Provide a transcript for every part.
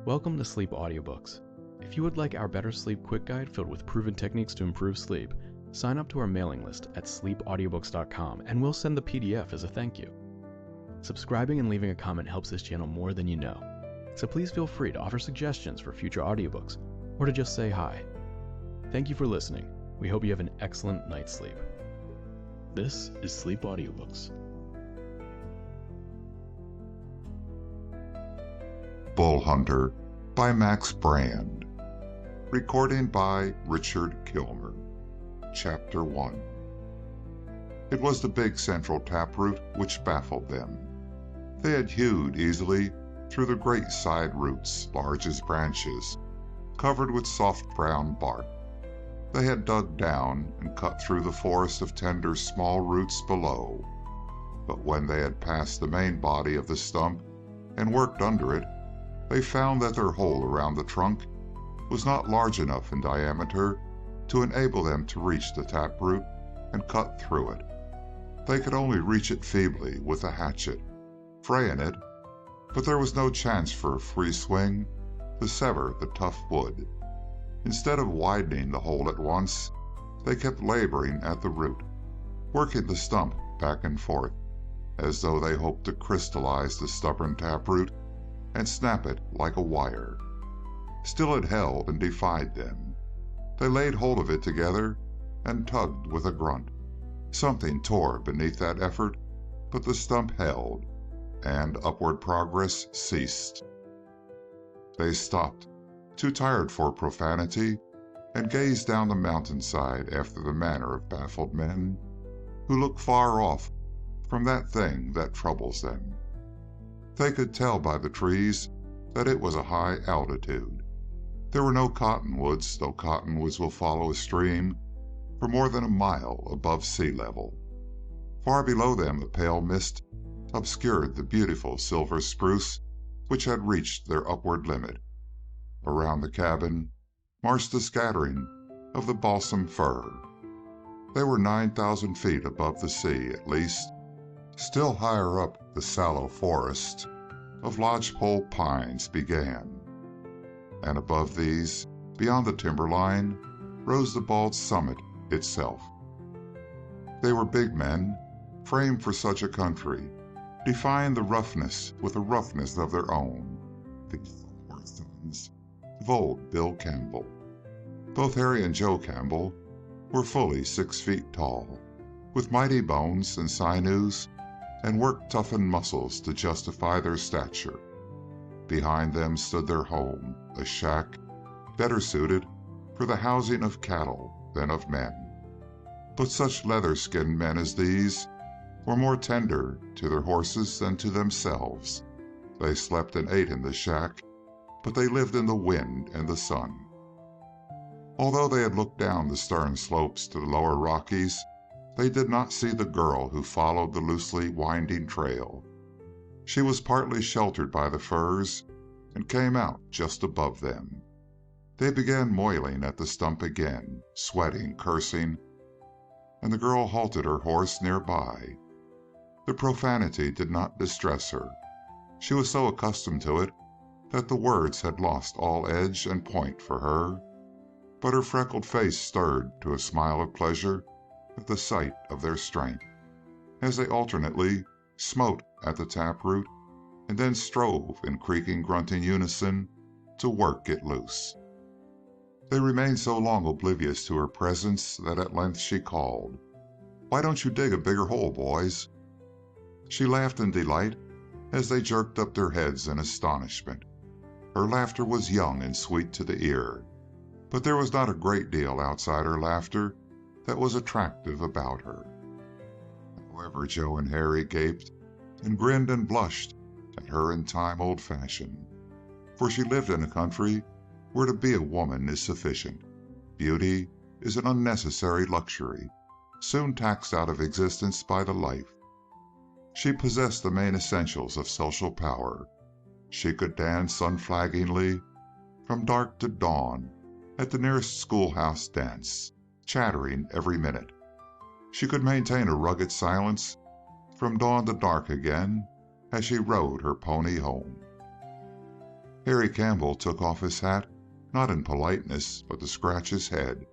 Welcome to Sleep Audiobooks. If you would like our Better Sleep Quick Guide filled with proven techniques to improve sleep, sign up to our mailing list at sleepaudiobooks.com and we'll send the PDF as a thank you. Subscribing and leaving a comment helps this channel more than you know, so please feel free to offer suggestions for future audiobooks or to just say hi. Thank you for listening. We hope you have an excellent night's sleep. This is Sleep Audiobooks. Bull Hunter by Max Brand. Recording by Richard Kilmer. Chapter 1. It was the big central taproot which baffled them. They had hewed easily through the great side roots, large as branches, covered with soft brown bark. They had dug down and cut through the forest of tender small roots below. But when they had passed the main body of the stump and worked under it, they found that their hole around the trunk was not large enough in diameter to enable them to reach the taproot and cut through it. They could only reach it feebly with a hatchet, fraying it, but there was no chance for a free swing to sever the tough wood. Instead of widening the hole at once, they kept laboring at the root, working the stump back and forth, as though they hoped to crystallize the stubborn taproot and snap it like a wire. Still it held and defied them. They laid hold of it together and tugged with a grunt. Something tore beneath that effort, but the stump held, and upward progress ceased. They stopped, too tired for profanity, and gazed down the mountainside after the manner of baffled men who look far off from that thing that troubles them. They could tell by the trees that it was a high altitude. There were no cottonwoods, though cottonwoods will follow a stream for more than a mile above sea level. Far below them a pale mist obscured the beautiful silver spruce which had reached their upward limit. Around the cabin marched a scattering of the balsam fir. They were 9,000 feet above the sea at least. Still higher up, the sallow forest of lodgepole pines began, and above these, beyond the timberline, rose the bald summit itself. They were big men, framed for such a country, defying the roughness with a roughness of their own, these were sons of old Bill Campbell. Both Harry and Joe Campbell were fully 6 feet tall, with mighty bones and sinews and work-toughened muscles to justify their stature. Behind them stood their home, a shack better suited for the housing of cattle than of men. But such leather-skinned men as these were more tender to their horses than to themselves. They slept and ate in the shack, but they lived in the wind and the sun. Although they had looked down the stern slopes to the lower Rockies, they did not see the girl who followed the loosely winding trail. She was partly sheltered by the firs and came out just above them. They began moiling at the stump again, sweating, cursing, and the girl halted her horse nearby. The profanity did not distress her. She was so accustomed to it that the words had lost all edge and point for her, but her freckled face stirred to a smile of pleasure at the sight of their strength, as they alternately smote at the taproot and then strove in creaking, grunting unison to work it loose. They remained so long oblivious to her presence that at length she called, "Why don't you dig a bigger hole, boys?" She laughed in delight as they jerked up their heads in astonishment. Her laughter was young and sweet to the ear, but there was not a great deal outside her laughter that was attractive about her. However, Joe and Harry gaped and grinned and blushed at her in time-old fashion, for she lived in a country where to be a woman is sufficient. Beauty is an unnecessary luxury, soon taxed out of existence by the life. She possessed the main essentials of social power. She could dance unflaggingly from dark to dawn at the nearest schoolhouse dance, chattering every minute. She could maintain a rugged silence from dawn to dark again as she rode her pony home. Harry Campbell took off his hat, not in politeness, but to scratch his head.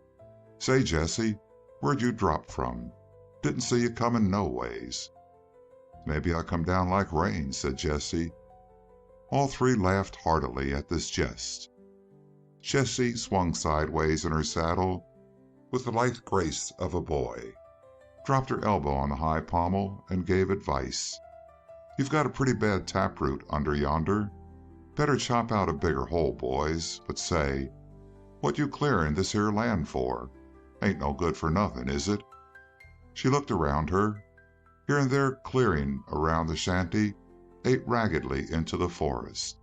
"Say, Jesse, where'd you drop from? Didn't see you coming no ways." "Maybe I come down like rain," said Jesse. All three laughed heartily at this jest. Jessie swung sideways in her saddle with the lithe grace of a boy, dropped her elbow on the high pommel, and gave advice. "You've got a pretty bad taproot under yonder. Better chop out a bigger hole, boys. But say, what you clearing this here land for? Ain't no good for nothing, is it?" She looked around her. Here and there clearing around the shanty ate raggedly into the forest,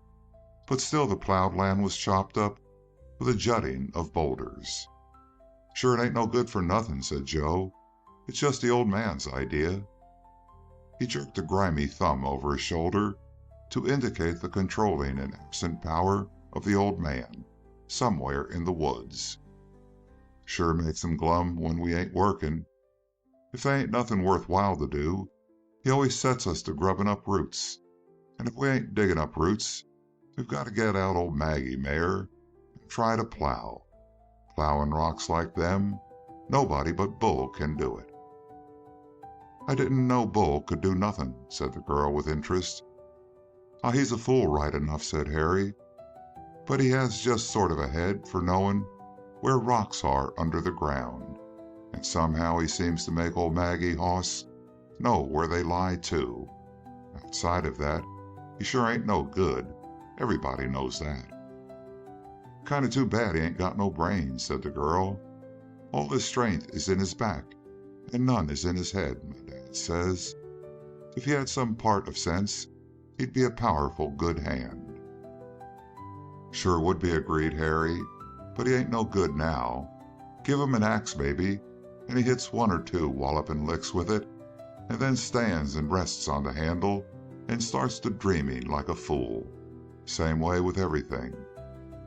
but still the plowed land was chopped up with a jutting of boulders. "Sure it ain't no good for nothing," said Joe. "It's just the old man's idea." He jerked a grimy thumb over his shoulder to indicate the controlling and absent power of the old man somewhere in the woods. "Sure makes him glum when we ain't working. If they ain't nothing worthwhile to do, he always sets us to grubbing up roots. And if we ain't digging up roots, we've got to get out old Maggie mare and try to plow. Plowing rocks like them, nobody but Bull can do it." "I didn't know Bull could do nothing," said the girl with interest. "Ah, he's a fool right enough," said Harry, "but he has just sort of a head for knowing where rocks are under the ground, and somehow he seems to make old Maggie hoss know where they lie too. Outside of that, he sure ain't no good. Everybody knows that." "Kind of too bad he ain't got no brains," said the girl. "All his strength is in his back, and none is in his head, my dad says. If he had some part of sense, he'd be a powerful good hand." "Sure would be," agreed Harry, "but he ain't no good now. Give him an axe, maybe, and he hits one or two walloping licks with it, and then stands and rests on the handle and starts to dreaming like a fool. Same way with everything.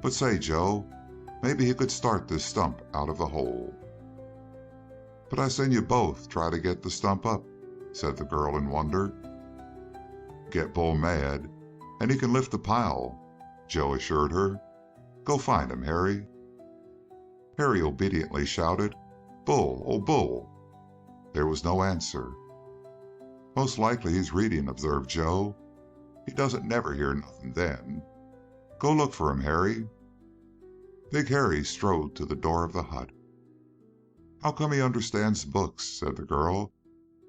But say, Joe, maybe he could start this stump out of the hole." "But I seen you both try to get the stump up," said the girl in wonder. "Get Bull mad, and he can lift the pile," Joe assured her. "Go find him, Harry." Harry obediently shouted, "Bull, oh Bull!" There was no answer. "Most likely he's reading," observed Joe. "He doesn't never hear nothing then. Go look for him, Harry." Big Harry strode to the door of the hut. "How come he understands books?" said the girl.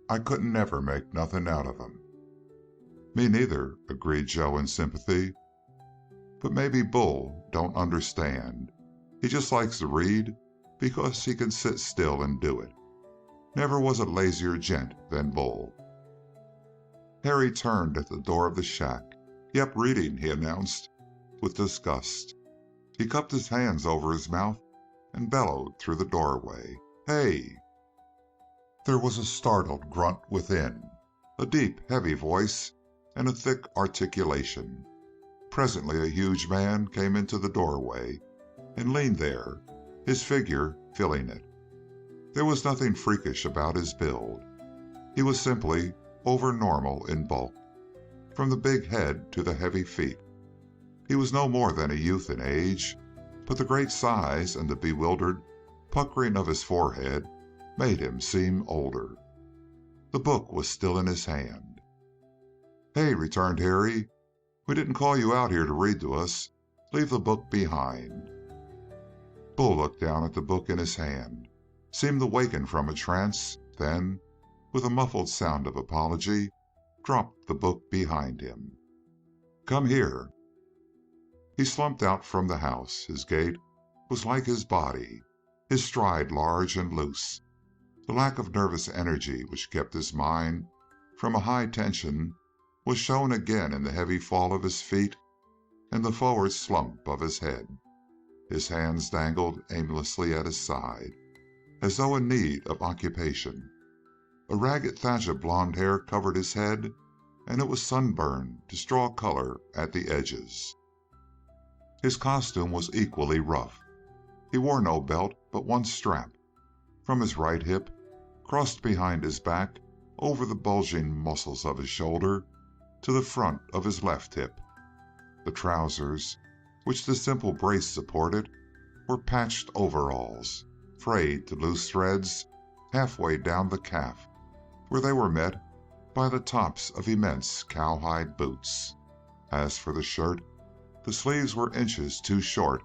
"I couldn't never make nothing out of him." "Me neither," agreed Joe in sympathy. "But maybe Bull don't understand. He just likes to read because he can sit still and do it. Never was a lazier gent than Bull." Harry turned at the door of the shack. "Yep, reading," he announced with disgust. He cupped his hands over his mouth and bellowed through the doorway, "Hey!" There was a startled grunt within, a deep, heavy voice, and a thick articulation. Presently a huge man came into the doorway and leaned there, his figure filling it. There was nothing freakish about his build. He was simply over normal in bulk, from the big head to the heavy feet. He was no more than a youth in age, but the great size and the bewildered puckering of his forehead made him seem older. The book was still in his hand. "Hey," returned Harry, "we didn't call you out here to read to us. Leave the book behind." Bull looked down at the book in his hand, seemed to waken from a trance, then, with a muffled sound of apology, dropped the book behind him. "Come here." He slumped out from the house. His gait was like his body, his stride large and loose. The lack of nervous energy which kept his mind from a high tension was shown again in the heavy fall of his feet and the forward slump of his head. His hands dangled aimlessly at his side, as though in need of occupation. A ragged thatch of blond hair covered his head, and it was sunburned to straw color at the edges. His costume was equally rough. He wore no belt but one strap, from his right hip, crossed behind his back, over the bulging muscles of his shoulder, to the front of his left hip. The trousers, which the simple brace supported, were patched overalls, frayed to loose threads halfway down the calf, where they were met by the tops of immense cowhide boots. As for the shirt, the sleeves were inches too short,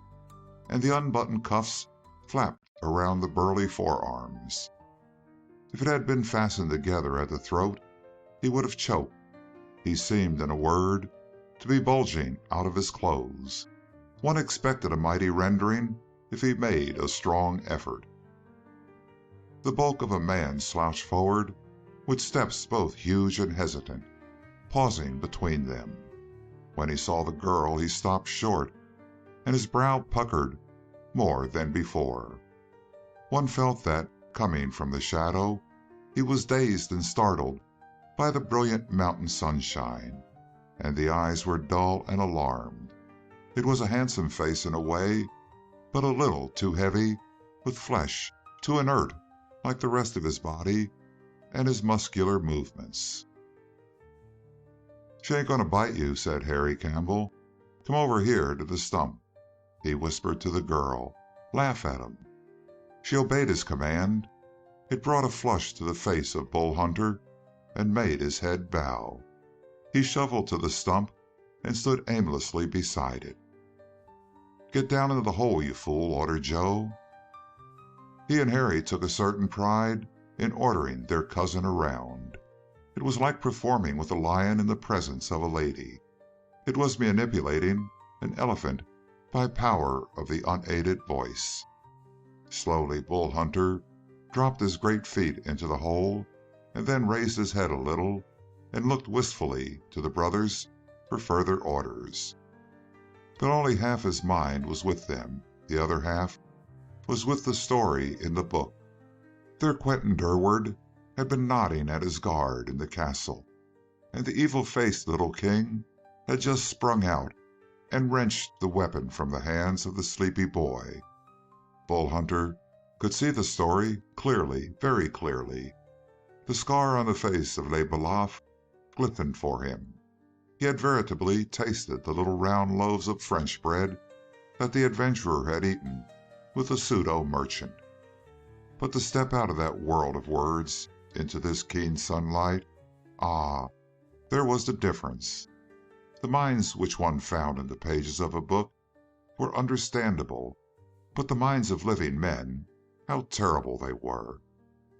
and the unbuttoned cuffs flapped around the burly forearms. If it had been fastened together at the throat, he would have choked. He seemed, in a word, to be bulging out of his clothes. One expected a mighty rendering if he made a strong effort. The bulk of a man slouched forward with steps both huge and hesitant, pausing between them. When he saw the girl, he stopped short, and his brow puckered more than before. One felt that, coming from the shadow, he was dazed and startled by the brilliant mountain sunshine, and the eyes were dull and alarmed. It was a handsome face in a way, but a little too heavy with flesh, too inert like the rest of his body and his muscular movements. "She ain't going to bite you," said Harry Campbell. "Come over here to the stump." He whispered to the girl, "Laugh at him." She obeyed his command. It brought a flush to the face of Bull Hunter and made his head bow. He shuffled to the stump and stood aimlessly beside it. "Get down into the hole, you fool," ordered Joe. He and Harry took a certain pride in ordering their cousin around. It was like performing with a lion in the presence of a lady. It was manipulating an elephant by power of the unaided voice. Slowly Bull Hunter dropped his great feet into the hole, and then raised his head a little and looked wistfully to the brothers for further orders. But only half his mind was with them. The other half was with the story in the book. Their Quentin Durward had been nodding at his guard in the castle, and the evil-faced little king had just sprung out and wrenched the weapon from the hands of the sleepy boy. Bull Hunter could see the story clearly, very clearly. The scar on the face of Le Balafre glistened for him. He had veritably tasted the little round loaves of French bread that the adventurer had eaten with the pseudo-merchant. But to step out of that world of words into this keen sunlight, there was the difference. The minds which one found in the pages of a book were understandable, but the minds of living men, how terrible they were!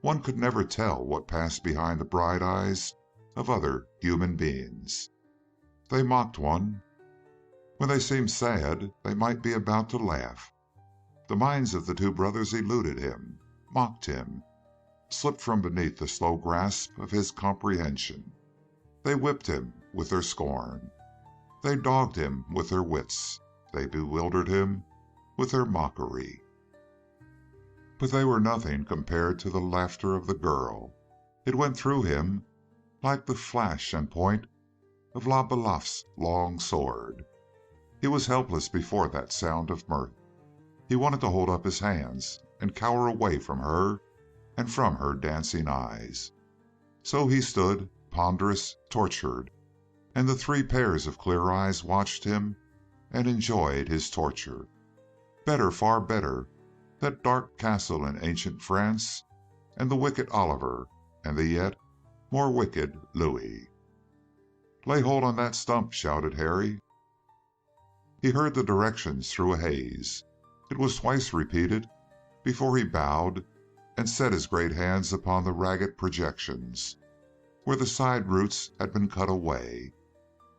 One could never tell what passed behind the bright eyes of other human beings. They mocked one. When they seemed sad, they might be about to laugh. The minds of the two brothers eluded him, mocked him, slipped from beneath the slow grasp of his comprehension. They whipped him with their scorn. They dogged him with their wits. They bewildered him with their mockery. But they were nothing compared to the laughter of the girl. It went through him like the flash and point of La Balafre's long sword. He was helpless before that sound of mirth. He wanted to hold up his hands and cower away from her and from her dancing eyes. So he stood, ponderous, tortured, and the three pairs of clear eyes watched him and enjoyed his torture. Better, far better, that dark castle in ancient France, and the wicked Oliver, and the yet more wicked Louis. "Lay hold on that stump," shouted Harry. He heard the directions through a haze. It was twice repeated before he bowed and set his great hands upon the ragged projections, where the side roots had been cut away.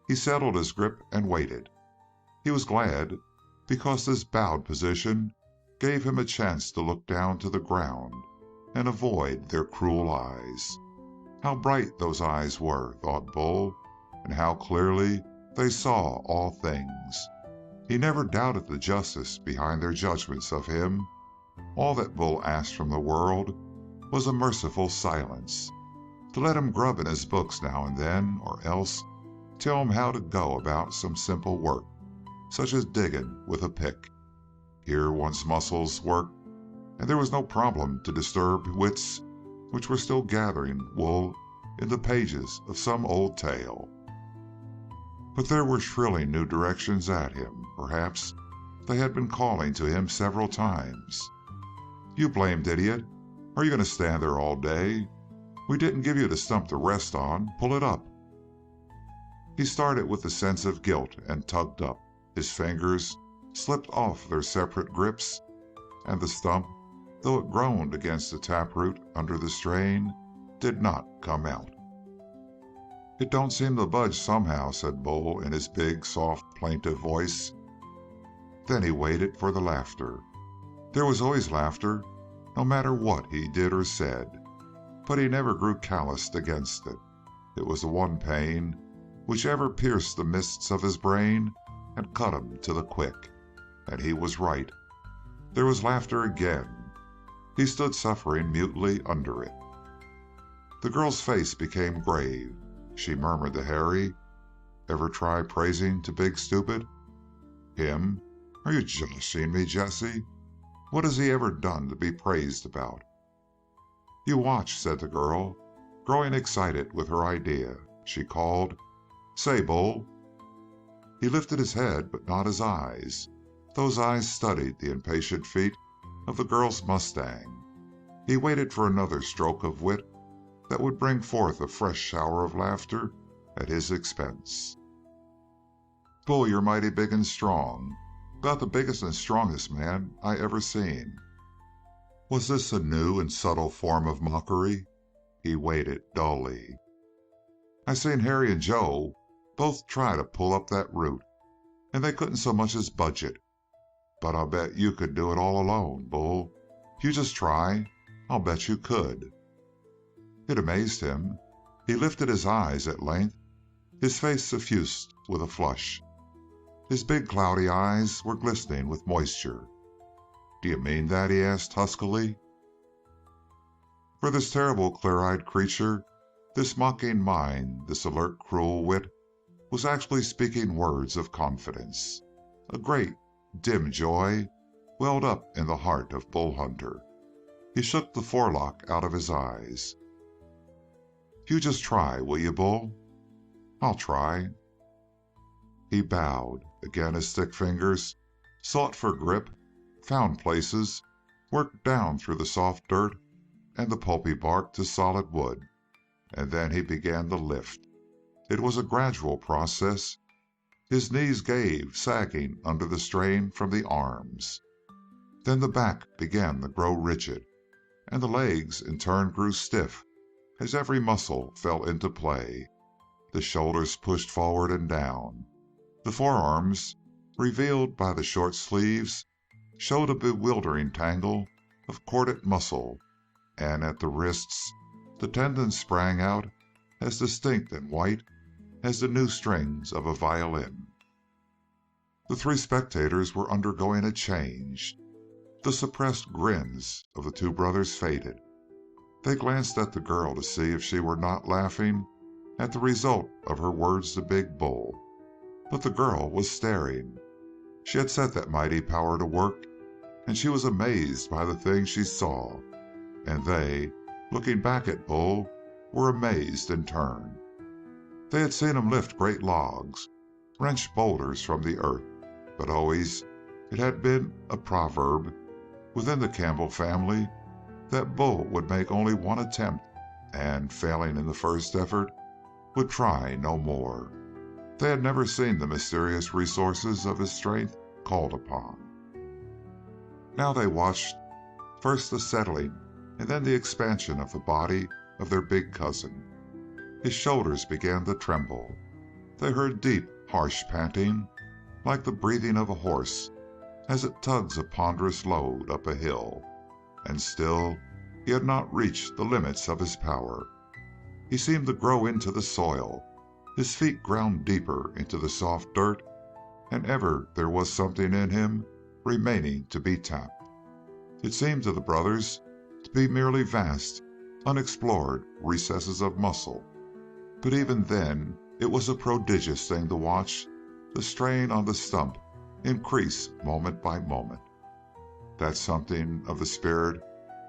He settled his grip and waited. He was glad, because this bowed position gave him a chance to look down to the ground and avoid their cruel eyes. How bright those eyes were, thought Bull, and how clearly they saw all things. He never doubted the justice behind their judgments of him. All that Bull asked from the world was a merciful silence, to let him grub in his books now and then, or else tell him how to go about some simple work, such as digging with a pick. Here one's muscles worked, and there was no problem to disturb wits which were still gathering wool in the pages of some old tale. But there were shrilling new directions at him. Perhaps they had been calling to him several times. "You blamed idiot! Are you going to stand there all day? We didn't give you the stump to rest on. Pull it up." He started with a sense of guilt and tugged up. His fingers slipped off their separate grips, and the stump, though it groaned against the taproot under the strain, did not come out. "It don't seem to budge somehow," said Bull in his big, soft, plaintive voice. Then he waited for the laughter. There was always laughter, no matter what he did or said, but he never grew calloused against it. It was the one pain which ever pierced the mists of his brain and cut him to the quick. And he was right. There was laughter again. He stood suffering mutely under it. The girl's face became grave. She murmured to Harry, "Ever try praising to Big Stupid?" "Him? Are you joshing me, Jessie? What has he ever done to be praised about?" "You watch," said the girl, growing excited with her idea. She called, "Say, Bull." He lifted his head, but not his eyes. Those eyes studied the impatient feet of the girl's mustang. He waited for another stroke of wit that would bring forth a fresh shower of laughter at his expense. "Bull, you're mighty big and strong. About the biggest and strongest man I ever seen." Was this a new and subtle form of mockery? He waited dully. "I seen Harry and Joe both try to pull up that root, and they couldn't so much as budge it. But I'll bet you could do it all alone, Bull. You just try. I'll bet you could." It amazed him. He lifted his eyes at length, his face suffused with a flush. His big cloudy eyes were glistening with moisture. "Do you mean that?" he asked huskily. For this terrible clear-eyed creature, this mocking mind, this alert, cruel wit, was actually speaking words of confidence. A great, dim joy welled up in the heart of Bull Hunter. He shook the forelock out of his eyes. "You just try, will you, Bull?" "I'll try." He bowed. Again his thick fingers sought for grip, found places, worked down through the soft dirt and the pulpy bark to solid wood, and then he began to lift. It was a gradual process. His knees gave, sagging under the strain from the arms. Then the back began to grow rigid, and the legs in turn grew stiff as every muscle fell into play. The shoulders pushed forward and down. The forearms, revealed by the short sleeves, showed a bewildering tangle of corded muscle, and at the wrists the tendons sprang out as distinct and white as the new strings of a violin. The three spectators were undergoing a change. The suppressed grins of the two brothers faded. They glanced at the girl to see if she were not laughing at the result of her words to Big Bull. But the girl was staring. She had set that mighty power to work, and she was amazed by the thing she saw. And they, looking back at Bull, were amazed in turn. They had seen him lift great logs, wrench boulders from the earth, but always it had been a proverb within the Campbell family that Bull would make only one attempt, and, failing in the first effort, would try no more. They had never seen the mysterious resources of his strength called upon. Now they watched first the settling and then the expansion of the body of their big cousin. His shoulders began to tremble. They heard deep, harsh panting, like the breathing of a horse as it tugs a ponderous load up a hill. And still he had not reached the limits of his power. He seemed to grow into the soil. His feet ground deeper into the soft dirt, and ever there was something in him remaining to be tapped. It seemed to the brothers to be merely vast, unexplored recesses of muscle. But even then it was a prodigious thing to watch the strain on the stump increase moment by moment. That something of the spirit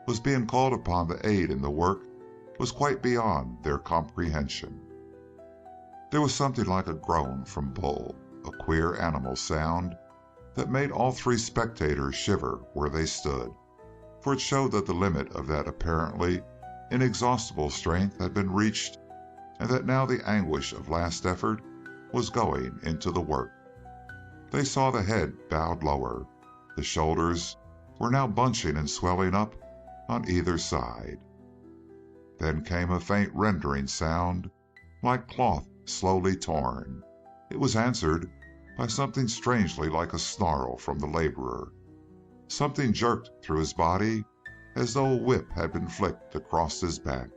was being called upon to aid in the work was quite beyond their comprehension. There was something like a groan from Bull, a queer animal sound that made all three spectators shiver where they stood, for it showed that the limit of that apparently inexhaustible strength had been reached, and that now the anguish of last effort was going into the work. They saw the head bowed lower. The shoulders were now bunching and swelling up on either side. Then came a faint rending sound, like cloth slowly torn. It was answered by something strangely like a snarl from the laborer. Something jerked through his body as though a whip had been flicked across his back.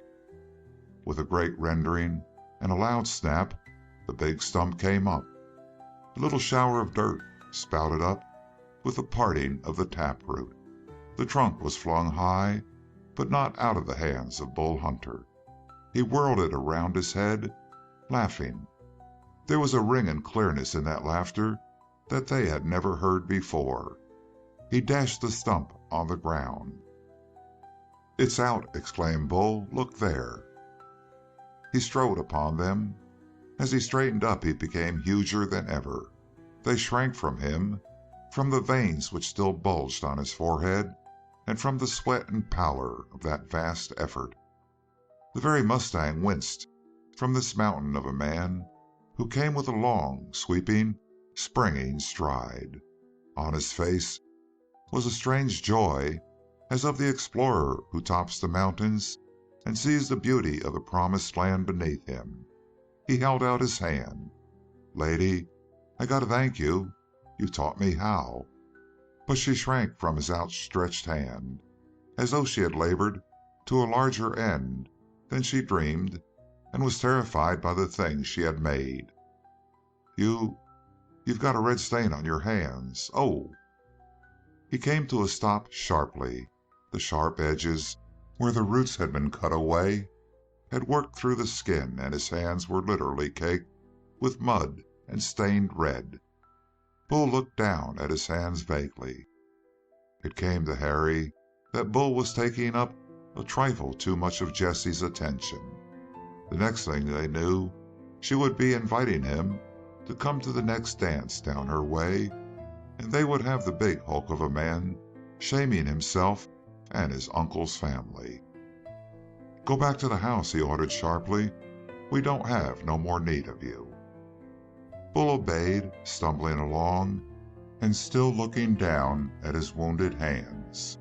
With a great rending and a loud snap, the big stump came up. A little shower of dirt spouted up with the parting of the taproot. The trunk was flung high, but not out of the hands of Bull Hunter. He whirled it around his head, laughing. There was a ring and clearness in that laughter that they had never heard before. He dashed the stump on the ground. "It's out!" exclaimed Bull. "Look there!" He strode upon them. As he straightened up, he became huger than ever. They shrank from him, from the veins which still bulged on his forehead, and from the sweat and pallor of that vast effort. The very mustang winced from this mountain of a man who came with a long, sweeping, springing stride. On his face was a strange joy, as of the explorer who tops the mountains and sees the beauty of the promised land beneath him. He held out his hand. "Lady, I got to thank you. You taught me how." But she shrank from his outstretched hand, as though she had labored to a larger end than she dreamed, and was terrified by the thing she had made. You've got a red stain on your hands. Oh!" He came to a stop sharply. The sharp edges, where the roots had been cut away, had worked through the skin, and his hands were literally caked with mud and stained red. Bull looked down at his hands vaguely. It came to Harry that Bull was taking up a trifle too much of Jessie's attention. The next thing they knew, she would be inviting him to come to the next dance down her way, and they would have the big hulk of a man shaming himself and his uncle's family. "Go back to the house," he ordered sharply. "We don't have no more need of you." Bull obeyed, stumbling along and still looking down at his wounded hands.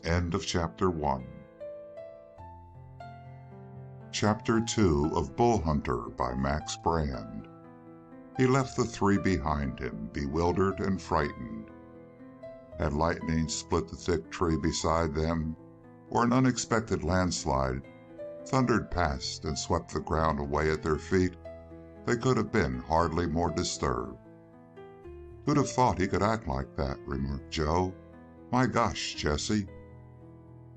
End of Chapter 1. Chapter 2 of Bull Hunter by Max Brand. He left the three behind him, bewildered and frightened. Had lightning split the thick tree beside them, or an unexpected landslide thundered past and swept the ground away at their feet, they could have been hardly more disturbed. "Who'd have thought he could act like that?" remarked Joe. "My gosh, Jessie."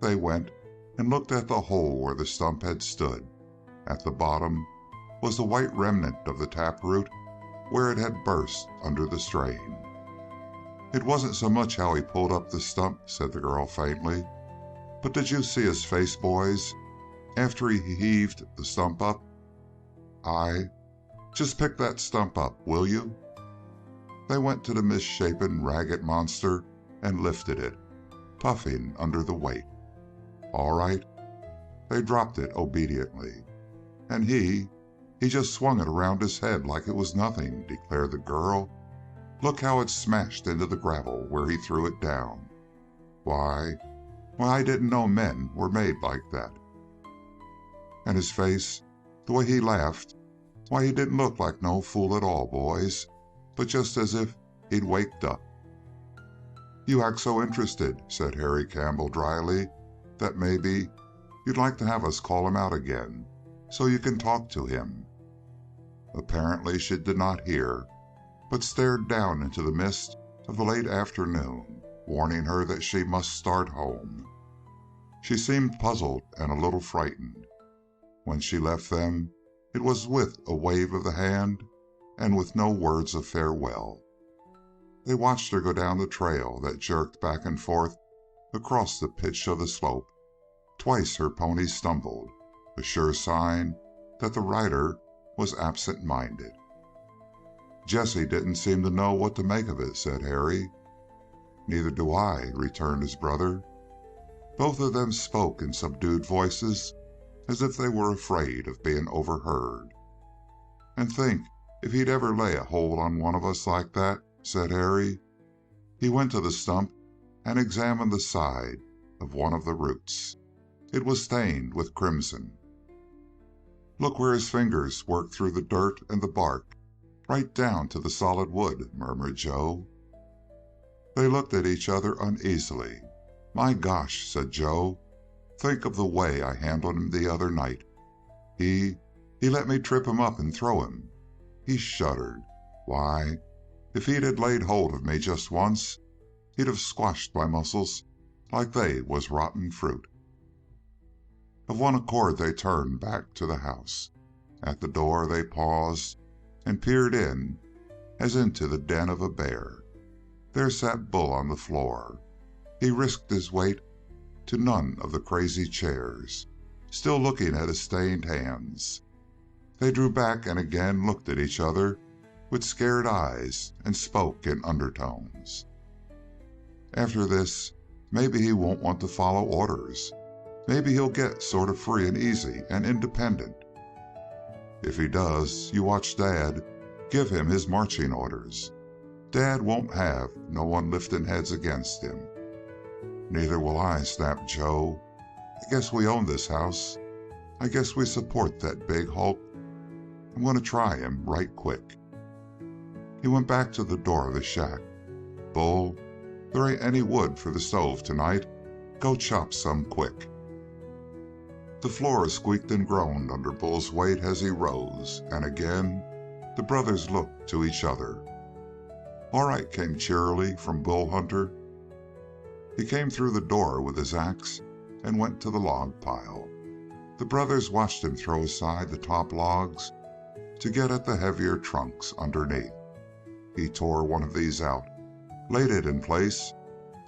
They went and looked at the hole where the stump had stood. At the bottom was the white remnant of the taproot where it had burst under the strain. "It wasn't so much how he pulled up the stump," said the girl faintly. "But did you see his face, boys, after he heaved the stump up? Just pick that stump up, will you?" They went to the misshapen, ragged monster and lifted it, puffing under the weight. "All right." They dropped it obediently. "And he just swung it around his head like it was nothing," declared the girl. "Look how it smashed into the gravel where he threw it down. Why, I didn't know men were made like that. And his face, the way he laughed, why, he didn't look like no fool at all, boys, but just as if he'd waked up." "You act so interested," said Harry Campbell dryly, "that maybe you'd like to have us call him out again, so you can talk to him." Apparently she did not hear, but stared down into the mist of the late afternoon, warning her that she must start home. She seemed puzzled and a little frightened. When she left them, it was with a wave of the hand and with no words of farewell. They watched her go down the trail that jerked back and forth across the pitch of the slope. Twice her pony stumbled, a sure sign that the writer was absent-minded. "Jessie didn't seem to know what to make of it," said Harry. "Neither do I," returned his brother. Both of them spoke in subdued voices, as if they were afraid of being overheard. "And think if he'd ever lay a hold on one of us like that," said Harry. He went to the stump and examined the side of one of the roots. It was stained with crimson. "Look where his fingers worked through the dirt and the bark, right down to the solid wood," murmured Joe. They looked at each other uneasily. "My gosh," said Joe. "Think of the way I handled him the other night. He let me trip him up and throw him." He shuddered. "Why, if he'd had laid hold of me just once, he'd have squashed my muscles like they was rotten fruit." Of one accord they turned back to the house. At the door they paused and peered in, as into the den of a bear. There sat Bull on the floor. He risked his weight to none of the crazy chairs, still looking at his stained hands. They drew back and again looked at each other with scared eyes and spoke in undertones. "After this, maybe he won't want to follow orders. Maybe he'll get sort of free and easy and independent. If he does, you watch Dad give him his marching orders. Dad won't have no one lifting heads against him." "Neither will I," snapped Joe. "I guess we own this house. I guess we support that big hulk. I'm going to try him right quick." He went back to the door of the shack. "Bull, there ain't any wood for the stove tonight. Go chop some quick." The floor squeaked and groaned under Bull's weight as he rose, and again the brothers looked to each other. "All right," came cheerily from Bull Hunter. He came through the door with his axe and went to the log pile. The brothers watched him throw aside the top logs to get at the heavier trunks underneath. He tore one of these out, laid it in place,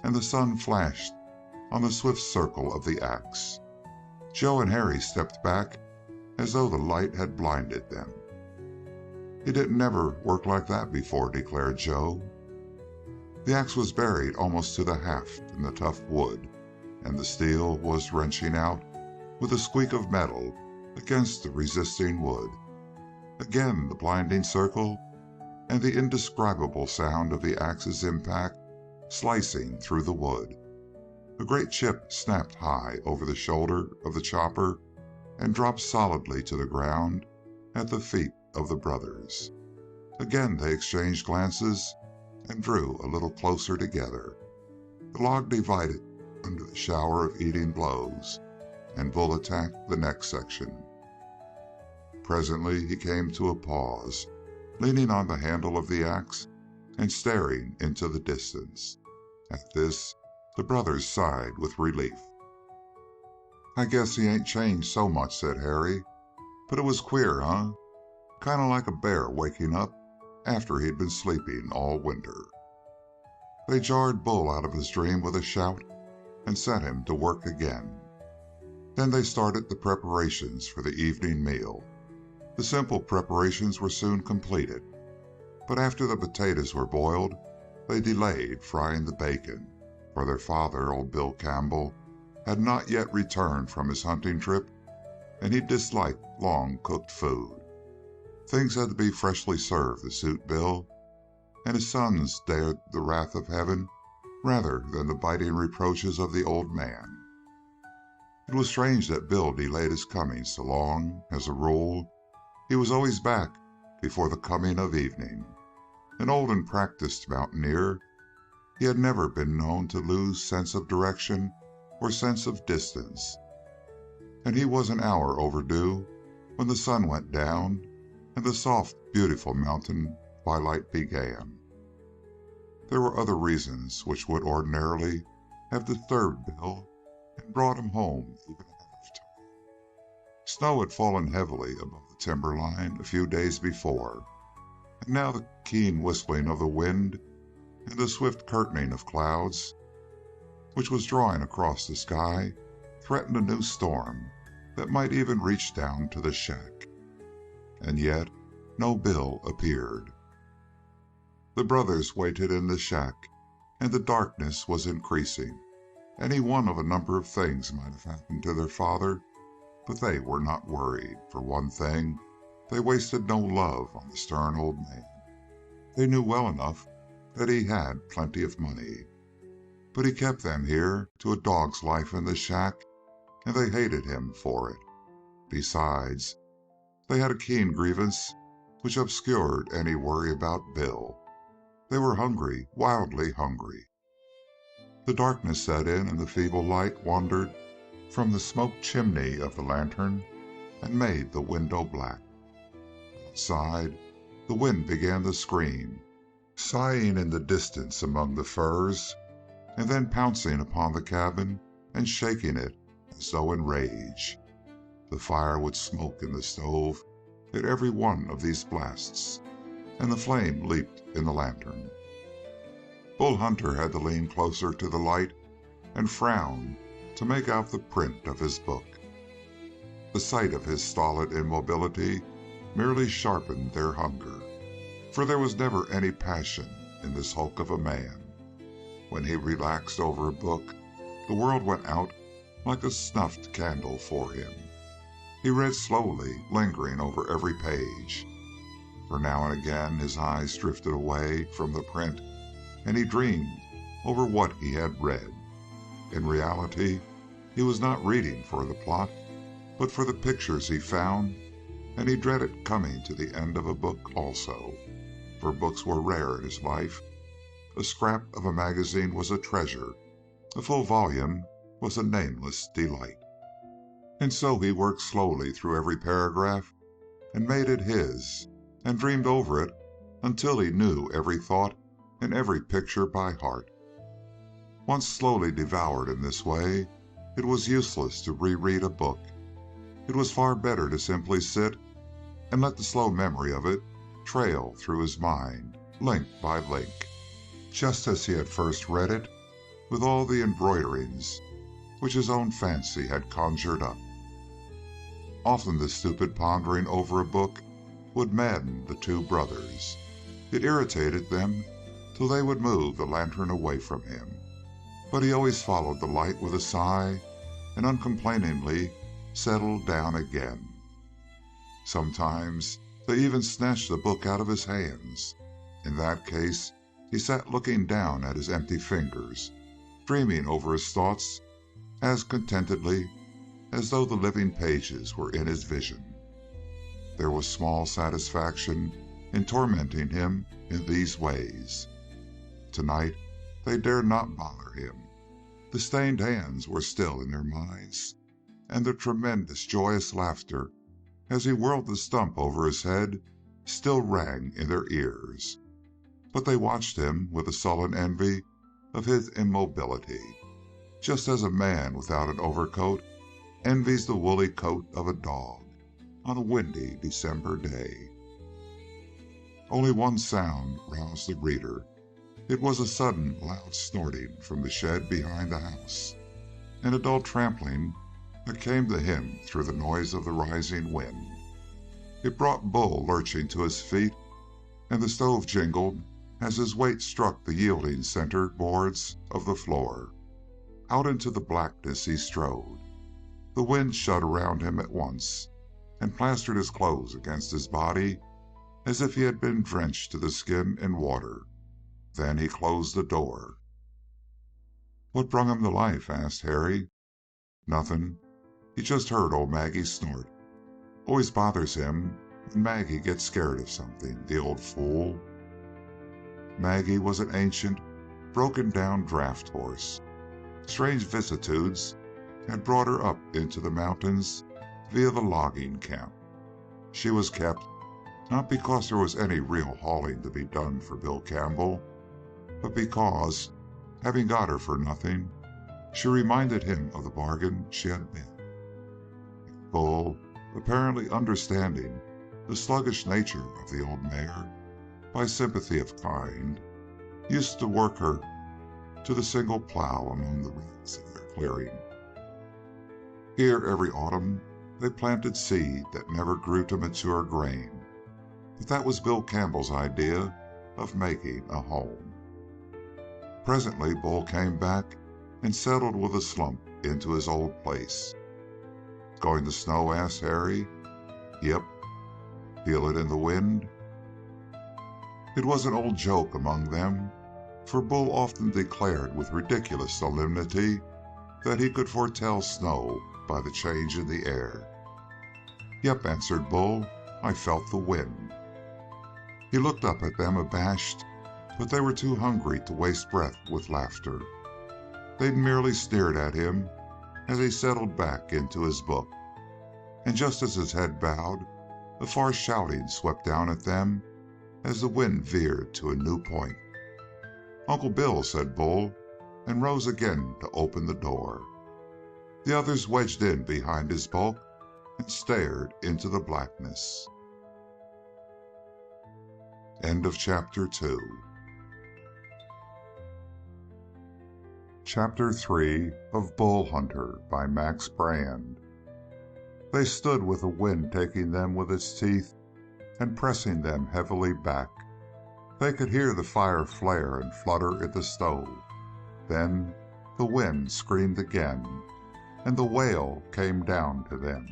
and the sun flashed on the swift circle of the axe. Joe and Harry stepped back as though the light had blinded them. "He didn't never work like that before," declared Joe. The axe was buried almost to the haft in the tough wood, and the steel was wrenching out with a squeak of metal against the resisting wood. Again the blinding circle and the indescribable sound of the axe's impact slicing through the wood. A great chip snapped high over the shoulder of the chopper and dropped solidly to the ground at the feet of the brothers. Again they exchanged glances and drew a little closer together. The log divided under the shower of eating blows, and Bull attacked the next section. Presently he came to a pause, leaning on the handle of the axe and staring into the distance. At this, the brothers sighed with relief. "I guess he ain't changed so much," said Harry. "But it was queer, huh? Kind of like a bear waking up after he'd been sleeping all winter." They jarred Bull out of his dream with a shout and set him to work again. Then they started the preparations for the evening meal. The simple preparations were soon completed, but after the potatoes were boiled, they delayed frying the bacon, for their father, old Bill Campbell, had not yet returned from his hunting trip, and he disliked long-cooked food. Things had to be freshly served to suit Bill, and his sons dared the wrath of heaven rather than the biting reproaches of the old man. It was strange that Bill delayed his coming so long. As a rule, he was always back before the coming of evening. An old and practiced mountaineer, he had never been known to lose sense of direction or sense of distance, and he was an hour overdue when the sun went down and the soft, beautiful mountain twilight began. There were other reasons which would ordinarily have disturbed Bill and brought him home even ahead of time. Snow had fallen heavily above the timberline a few days before, and now the keen whistling of the wind and the swift curtaining of clouds, which was drawing across the sky, threatened a new storm that might even reach down to the shack. and yet no Bill appeared. The brothers waited in the shack, and the darkness was increasing. Any one of a number of things might have happened to their father, but they were not worried. For one thing, they wasted no love on the stern old man. They knew well enough that he had plenty of money, but he kept them here to a dog's life in the shack, and they hated him for it. Besides, they had a keen grievance which obscured any worry about Bill. They were hungry, wildly hungry. The darkness set in, and the feeble light wandered from the smoke chimney of the lantern and made the window black. Outside, the wind began to scream, sighing in the distance among the firs, and then pouncing upon the cabin and shaking it as though in rage. The fire would smoke in the stove at every one of these blasts, and the flame leaped in the lantern. Bull Hunter had to lean closer to the light and frown to make out the print of his book. The sight of his stolid immobility merely sharpened their hunger, for there was never any passion in this hulk of a man. When he relaxed over a book, the world went out like a snuffed candle for him. He read slowly, lingering over every page, for now and again his eyes drifted away from the print, and he dreamed over what he had read. In reality, he was not reading for the plot, but for the pictures he found, and he dreaded coming to the end of a book also, for books were rare in his life. A scrap of a magazine was a treasure, a full volume was a nameless delight. And so he worked slowly through every paragraph and made it his, and dreamed over it until he knew every thought and every picture by heart. Once slowly devoured in this way, it was useless to reread a book. It was far better to simply sit and let the slow memory of it trail through his mind, link by link, just as he had first read it, with all the embroiderings which his own fancy had conjured up. Often the stupid pondering over a book would madden the two brothers. It irritated them till they would move the lantern away from him. But he always followed the light with a sigh and uncomplainingly settled down again. Sometimes they even snatched the book out of his hands. In that case, he sat looking down at his empty fingers, dreaming over his thoughts as contentedly as though the living pages were in his vision. There was small satisfaction in tormenting him in these ways. Tonight they dared not bother him. The stained hands were still in their minds, and the tremendous, joyous laughter as he whirled the stump over his head still rang in their ears. But they watched him with a sullen envy of his immobility, just as a man without an overcoat envies the woolly coat of a dog on a windy December day. Only one sound roused the reader. It was a sudden, loud snorting from the shed behind the house, and a dull trampling that came to him through the noise of the rising wind. It brought Bull lurching to his feet, and the stove jingled as his weight struck the yielding center boards of the floor. Out into the blackness he strode. The wind shut around him at once, and plastered his clothes against his body as if he had been drenched to the skin in water. Then he closed the door. "What brung him to life?" asked Harry. "Nothing. He just heard old Maggie snort. Always bothers him when Maggie gets scared of something, the old fool." Maggie was an ancient, broken-down draft horse. Strange vicissitudes had brought her up into the mountains via the logging camp. She was kept, not because there was any real hauling to be done for Bill Campbell, but because, having got her for nothing, she reminded him of the bargain she had been. Bull, apparently understanding the sluggish nature of the old mare by sympathy of kind, used to work her to the single plow among the reeds of their clearing. Here every autumn they planted seed that never grew to mature grain. but that was Bill Campbell's idea of making a home. Presently, Bull came back and settled with a slump into his old place. "Going to snow?" asked Harry. "Yep." "Feel it in the wind?" It was an old joke among them, for Bull often declared with ridiculous solemnity that he could foretell snow by the change in the air. "Yep," answered Bull. "I felt the wind." He looked up at them abashed, but they were too hungry to waste breath with laughter. They merely sneered at him as he settled back into his book. And just as his head bowed, a far shouting swept down at them as the wind veered to a new point. "Uncle Bill," said Bull, and rose again to open the door. The others wedged in behind his bulk and stared into the blackness. End of Chapter 2. Chapter 3 of Bull Hunter by Max Brand. They stood with the wind taking them with its teeth and pressing them heavily back. They could hear the fire flare and flutter in the stove. Then the wind screamed again, and the wail came down to them.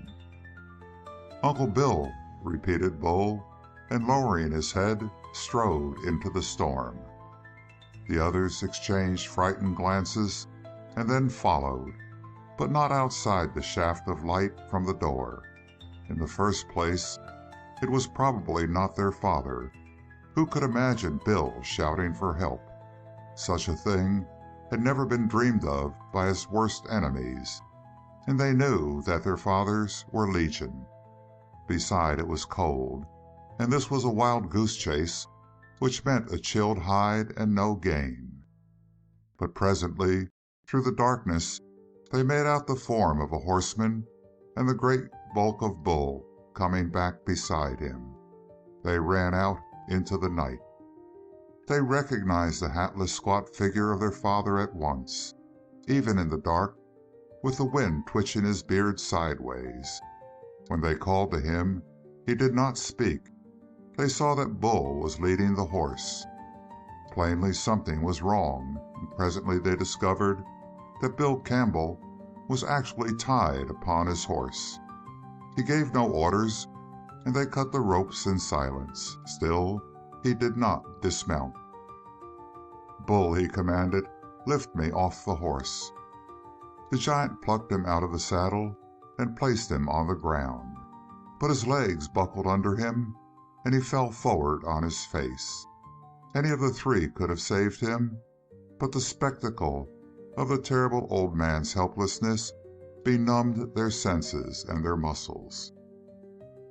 "Uncle Bill," repeated Bull, and lowering his head, strode into the storm. The others exchanged frightened glances and then followed, but not outside the shaft of light from the door. In the first place, it was probably not their father. Who could imagine Bill shouting for help? Such a thing had never been dreamed of by his worst enemies, and they knew that their fathers were legion. Besides, it was cold, and this was a wild goose chase, which meant a chilled hide and no game. But presently, through the darkness, they made out the form of a horseman and the great bulk of Bull coming back beside him. They ran out into the night. They recognized the hatless, squat figure of their father at once, even in the dark, with the wind twitching his beard sideways. When they called to him, he did not speak. They saw that Bull was leading the horse. Plainly something was wrong, and presently they discovered that Bill Campbell was actually tied upon his horse. He gave no orders, and they cut the ropes in silence. Still, he did not dismount. "Bull," he commanded, "lift me off the horse." The giant plucked him out of the saddle and placed him on the ground, but his legs buckled under him, and he fell forward on his face. Any of the three could have saved him, but the spectacle of the terrible old man's helplessness benumbed their senses and their muscles.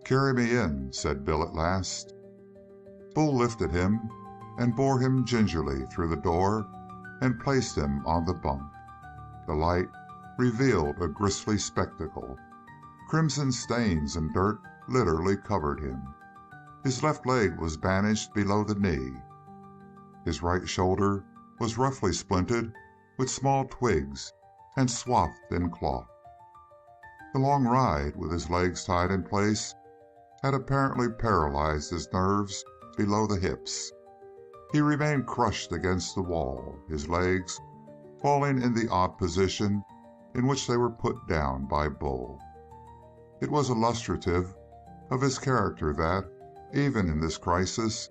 "Carry me in," said Bill at last. Bull lifted him and bore him gingerly through the door and placed him on the bunk. The light revealed a grisly spectacle. Crimson stains and dirt literally covered him. His left leg was bandaged below the knee. His right shoulder was roughly splinted with small twigs and swathed in cloth. The long ride, with his legs tied in place, had apparently paralyzed his nerves below the hips. He remained crushed against the wall, his legs falling in the odd position in which they were put down by Bull. It was illustrative of his character that, even in this crisis,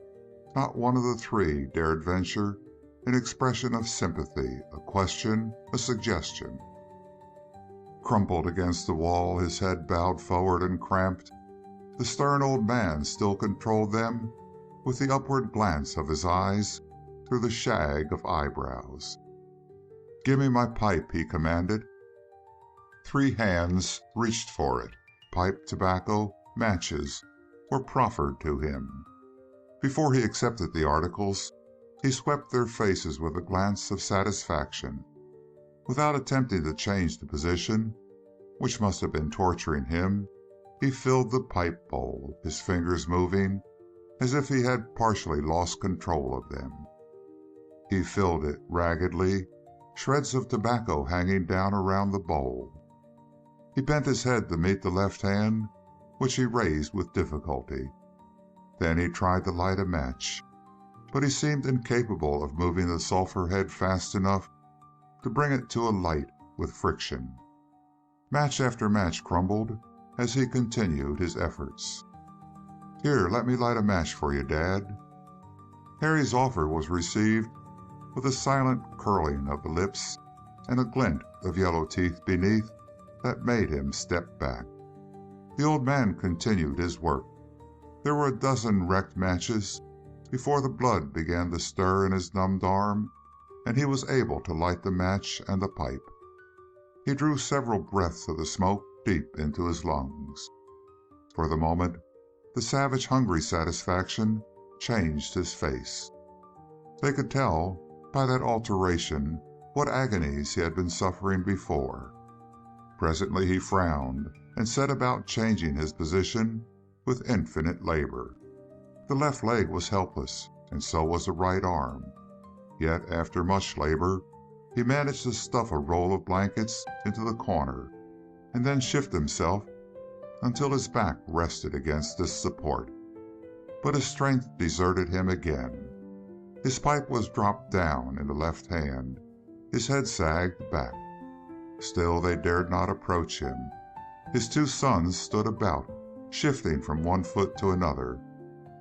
not one of the three dared venture an expression of sympathy, a question, a suggestion. Crumpled against the wall, his head bowed forward and cramped, the stern old man still controlled them with the upward glance of his eyes through the shag of eyebrows. "Give me my pipe," he commanded. Three hands reached for it. Pipe, tobacco, matches were proffered to him. Before he accepted the articles, he swept their faces with a glance of satisfaction. Without attempting to change the position, which must have been torturing him, he filled the pipe bowl, his fingers moving as if he had partially lost control of them. He filled it raggedly, shreds of tobacco hanging down around the bowl. He bent his head to meet the left hand, which he raised with difficulty. Then he tried to light a match, but he seemed incapable of moving the sulphur head fast enough to bring it to a light with friction. Match after match crumbled as he continued his efforts. "Here, let me light a match for you, Dad." Harry's offer was received with a silent curling of the lips and a glint of yellow teeth beneath that made him step back. The old man continued his work. There were a dozen wrecked matches before the blood began to stir in his numbed arm and he was able to light the match and the pipe. He drew several breaths of the smoke deep into his lungs. For the moment, the savage hungry satisfaction changed his face. They could tell by that alteration what agonies he had been suffering before. Presently he frowned and set about changing his position with infinite labor. The left leg was helpless, and so was the right arm. Yet after much labor, he managed to stuff a roll of blankets into the corner, and then shift himself until his back rested against this support. But his strength deserted him again. His pipe was dropped down in the left hand. His head sagged back. Still they dared not approach him. His two sons stood about, shifting from one foot to another,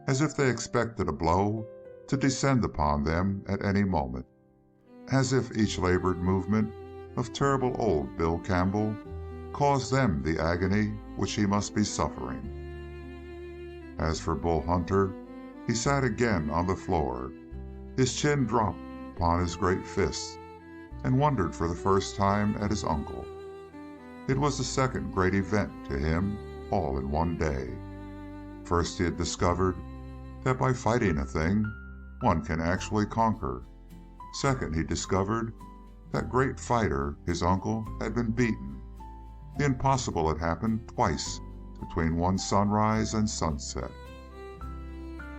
as if they expected a blow to descend upon them at any moment, as if each labored movement of terrible old Bill Campbell caused them the agony which he must be suffering. As for Bull Hunter, he sat again on the floor, his chin dropped upon his great fist, and wondered for the first time at his uncle. It was the second great event to him, all in one day. First he had discovered that by fighting a thing, one can actually conquer. Second, he discovered that great fighter, his uncle, had been beaten. The impossible had happened twice between one sunrise and sunset.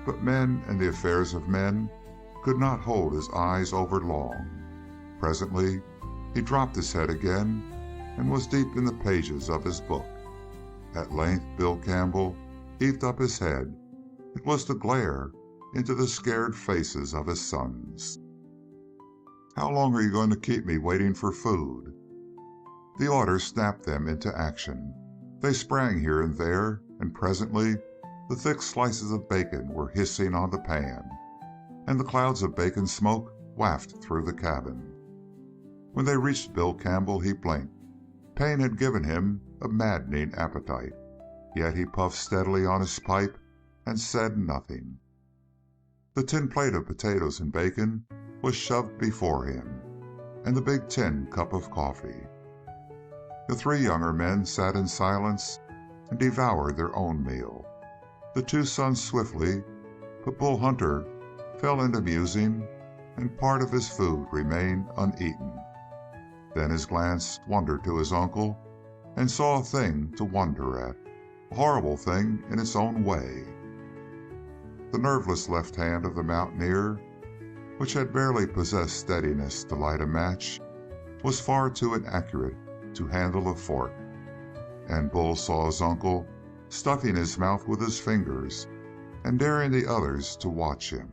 But men and the affairs of men could not hold his eyes over long. Presently, he dropped his head again and was deep in the pages of his book. At length, Bill Campbell heaved up his head. It was to glare into the scared faces of his sons. "How long are you going to keep me waiting for food?" The order snapped them into action. They sprang here and there, and presently the thick slices of bacon were hissing on the pan, and the clouds of bacon smoke wafted through the cabin. When they reached Bill Campbell, he blinked. Pain had given him a maddening appetite, yet he puffed steadily on his pipe and said nothing. The tin plate of potatoes and bacon was shoved before him, and the big tin cup of coffee. The three younger men sat in silence and devoured their own meal. The two sons swiftly, but Bull Hunter fell into musing, and part of his food remained uneaten. Then his glance wandered to his uncle, and saw a thing to wonder at, a horrible thing in its own way. The nerveless left hand of the mountaineer, which had barely possessed steadiness to light a match, was far too inaccurate to handle a fork, and Bull saw his uncle stuffing his mouth with his fingers and daring the others to watch him.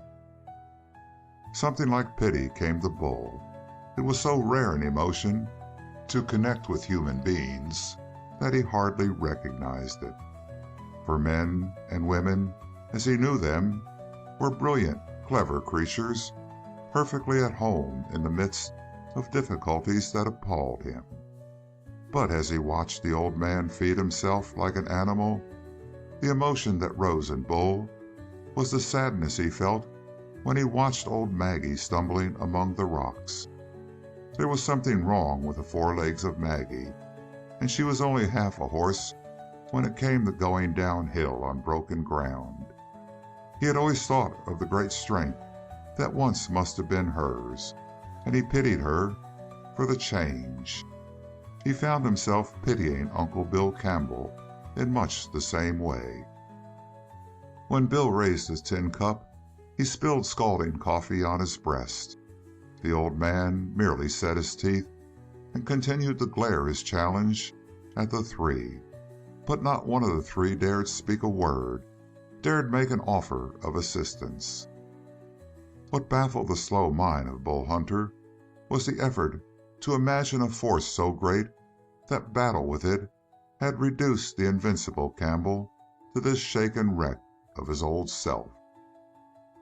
Something like pity came to Bull. It was so rare an emotion to connect with human beings that he hardly recognized it. For men and women, as he knew them, were brilliant, clever creatures, perfectly at home in the midst of difficulties that appalled him. But as he watched the old man feed himself like an animal, the emotion that rose in Bull was the sadness he felt when he watched old Maggie stumbling among the rocks. There was something wrong with the forelegs of Maggie, and she was only half a horse when it came to going downhill on broken ground. He had always thought of the great strength that once must have been hers, and he pitied her for the change. He found himself pitying Uncle Bill Campbell in much the same way. When Bill raised his tin cup, he spilled scalding coffee on his breast. The old man merely set his teeth and continued to glare his challenge at the three, but not one of the three dared speak a word, dared make an offer of assistance. What baffled the slow mind of Bull Hunter was the effort to imagine a force so great that battle with it had reduced the invincible Campbell to this shaken wreck of his old self.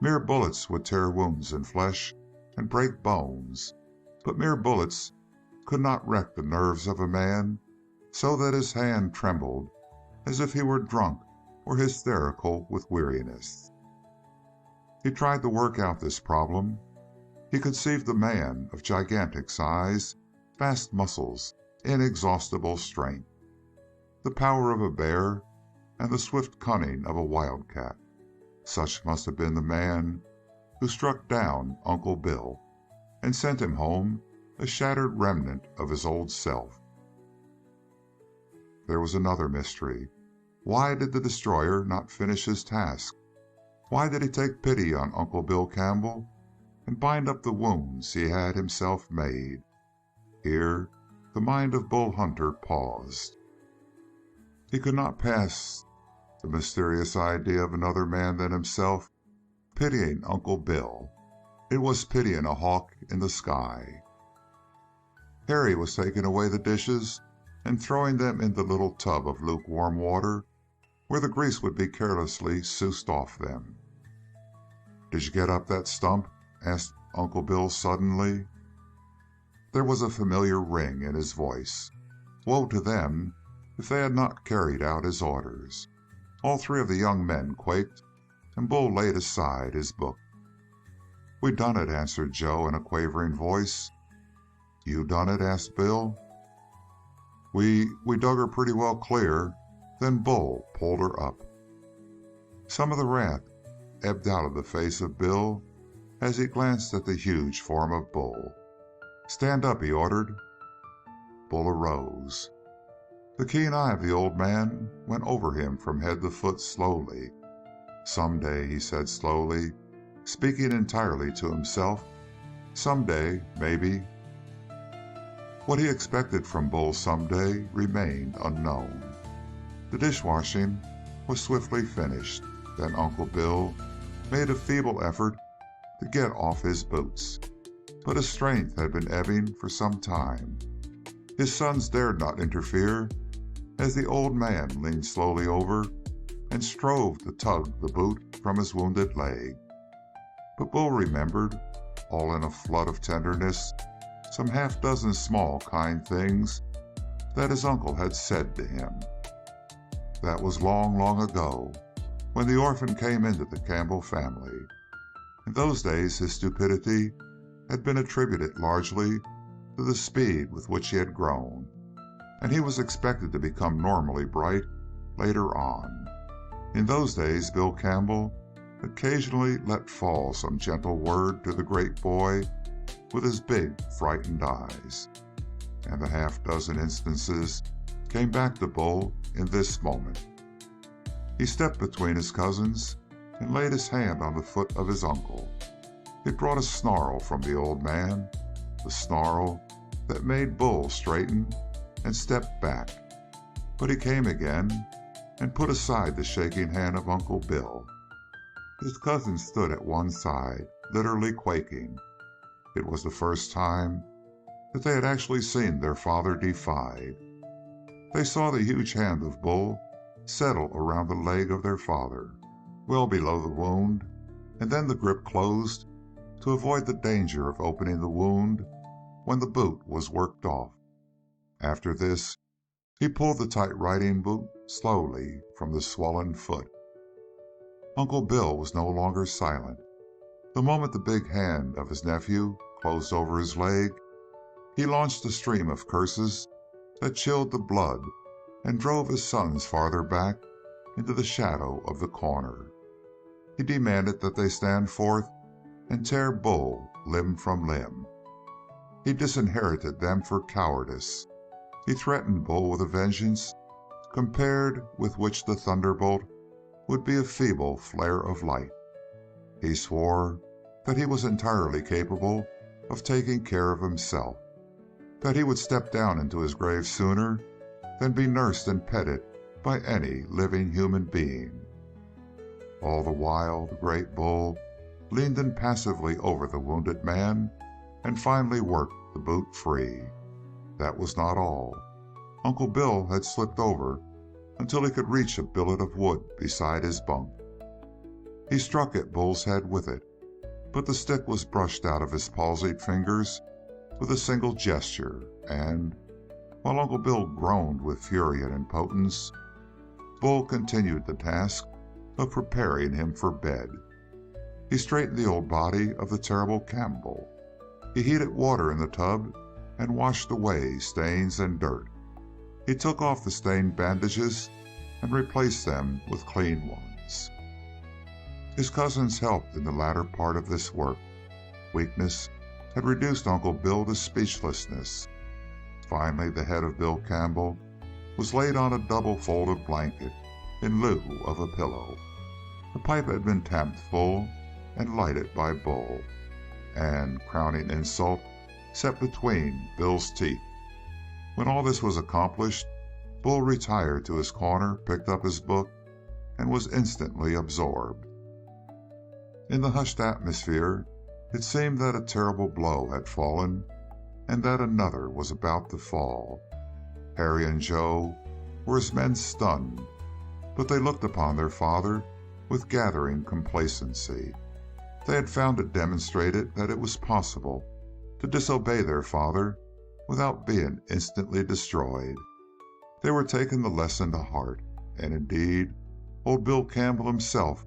Mere bullets would tear wounds in flesh and break bones, but mere bullets could not wreck the nerves of a man so that his hand trembled as if he were drunk or hysterical with weariness. He tried to work out this problem. He conceived a man of gigantic size, vast muscles, inexhaustible strength, the power of a bear and the swift cunning of a wildcat. Such must have been the man who struck down Uncle Bill and sent him home a shattered remnant of his old self. There was another mystery. Why did the destroyer not finish his task? Why did he take pity on Uncle Bill Campbell and bind up the wounds he had himself made? Here the mind of Bull Hunter paused. He could not pass the mysterious idea of another man than himself pitying Uncle Bill. It was pitying a hawk in the sky. Harry was taking away the dishes and throwing them in the little tub of lukewarm water where the grease would be carelessly soused off them. "Did you get up that stump?" asked Uncle Bill suddenly. There was a familiar ring in his voice. Woe to them if they had not carried out his orders. All three of the young men quaked, and Bull laid aside his book. "We done it," answered Joe in a quavering voice. "You done it?" asked Bill. We dug her pretty well clear, then Bull pulled her up." Some of the wrath ebbed out of the face of Bill as he glanced at the huge form of Bull. "Stand up," he ordered. Bull arose. The keen eye of the old man went over him from head to foot slowly. "Some day," he said slowly, speaking entirely to himself, "some day, maybe." What he expected from Bull someday remained unknown. The dishwashing was swiftly finished. Then Uncle Bill made a feeble effort to get off his boots, but his strength had been ebbing for some time. His sons dared not interfere as the old man leaned slowly over and strove to tug the boot from his wounded leg. But Bull remembered, all in a flood of tenderness, some half-dozen small, kind things that his uncle had said to him. That was long, long ago, when the orphan came into the Campbell family. In those days his stupidity had been attributed largely to the speed with which he had grown, and he was expected to become normally bright later on. In those days Bill Campbell occasionally let fall some gentle word to the great boy with his big, frightened eyes, and the half-dozen instances came back to Bull in this moment. He stepped between his cousins and laid his hand on the foot of his uncle. It brought a snarl from the old man, the snarl that made Bull straighten and step back. But he came again and put aside the shaking hand of Uncle Bill. His cousins stood at one side, literally quaking. It was the first time that they had actually seen their father defied. They saw the huge hand of Bull settle around the leg of their father, well below the wound, and then the grip closed to avoid the danger of opening the wound when the boot was worked off. After this, he pulled the tight riding boot slowly from the swollen foot. Uncle Bill was no longer silent. The moment the big hand of his nephew closed over his leg, he launched a stream of curses that chilled the blood and drove his sons farther back into the shadow of the corner. He demanded that they stand forth and tear Bull limb from limb. He disinherited them for cowardice. He threatened Bull with a vengeance compared with which the thunderbolt would be a feeble flare of light. He swore that he was entirely capable of taking care of himself, that he would step down into his grave sooner than be nursed and petted by any living human being. All the while, the great bull leaned impassively over the wounded man and finally worked the boot free. That was not all. Uncle Bill had slipped over until he could reach a billet of wood beside his bunk. He struck at Bull's head with it, but the stick was brushed out of his palsied fingers with a single gesture, and, while Uncle Bill groaned with fury and impotence, Bull continued the task of preparing him for bed. He straightened the old body of the terrible Campbell. He heated water in the tub and washed away stains and dirt. He took off the stained bandages and replaced them with clean ones. His cousins helped in the latter part of this work. Weakness had reduced Uncle Bill to speechlessness. Finally, the head of Bill Campbell was laid on a double-folded blanket in lieu of a pillow. The pipe had been tamped full and lighted by Bull, and, crowning insult, set between Bill's teeth. When all this was accomplished, Bull retired to his corner, picked up his book, and was instantly absorbed. In the hushed atmosphere, it seemed that a terrible blow had fallen, and that another was about to fall. Harry and Joe were as men stunned, but they looked upon their father with gathering complacency. They had found it demonstrated that it was possible to disobey their father without being instantly destroyed. They were taking the lesson to heart, and indeed, old Bill Campbell himself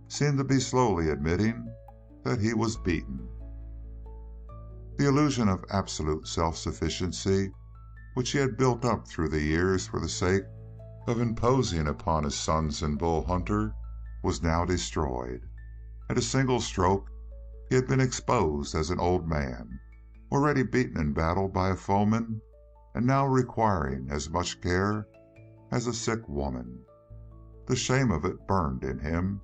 seemed to be slowly admitting that he was beaten. The illusion of absolute self-sufficiency, which he had built up through the years for the sake of imposing upon his sons and Bull Hunter, was now destroyed. At a single stroke, he had been exposed as an old man, already beaten in battle by a foeman, and now requiring as much care as a sick woman. The shame of it burned in him,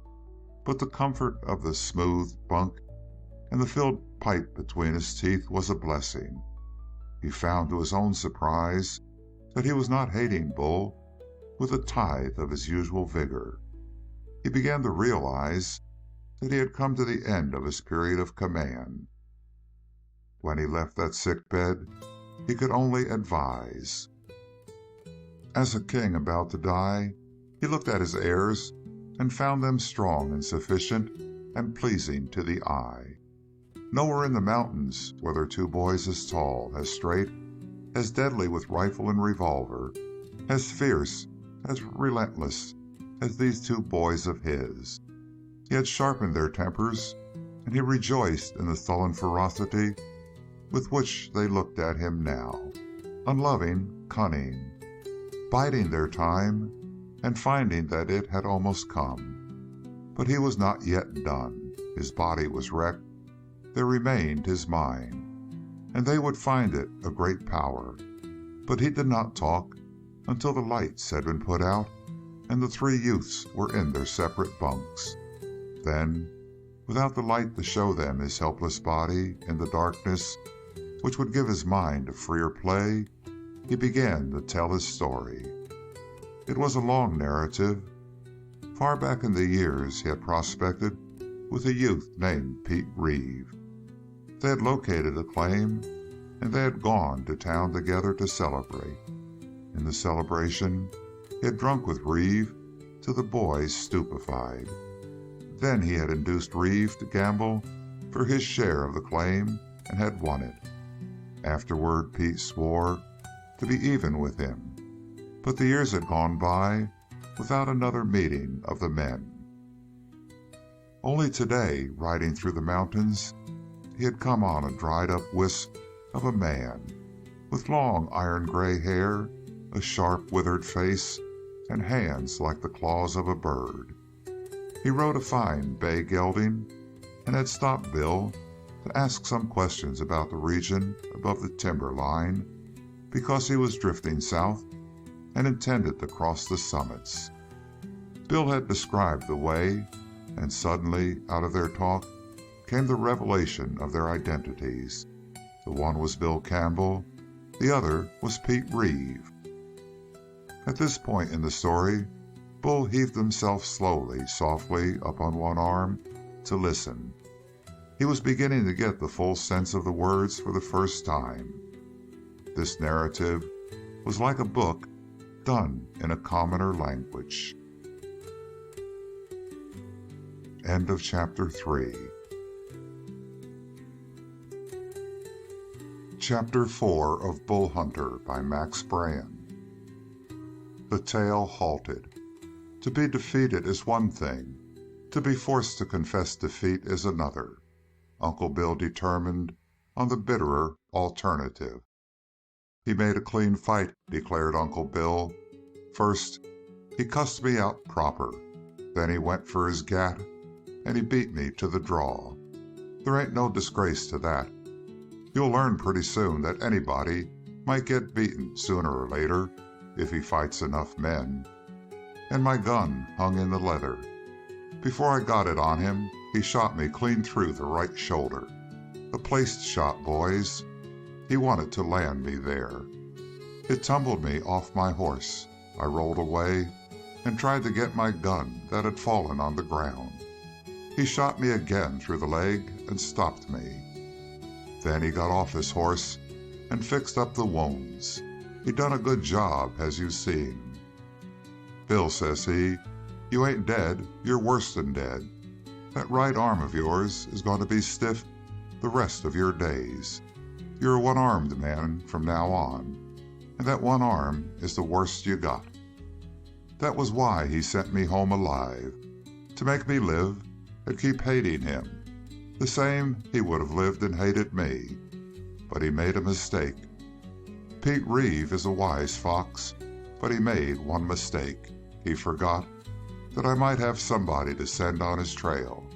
but the comfort of the smooth bunk and the filled pipe between his teeth was a blessing. He found to his own surprise that he was not hating Bull with a tithe of his usual vigor. He began to realize that he had come to the end of his period of command. When he left that sick bed, he could only advise. As a king about to die, he looked at his heirs and found them strong and sufficient and pleasing to the eye. Nowhere in the mountains were there two boys as tall, as straight, as deadly with rifle and revolver, as fierce, as relentless as these two boys of his. He had sharpened their tempers, and he rejoiced in the sullen ferocity with which they looked at him now, unloving, cunning, biding their time and finding that it had almost come. But he was not yet done. His body was wrecked. There remained his mind, and they would find it a great power. But he did not talk until the lights had been put out and the three youths were in their separate bunks. Then, without the light to show them his helpless body in the darkness, which would give his mind a freer play, he began to tell his story. It was a long narrative. Far back in the years he had prospected with a youth named Pete Reeve. They had located a claim, and they had gone to town together to celebrate. In the celebration, he had drunk with Reeve till the boys stupefied. Then he had induced Reeve to gamble for his share of the claim and had won it. Afterward, Pete swore to be even with him, but the years had gone by without another meeting of the men. Only today, riding through the mountains, he had come on a dried-up wisp of a man, with long iron-gray hair, a sharp, withered face, and hands like the claws of a bird. He rode a fine bay gelding, and had stopped Bill to ask some questions about the region above the timber line, because he was drifting south and intended to cross the summits. Bill had described the way, and suddenly, out of their talk, came the revelation of their identities. The one was Bill Campbell, the other was Pete Reeve. At this point in the story, Bull heaved himself slowly, softly up on one arm to listen. He was beginning to get the full sense of the words for the first time. This narrative was like a book done in a commoner language. End of chapter 3. Chapter 4 of Bull Hunter by Max Brand. The tale halted. To be defeated is one thing. To be forced to confess defeat is another. Uncle Bill determined on the bitterer alternative. He made a clean fight, declared Uncle Bill. First, he cussed me out proper. Then he went for his gat, and he beat me to the draw. There ain't no disgrace to that. You'll learn pretty soon that anybody might get beaten sooner or later if he fights enough men. And my gun hung in the leather. Before I got it on him, he shot me clean through the right shoulder. A placed shot, boys. He wanted to land me there. It tumbled me off my horse. I rolled away and tried to get my gun that had fallen on the ground. He shot me again through the leg and stopped me. Then he got off his horse and fixed up the wounds. He done a good job, as you seen. Bill, says he, you ain't dead, you're worse than dead. That right arm of yours is going to be stiff the rest of your days. You're a one-armed man from now on, and that one arm is the worst you got. That was why he sent me home alive, to make me live and keep hating him, the same he would have lived and hated me. But he made a mistake. Pete Reeve is a wise fox, but he made one mistake. He forgot that I might have somebody to send on his trail.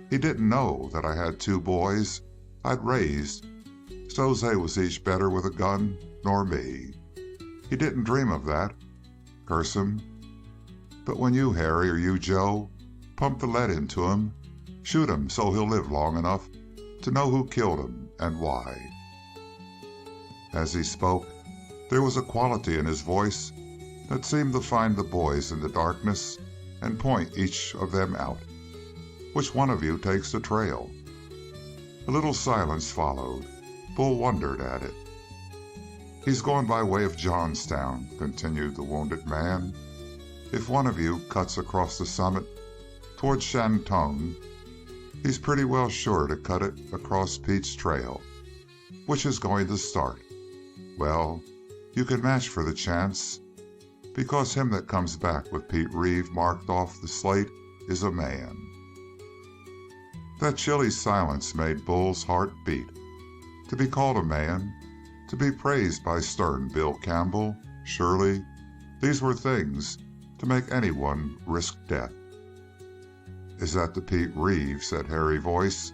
He didn't know that I had 2 boys I'd raised so's they was each better with a gun nor me. He didn't dream of that. Curse him. But when you, Harry, or you, Joe, pump the lead into him, shoot him so he'll live long enough to know who killed him and why. As he spoke, there was a quality in his voice that seemed to find the boys in the darkness and point each of them out. Which one of you takes the trail? A little silence followed. Bull wondered at it. He's going by way of Johnstown, continued the wounded man. If one of you cuts across the summit toward Shantung, he's pretty well sure to cut it across Pete's trail, which is going to start. Well, you can match for the chance, because him that comes back with Pete Reeve marked off the slate is a man. That chilly silence made Bull's heart beat. To be called a man, to be praised by stern Bill Campbell, surely these were things to make anyone risk death. Is that the Pete Reeve, said Harry voice,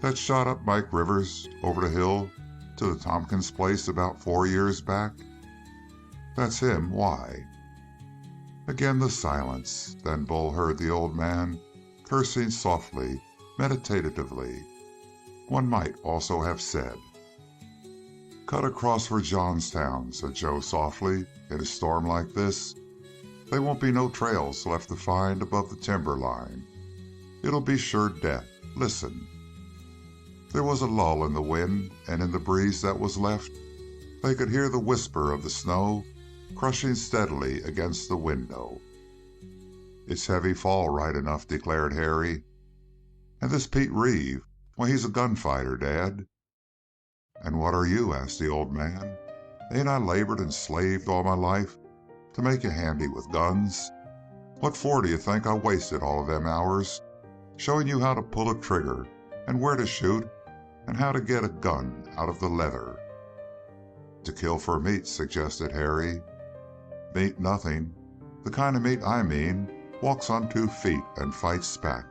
that shot up Mike Rivers over the hill to the Tompkins place about 4 years back? That's him. Why? Again the silence. Then Bull heard the old man cursing softly, meditatively. One might also have said. Cut across for Johnstown, said Joe softly. In a storm like this, there won't be no trails left to find above the timber line. It'll be sure death. Listen. There was a lull in the wind, and in the breeze that was left, they could hear the whisper of the snow crushing steadily against the window. It's heavy fall right enough, declared Harry. And this Pete Reeve, why, he's a gunfighter, Dad. And what are you? Asked the old man. Ain't I labored and slaved all my life to make you handy with guns? What for do you think I wasted all of them hours showing you how to pull a trigger and where to shoot and how to get a gun out of the leather? To kill for meat, suggested Harry. Meat nothing. The kind of meat I mean walks on 2 feet and fights back.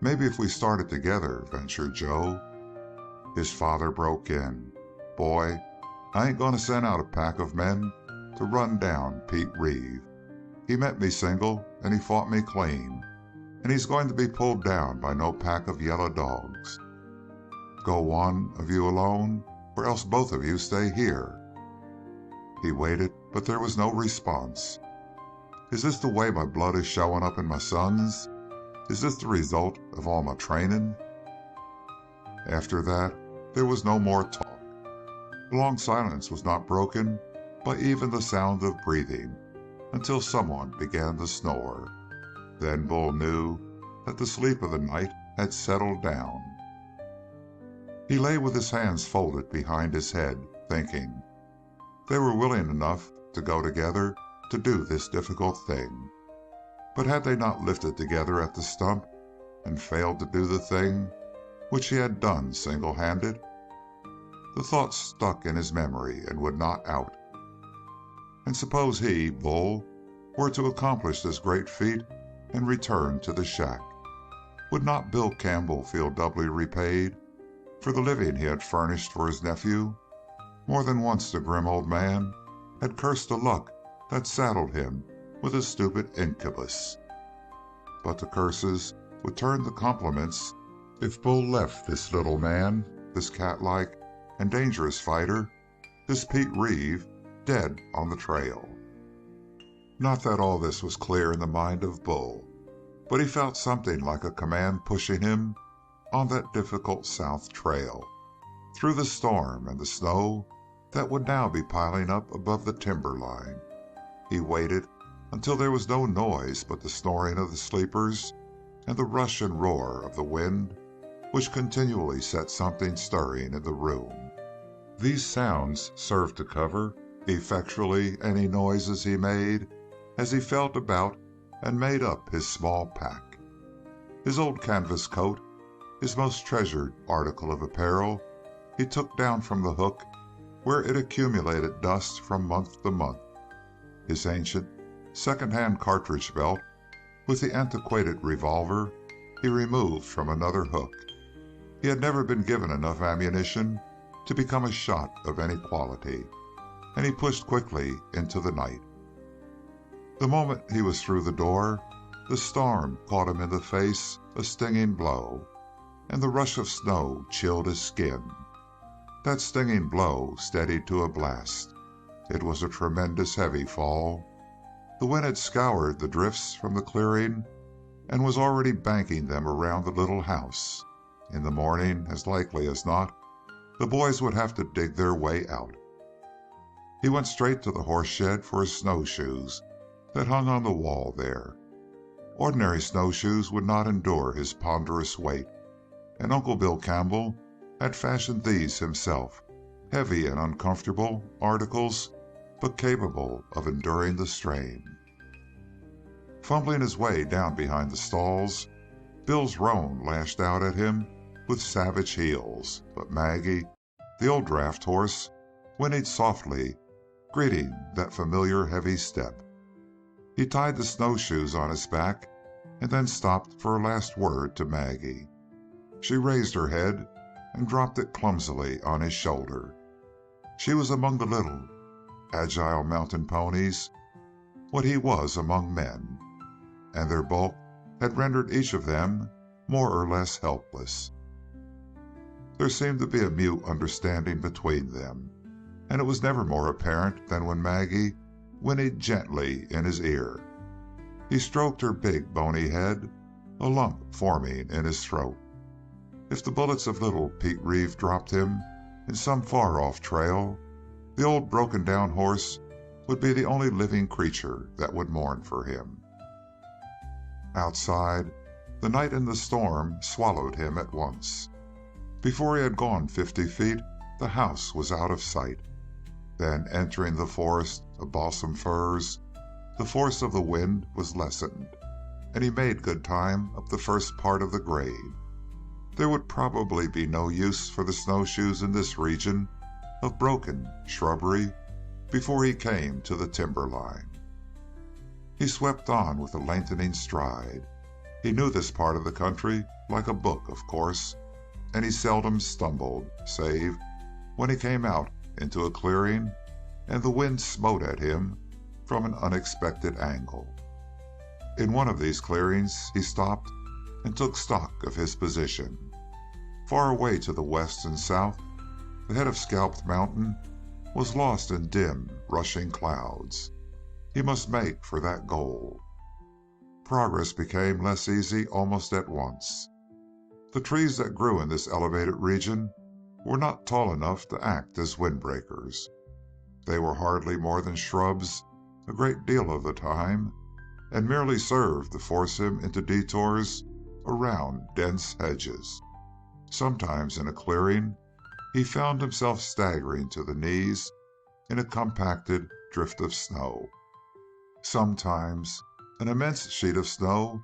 Maybe if we started together, ventured Joe. His father broke in. Boy, I ain't going to send out a pack of men to run down Pete Reeve. He met me single, and he fought me clean, and he's going to be pulled down by no pack of yellow dogs. Go one of you alone, or else both of you stay here. He waited, but there was no response. Is this the way my blood is showing up in my sons? Is this the result of all my training? After that, there was no more talk. The long silence was not broken by even the sound of breathing until someone began to snore. Then Bull knew that the sleep of the night had settled down. He lay with his hands folded behind his head, thinking. They were willing enough to go together to do this difficult thing. But had they not lifted together at the stump and failed to do the thing which he had done single-handed? The thought stuck in his memory and would not out. And suppose he, Bull, were to accomplish this great feat and return to the shack, would not Bill Campbell feel doubly repaid for the living he had furnished for his nephew? More than once the grim old man had cursed the luck that saddled him with a stupid incubus. But the curses would turn to compliments if Bull left this little man, this cat-like and dangerous fighter, this Pete Reeve, dead on the trail. Not that all this was clear in the mind of Bull, but he felt something like a command pushing him on that difficult south trail, through the storm and the snow that would now be piling up above the timber line. He waited until there was no noise but the snoring of the sleepers and the rush and roar of the wind, which continually set something stirring in the room. These sounds served to cover effectually any noises he made as he felt about and made up his small pack. His old canvas coat, his most treasured article of apparel, he took down from the hook where it accumulated dust from month to month. His ancient second-hand cartridge belt with the antiquated revolver he removed from another hook. He had never been given enough ammunition to become a shot of any quality, and he pushed quickly into the night. The moment he was through the door, the storm caught him in the face, a stinging blow, and the rush of snow chilled his skin. That stinging blow steadied to a blast. It was a tremendous heavy fall. The wind had scoured the drifts from the clearing and was already banking them around the little house. In the morning, as likely as not, the boys would have to dig their way out. He went straight to the horse shed for his snowshoes that hung on the wall there. Ordinary snowshoes would not endure his ponderous weight, and Uncle Bill Campbell had fashioned these himself, heavy and uncomfortable articles, but capable of enduring the strain. Fumbling his way down behind the stalls, Bill's roan lashed out at him with savage heels, but Maggie, the old draft horse, whinnied softly, greeting that familiar heavy step. He tied the snowshoes on his back and then stopped for a last word to Maggie. She raised her head and dropped it clumsily on his shoulder. She was among the little, agile mountain ponies what he was among men, and their bulk had rendered each of them more or less helpless. There seemed to be a mute understanding between them, and it was never more apparent than when Maggie whinnied gently in his ear. He stroked her big bony head, a lump forming in his throat. If the bullets of little Pete Reeve dropped him in some far-off trail, the old broken-down horse would be the only living creature that would mourn for him. Outside, the night and the storm swallowed him at once. Before he had gone 50 feet, the house was out of sight. Then, entering the forest of balsam firs, the force of the wind was lessened, and he made good time up the first part of the grade. There would probably be no use for the snowshoes in this region of broken shrubbery before he came to the timber line. He swept on with a lengthening stride. He knew this part of the country like a book, of course, and he seldom stumbled, save when he came out into a clearing and the wind smote at him from an unexpected angle. In one of these clearings he stopped and took stock of his position. Far away to the west and south, the head of Scalped Mountain was lost in dim, rushing clouds. he must make for that goal. Progress became less easy almost at once. The trees that grew in this elevated region were not tall enough to act as windbreakers. They were hardly more than shrubs a great deal of the time, and merely served to force him into detours around dense hedges. Sometimes in a clearing he found himself staggering to the knees in a compacted drift of snow. Sometimes an immense sheet of snow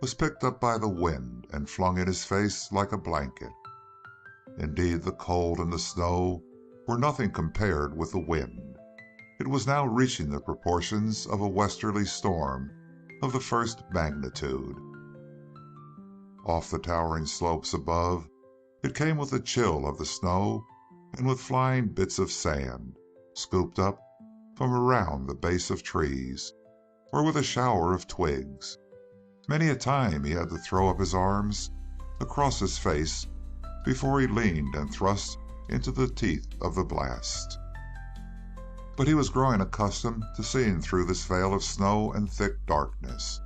was picked up by the wind and flung in his face like a blanket. Indeed, the cold and the snow were nothing compared with the wind. It was now reaching the proportions of a westerly storm of the first magnitude. Off the towering slopes above, it came with the chill of the snow and with flying bits of sand, scooped up from around the base of trees, or with a shower of twigs. Many a time he had to throw up his arms across his face before he leaned and thrust into the teeth of the blast. But he was growing accustomed to seeing through this veil of snow and thick darkness.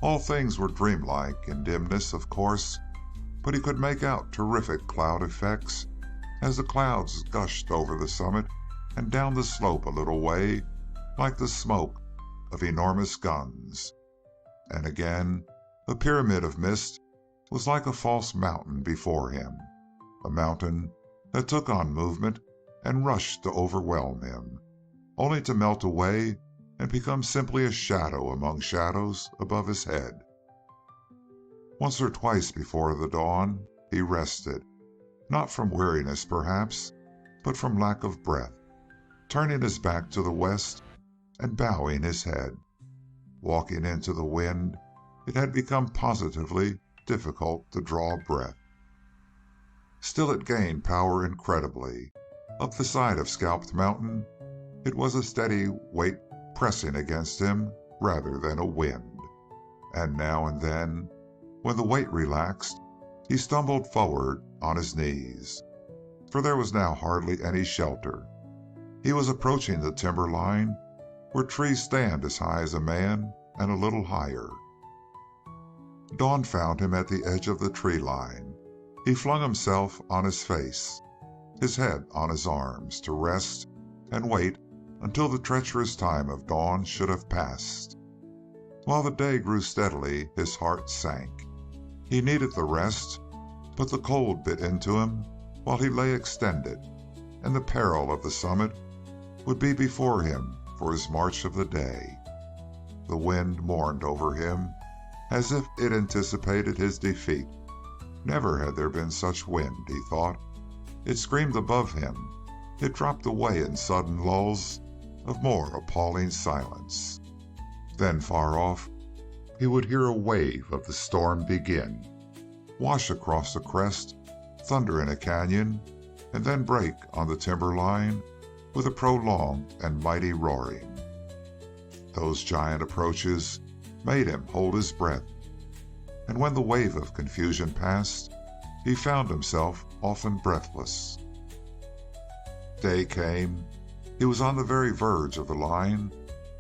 All things were dreamlike in dimness, of course, but he could make out terrific cloud effects as the clouds gushed over the summit and down the slope a little way like the smoke of enormous guns. And again, a pyramid of mist was like a false mountain before him, a mountain that took on movement and rushed to overwhelm him, only to melt away and become simply a shadow among shadows above his head. Once or twice before the dawn he rested, not from weariness perhaps, but from lack of breath, turning his back to the west and bowing his head. Walking into the wind, it had become positively difficult to draw breath. Still it gained power incredibly. Up the side of Scalped Mountain, it was a steady weight pressing against him rather than a wind. And now and then, when the weight relaxed, he stumbled forward on his knees, for there was now hardly any shelter. He was approaching the timber line where trees stand as high as a man and a little higher. Dawn found him at the edge of the tree line. He flung himself on his face, his head on his arms, to rest and wait until the treacherous time of dawn should have passed. While the day grew steadily, his heart sank. He needed the rest, but the cold bit into him while he lay extended, and the peril of the summit would be before him for his march of the day. The wind mourned over him as if it anticipated his defeat. Never had there been such wind, he thought. It screamed above him. It dropped away in sudden lulls of more appalling silence. Then far off, he would hear a wave of the storm begin, wash across the crest, thunder in a canyon, and then break on the timber line with a prolonged and mighty roaring. Those giant approaches made him hold his breath, and when the wave of confusion passed, he found himself often breathless. Day came. He was on the very verge of the line,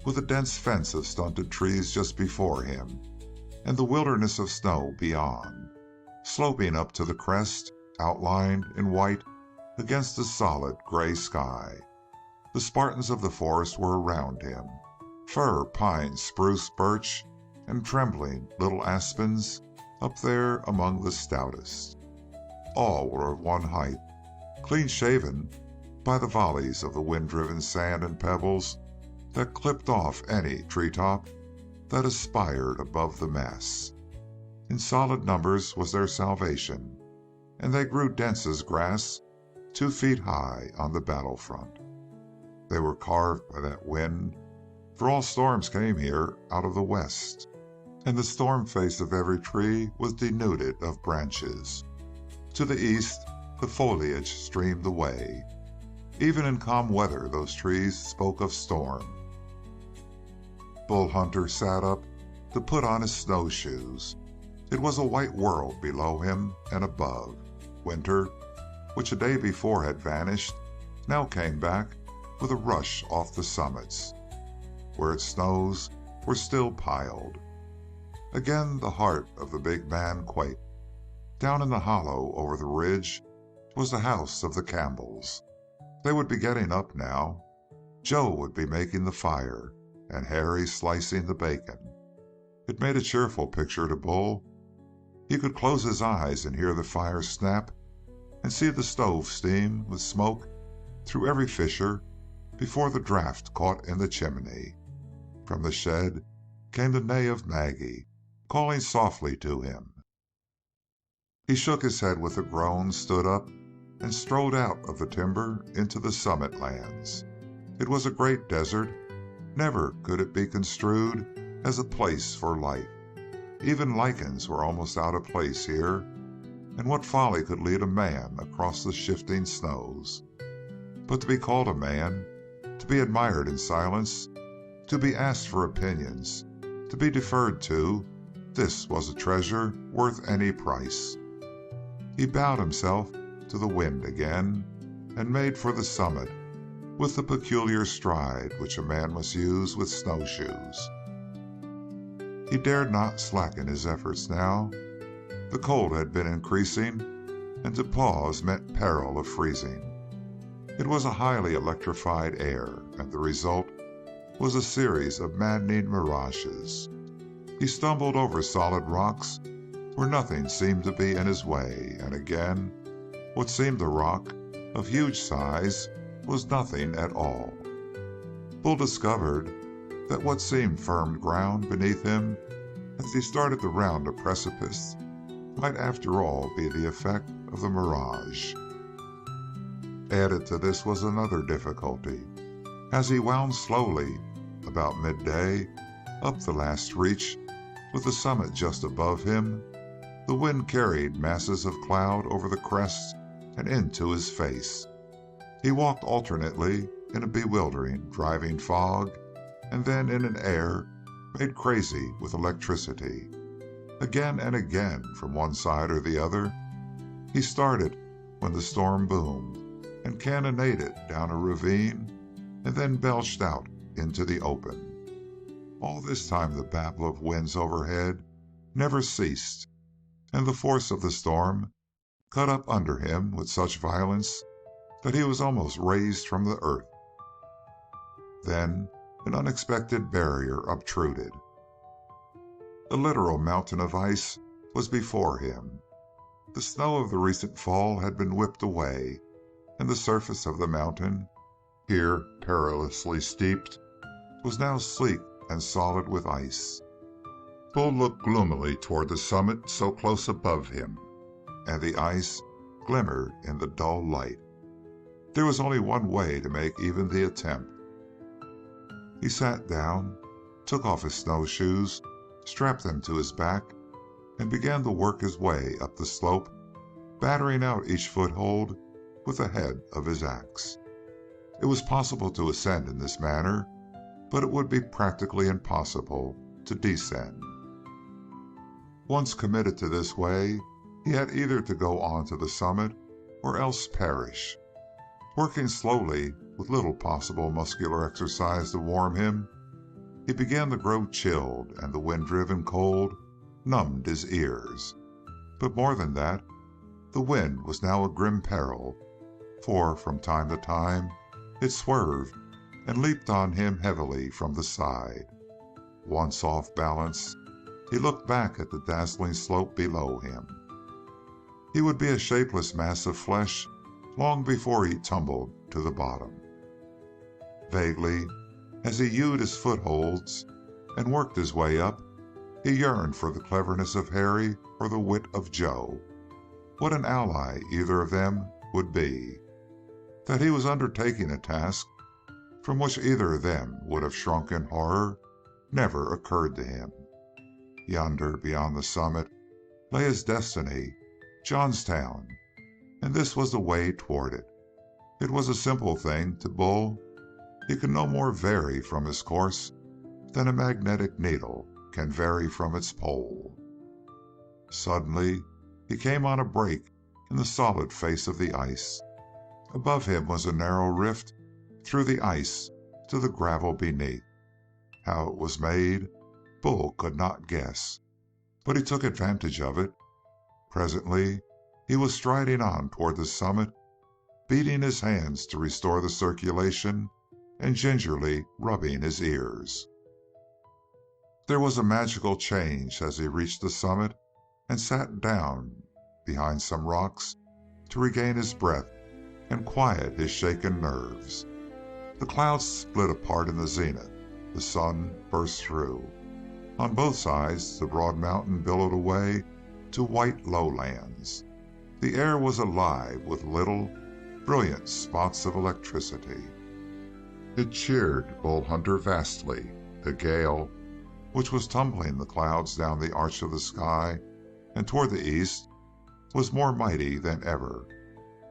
with a dense fence of stunted trees just before him, and the wilderness of snow beyond, sloping up to the crest, outlined in white against the solid gray sky. The Spartans of the forest were around him, fir, pine, spruce, birch, and trembling little aspens up there among the stoutest. All were of one height, clean-shaven by the volleys of the wind-driven sand and pebbles that clipped off any treetop that aspired above the mass. In solid numbers was their salvation, and they grew dense as grass 2 feet high on the battlefront. They were carved by that wind, for all storms came here out of the west, and the storm face of every tree was denuded of branches. To the east, the foliage streamed away. Even in calm weather, those trees spoke of storm. Bull Hunter sat up to put on his snowshoes. It was a white world below him and above. Winter, which a day before had vanished, now came back with a rush off the summits. where its snows were still piled. Again the heart of the big man quaked. Down in the hollow over the ridge was the house of the Campbells. They would be getting up now. Joe would be making the fire, and Harry slicing the bacon. It made a cheerful picture to Bull. He could close his eyes and hear the fire snap and see the stove steam with smoke through every fissure before the draft caught in the chimney. From the shed came the neigh of Maggie, calling softly to him. He shook his head with a groan, stood up, and strode out of the timber into the summit lands. It was a great desert. Never could it be construed as a place for life. Even lichens were almost out of place here, and what folly could lead a man across the shifting snows? But to be called a man, to be admired in silence, to be asked for opinions, to be deferred to, this was a treasure worth any price. He bowed himself to the wind again, and made for the summit, with the peculiar stride which a man must use with snowshoes. He dared not slacken his efforts now. The cold had been increasing, and to pause meant peril of freezing. It was a highly electrified air, and the result was a series of maddening mirages. He stumbled over solid rocks where nothing seemed to be in his way, and again what seemed a rock of huge size was nothing at all. Bull discovered that what seemed firm ground beneath him as he started to round a precipice might after all be the effect of the mirage. Added to this was another difficulty. As he wound slowly, about midday, up the last reach, with the summit just above him, the wind carried masses of cloud over the crest and into his face. He walked alternately in a bewildering, driving fog, and then in an air made crazy with electricity. Again and again, from one side or the other, he started when the storm boomed and cannonaded down a ravine and then belched out into the open. All this time the babble of winds overhead never ceased, and the force of the storm cut up under him with such violence that he was almost raised from the earth. Then an unexpected barrier obtruded. A literal mountain of ice was before him. The snow of the recent fall had been whipped away, and the surface of the mountain, here perilously steeped, was now sleek and solid with ice. Bull looked gloomily toward the summit so close above him, and the ice glimmered in the dull light. There was only one way to make even the attempt. He sat down, took off his snowshoes, strapped them to his back, and began to work his way up the slope, battering out each foothold with the head of his axe. It was possible to ascend in this manner, but it would be practically impossible to descend. Once committed to this way, he had either to go on to the summit or else perish. Working slowly, with little possible muscular exercise to warm him, he began to grow chilled, and the wind-driven cold numbed his ears. But more than that, the wind was now a grim peril, for from time to time it swerved and leaped on him heavily from the side. Once off balance, he looked back at the dazzling slope below him. He would be a shapeless mass of flesh long before he tumbled to the bottom. Vaguely, as he hewed his footholds and worked his way up, he yearned for the cleverness of Harry or the wit of Joe. What an ally either of them would be! That he was undertaking a task from which either of them would have shrunk in horror never occurred to him. Yonder, beyond the summit, lay his destiny, Johnstown, and this was the way toward it. It was a simple thing to Bull. He could no more vary from his course than a magnetic needle can vary from its pole. Suddenly he came on a break in the solid face of the ice. Above him was a narrow rift through the ice to the gravel beneath. How it was made, Bull could not guess, but he took advantage of it. Presently he was striding on toward the summit, beating his hands to restore the circulation and gingerly rubbing his ears. There was a magical change as he reached the summit and sat down behind some rocks to regain his breath and quiet his shaken nerves. The clouds split apart in the zenith. The sun burst through. On both sides, the broad mountain billowed away to white lowlands. The air was alive with little, brilliant spots of electricity. It cheered Bull Hunter vastly. The gale, which was tumbling the clouds down the arch of the sky and toward the east, was more mighty than ever,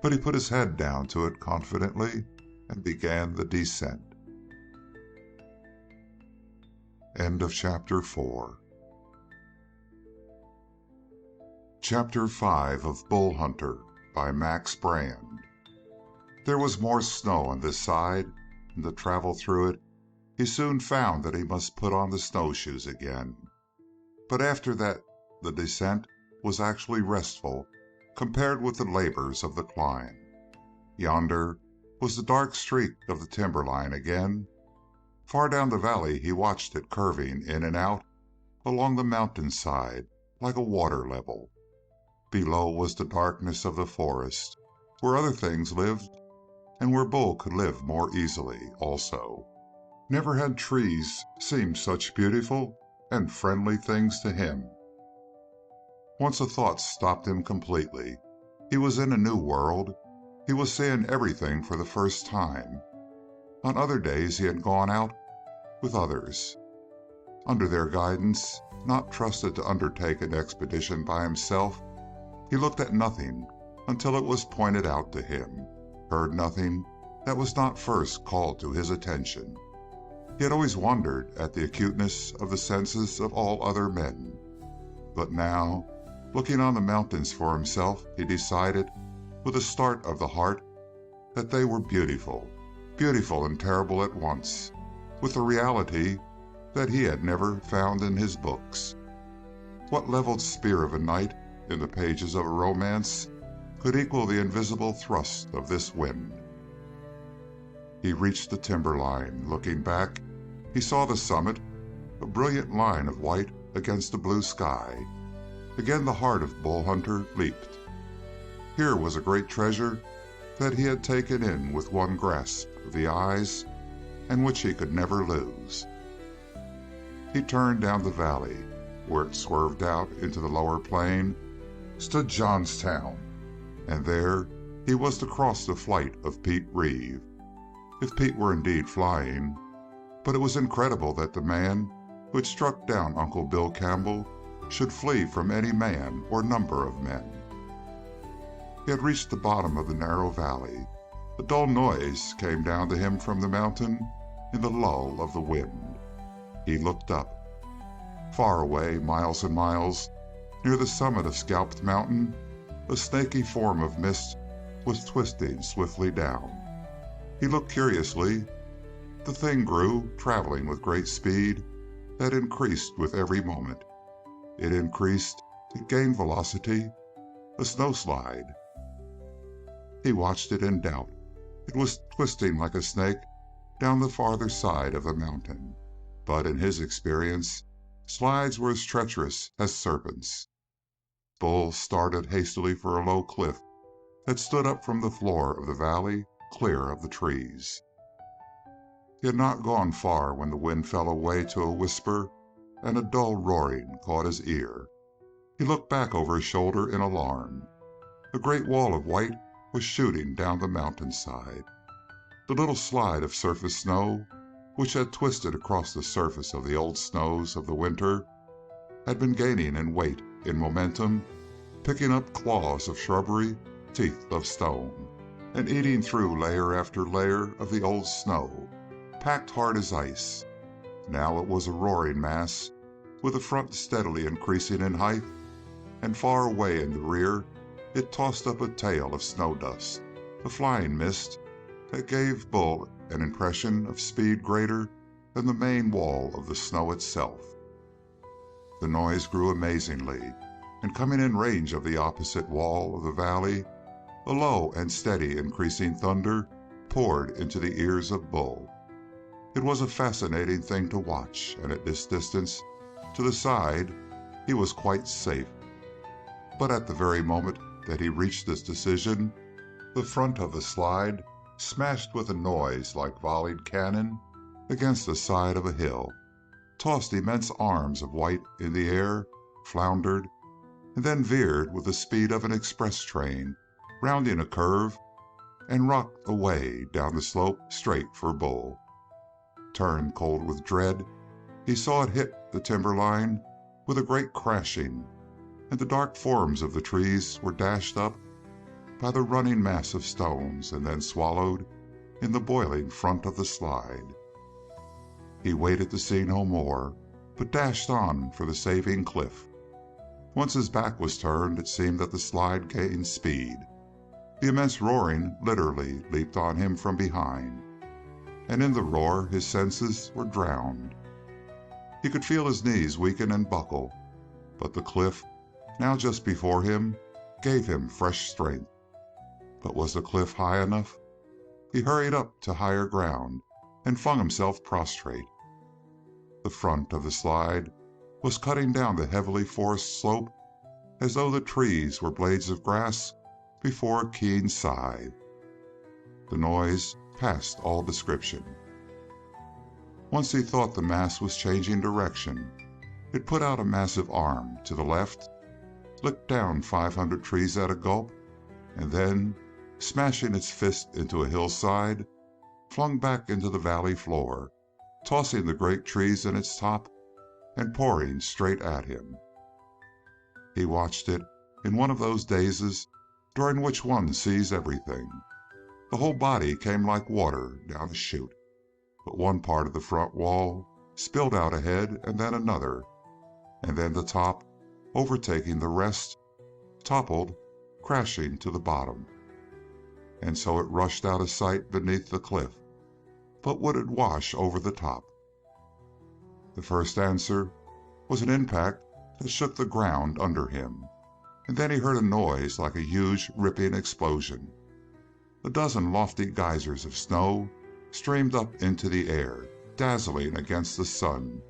but he put his head down to it confidently and began the descent. End of Chapter 4. Chapter 5 of Bull Hunter by Max Brand. There was more snow on this side, and to travel through it he soon found that he must put on the snowshoes again. But after that the descent was actually restful compared with the labors of the climb. Yonder was the dark streak of the timberline again. Far down the valley he watched it curving in and out along the mountainside like a water level. Below was the darkness of the forest, where other things lived, and where Bull could live more easily also. Never had trees seemed such beautiful and friendly things to him. Once a thought stopped him completely. He was in a new world. He was seeing everything for the first time. On other days he had gone out with others, under their guidance, not trusted to undertake an expedition by himself. He looked at nothing until it was pointed out to him, heard nothing that was not first called to his attention. He had always wondered at the acuteness of the senses of all other men, but now, looking on the mountains for himself, he decided, with a start of the heart, that they were beautiful, beautiful and terrible at once, with a reality that he had never found in his books. What leveled spear of a knight in the pages of a romance could equal the invisible thrust of this wind? He reached the timberline. Looking back, he saw the summit, a brilliant line of white against the blue sky. Again the heart of Bull Hunter leaped. Here was a great treasure that he had taken in with one grasp of the eyes, and which he could never lose. He turned down the valley. Where it swerved out into the lower plain stood Johnstown, and there he was to cross the flight of Pete Reeve, if Pete were indeed flying. But it was incredible that the man who had struck down Uncle Bill Campbell should flee from any man or number of men. He had reached the bottom of the narrow valley. A dull noise came down to him from the mountain in the lull of the wind. He looked up. Far away, miles and miles, near the summit of Scalped Mountain, a snaky form of mist was twisting swiftly down. He looked curiously. The thing grew, traveling with great speed that increased with every moment. It increased, it gained velocity, a snowslide. He watched it in doubt. It was twisting like a snake down the farther side of the mountain, but in his experience, slides were as treacherous as serpents. Bull started hastily for a low cliff that stood up from the floor of the valley, clear of the trees. He had not gone far when the wind fell away to a whisper, and a dull roaring caught his ear. He looked back over his shoulder in alarm. A great wall of white was shooting down the mountainside. The little slide of surface snow, which had twisted across the surface of the old snows of the winter, had been gaining in weight, in momentum, picking up claws of shrubbery, teeth of stone, and eating through layer after layer of the old snow, packed hard as ice. Now it was a roaring mass, with the front steadily increasing in height, and far away in the rear it tossed up a tail of snow dust, a flying mist that gave Bull an impression of speed greater than the main wall of the snow itself. The noise grew amazingly, and coming in range of the opposite wall of the valley, a low and steady increasing thunder poured into the ears of Bull. It was a fascinating thing to watch, and at this distance, to the side, he was quite safe. But at the very moment that he reached this decision, the front of the slide smashed with a noise like volleyed cannon against the side of a hill, tossed immense arms of white in the air, floundered, and then veered with the speed of an express train, rounding a curve, and rocked away down the slope straight for Bull. Turned cold with dread, he saw it hit the timberline with a great crashing, and the dark forms of the trees were dashed up by the running mass of stones and then swallowed in the boiling front of the slide. He waited to see no more, but dashed on for the saving cliff. Once his back was turned, it seemed that the slide gained speed. The immense roaring literally leaped on him from behind, and in the roar his senses were drowned. He could feel his knees weaken and buckle, but the cliff, now just before him, gave him fresh strength. But was the cliff high enough? He hurried up to higher ground and flung himself prostrate. The front of the slide was cutting down the heavily forested slope as though the trees were blades of grass before a keen scythe. The noise passed all description. Once he thought the mass was changing direction. It put out a massive arm to the left, licked down 500 trees at a gulp, and then, smashing its fist into a hillside, flung back into the valley floor, tossing the great trees in its top and pouring straight at him. He watched it in one of those dazes during which one sees everything. The whole body came like water down a chute, but one part of the front wall spilled out ahead and then the top, overtaking the rest, toppled, crashing to the bottom. And so it rushed out of sight beneath the cliff. But would it wash over the top? The first answer was an impact that shook the ground under him, and then he heard a noise like a huge ripping explosion. A dozen lofty geysers of snow streamed up into the air, dazzling against the sun,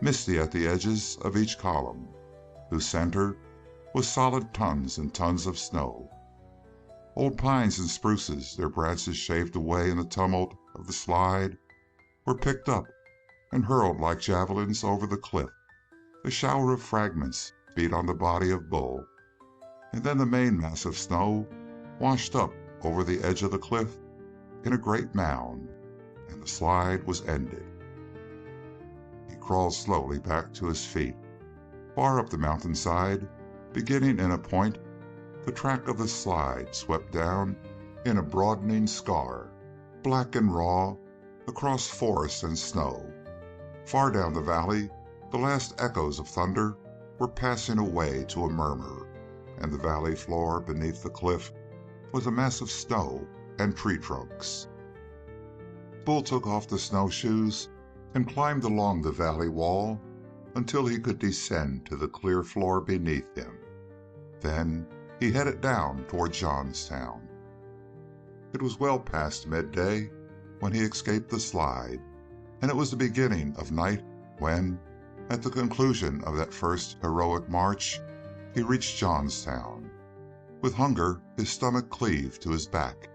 misty at the edges of each column, whose center was solid tons and tons of snow. Old pines and spruces, their branches shaved away in the tumult of the slide, were picked up and hurled like javelins over the cliff. A shower of fragments beat on the body of Bull, and then the main mass of snow washed up over the edge of the cliff in a great mound, and the slide was ended. He crawled slowly back to his feet. Far up the mountainside, beginning in a point, the track of the slide swept down in a broadening scar, black and raw, across forest and snow. Far down the valley, the last echoes of thunder were passing away to a murmur, and the valley floor beneath the cliff was a mass of snow and tree trunks. Bull took off the snowshoes and climbed along the valley wall until he could descend to the clear floor beneath him. Then he headed down toward Johnstown. It was well past midday when he escaped the slide, and it was the beginning of night when, at the conclusion of that first heroic march, he reached Johnstown. With hunger, his stomach cleaved to his back,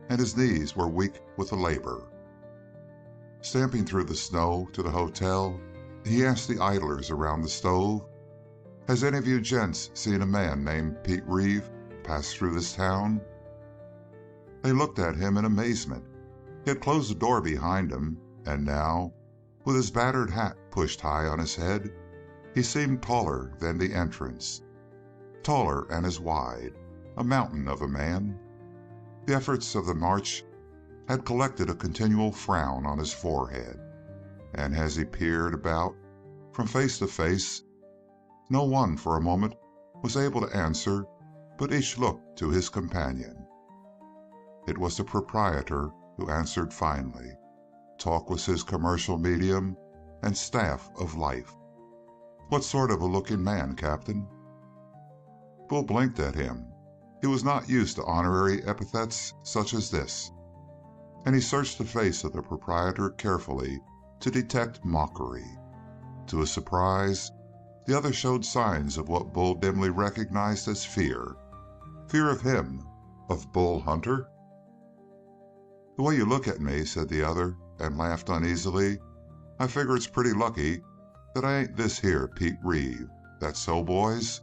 and his knees were weak with the labor. Stamping through the snow to the hotel, he asked the idlers around the stove, "Has any of you gents seen a man named Pete Reeve pass through this town?" They looked at him in amazement. He had closed the door behind him, and now, with his battered hat pushed high on his head, he seemed taller than the entrance, taller and as wide, a mountain of a man. The efforts of the march had collected a continual frown on his forehead, and as he peered about from face to face, no one for a moment was able to answer, but each looked to his companion. It was the proprietor who answered finally, Talk was his commercial medium and staff of life. What sort of a looking man, Captain? Bull blinked at him. He was not used to honorary epithets such as this, and he searched the face of the proprietor carefully to detect mockery. To his surprise, the other showed signs of what Bull dimly recognized as fear. Fear of him, of Bull Hunter. "The way you look at me," said the other, and laughed uneasily, "I figure it's pretty lucky that I ain't this here Pete Reeve. That so, boys?"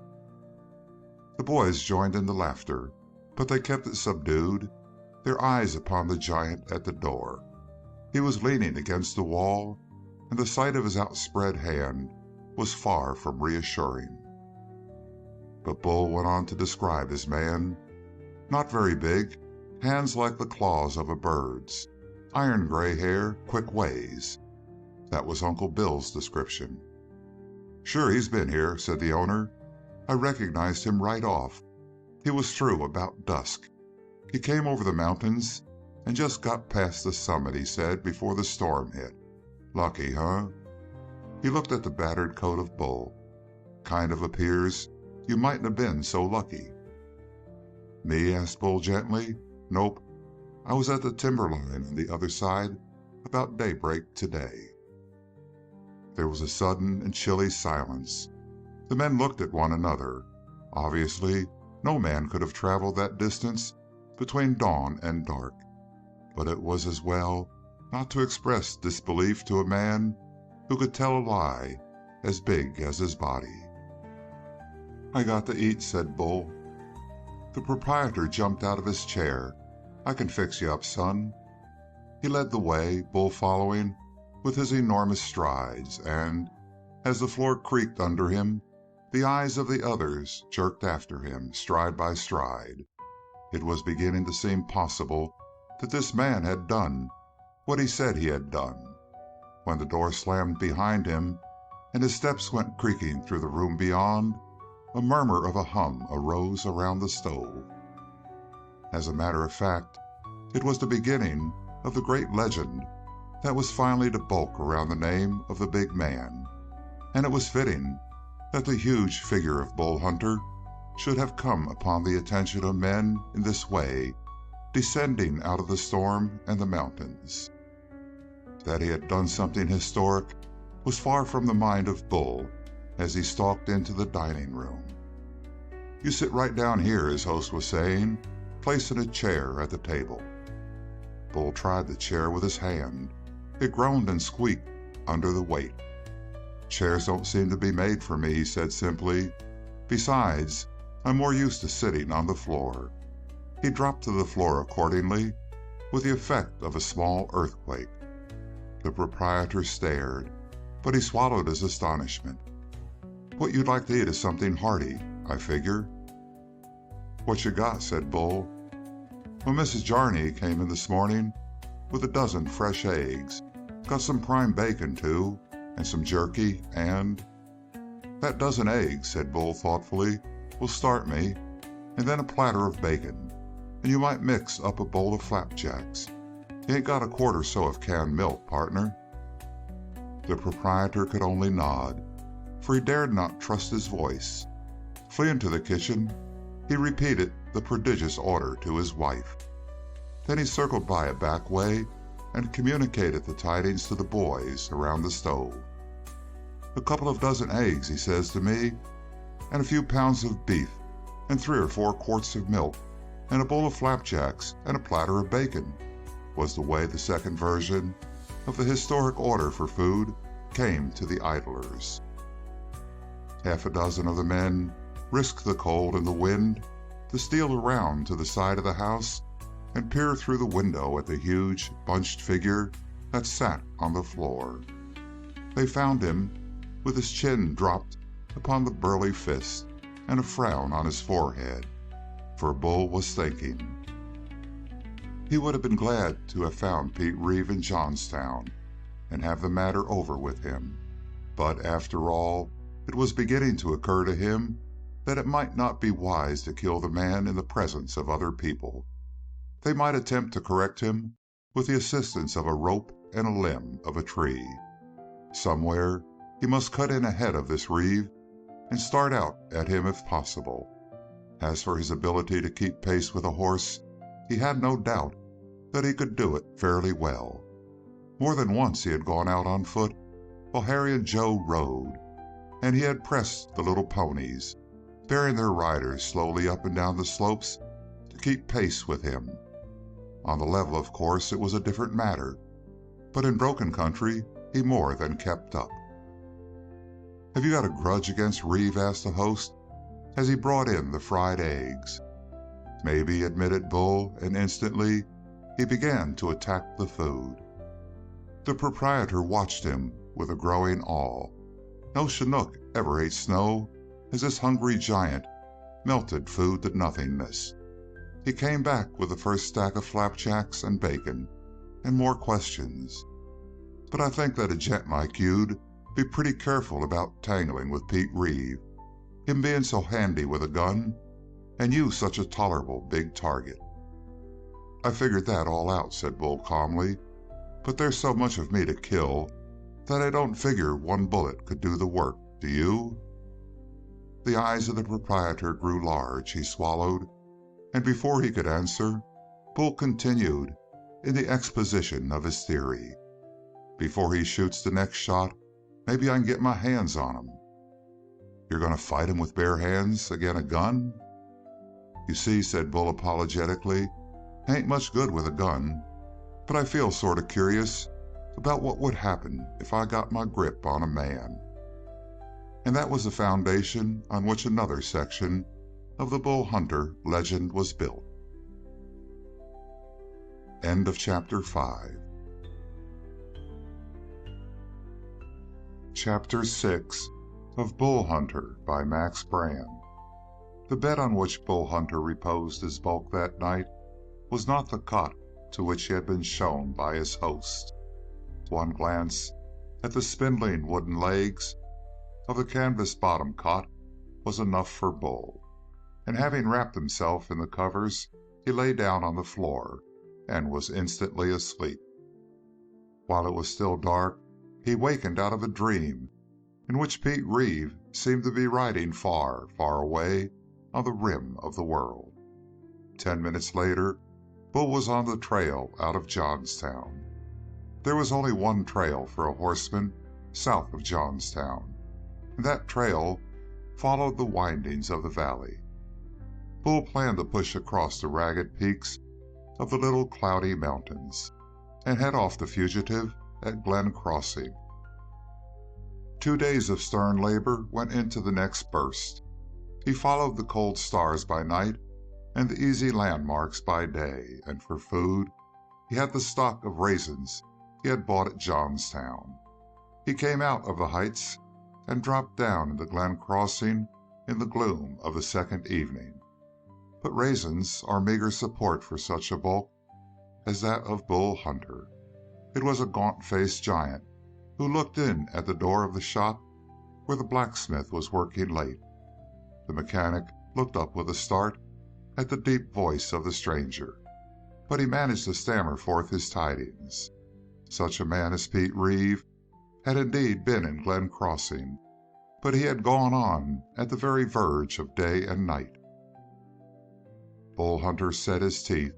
The boys joined in the laughter, but they kept it subdued, their eyes upon the giant at the door. He was leaning against the wall, and the sight of his outspread hand was far from reassuring. But Bull went on to describe his man. Not very big, hands like the claws of a bird's, iron gray hair, quick ways. That was Uncle Bill's description. "Sure, he's been here," said the owner. "I recognized him right off. He was through about dusk. He came over the mountains and just got past the summit," he said, "before the storm hit. Lucky, huh?" He looked at the battered coat of Bull. "Kind of appears you mightn't have been so lucky." "Me?" asked Bull gently. "Nope. I was at the timberline on the other side about daybreak today." There was a sudden and chilly silence. The men looked at one another. Obviously, no man could have traveled that distance between dawn and dark, but it was as well not to express disbelief to a man who could tell a lie as big as his body. "I got to eat," said Bull. The proprietor jumped out of his chair. "I can fix you up, son." He led the way, Bull following with his enormous strides, and, as the floor creaked under him, the eyes of the others jerked after him, stride by stride. It was beginning to seem possible that this man had done what he said he had done. When the door slammed behind him and his steps went creaking through the room beyond, a murmur of a hum arose around the stove. As a matter of fact, it was the beginning of the great legend that was finally to bulk around the name of the big man, and it was fitting that the huge figure of Bull Hunter should have come upon the attention of men in this way, descending out of the storm and the mountains. That he had done something historic was far from the mind of Bull as he stalked into the dining room. "You sit right down here," his host was saying, placing a chair at the table. Bull tried the chair with his hand. It groaned and squeaked under the weight. "Chairs don't seem to be made for me," he said simply. "Besides, I'm more used to sitting on the floor." He dropped to the floor accordingly, with the effect of a small earthquake. The proprietor stared, but he swallowed his astonishment. "What you'd like to eat is something hearty, I figure." "What you got?" said Bull. "Well, Mrs. Jarney came in this morning with a dozen fresh eggs. Got some prime bacon, too, and some jerky, and—" "That dozen eggs," said Bull thoughtfully, "will start me, and then a platter of bacon, and you might mix up a bowl of flapjacks. You ain't got a quart or so of canned milk, partner?" The proprietor could only nod, for he dared not trust his voice. Fleeing to the kitchen, he repeated the prodigious order to his wife. Then he circled by a back way and communicated the tidings to the boys around the stove. "A couple of dozen eggs," he says to me, "and a few pounds of beef, and 3 or 4 quarts of milk, and a bowl of flapjacks, and a platter of bacon," was the way the second version of the historic order for food came to the idlers. Half a dozen of the men risked the cold and the wind to steal around to the side of the house and peer through the window at the huge, bunched figure that sat on the floor. They found him with his chin dropped upon the burly fist and a frown on his forehead, for Bull was thinking. He would have been glad to have found Pete Reeve in Johnstown and have the matter over with him, but after all, it was beginning to occur to him that it might not be wise to kill the man in the presence of other people. They might attempt to correct him with the assistance of a rope and a limb of a tree. Somewhere he must cut in ahead of this Reeve and start out at him if possible. As for his ability to keep pace with a horse, he had no doubt that he could do it fairly well. More than once he had gone out on foot while Harry and Joe rode, and he had pressed the little ponies, bearing their riders slowly up and down the slopes to keep pace with him. On the level, of course, it was a different matter, but in broken country he more than kept up. "Have you got a grudge against Reeve?" asked the host, as he brought in the fried eggs. "Maybe," admitted Bull, and instantly he began to attack the food. The proprietor watched him with a growing awe. No Chinook ever ate snow as this hungry giant melted food to nothingness. He came back with the first stack of flapjacks and bacon, and more questions. "But I think that a gent like you'd be pretty careful about tangling with Pete Reeve, him being so handy with a gun, and you such a tolerable big target." "I figured that all out," said Bull calmly, "but there's so much of me to kill that I don't figure one bullet could do the work, do you?" The eyes of the proprietor grew large. He swallowed, and before he could answer, Bull continued in the exposition of his theory. "Before he shoots the next shot, maybe I can get my hands on him." "You're going to fight him with bare hands agin a gun?" "You see," said Bull apologetically, "I ain't much good with a gun, but I feel sort of curious about what would happen if I got my grip on a man." And that was the foundation on which another section of the Bull Hunter legend was built. End of Chapter 5. Chapter 6 of Bull Hunter by Max Brand. The bed on which Bull Hunter reposed his bulk that night was not the cot to which he had been shown by his host. One glance at the spindling wooden legs of the canvas-bottom cot was enough for Bull, and having wrapped himself in the covers, he lay down on the floor and was instantly asleep. While it was still dark, he wakened out of a dream in which Pete Reeve seemed to be riding far, far away on the rim of the world. 10 minutes later, Bull was on the trail out of Johnstown. There was only one trail for a horseman south of Johnstown, and that trail followed the windings of the valley. Bull planned to push across the ragged peaks of the Little Cloudy Mountains and head off the fugitive at Glen Crossing. 2 days of stern labor went into the next burst. He followed the cold stars by night and the easy landmarks by day, and for food he had the stock of raisins he had bought at Johnstown. He came out of the heights and dropped down into Glen Crossing in the gloom of the second evening. But raisins are meager support for such a bulk as that of Bull Hunter. It was a gaunt-faced giant who looked in at the door of the shop where the blacksmith was working late. The mechanic looked up with a start at the deep voice of the stranger, but he managed to stammer forth his tidings. Such a man as Pete Reeve had indeed been in Glen Crossing, but he had gone on at the very verge of day and night. Bull Hunter set his teeth,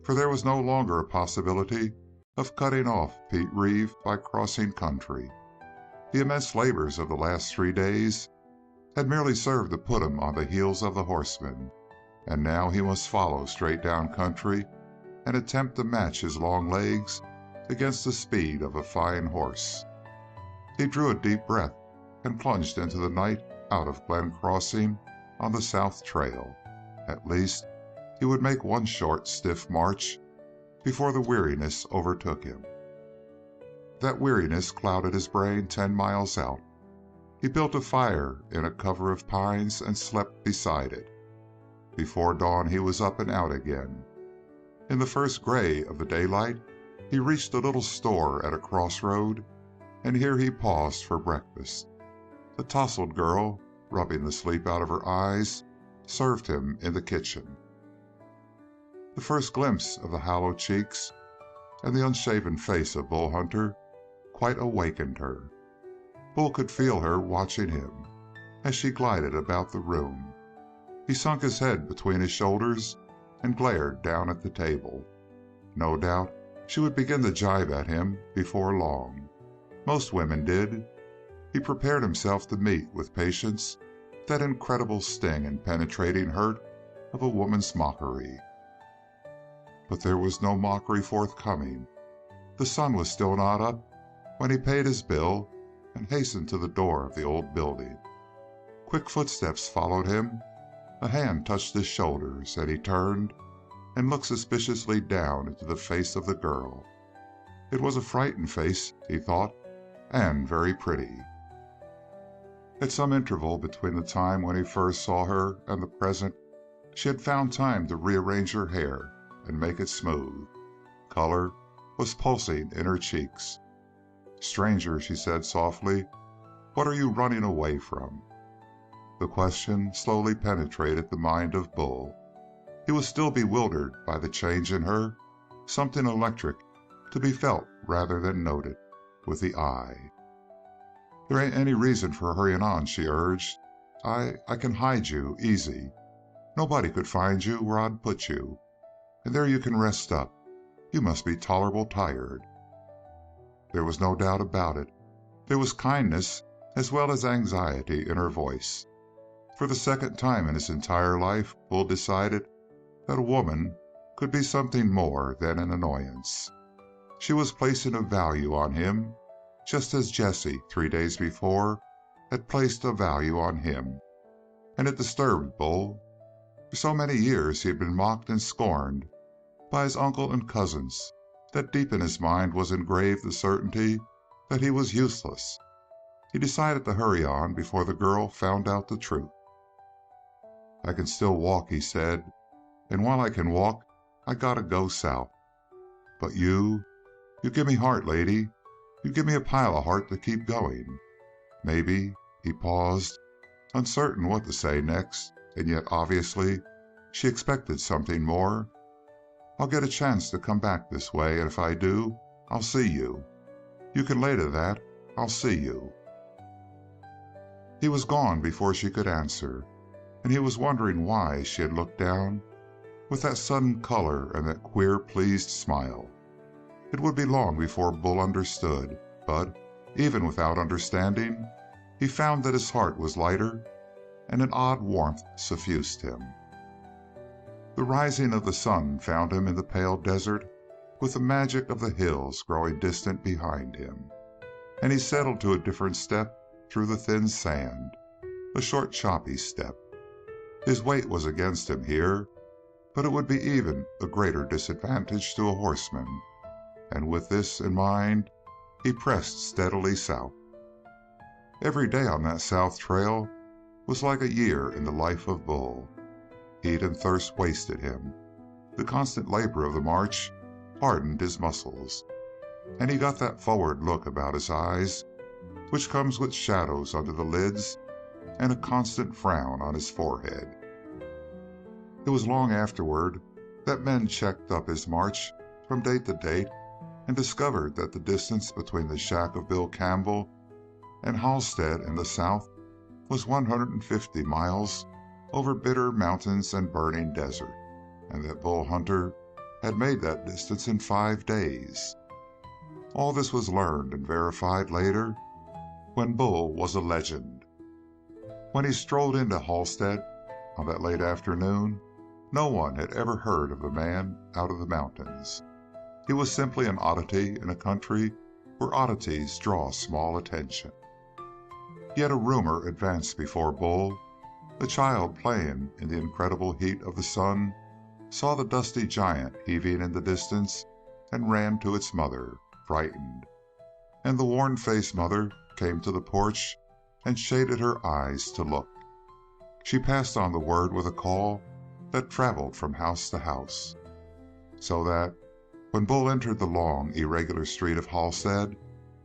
for there was no longer a possibility of cutting off Pete Reeve by crossing country. The immense labors of the last 3 days had merely served to put him on the heels of the horseman, and now he must follow straight down country and attempt to match his long legs against the speed of a fine horse. He drew a deep breath and plunged into the night out of Glen Crossing on the south trail. At least he would make one short, stiff march before the weariness overtook him. That weariness clouded his brain 10 miles out. He built a fire in a cover of pines and slept beside it. Before dawn he was up and out again. In the first gray of the daylight he reached a little store at a crossroad, and here he paused for breakfast. The tousled girl, rubbing the sleep out of her eyes, served him in the kitchen. The first glimpse of the hollow cheeks and the unshaven face of Bull Hunter quite awakened her. Bull could feel her watching him as she glided about the room. He sunk his head between his shoulders and glared down at the table. No doubt she would begin to jibe at him before long. Most women did. He prepared himself to meet with patience that incredible sting and penetrating hurt of a woman's mockery. But there was no mockery forthcoming. The sun was still not up when he paid his bill and hastened to the door of the old building. Quick footsteps followed him. A hand touched his shoulders, and he turned and looked suspiciously down into the face of the girl. It was a frightened face, he thought, and very pretty. At some interval between the time when he first saw her and the present, she had found time to rearrange her hair and make it smooth. Color was pulsing in her cheeks. "Stranger," she said softly, "what are you running away from?" The question slowly penetrated the mind of Bull. He was still bewildered by the change in her, something electric to be felt rather than noted with the eye. "There ain't any reason for hurrying on," she urged. I can hide you, easy. Nobody could find you where I'd put you, and there you can rest up. You must be tolerable tired." There was no doubt about it. There was kindness as well as anxiety in her voice. For the second time in his entire life, Bull decided that a woman could be something more than an annoyance. She was placing a value on him, just as Jessie, 3 days before, had placed a value on him, and it disturbed Bull. For so many years he had been mocked and scorned by his uncle and cousins that deep in his mind was engraved the certainty that he was useless. He decided to hurry on before the girl found out the truth. "I can still walk," he said, "and while I can walk, I gotta go south. But you give me heart, lady. You give me a pile of heart to keep going. Maybe," he paused, uncertain what to say next, and yet obviously she expected something more. "I'll get a chance to come back this way, and if I do, I'll see you. You can lay to that. I'll see you." He was gone before she could answer, and he was wondering why she had looked down with that sudden color and that queer, pleased smile. It would be long before Bull understood, but, even without understanding, he found that his heart was lighter, and an odd warmth suffused him. The rising of the sun found him in the pale desert, with the magic of the hills growing distant behind him, and he settled to a different step through the thin sand, a short choppy step. His weight was against him here, but it would be even a greater disadvantage to a horseman, and with this in mind he pressed steadily south. Every day on that south trail was like a year in the life of Bull. Heat and thirst wasted him. The constant labor of the march hardened his muscles, and he got that forward look about his eyes which comes with shadows under the lids and a constant frown on his forehead. It was long afterward that men checked up his march from date to date and discovered that the distance between the shack of Bill Campbell and Halstead in the south was 150 miles over bitter mountains and burning desert, and that Bull Hunter had made that distance in 5 days. All this was learned and verified later, when Bull was a legend. When he strolled into Halstead on that late afternoon, no one had ever heard of the man out of the mountains. He was simply an oddity in a country where oddities draw small attention. Yet a rumor advanced before Bull. A child playing in the incredible heat of the sun saw the dusty giant heaving in the distance and ran to its mother, frightened, and the worn-faced mother came to the porch and shaded her eyes to look. She passed on the word with a call that traveled from house to house, so that when Bull entered the long, irregular street of Halstead,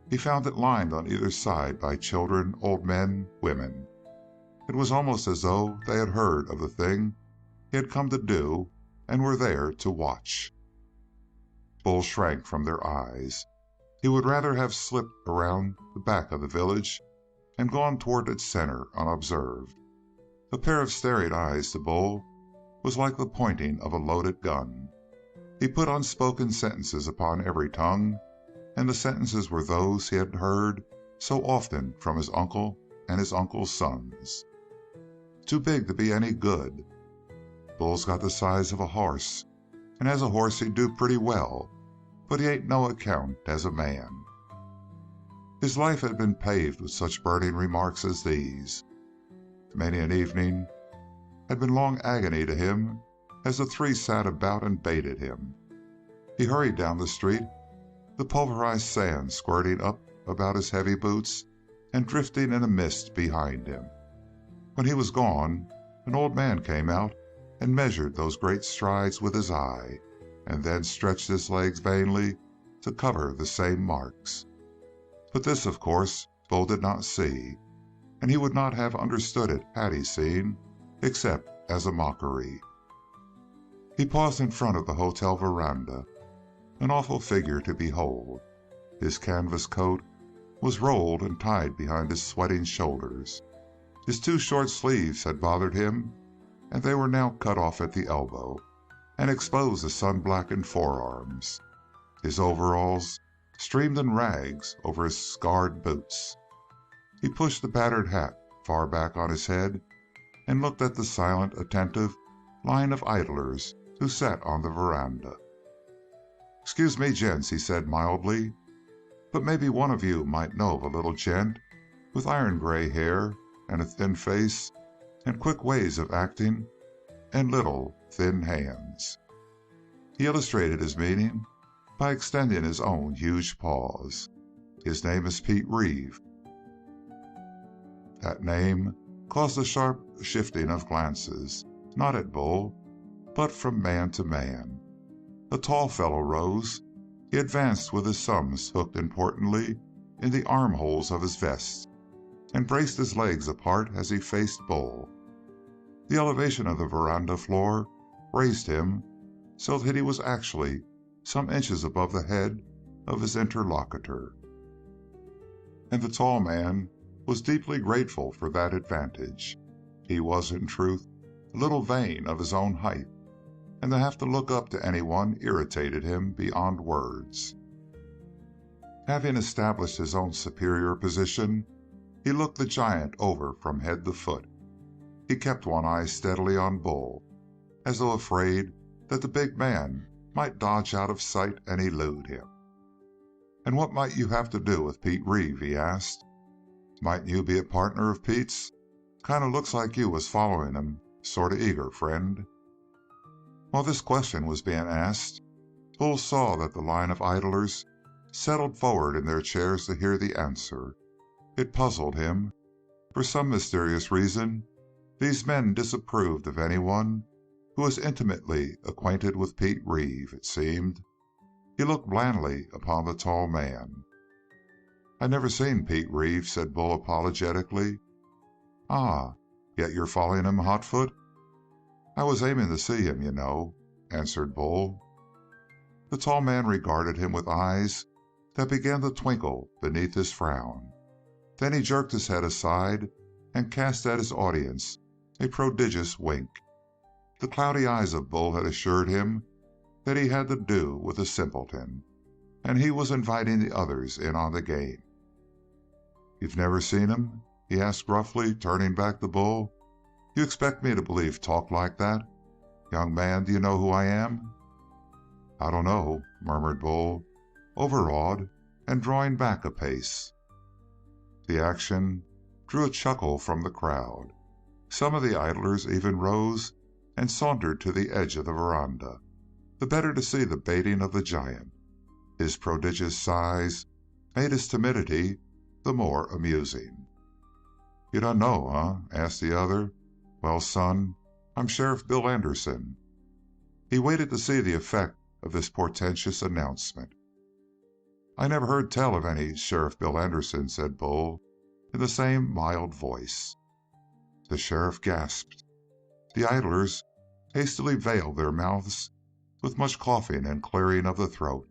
he found it lined on either side by children, old men, women. It was almost as though they had heard of the thing he had come to do and were there to watch. Bull shrank from their eyes. He would rather have slipped around the back of the village and gone toward its center unobserved. A pair of staring eyes to Bull was like the pointing of a loaded gun. He put unspoken sentences upon every tongue, and the sentences were those he had heard so often from his uncle and his uncle's sons. Too big to be any good. Bull's got the size of a horse, and as a horse he'd do pretty well, but he ain't no account as a man. His life had been paved with such burning remarks as these. Many an evening had been long agony to him as the three sat about and baited him. He hurried down the street, the pulverized sand squirting up about his heavy boots and drifting in a mist behind him. When he was gone, an old man came out and measured those great strides with his eye, and then stretched his legs vainly to cover the same marks. But this, of course, Bull did not see, and he would not have understood it had he seen, except as a mockery. He paused in front of the hotel veranda, an awful figure to behold. His canvas coat was rolled and tied behind his sweating shoulders. His too short sleeves had bothered him, and they were now cut off at the elbow and exposed the sun-blackened forearms. His overalls streamed in rags over his scarred boots. He pushed the battered hat far back on his head and looked at the silent, attentive line of idlers who sat on the veranda. "Excuse me, gents," he said mildly, "but maybe one of you might know of a little gent with iron-gray hair and a thin face and quick ways of acting and little, thin hands." He illustrated his meaning by extending his own huge paws. "His name is Pete Reeve." That name caused a sharp shifting of glances, not at Bull, but from man to man. A tall fellow rose. He advanced with his thumbs hooked importantly in the armholes of his vest, and braced his legs apart as he faced Bull. The elevation of the veranda floor raised him so that he was actually some inches above the head of his interlocutor, and the tall man was deeply grateful for that advantage. He was, in truth, a little vain of his own height, and to have to look up to anyone irritated him beyond words. Having established his own superior position, he looked the giant over from head to foot. He kept one eye steadily on Bull, as though afraid that the big man might dodge out of sight and elude him. "And what might you have to do with Pete Reeve?" he asked. "Mightn't you be a partner of Pete's? Kind of looks like you was following him, sort of eager, friend." While this question was being asked, Bull saw that the line of idlers settled forward in their chairs to hear the answer. It puzzled him. For some mysterious reason, these men disapproved of anyone who was intimately acquainted with Pete Reeve, it seemed. He looked blandly upon the tall man. "I never seen Pete Reeve," said Bull apologetically. "Ah, yet you're following him hotfoot?" "I was aiming to see him, you know," answered Bull. The tall man regarded him with eyes that began to twinkle beneath his frown. Then he jerked his head aside and cast at his audience a prodigious wink. The cloudy eyes of Bull had assured him that he had to do with a simpleton, and he was inviting the others in on the game. "You've never seen him?" he asked gruffly, turning back to Bull. "You expect me to believe talk like that? Young man, do you know who I am?" "I don't know," murmured Bull, overawed and drawing back a pace. The action drew a chuckle from the crowd. Some of the idlers even rose and sauntered to the edge of the veranda, the better to see the baiting of the giant. His prodigious size made his timidity the more amusing. "You don't know, huh?" asked the other. "Well, son, I'm Sheriff Bill Anderson." He waited to see the effect of this portentous announcement. "I never heard tell of any Sheriff Bill Anderson," said Bull, in the same mild voice. The sheriff gasped. The idlers hastily veiled their mouths with much coughing and clearing of the throat.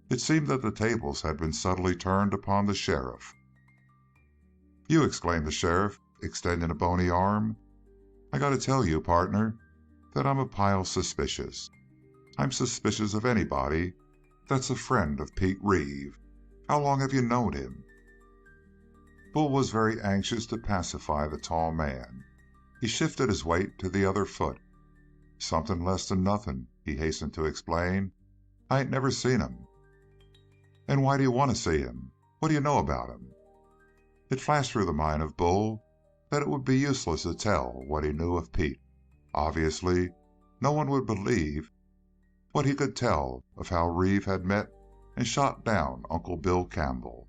It seemed that the tables had been subtly turned upon the sheriff. "You!" exclaimed the sheriff, extending a bony arm. "I got to tell you, partner, that I'm a pile suspicious. I'm suspicious of anybody that's a friend of Pete Reeve. How long have you known him?" Bull was very anxious to pacify the tall man. He shifted his weight to the other foot. "Something less than nothing," he hastened to explain. "I ain't never seen him." "And why do you want to see him? What do you know about him?" It flashed through the mind of Bull that it would be useless to tell what he knew of Pete. Obviously, no one would believe what he could tell of how Reeve had met and shot down Uncle Bill Campbell.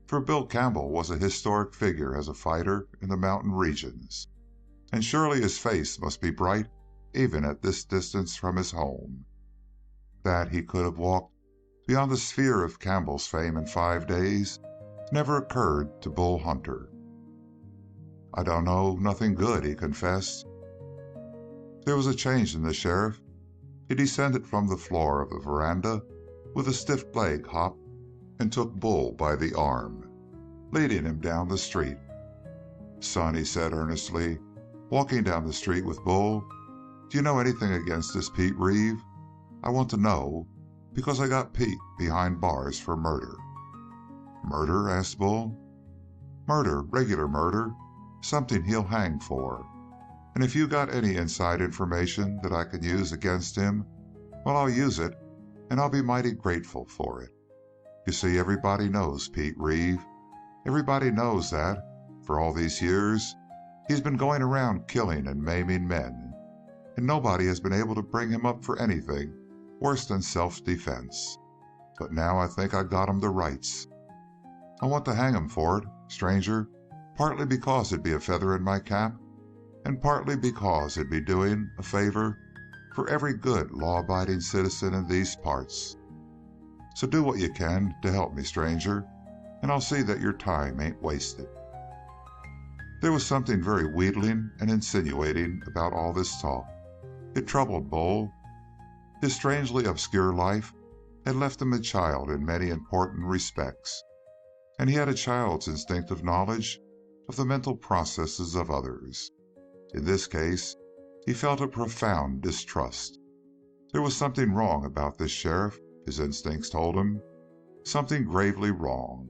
For Bill Campbell was a historic figure as a fighter in the mountain regions, and surely his face must be bright even at this distance from his home. That he could have walked beyond the sphere of Campbell's fame in 5 days never occurred to Bull Hunter. "I don't know nothing good," he confessed. There was a change in the sheriff. He descended from the floor of the veranda with a stiff leg hop and took Bull by the arm, leading him down the street. "Son," he said earnestly, walking down the street with Bull, "do you know anything against this Pete Reeve? I want to know, because I got Pete behind bars for murder." "Murder?" asked Bull. "Murder, regular murder, something he'll hang for. And if you got any inside information that I can use against him, well, I'll use it, and I'll be mighty grateful for it. You see, everybody knows Pete Reeve. Everybody knows that, for all these years, he's been going around killing and maiming men, and nobody has been able to bring him up for anything worse than self-defense. But now I think I got him the rights. I want to hang him for it, stranger, partly because it'd be a feather in my cap, and partly because it'd be doing a favor for every good, law-abiding citizen in these parts. So do what you can to help me, stranger, and I'll see that your time ain't wasted." There was something very wheedling and insinuating about all this talk. It troubled Bull. His strangely obscure life had left him a child in many important respects, and he had a child's instinctive knowledge of the mental processes of others. In this case, he felt a profound distrust. There was something wrong about this sheriff, his instincts told him. Something gravely wrong.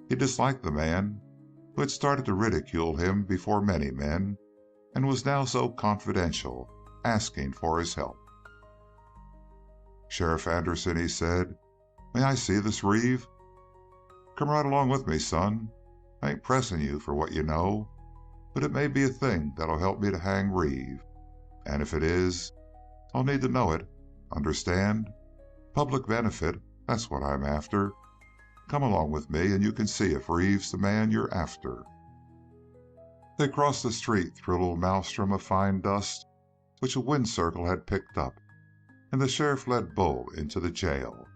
He disliked the man who had started to ridicule him before many men, and was now so confidential, asking for his help. "Sheriff Anderson," he said, "may I see this Reeve?" "Come right along with me, son. I ain't pressing you for what you know, but it may be a thing that'll help me to hang Reeve. And if it is, I'll need to know it. Understand? Public benefit, that's what I'm after. Come along with me, and you can see if Reeve's the man you're after." They crossed the street through a little maelstrom of fine dust which a wind circle had picked up, and the sheriff led Bull into the jail.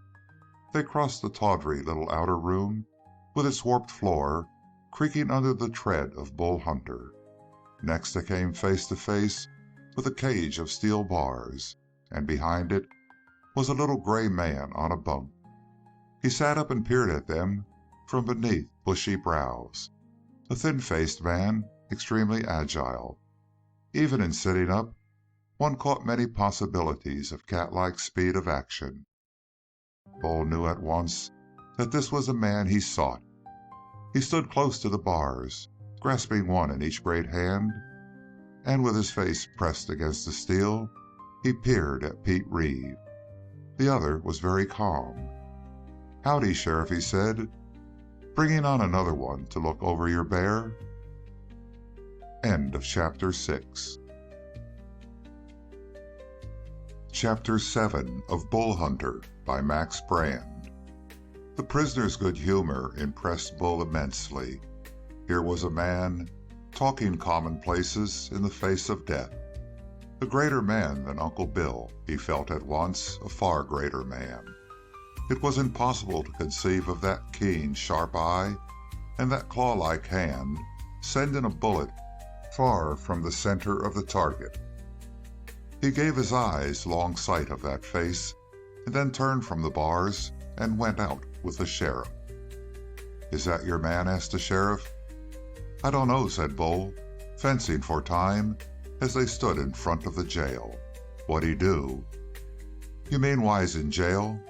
They crossed the tawdry little outer room, with its warped floor creaking under the tread of Bull Hunter. Next they came face to face with a cage of steel bars, and behind it was a little gray man on a bunk. He sat up and peered at them from beneath bushy brows, a thin-faced man, extremely agile. Even in sitting up, one caught many possibilities of cat-like speed of action. Bull knew at once that this was the man he sought. He stood close to the bars, grasping one in each great hand, and with his face pressed against the steel, he peered at Pete Reeve. The other was very calm. "Howdy, Sheriff," he said. "Bringing on another one to look over your bear?" End of Chapter 6. Chapter 7 of Bull Hunter by Max Brand. The prisoner's good humor impressed Bull immensely. Here was a man talking commonplaces in the face of death. A greater man than Uncle Bill, he felt at once, a far greater man. It was impossible to conceive of that keen, sharp eye and that claw-like hand sending a bullet far from the center of the target. He gave his eyes long sight of that face, and then turned from the bars and went out with the sheriff. "Is that your man?" asked the sheriff. "I don't know," said Bull, fencing for time as they stood in front of the jail. "What'd he do?" "You mean why he's in jail?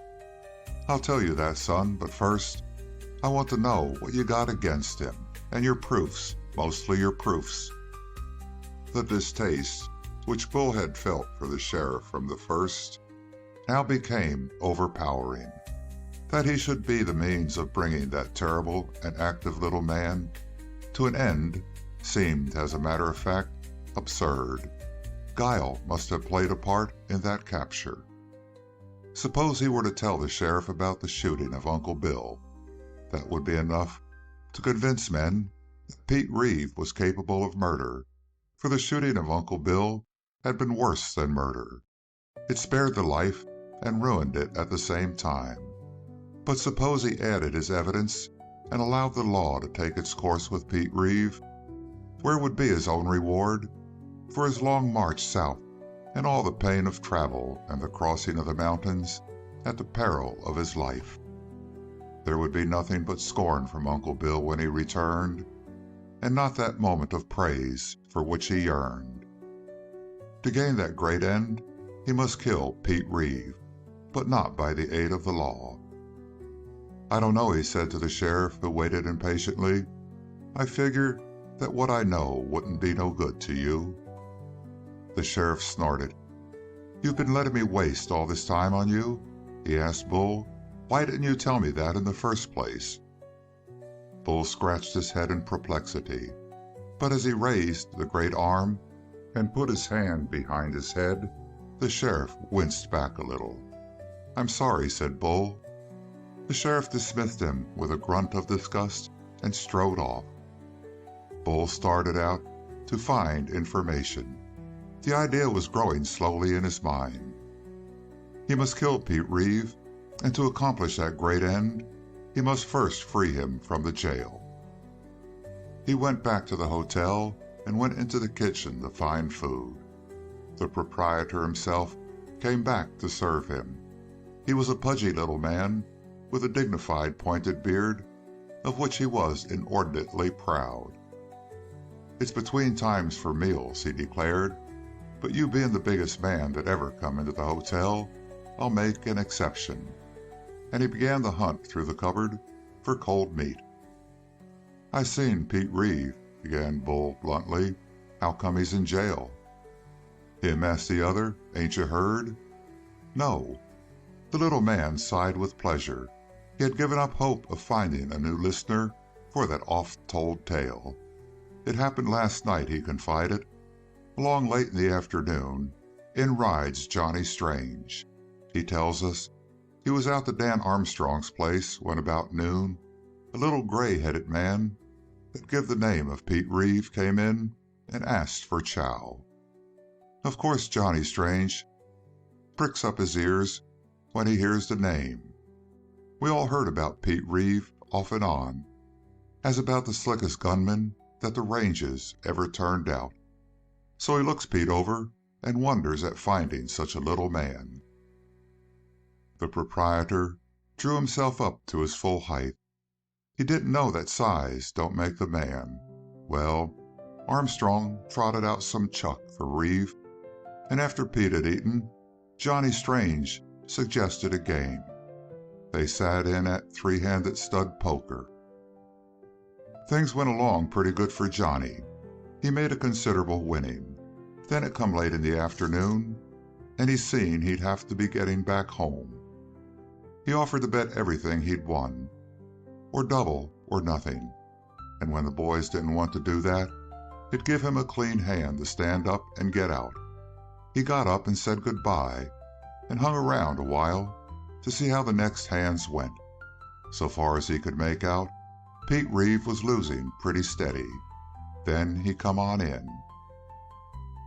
I'll tell you that, son, but first I want to know what you got against him, and your proofs, mostly your proofs." The distaste which Bull had felt for the sheriff from the first now became overpowering. That he should be the means of bringing that terrible and active little man to an end seemed, as a matter of fact, absurd. Guile must have played a part in that capture. Suppose he were to tell the sheriff about the shooting of Uncle Bill. That would be enough to convince men that Pete Reeve was capable of murder, for the shooting of Uncle Bill had been worse than murder. It spared the life and ruined it at the same time. But suppose he added his evidence and allowed the law to take its course with Pete Reeve, where would be his own reward for his long march south and all the pain of travel and the crossing of the mountains at the peril of his life? There would be nothing but scorn from Uncle Bill when he returned, and not that moment of praise for which he yearned. To gain that great end, he must kill Pete Reeve, but not by the aid of the law. "I don't know," he said to the sheriff, who waited impatiently. "I figure that what I know wouldn't be no good to you." The sheriff snorted. "You've been letting me waste all this time on you?" he asked Bull. "Why didn't you tell me that in the first place?" Bull scratched his head in perplexity, but as he raised the great arm and put his hand behind his head, the sheriff winced back a little. "I'm sorry," said Bull. The sheriff dismissed him with a grunt of disgust and strode off. Bull started out to find information. The idea was growing slowly in his mind. He must kill Pete Reeve, and to accomplish that great end, he must first free him from the jail. He went back to the hotel and went into the kitchen to find food. The proprietor himself came back to serve him. He was a pudgy little man with a dignified pointed beard, of which he was inordinately proud. "It's between times for meals," he declared, "but you being the biggest man that ever come into the hotel, I'll make an exception." And he began to hunt through the cupboard for cold meat. "I seen Pete Reeve," began Bull bluntly. "How come he's in jail?" "Him?" asked the other. "Ain't you heard?" "No." The little man sighed with pleasure. He had given up hope of finding a new listener for that oft-told tale. "It happened last night," he confided. "Along late in the afternoon, in rides Johnny Strange. He tells us he was out to Dan Armstrong's place when about noon a little gray-headed man that give the name of Pete Reeve came in and asked for chow. Of course Johnny Strange pricks up his ears when he hears the name. We all heard about Pete Reeve off and on, as about the slickest gunman that the ranges ever turned out. So he looks Pete over and wonders at finding such a little man." The proprietor drew himself up to his full height. He didn't know that size don't make the man. Well, Armstrong trotted out some chuck for Reeve, and after Pete had eaten, Johnny Strange suggested a game. They sat in at three-handed stud poker. Things went along pretty good for Johnny. He made a considerable winning. Then it come late in the afternoon, and he seen he'd have to be getting back home. He offered to bet everything he'd won, or double or nothing, and when the boys didn't want to do that, it'd give him a clean hand to stand up and get out. He got up and said goodbye, and hung around a while to see how the next hands went. So far as he could make out, Pete Reeve was losing pretty steady. Then he come on in.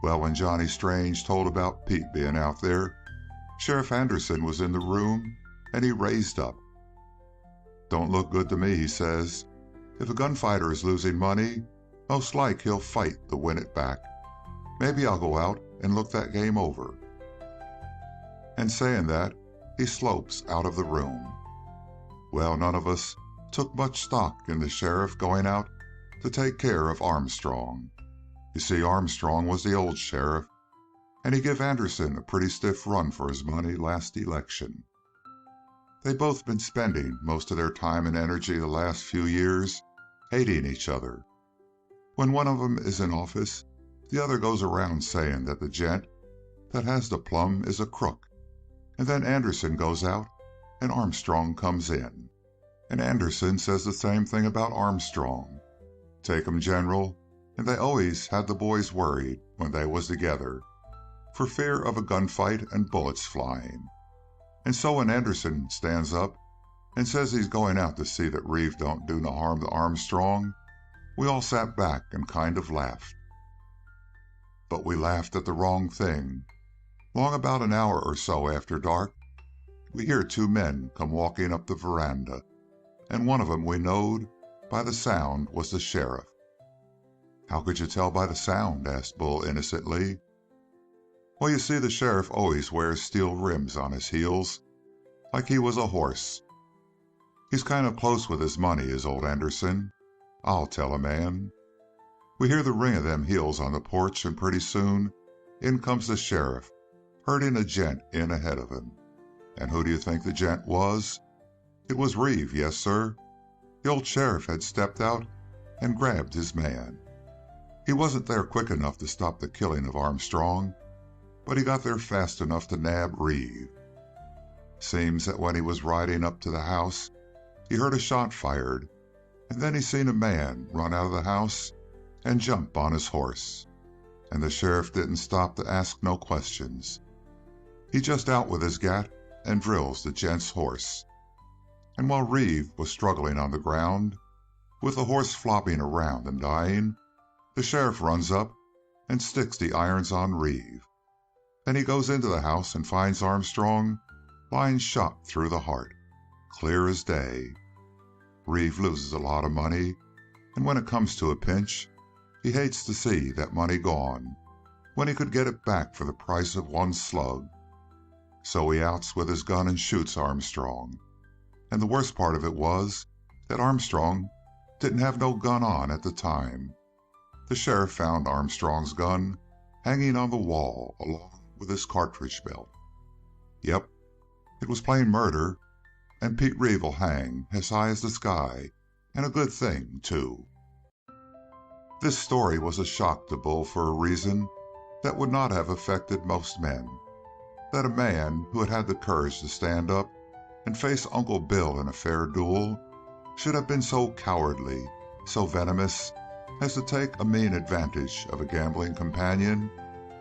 Well, when Johnny Strange told about Pete being out there, Sheriff Anderson was in the room, and he raised up. "Don't look good to me," he says. "If a gunfighter is losing money, most like he'll fight to win it back. Maybe I'll go out and look that game over." And saying that, he slopes out of the room. Well, none of us took much stock in the sheriff going out to take care of Armstrong. You see, Armstrong was the old sheriff, and he give Anderson a pretty stiff run for his money last election. They both been spending most of their time and energy the last few years hating each other. When one of them is in office, the other goes around saying that the gent that has the plum is a crook, and then Anderson goes out and Armstrong comes in, and Anderson says the same thing about Armstrong. Take 'em general, and they always had the boys worried when they was together, for fear of a gunfight and bullets flying. And so when Anderson stands up and says he's going out to see that Reeve don't do no harm to Armstrong, we all sat back and kind of laughed. But we laughed at the wrong thing. Long about an hour or so after dark, we hear two men come walking up the veranda, and one of 'em we knowed by the sound was the sheriff. "How could you tell by the sound?" asked Bull innocently. "Well, you see, the sheriff always wears steel rims on his heels, like he was a horse. He's kind of close with his money, is old Anderson. I'll tell a man." We hear the ring of them heels on the porch, and pretty soon in comes the sheriff, herding a gent in ahead of him. And who do you think the gent was? It was Reeve, yes, sir. The old sheriff had stepped out and grabbed his man. He wasn't there quick enough to stop the killing of Armstrong, but he got there fast enough to nab Reeve. Seems that when he was riding up to the house, he heard a shot fired, and then he seen a man run out of the house and jump on his horse. And the sheriff didn't stop to ask no questions. He just out with his gat and drills the gent's horse. And while Reeve was struggling on the ground, with the horse flopping around and dying, the sheriff runs up and sticks the irons on Reeve. Then he goes into the house and finds Armstrong lying shot through the heart, clear as day. Reeve loses a lot of money, and when it comes to a pinch, he hates to see that money gone when he could get it back for the price of one slug. So he outs with his gun and shoots Armstrong. And the worst part of it was that Armstrong didn't have no gun on at the time. The sheriff found Armstrong's gun hanging on the wall along with his cartridge belt. Yep, it was plain murder, and Pete Reeve will hang as high as the sky, and a good thing, too. This story was a shock to Bull for a reason that would not have affected most men. That a man who had had the courage to stand up and face Uncle Bill in a fair duel should have been so cowardly, so venomous, as to take a mean advantage of a gambling companion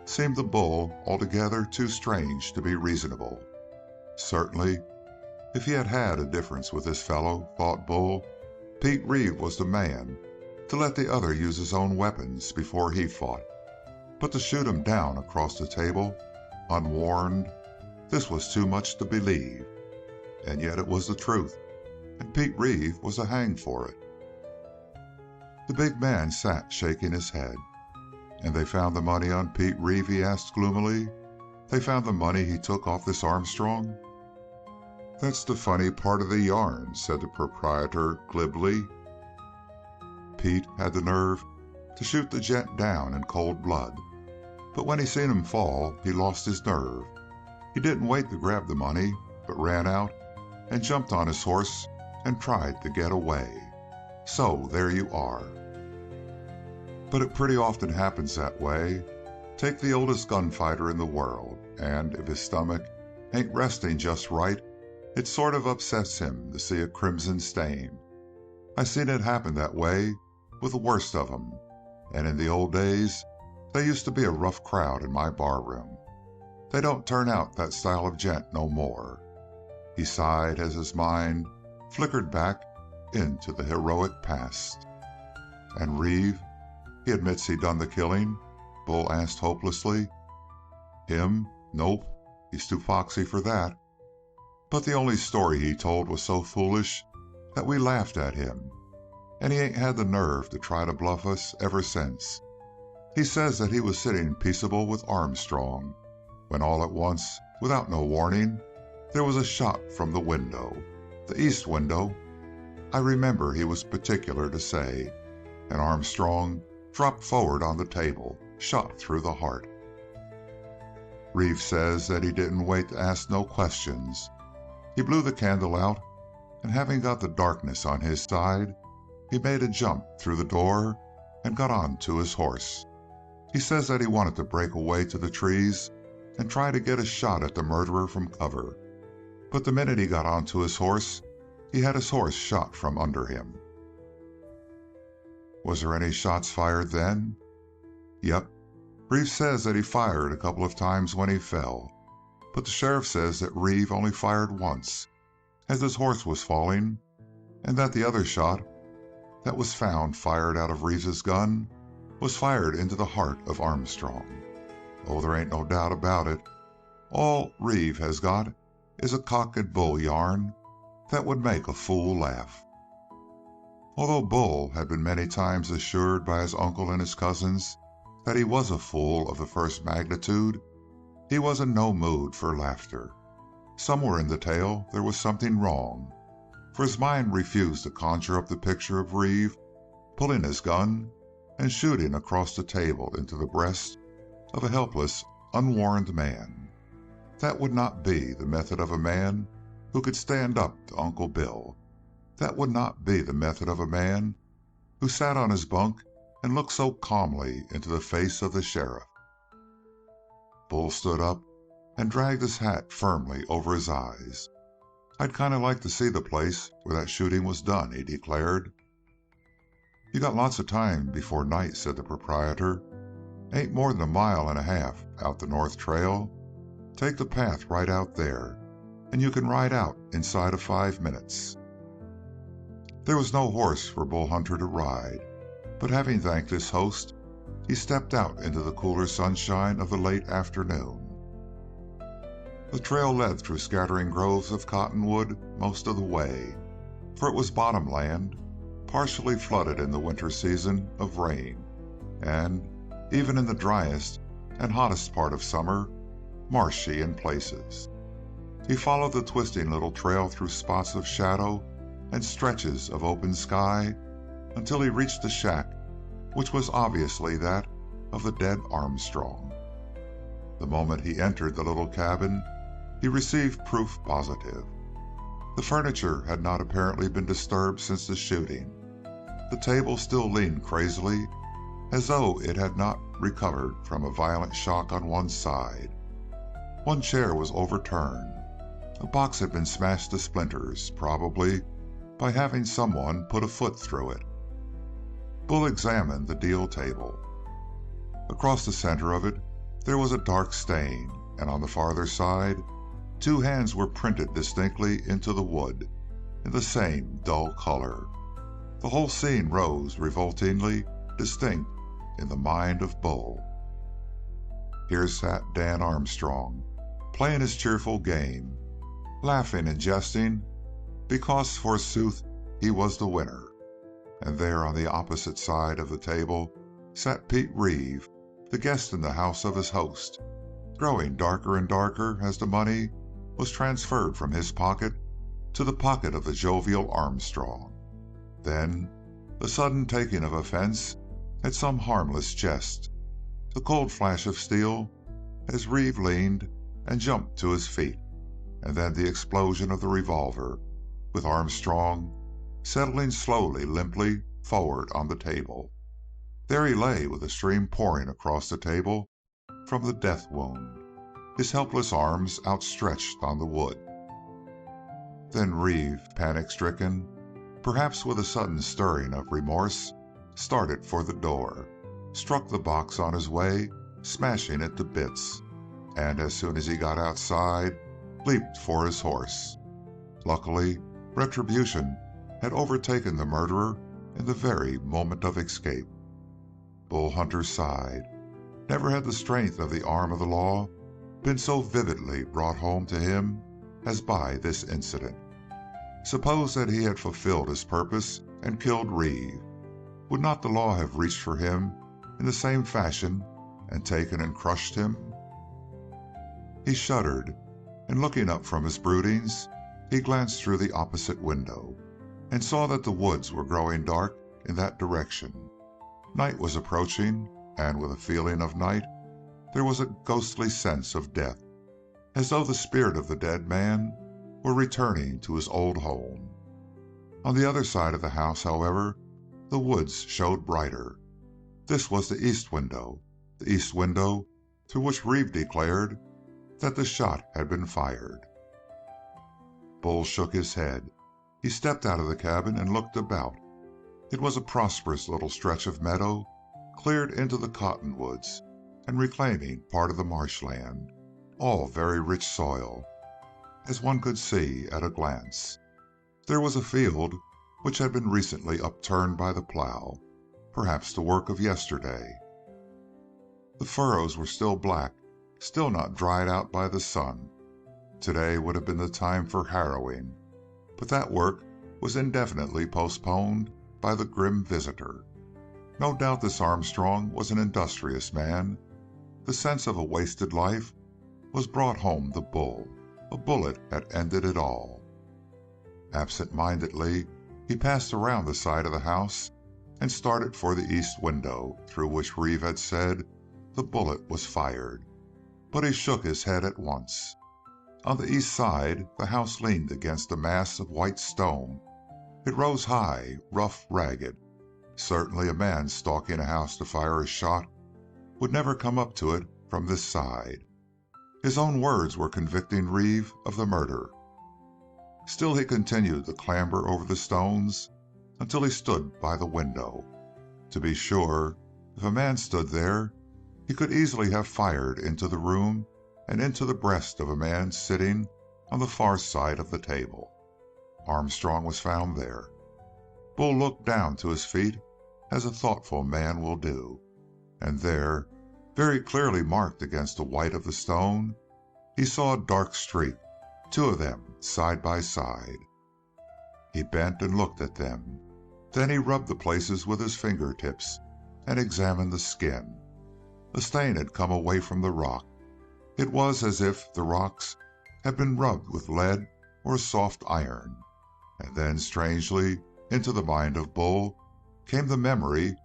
seemed to Bull altogether too strange to be reasonable. Certainly, if he had had a difference with this fellow, thought Bull, Pete Reeve was the man to let the other use his own weapons before he fought. But to shoot him down across the table, unwarned, this was too much to believe. And yet it was the truth, and Pete Reeve was a hang for it. The big man sat shaking his head. "And they found the money on Pete Reeve?" he asked gloomily. "They found the money he took off this Armstrong?" "That's the funny part of the yarn," said the proprietor glibly. "Pete had the nerve to shoot the gent down in cold blood, but when he seen him fall, he lost his nerve. He didn't wait to grab the money, but ran out and jumped on his horse and tried to get away. So there you are. But it pretty often happens that way. Take the oldest gunfighter in the world, and if his stomach ain't resting just right, it sort of upsets him to see a crimson stain. I seen it happen that way with the worst of 'em, and in the old days they used to be a rough crowd in my barroom. They don't turn out that style of gent no more." He sighed as his mind flickered back into the heroic past. "And Reeve, he admits he done the killing?" Bull asked hopelessly. "Him? Nope. He's too foxy for that. But the only story he told was so foolish that we laughed at him, and he ain't had the nerve to try to bluff us ever since. He says that he was sitting peaceable with Armstrong, when all at once, without no warning, there was a shot from the window, The east window, I remember he was particular to say, and Armstrong dropped forward on the table, shot through the heart. Reeve says that he didn't wait to ask no questions. He blew the candle out, and having got the darkness on his side, he made a jump through the door and got on to his horse. He says that he wanted to break away to the trees and try to get a shot at the murderer from cover. But the minute he got onto his horse, he had his horse shot from under him. Was there any shots fired then? Yep. Reeve says that he fired a couple of times when he fell, but the sheriff says that Reeve only fired once, as his horse was falling, and that the other shot that was found fired out of Reeve's gun was fired into the heart of Armstrong. Oh, there ain't no doubt about it. All Reeve has got is a cock and bull yarn that would make a fool laugh. Although Bull had been many times assured by his uncle and his cousins that he was a fool of the first magnitude, he was in no mood for laughter. Somewhere in the tale there was something wrong, for his mind refused to conjure up the picture of Reeve pulling his gun and shooting across the table into the breast of a helpless, unwarned man. That would not be the method of a man who could stand up to Uncle Bill. That would not be the method of a man who sat on his bunk and looked so calmly into the face of the sheriff. Bull stood up and dragged his hat firmly over his eyes. I'd kind of like to see the place where that shooting was done, he declared. You got lots of time before night, said the proprietor. Ain't more than a mile and a half out the north trail. Take the path right out there, and you can ride out inside of 5 minutes. There was no horse for Bull Hunter to ride, but having thanked his host, he stepped out into the cooler sunshine of the late afternoon. The trail led through scattering groves of cottonwood most of the way, for it was bottom land, partially flooded in the winter season of rain, and, even in the driest and hottest part of summer, marshy in places. He followed the twisting little trail through spots of shadow and stretches of open sky until he reached the shack, which was obviously that of the dead Armstrong. The moment he entered the little cabin, he received proof positive. The furniture had not apparently been disturbed since the shooting. The table still leaned crazily, as though it had not recovered from a violent shock on one side. One chair was overturned. A box had been smashed to splinters, probably by having someone put a foot through it. Bull examined the deal table. Across the center of it, there was a dark stain, and on the farther side, 2 hands were printed distinctly into the wood, in the same dull color. The whole scene rose revoltingly distinct in the mind of Bull. Here sat Dan Armstrong, playing his cheerful game, laughing and jesting, because, forsooth, he was the winner. And there on the opposite side of the table sat Pete Reeve, the guest in the house of his host, growing darker and darker as the money was transferred from his pocket to the pocket of the jovial Armstrong. Then the sudden taking of offense at some harmless jest, the cold flash of steel as Reeve leaned and jumped to his feet, and then the explosion of the revolver, with Armstrong settling slowly, limply forward on the table. There he lay with the stream pouring across the table from the death wound, his helpless arms outstretched on the wood. Then Reeve, panic-stricken, perhaps with a sudden stirring of remorse, started for the door, struck the box on his way, smashing it to bits, and as soon as he got outside, leaped for his horse. Luckily, retribution had overtaken the murderer in the very moment of escape. Bull Hunter sighed. Never had the strength of the arm of the law been so vividly brought home to him as by this incident. Suppose that he had fulfilled his purpose and killed Reeve, would not the law have reached for him in the same fashion and taken and crushed him? He shuddered, and looking up from his broodings, He glanced through the opposite window and saw that the woods were growing dark in that direction. Night was approaching, and with a feeling of night, there was a ghostly sense of death, as though the spirit of the dead man were returning to his old home. On the other side of the house, however, the woods showed brighter. This was the east window through which Reeve declared that the shot had been fired. Bull shook his head. He stepped out of the cabin and looked about. It was a prosperous little stretch of meadow, cleared into the cottonwoods and reclaiming part of the marshland, all very rich soil, as one could see at a glance. There was a field which had been recently upturned by the plow, perhaps the work of yesterday. The furrows were still black, still not dried out by the sun. Today would have been the time for harrowing, but that work was indefinitely postponed by the grim visitor. No doubt this Armstrong was an industrious man. The sense of a wasted life was brought home to Bull. A bullet had ended it all. Absent-mindedly, he passed around the side of the house and started for the east window through which Reeve had said the bullet was fired. But he shook his head at once. On the east side, the house leaned against a mass of white stone. It rose high, rough, ragged. Certainly a man stalking a house to fire a shot would never come up to it from this side. His own words were convicting Reeve of the murder. Still he continued to clamber over the stones until he stood by the window. To be sure, if a man stood there, he could easily have fired into the room and into the breast of a man sitting on the far side of the table. Armstrong was found there. Bull looked down to his feet as a thoughtful man will do, and there, very clearly marked against the white of the stone, he saw a dark streak, two of them side by side. He bent and looked at them. Then he rubbed the places with his fingertips and examined the skin. A stain had come away from the rock. It was as if the rocks had been rubbed with lead or a soft iron. And then, strangely, into the mind of Bull came the memory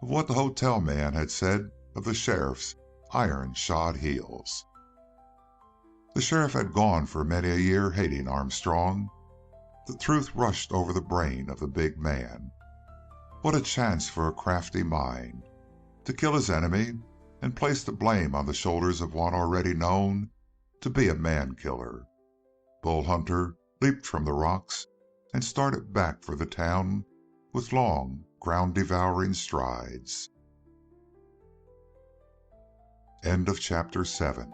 of what the hotel man had said of the sheriff's iron-shod heels. The sheriff had gone for many a year hating Armstrong. The truth rushed over the brain of the big man. What a chance for a crafty mind to kill his enemy and place the blame on the shoulders of one already known to be a man-killer. Bull Hunter leaped from the rocks and started back for the town with long, ground-devouring strides. End of Chapter 7.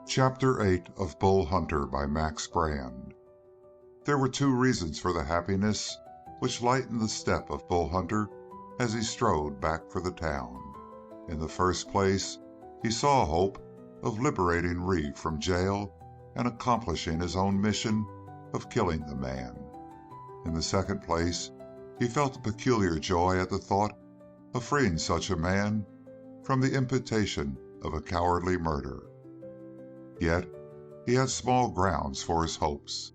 Chapter 8 of Bull Hunter by Max Brand. There were two reasons for the happiness which lightened the step of Bull Hunter as he strode back for the town. In the first place, he saw hope of liberating Reeve from jail and accomplishing his own mission of killing the man. In the second place, he felt a peculiar joy at the thought of freeing such a man from the imputation of a cowardly murder. Yet he had small grounds for his hopes.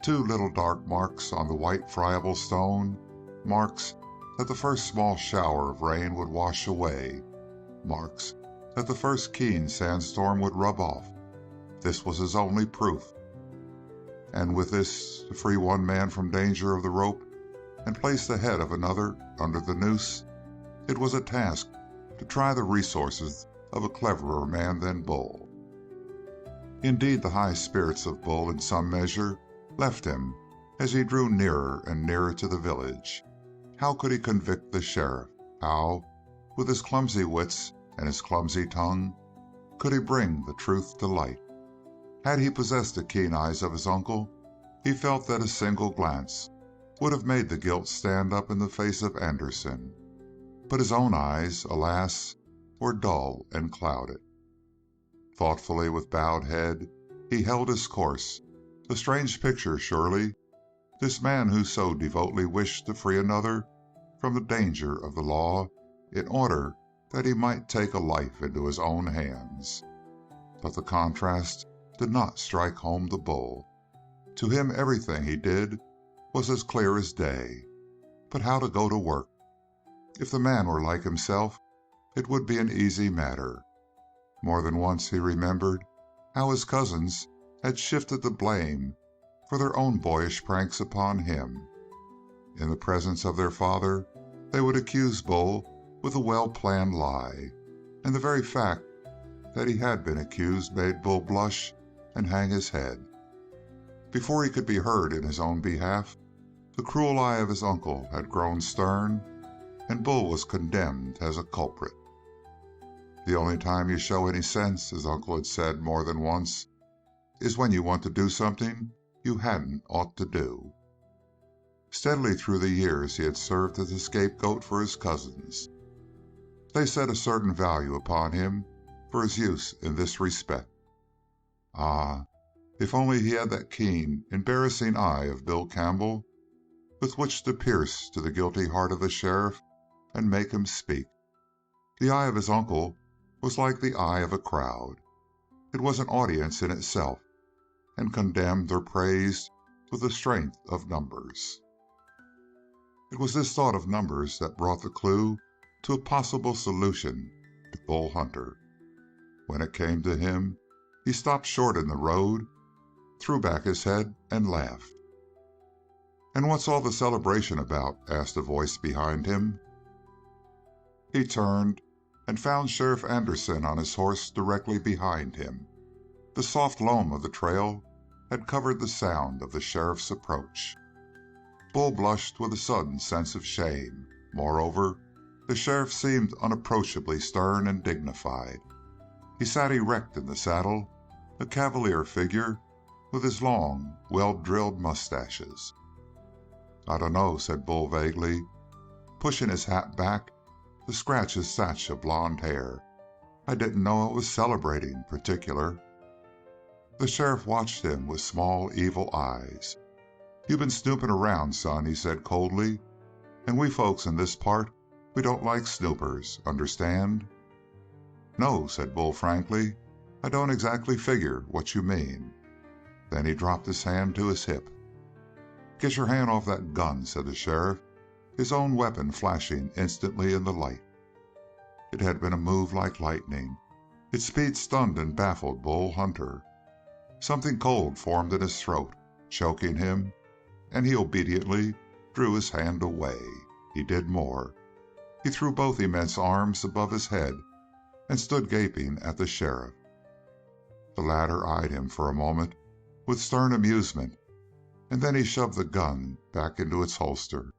Two little dark marks on the white friable stone, marks that the first small shower of rain would wash away, marks that the first keen sandstorm would rub off. This was his only proof. And with this to free one man from danger of the rope and place the head of another under the noose, it was a task to try the resources of a cleverer man than Bull. Indeed, the high spirits of Bull in some measure left him as he drew nearer and nearer to the village. How could he convict the sheriff? How, with his clumsy wits and his clumsy tongue, could he bring the truth to light? Had he possessed the keen eyes of his uncle, he felt that a single glance would have made the guilt stand up in the face of Anderson. But his own eyes, alas, were dull and clouded. Thoughtfully, with bowed head, he held his course. A strange picture, surely, this man who so devotedly wished to free another from the danger of the law in order that he might take a life into his own hands. But the contrast did not strike home to Bull. To him everything he did was as clear as day. But how to go to work? If the man were like himself, it would be an easy matter. More than once he remembered how his cousins had shifted the blame for their own boyish pranks upon him. In the presence of their father, they would accuse Bull with a well-planned lie, and the very fact that he had been accused made Bull blush and hang his head. Before he could be heard in his own behalf, the cruel eye of his uncle had grown stern, and Bull was condemned as a culprit. The only time you show any sense, his uncle had said more than once, is when you want to do something you hadn't ought to do. Steadily through the years he had served as a scapegoat for his cousins. They set a certain value upon him for his use in this respect. Ah, if only he had that keen, embarrassing eye of Bill Campbell, with which to pierce to the guilty heart of the sheriff and make him speak. The eye of his uncle was like the eye of a crowd. It was an audience in itself, and condemned or praised with the strength of numbers. It was this thought of numbers that brought the clue to a possible solution to Bull Hunter. When it came to him, he stopped short in the road, threw back his head, and laughed. "And what's all the celebration about?" asked a voice behind him. He turned and found Sheriff Anderson on his horse directly behind him. The soft loam of the trail had covered the sound of the sheriff's approach. Bull blushed with a sudden sense of shame. Moreover, the sheriff seemed unapproachably stern and dignified. He sat erect in the saddle, a cavalier figure with his long, well-drilled mustaches. "I dunno," said Bull vaguely, pushing his hat back to scratch his thatch of blond hair. "I didn't know it was celebrating particular." The sheriff watched him with small, evil eyes. "You've been snooping around, son," he said coldly, "and we folks in this part, we don't like snoopers, understand?" "No," said Bull frankly, "I don't exactly figure what you mean." Then he dropped his hand to his hip. "Get your hand off that gun," said the sheriff, his own weapon flashing instantly in the light. It had been a move like lightning. Its speed stunned and baffled Bull Hunter. Something cold formed in his throat, choking him, and he obediently drew his hand away. He did more. He threw both immense arms above his head and stood gaping at the sheriff. The latter eyed him for a moment with stern amusement, and then he shoved the gun back into its holster.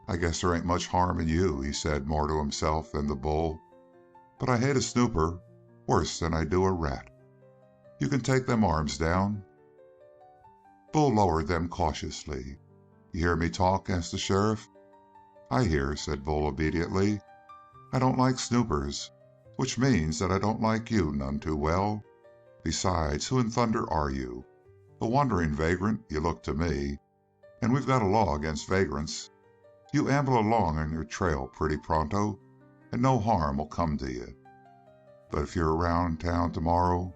"I guess there ain't much harm in you," he said more to himself than to Bull, "but I hate a snooper worse than I do a rat. You can take them arms down." Bull lowered them cautiously. "You hear me talk?" asked the sheriff. "I hear," said Bull obediently. "I don't like snoopers, which means that I don't like you none too well. Besides, who in thunder are you? A wandering vagrant, you look to me, and we've got a law against vagrants. You amble along on your trail pretty pronto, and no harm will come to you. But if you're around town tomorrow,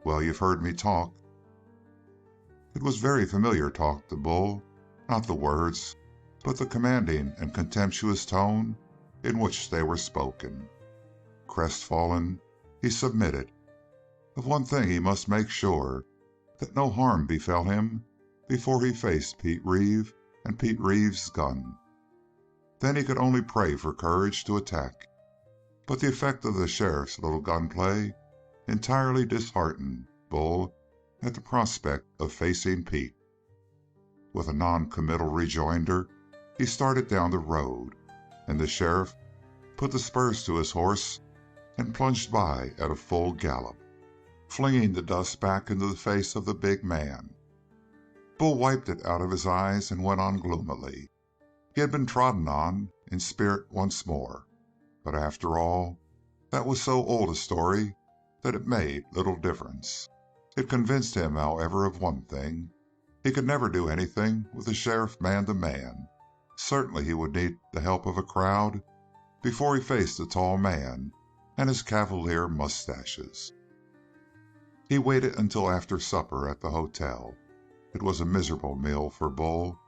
well, you've heard me talk." It was very familiar talk to Bull, not the words, but the commanding and contemptuous tone in which they were spoken. Crestfallen, he submitted. Of one thing he must make sure, that no harm befell him before he faced Pete Reeve and Pete Reeve's gun. Then he could only pray for courage to attack. But the effect of the sheriff's little gunplay entirely disheartened Bull at the prospect of facing Pete. With a non-committal rejoinder, he started down the road, and the sheriff put the spurs to his horse and plunged by at a full gallop, flinging the dust back into the face of the big man. Bull wiped it out of his eyes and went on gloomily. He had been trodden on in spirit once more, but after all, that was so old a story that it made little difference. It convinced him, however, of one thing. He could never do anything with the sheriff man to man. Certainly he would need the help of a crowd before he faced the tall man and his cavalier mustaches. He waited until after supper at the hotel. It was a miserable meal for Bull.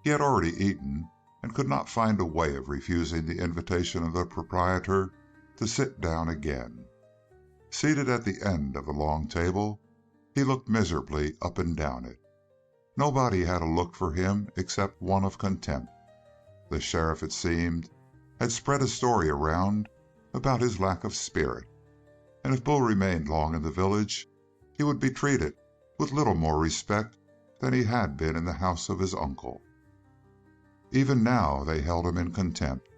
He had already eaten, and could not find a way of refusing the invitation of the proprietor to sit down again. Seated at the end of the long table, he looked miserably up and down it. Nobody had a look for him except one of contempt. The sheriff, it seemed, had spread a story around about his lack of spirit, and if Bull remained long in the village, he would be treated with little more respect than he had been in the house of his uncle. Even now they held him in contempt.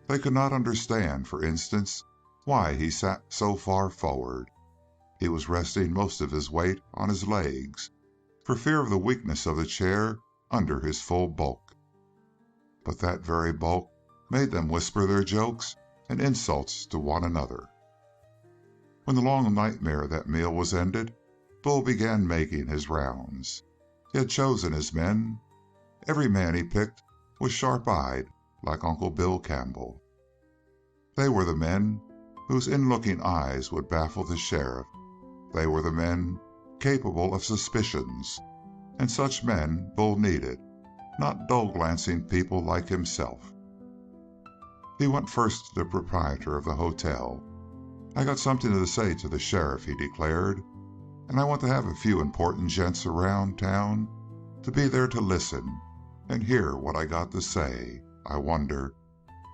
They could not understand, for instance, why he sat so far forward. He was resting most of his weight on his legs, for fear of the weakness of the chair under his full bulk. But that very bulk made them whisper their jokes and insults to one another. When the long nightmare of that meal was ended, Bull began making his rounds. He had chosen his men. Every man he picked was sharp-eyed like Uncle Bill Campbell. They were the men whose in-looking eyes would baffle the sheriff. They were the men capable of suspicions, and such men Bull needed, not dull-glancing people like himself. He went first to the proprietor of the hotel. "I got something to say to the sheriff," he declared, "and I want to have a few important gents around town to be there to listen and hear what I got to say. I wonder,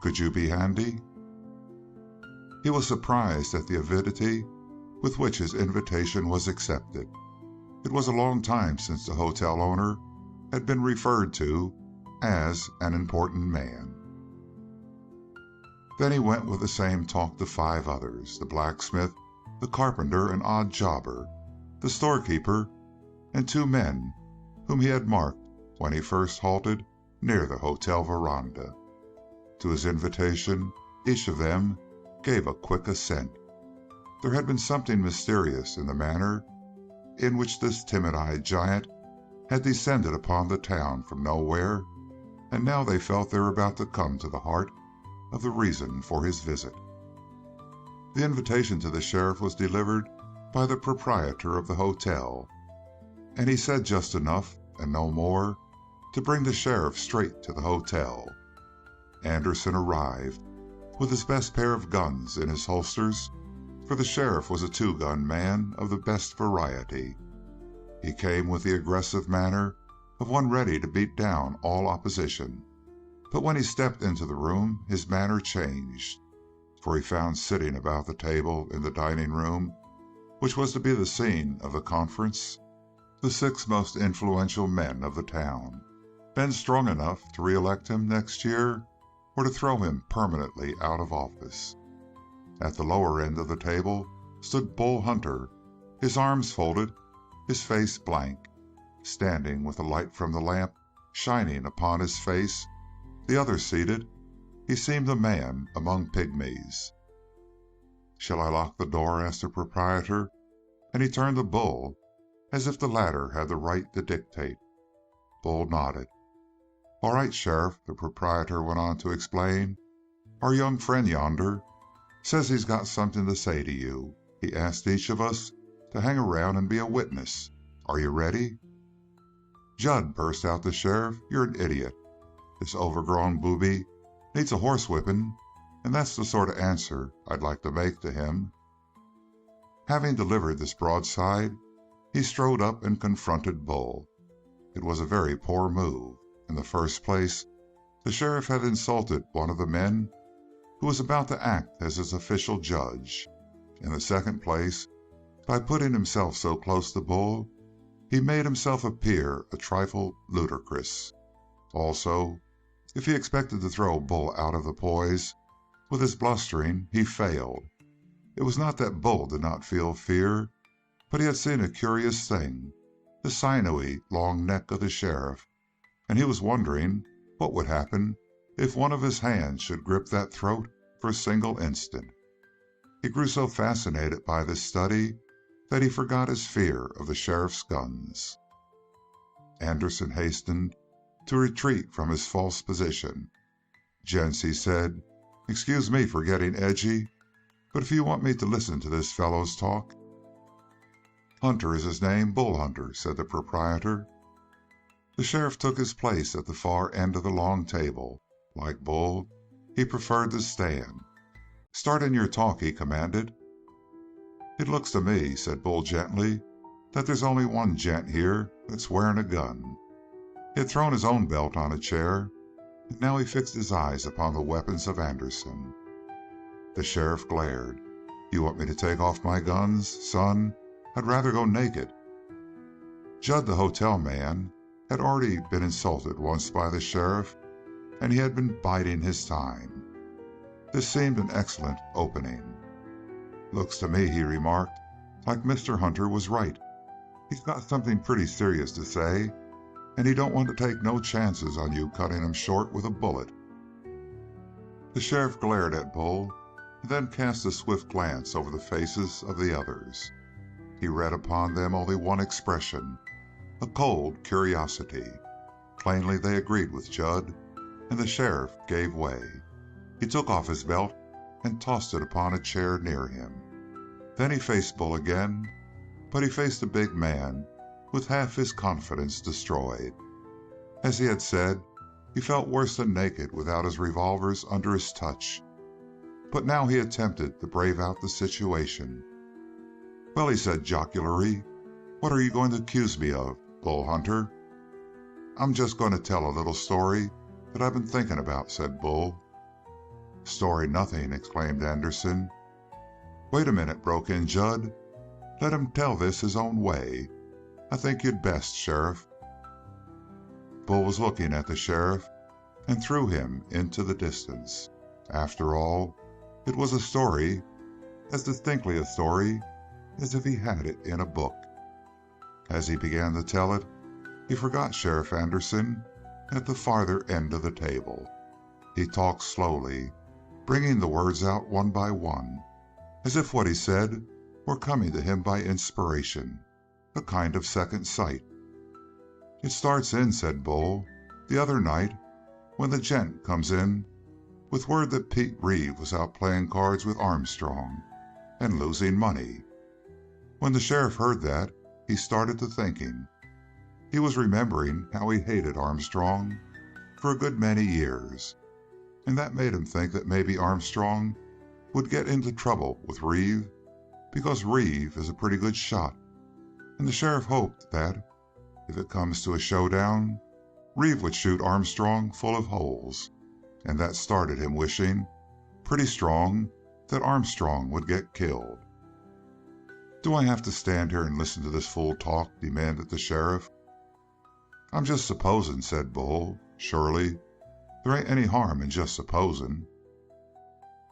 could you be handy?" He was surprised at the avidity with which his invitation was accepted. It was a long time since the hotel owner had been referred to as an important man. Then he went with the same talk to 5 others: the blacksmith, the carpenter, an odd jobber, the storekeeper, and 2 men whom he had marked when he first halted near the hotel veranda. To his invitation, each of them gave a quick assent. There had been something mysterious in the manner in which this timid-eyed giant had descended upon the town from nowhere, and now they felt they were about to come to the heart of the reason for his visit. The invitation to the sheriff was delivered by the proprietor of the hotel, and he said just enough, and no more, to bring the sheriff straight to the hotel. Anderson arrived with his best pair of guns in his holsters, for the sheriff was a 2-gun man of the best variety. He came with the aggressive manner of one ready to beat down all opposition, but when he stepped into the room his manner changed, for he found sitting about the table in the dining room, which was to be the scene of the conference, the 6 most influential men of the town, men strong enough to re-elect him next year or to throw him permanently out of office. At the lower end of the table stood Bull Hunter, his arms folded, his face blank, standing with the light from the lamp shining upon his face. The other seated, he seemed a man among pygmies. "Shall I lock the door?" asked the proprietor, and he turned to Bull, as if the latter had the right to dictate. Bull nodded. "All right, Sheriff," the proprietor went on to explain. "Our young friend yonder says he's got something to say to you. He asked each of us to hang around and be a witness. Are you ready?" "Judd," burst out the sheriff, "you're an idiot. This overgrown booby needs a horsewhipping, and that's the sort of answer I'd like to make to him." Having delivered this broadside, he strode up and confronted Bull. It was a very poor move. In the first place, the sheriff had insulted one of the men who was about to act as his official judge. In the second place, by putting himself so close to Bull, he made himself appear a trifle ludicrous. Also, if he expected to throw Bull out of the poise with his blustering, he failed. It was not that Bull did not feel fear, but he had seen a curious thing, the sinewy, long neck of the sheriff, and he was wondering what would happen if one of his hands should grip that throat for a single instant. He grew so fascinated by this study that he forgot his fear of the sheriff's guns. Anderson hastened to retreat from his false position. "Gents," he said, "excuse me for getting edgy, but if you want me to listen to this fellow's talk—" "Hunter is his name, Bull Hunter," said the proprietor. The sheriff took his place at the far end of the long table. Like Bull, he preferred to stand. "Start in your talk," he commanded. "It looks to me," said Bull gently, "that there's only one gent here that's wearing a gun." He had thrown his own belt on a chair, and now he fixed his eyes upon the weapons of Anderson. The sheriff glared. "You want me to take off my guns? Son, I'd rather go naked." Judd, the hotel man, had already been insulted once by the sheriff, and he had been biding his time. This seemed an excellent opening. "Looks to me," he remarked, "like Mr. Hunter was right. He's got something pretty serious to say, and he don't want to take no chances on you cutting him short with a bullet." The sheriff glared at Bull, and then cast a swift glance over the faces of the others. He read upon them only one expression, a cold curiosity. Plainly they agreed with Judd, and the sheriff gave way. He took off his belt and tossed it upon a chair near him. Then he faced Bull again, but he faced a big man with half his confidence destroyed. As he had said, he felt worse than naked without his revolvers under his touch. But now he attempted to brave out the situation. "Well," he said jocularly, "what are you going to accuse me of, Bull Hunter?" "I'm just going to tell a little story that I've been thinking about," said Bull. "Story nothing," exclaimed Anderson. "Wait a minute," broke in Judd. "Let him tell this his own way. I think you'd best, Sheriff." Bull was looking at the sheriff and through him into the distance. After all, it was a story, as distinctly a story as if he had it in a book. As he began to tell it, he forgot Sheriff Anderson at the farther end of the table. He talked slowly, bringing the words out one by one, as if what he said were coming to him by inspiration, a kind of second sight. "It starts in," said Bull, "the other night when the gent comes in with word that Pete Reeve was out playing cards with Armstrong and losing money. When the sheriff heard that, he started to thinking. He was remembering how he hated Armstrong for a good many years, and that made him think that maybe Armstrong would get into trouble with Reeve because Reeve is a pretty good shot, and the sheriff hoped that, if it comes to a showdown, Reeve would shoot Armstrong full of holes, and that started him wishing pretty strong that Armstrong would get killed." "Do I have to stand here and listen to this fool talk?" demanded the sheriff. "I'm just supposing," said Bull. "Surely there ain't any harm in just supposing."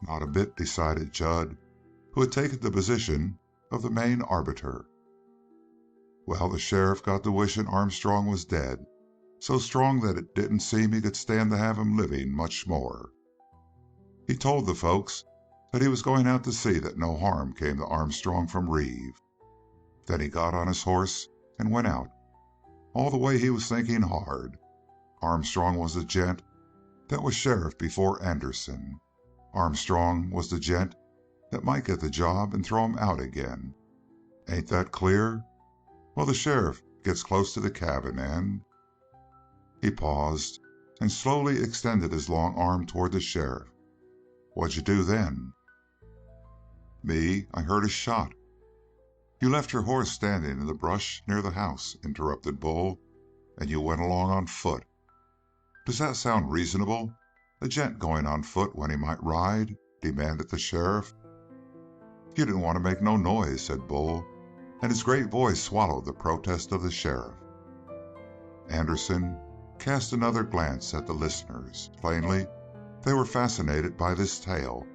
"Not a bit," decided Judd, who had taken the position of the main arbiter. "Well, the sheriff got to wishing Armstrong was dead, so strong that it didn't seem he could stand to have him living much more. He told the folks that he was going out to see that no harm came to Armstrong from Reeve. Then he got on his horse and went out. All the way he was thinking hard. Armstrong was the gent that was sheriff before Anderson. Armstrong was the gent that might get the job and throw him out again. Ain't that clear? Well, the sheriff gets close to the cabin and—" He paused and slowly extended his long arm toward the sheriff. "What'd you do then?" "Me? I heard a shot." "You left your horse standing in the brush near the house," interrupted Bull, "and you went along on foot. Does that sound reasonable? A gent going on foot when he might ride?" demanded the sheriff. "You didn't want to make no noise," said Bull, and his great voice swallowed the protest of the sheriff. Anderson cast another glance at the listeners. Plainly, they were fascinated by this tale,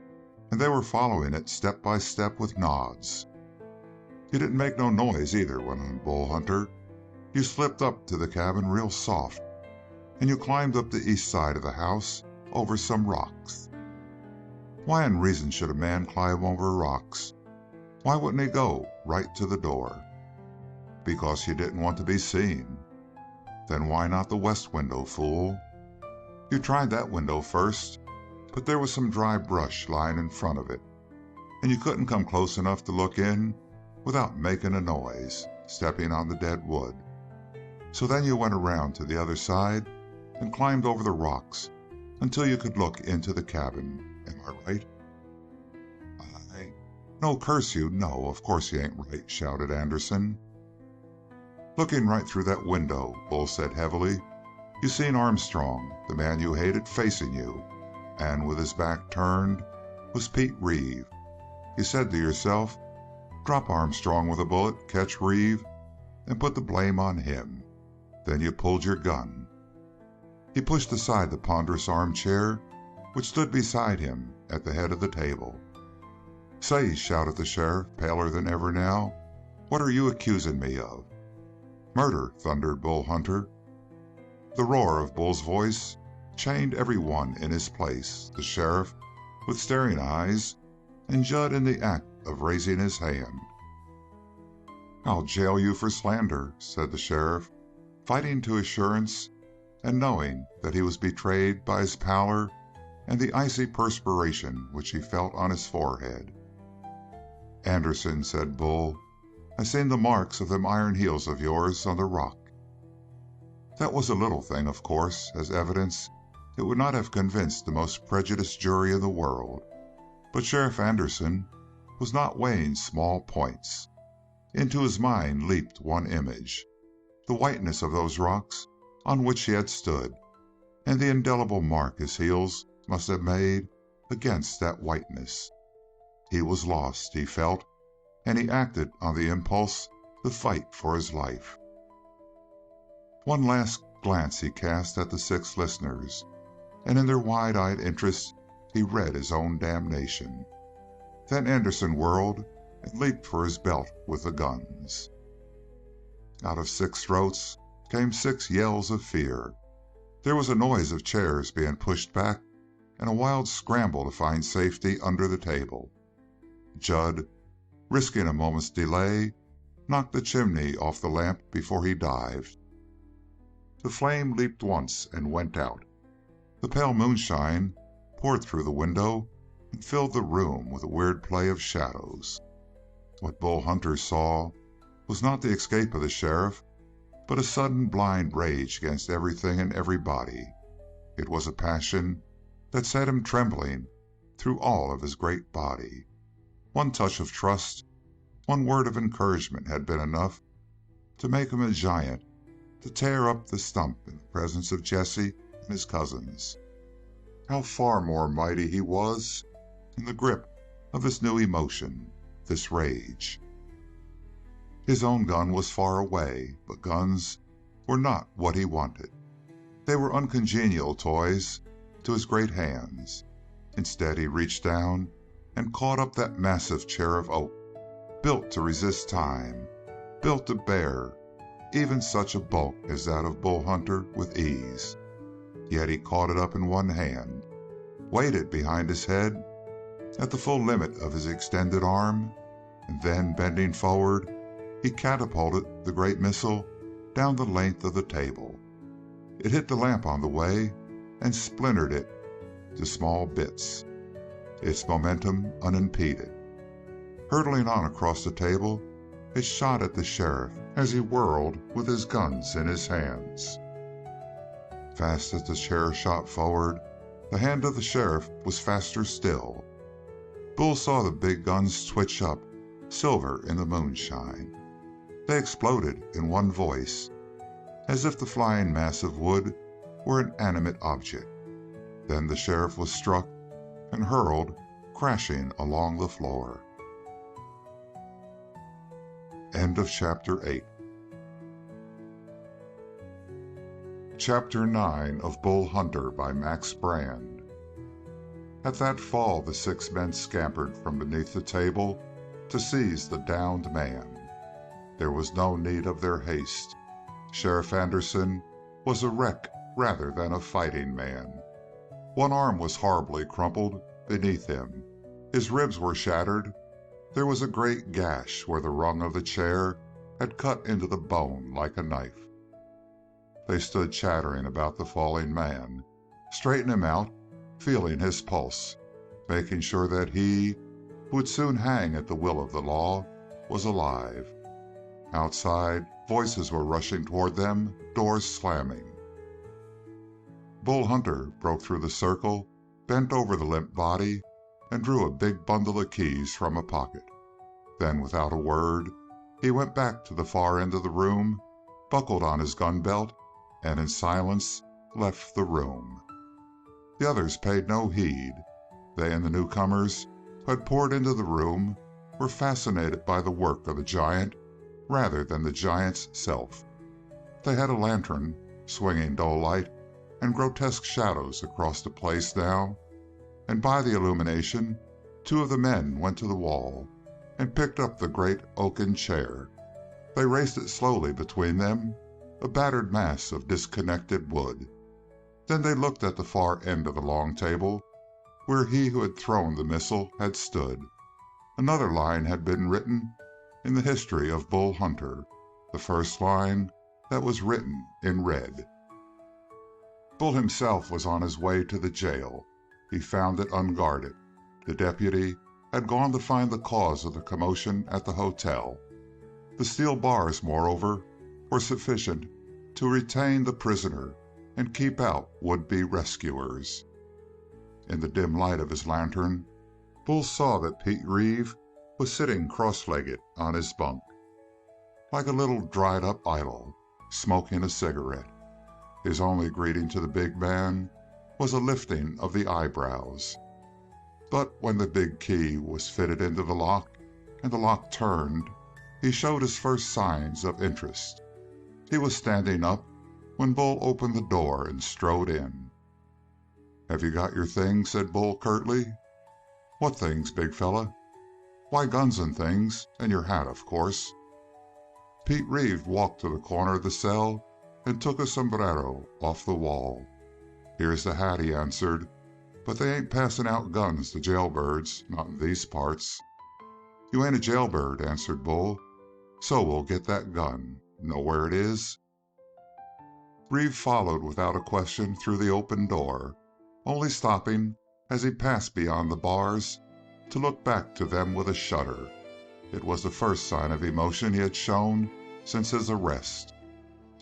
and they were following it step by step with nods. "You didn't make no noise either," went on Bull Hunter. "You slipped up to the cabin real soft, and you climbed up the east side of the house over some rocks." "Why in reason should a man climb over rocks? Why wouldn't he go right to the door?" "Because you didn't want to be seen." "Then why not the west window, fool?" "You tried that window first, but there was some dry brush lying in front of it, and you couldn't come close enough to look in without making a noise, stepping on the dead wood. So then you went around to the other side and climbed over the rocks until you could look into the cabin. Am I right?" "No, curse you, no, of course you ain't right," shouted Anderson. "Looking right through that window," Bull said heavily, "you seen Armstrong, the man you hated, facing you, and with his back turned was Pete Reeve. You said to yourself, 'Drop Armstrong with a bullet, catch Reeve, and put the blame on him.' Then you pulled your gun." He pushed aside the ponderous armchair which stood beside him at the head of the table. "Say," shouted the sheriff, paler than ever now, "what are you accusing me of?" "Murder," thundered Bull Hunter. The roar of Bull's voice chained every one in his place, the sheriff with staring eyes, and Judd in the act of raising his hand. "I'll jail you for slander," said the sheriff, fighting to assurance and knowing that he was betrayed by his pallor and the icy perspiration which he felt on his forehead. "Anderson," said Bull, "I seen the marks of them iron heels of yours on the rock." That was a little thing, of course. As evidence, it would not have convinced the most prejudiced jury in the world. But Sheriff Anderson was not weighing small points. Into his mind leaped one image, the whiteness of those rocks on which he had stood, and the indelible mark his heels must have made against that whiteness. He was lost, he felt, and he acted on the impulse to fight for his life. One last glance he cast at the 6 listeners, and in their wide-eyed interest he read his own damnation. Then Anderson whirled and leaped for his belt with the guns. Out of 6 throats came 6 yells of fear. There was a noise of chairs being pushed back and a wild scramble to find safety under the table. Judd, risking a moment's delay, knocked the chimney off the lamp before he dived. The flame leaped once and went out. The pale moonshine poured through the window and filled the room with a weird play of shadows. What Bull Hunter saw was not the escape of the sheriff, but a sudden blind rage against everything and everybody. It was a passion that set him trembling through all of his great body. One touch of trust, one word of encouragement had been enough to make him a giant, to tear up the stump in the presence of Jesse and his cousins. How far more mighty he was in the grip of this new emotion, this rage. His own gun was far away, but guns were not what he wanted. They were uncongenial toys to his great hands. Instead, he reached down and caught up that massive chair of oak, built to resist time, built to bear even such a bulk as that of Bull Hunter with ease. Yet he caught it up in one hand, weighed it behind his head at the full limit of his extended arm, and then, bending forward, he catapulted the great missile down the length of the table. It hit the lamp on the way and splintered it to small bits, its momentum unimpeded. Hurtling on across the table, it shot at the sheriff as he whirled with his guns in his hands. Fast as the chair shot forward, the hand of the sheriff was faster still. Bull saw the big guns twitch up, silver in the moonshine. They exploded in one voice, as if the flying mass of wood were an animate object. Then the sheriff was struck and hurled crashing along the floor. End of Chapter 8. Chapter 9 of Bull Hunter by Max Brand. At that fall, the 6 men scampered from beneath the table to seize the downed man. There was no need of their haste. Sheriff Anderson was a wreck rather than a fighting man. One arm was horribly crumpled beneath him. His ribs were shattered. There was a great gash where the rung of the chair had cut into the bone like a knife. They stood chattering about the falling man, straightening him out, feeling his pulse, making sure that he, who would soon hang at the will of the law, was alive. Outside, voices were rushing toward them, doors slamming. Bull Hunter broke through the circle, bent over the limp body, and drew a big bundle of keys from a pocket. Then, without a word, he went back to the far end of the room, buckled on his gun belt, and in silence left the room. The others paid no heed. They and the newcomers who had poured into the room were fascinated by the work of the giant rather than the giant's self. They had a lantern, swinging dull light and grotesque shadows across the place now, and by the illumination, two of the men went to the wall and picked up the great oaken chair. They raised it slowly between them, a battered mass of disconnected wood. Then they looked at the far end of the long table, where he who had thrown the missile had stood. Another line had been written in the history of Bull Hunter, the first line that was written in red. Bull himself was on his way to the jail. He found it unguarded. The deputy had gone to find the cause of the commotion at the hotel. The steel bars, moreover, were sufficient to retain the prisoner and keep out would-be rescuers. In the dim light of his lantern, Bull saw that Pete Reeve was sitting cross-legged on his bunk, like a little dried-up idol, smoking a cigarette. His only greeting to the big man was a lifting of the eyebrows. But when the big key was fitted into the lock and the lock turned, he showed his first signs of interest. He was standing up when Bull opened the door and strode in. "Have you got your things?" said Bull curtly. "What things, big fella?" "Why, guns and things, and your hat, of course." Pete Reeve walked to the corner of the cell and took a sombrero off the wall. "Here's the hat," he answered, "but they ain't passing out guns to jailbirds, not in these parts." "You ain't a jailbird," answered Bull, "so we'll get that gun. Know where it is?" Reeve followed without a question through the open door, only stopping as he passed beyond the bars to look back to them with a shudder. It was the first sign of emotion he had shown since his arrest.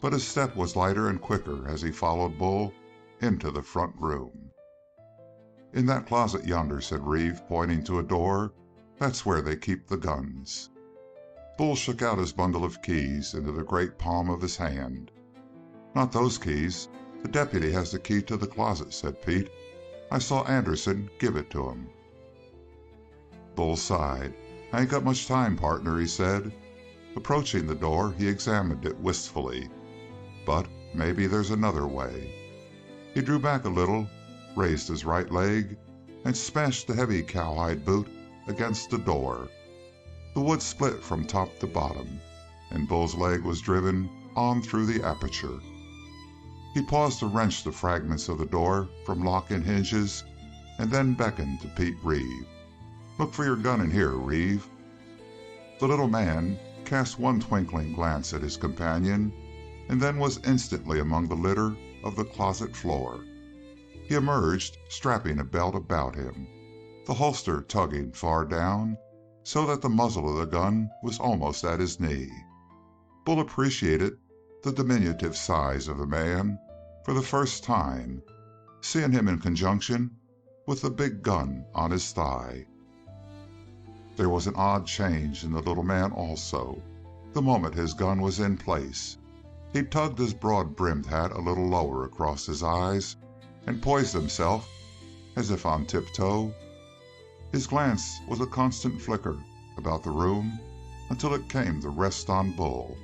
But his step was lighter and quicker as he followed Bull into the front room. "In that closet yonder," said Reeve, pointing to a door. "That's where they keep the guns." Bull shook out his bundle of keys into the great palm of his hand. "Not those keys. The deputy has the key to the closet," said Pete. "I saw Anderson give it to him." Bull sighed. "I ain't got much time, partner," he said. Approaching the door, he examined it wistfully. "But maybe there's another way." He drew back a little, raised his right leg, and smashed the heavy cowhide boot against the door. The wood split from top to bottom, and Bull's leg was driven on through the aperture. He paused to wrench the fragments of the door from lock and hinges, and then beckoned to Pete Reeve. "Look for your gun in here, Reeve." The little man cast one twinkling glance at his companion, and then was instantly among the litter of the closet floor. He emerged, strapping a belt about him, the holster tugging far down, so that the muzzle of the gun was almost at his knee. Bull appreciated the diminutive size of the man for the first time, seeing him in conjunction with the big gun on his thigh. There was an odd change in the little man also, the moment his gun was in place. He tugged his broad-brimmed hat a little lower across his eyes and poised himself as if on tiptoe. His glance was a constant flicker about the room until it came to rest on Bull.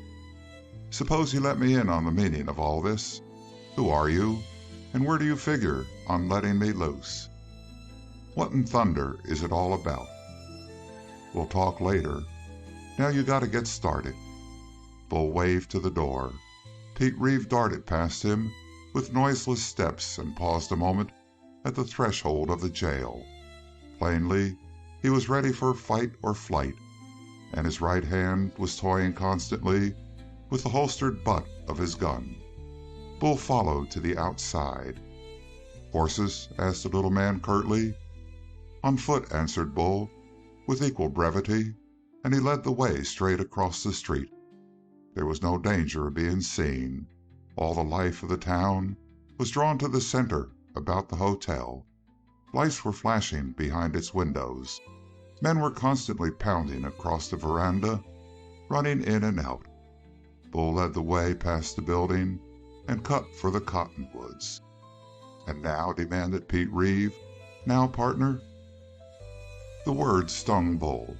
"Suppose you let me in on the meaning of all this. Who are you, and where do you figure on letting me loose? What in thunder is it all about?" "We'll talk later. Now you got to get started." Bull waved to the door. Pete Reeve darted past him with noiseless steps and paused a moment at the threshold of the jail. Plainly, he was ready for fight or flight, and his right hand was toying constantly with the holstered butt of his gun. Bull followed to the outside. "Horses?" asked the little man curtly. "On foot," answered Bull, with equal brevity. and he led the way straight across the street. There was no danger of being seen. All the life of the town was drawn to the center about the hotel. Lights were flashing behind its windows. Men were constantly pounding across the veranda, running in and out. Bull led the way past the building and cut for the cottonwoods. "And now?" demanded Pete Reeve. "Now, partner?" The word stung Bull.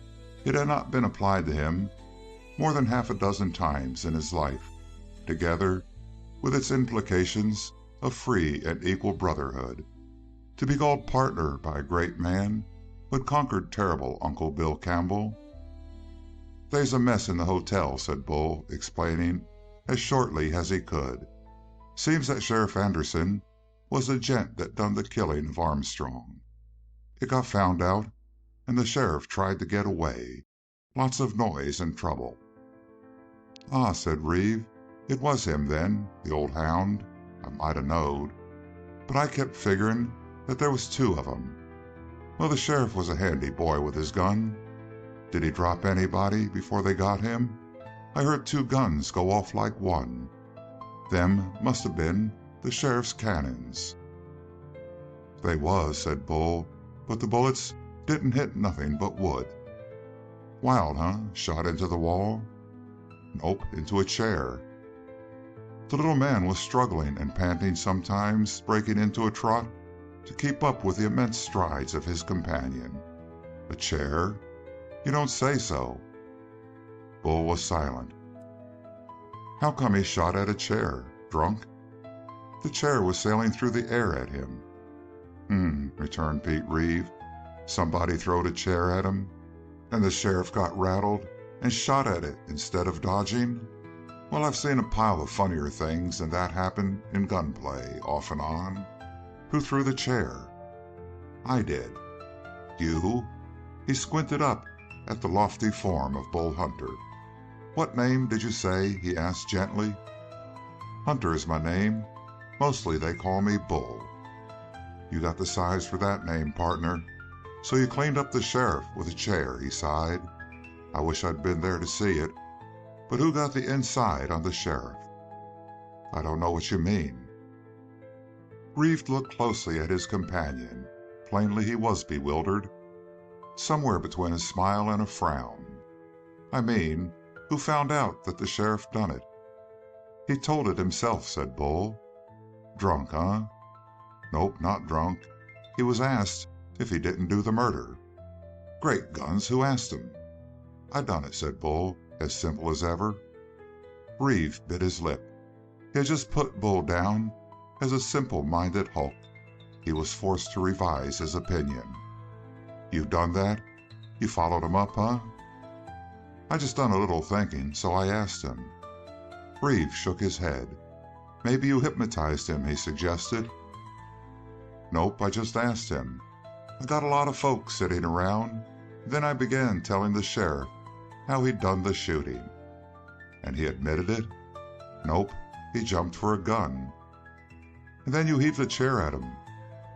It had not been applied to him more than half a dozen times in his life, together with its implications of free and equal brotherhood. To be called partner by a great man who had conquered terrible Uncle Bill Campbell. "They's a mess in the hotel," said Bull, explaining as shortly as he could. "Seems that Sheriff Anderson was the gent that done the killing of Armstrong. It got found out, and the sheriff tried to get away. Lots of noise and trouble." "Ah," said Reeve. "It was him, then, the old hound. I might have knowed. But I kept figuring that there was two of 'em. Well, the sheriff was a handy boy with his gun. Did he drop anybody before they got him? I heard two guns go off like one. Them must have been the sheriff's cannons." "They was," said Bull, "but the bullets didn't hit nothing but wood." "Wild, huh? Shot into the wall?" "Nope, into a chair." The little man was struggling and panting, sometimes breaking into a trot to keep up with the immense strides of his companion. "A chair? You don't say so." Bull was silent. "How come he shot at a chair? Drunk?" "The chair was sailing through the air at him." Returned Pete Reeve. "Somebody throwed a chair at him, and the sheriff got rattled and shot at it instead of dodging? Well, I've seen a pile of funnier things than that happen in gunplay, off and on." "Who threw the chair?" "I did." "You?" He squinted up at the lofty form of Bull Hunter. "What name did you say?" he asked gently. "Hunter is my name. Mostly they call me Bull." "You got the size for that name, partner. So you cleaned up the sheriff with a chair," he sighed. "I wish I'd been there to see it. But who got the inside on the sheriff?" "I don't know what you mean." Reeve looked closely at his companion. Plainly he was bewildered, somewhere between a smile and a frown. "I mean, who found out that the sheriff done it?" "He told it himself," said Bull. "Drunk, huh?" "Nope, not drunk. He was asked if he didn't do the murder." "Great guns! Who asked him?" "I done it," said Bull, as simple as ever. Reeve bit his lip. He had just put Bull down as a simple-minded hulk. He was forced to revise his opinion. "You've done that? You followed him up, huh?" "I just done a little thinking, so I asked him." Reeve shook his head. "Maybe you hypnotized him," he suggested. "Nope, I just asked him. I got a lot of folks sitting around, and then I began telling the sheriff how he'd done the shooting." "And he admitted it?" "Nope, he jumped for a gun." "And then you heaved a chair at him."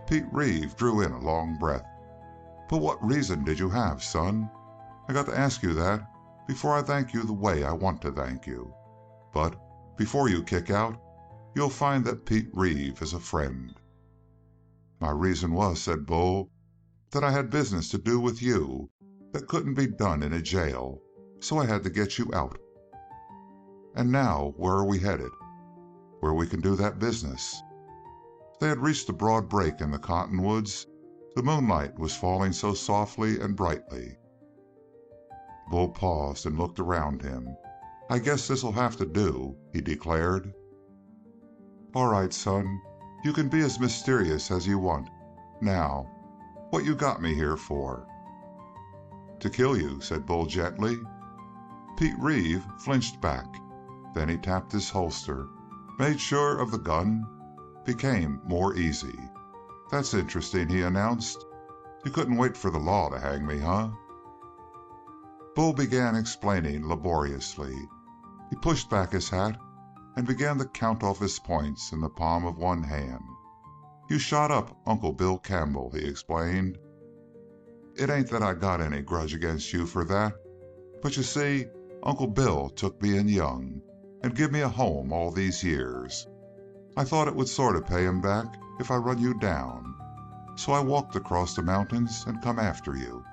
Pete Reeve drew in a long breath. "But what reason did you have, son? I got to ask you that before I thank you the way I want to thank you. But before you kick out, you'll find that Pete Reeve is a friend." "My reason was," said Bull, "that I had business to do with you that couldn't be done in a jail, so I had to get you out." "And now where are we headed?" "Where we can do that business." They had reached a broad break in the cottonwoods. The moonlight was falling so softly and brightly. Bull paused and looked around him. "I guess this'll have to do," he declared. "All right, son. You can be as mysterious as you want. Now, what you got me here for?" "To kill you," said Bull gently. Pete Reeve flinched back. Then he tapped his holster, made sure of the gun, became more easy. "That's interesting," he announced. "You couldn't wait for the law to hang me, huh?" Bull began explaining laboriously. He pushed back his hat and began to count off his points in the palm of one hand. "You shot up Uncle Bill Campbell," he explained. "It ain't that I got any grudge against you for that. But you see, Uncle Bill took me in young and give me a home all these years. I thought it would sort of pay him back if I run you down. So I walked across the mountains and come after you."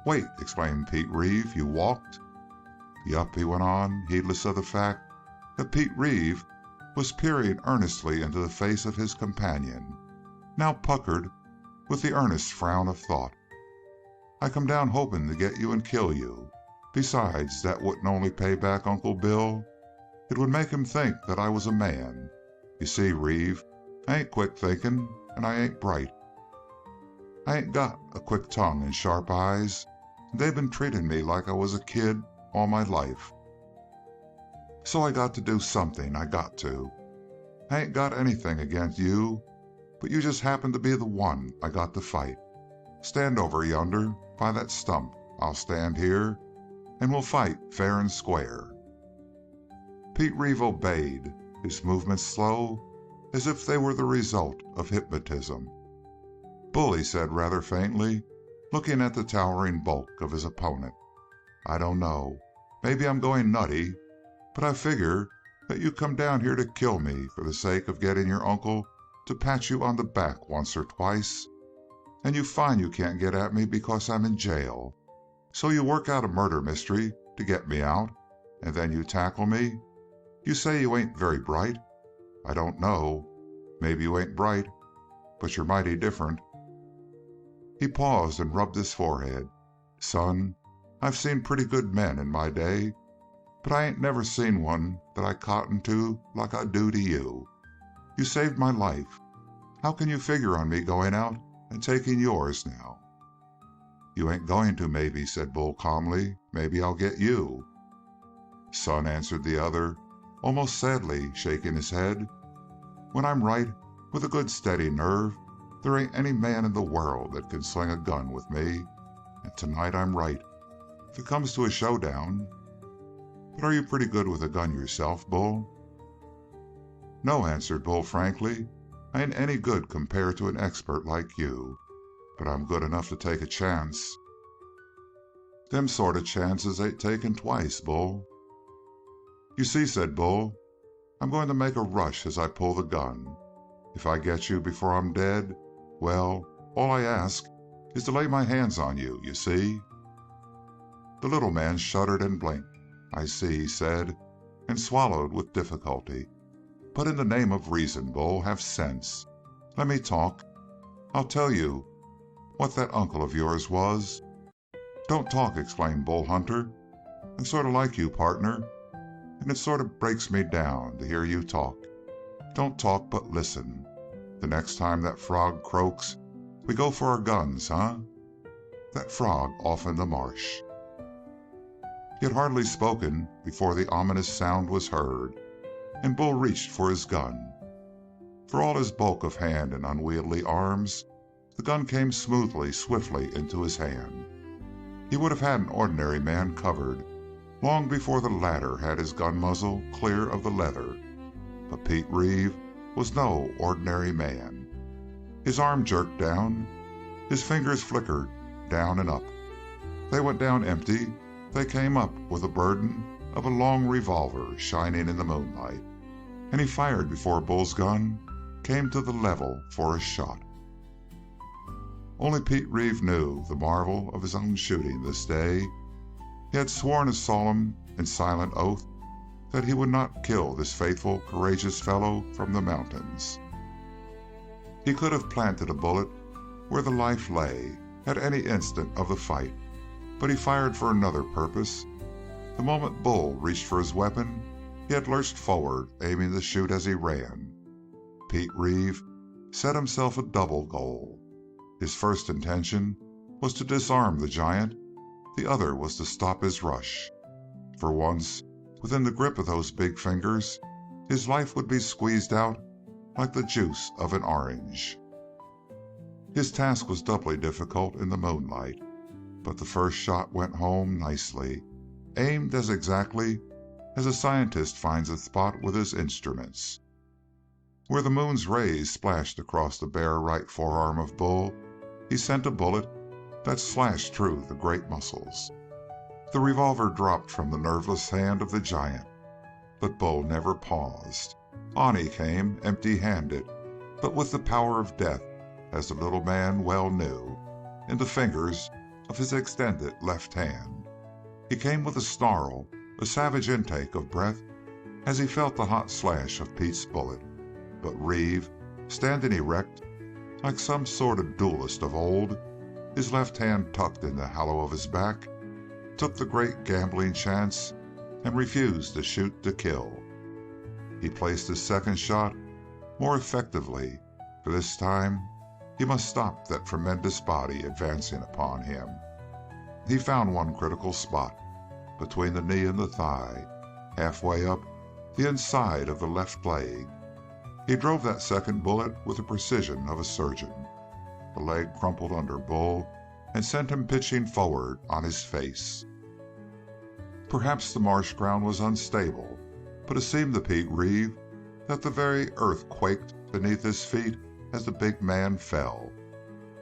"Wait," exclaimed Pete Reeve, "you walked?" "Yup," he went on, heedless of the fact that Pete Reeve was peering earnestly into the face of his companion, now puckered with the earnest frown of thought. "I come down hoping to get you and kill you. Besides, that wouldn't only pay back Uncle Bill, it would make him think that I was a man. You see, Reeve, I ain't quick thinking, and I ain't bright. I ain't got a quick tongue and sharp eyes, and they've been treating me like I was a kid all my life. So I got to do something, I got to. I ain't got anything against you, but you just happen to be the one I got to fight. Stand over yonder, by that stump. I'll stand here, and we'll fight fair and square." Pete Reeve obeyed, his movements slow, as if they were the result of hypnotism. "Bull," he said rather faintly, looking at the towering bulk of his opponent, "I don't know. Maybe I'm going nutty, but I figure that you come down here to kill me for the sake of getting your uncle to pat you on the back once or twice, and you find you can't get at me because I'm in jail. So you work out a murder mystery to get me out, and then you tackle me. You say you ain't very bright. I don't know. Maybe you ain't bright, but you're mighty different." He paused and rubbed his forehead. "Son, I've seen pretty good men in my day, but I ain't never seen one that I cotton to like I do to you. You saved my life. How can you figure on me going out and taking yours now?" "You ain't going to, maybe," said Bull calmly. "Maybe I'll get you." "Son," answered the other, almost sadly, shaking his head, "when I'm right, with a good steady nerve, there ain't any man in the world that can sling a gun with me. And tonight I'm right, if it comes to a showdown. But are you pretty good with a gun yourself, Bull?" "No," answered Bull frankly. "I ain't any good compared to an expert like you, but I'm good enough to take a chance." "Them sort of chances ain't taken twice, Bull." "You see," said Bull, "I'm going to make a rush as I pull the gun. If I get you before I'm dead, well, all I ask is to lay my hands on you, you see?" The little man shuddered and blinked. "I see," he said, and swallowed with difficulty. "But in the name of reason, Bull, have sense. Let me talk. I'll tell you what that uncle of yours was." "Don't talk," exclaimed Bull Hunter. "I sort of like you, partner, and it sort of breaks me down to hear you talk. Don't talk, but listen. The next time that frog croaks, we go for our guns, huh? That frog off in the marsh." He had hardly spoken before the ominous sound was heard, and Bull reached for his gun. For all his bulk of hand and unwieldy arms, the gun came smoothly, swiftly into his hand. He would have had an ordinary man covered long before the latter had his gun muzzle clear of the leather. But Pete Reeve was no ordinary man. His arm jerked down. His fingers flickered down and up. They went down empty. They came up with the burden of a long revolver shining in the moonlight, and he fired before Bull's gun came to the level for a shot. Only Pete Reeve knew the marvel of his own shooting this day. He had sworn a solemn and silent oath that he would not kill this faithful, courageous fellow from the mountains. He could have planted a bullet where the life lay at any instant of the fight, but he fired for another purpose. The moment Bull reached for his weapon, he had lurched forward, aiming to shoot as he ran. Pete Reeve set himself a double goal. His first intention was to disarm the giant. The other was to stop his rush. For once, within the grip of those big fingers, his life would be squeezed out like the juice of an orange. His task was doubly difficult in the moonlight, but the first shot went home nicely, aimed as exactly as a scientist finds a spot with his instruments. Where the moon's rays splashed across the bare right forearm of Bull, he sent a bullet that slashed through the great muscles. The revolver dropped from the nerveless hand of the giant, but Bull never paused. On he came, empty-handed, but with the power of death, as the little man well knew, in the fingers of his extended left hand. He came with a snarl, a savage intake of breath, as he felt the hot slash of Pete's bullet. But Reeve, standing erect, like some sort of duelist of old, his left hand tucked in the hollow of his back, took the great gambling chance and refused to shoot to kill. He placed his second shot more effectively, for this time he must stop that tremendous body advancing upon him. He found one critical spot, between the knee and the thigh, halfway up the inside of the left leg. He drove that second bullet with the precision of a surgeon. The leg crumpled under Bull and sent him pitching forward on his face. Perhaps the marsh ground was unstable, but it seemed to Pete Reeve that the very earth quaked beneath his feet as the big man fell.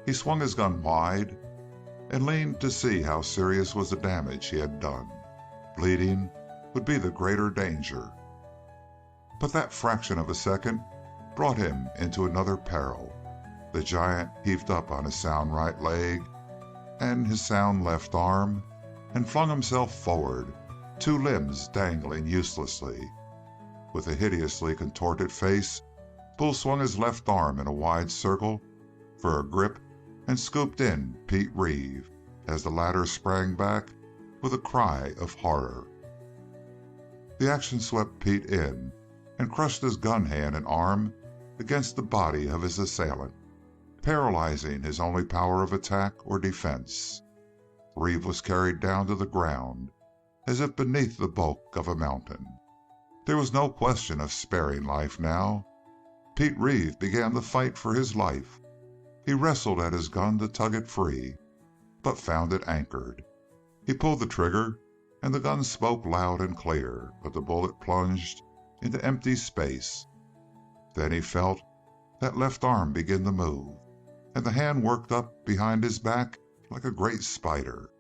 He swung his gun wide and leaned to see how serious was the damage he had done. Bleeding would be the greater danger. But that fraction of a second brought him into another peril. The giant heaved up on his sound right leg and his sound left arm and flung himself forward, two limbs dangling uselessly. With a hideously contorted face, Bull swung his left arm in a wide circle for a grip and scooped in Pete Reeve as the latter sprang back with a cry of horror. The action swept Pete in and crushed his gun hand and arm against the body of his assailant, paralyzing his only power of attack or defense. Reeve was carried down to the ground as if beneath the bulk of a mountain. There was no question of sparing life now. Pete Reeve began to fight for his life. He wrestled at his gun to tug it free, but found it anchored. He pulled the trigger, and the gun spoke loud and clear, but the bullet plunged into empty space. Then he felt that left arm begin to move, and the hand worked up behind his back like a great spider.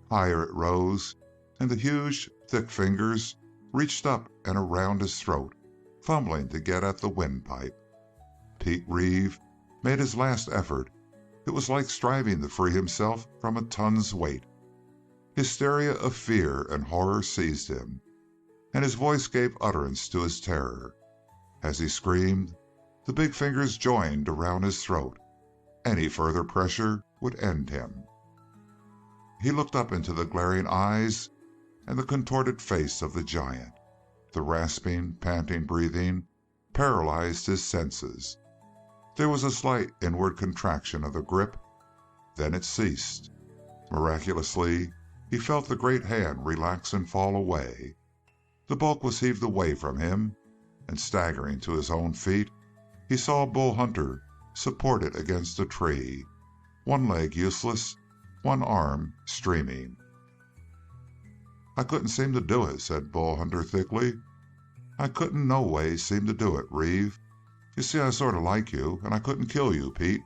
Higher it rose, and the huge, thick fingers reached up and around his throat, fumbling to get at the windpipe. Pete Reeve made his last effort. It was like striving to free himself from a ton's weight. Hysteria of fear and horror seized him, and his voice gave utterance to his terror. As he screamed, the big fingers joined around his throat. Any further pressure would end him. He looked up into the glaring eyes and the contorted face of the giant. The rasping, panting breathing paralyzed his senses. There was a slight inward contraction of the grip, then it ceased. Miraculously, he felt the great hand relax and fall away. The bulk was heaved away from him, and staggering to his own feet, he saw Bull Hunter supported against a tree, one leg useless, one arm streaming. "I couldn't seem to do it," said Bull Hunter thickly. "I couldn't no way seem to do it, Reeve. You see, I sort of like you, and I couldn't kill you, Pete."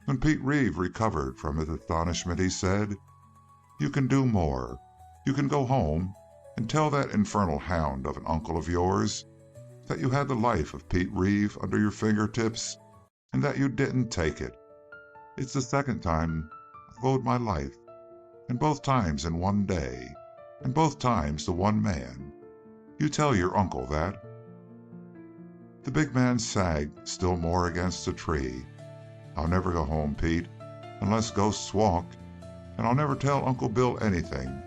When Pete Reeve recovered from his astonishment, he said, "You can do more. You can go home and tell that infernal hound of an uncle of yours that you had the life of Pete Reeve under your fingertips and that you didn't take it. It's the second time I've owed my life, and both times in one day, and both times to one man. You tell your uncle that." The big man sagged still more against the tree. "I'll never go home, Pete, unless ghosts walk, and I'll never tell Uncle Bill anything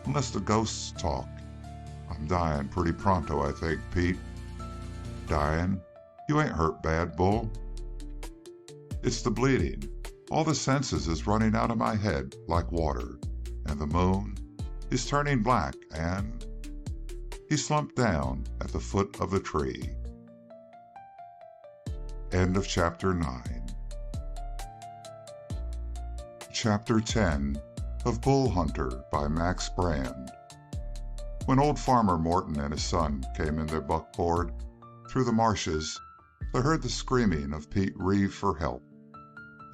unless the ghosts talk. I'm dying pretty pronto, I think, Pete." "Dying? You ain't hurt bad, Bull." "It's the bleeding. All the senses is running out of my head like water, and the moon is turning black, and—" He slumped down at the foot of the tree. End of Chapter 9. Chapter 10 of Bull Hunter by Max Brand. When old Farmer Morton and his son came in their buckboard through the marshes, they heard the screaming of Pete Reeve for help.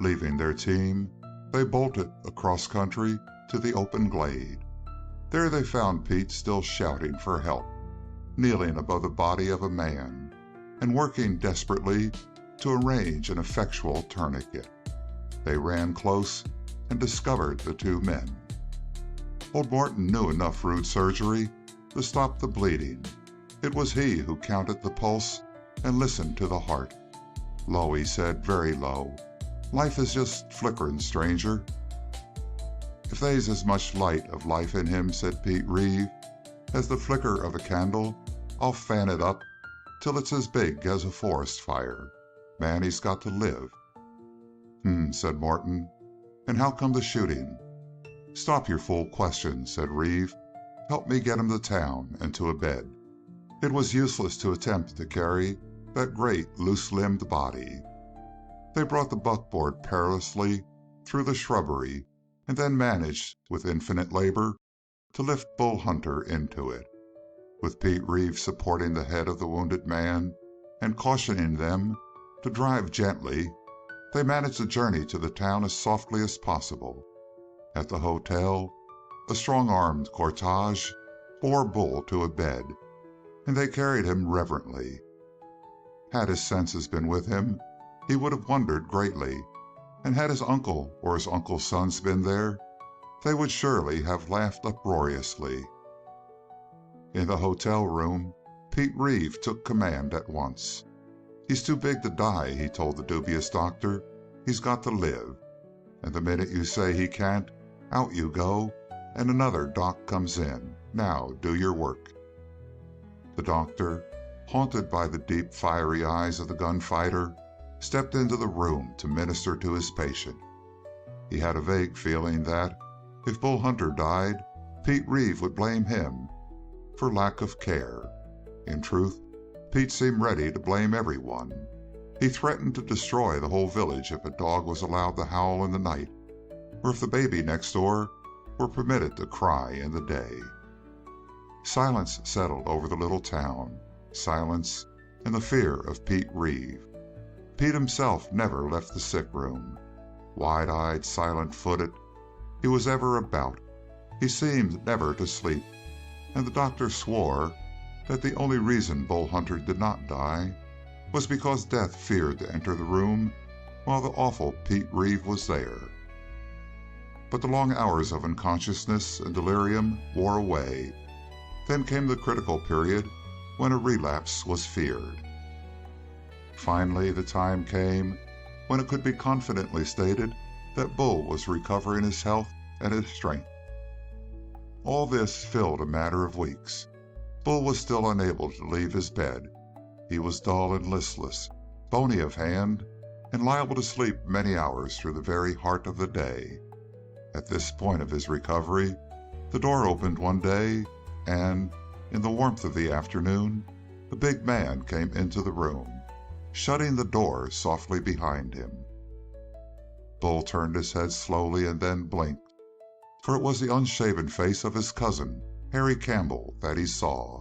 Leaving their team, they bolted across country to the open glade. There they found Pete still shouting for help, kneeling above the body of a man, and working desperately to arrange an effectual tourniquet. They ran close and discovered the two men. Old Morton knew enough rude surgery to stop the bleeding. It was he who counted the pulse and listened to the heart. Low, he said, very low. Life is just flickering, stranger. If they's as much light of life in him, said Pete Reeve, as the flicker of a candle, I'll fan it up till it's as big as a forest fire. Man, he's got to live. Said Morton. And how come the shooting? Stop your fool questions, said Reeve. Help me get him to town and to a bed. It was useless to attempt to carry that great loose-limbed body. They brought the buckboard perilously through the shrubbery, and then managed, with infinite labor, to lift Bull Hunter into it. With Pete Reeve supporting the head of the wounded man and cautioning them to drive gently, they managed the journey to the town as softly as possible. At the hotel, a strong-armed cortege bore Bull to a bed, and they carried him reverently. Had his senses been with him, he would have wondered greatly, and had his uncle or his uncle's sons been there, they would surely have laughed uproariously. In the hotel room, Pete Reeve took command at once. He's too big to die, he told the dubious doctor. He's got to live. And the minute you say he can't, out you go, and another doc comes in. Now, do your work. The doctor, haunted by the deep, fiery eyes of the gunfighter, stepped into the room to minister to his patient. He had a vague feeling that, if Bull Hunter died, Pete Reeve would blame him for lack of care. In truth, Pete seemed ready to blame everyone. He threatened to destroy the whole village if a dog was allowed to howl in the night, or if the baby next door were permitted to cry in the day. Silence settled over the little town, silence and the fear of Pete Reeve. Pete himself never left the sick room. Wide-eyed, silent-footed, he was ever about. He seemed never to sleep, and the doctor swore that the only reason Bull Hunter did not die was because death feared to enter the room while the awful Pete Reeve was there. But the long hours of unconsciousness and delirium wore away. Then came the critical period when a relapse was feared. Finally, the time came when it could be confidently stated that Bull was recovering his health and his strength. All this filled a matter of weeks. Bull was still unable to leave his bed. He was dull and listless, bony of hand, and liable to sleep many hours through the very heart of the day. At this point of his recovery, the door opened one day, and, in the warmth of the afternoon, a big man came into the room, shutting the door softly behind him. Bull turned his head slowly and then blinked, for it was the unshaven face of his cousin, Harry Campbell, that he saw.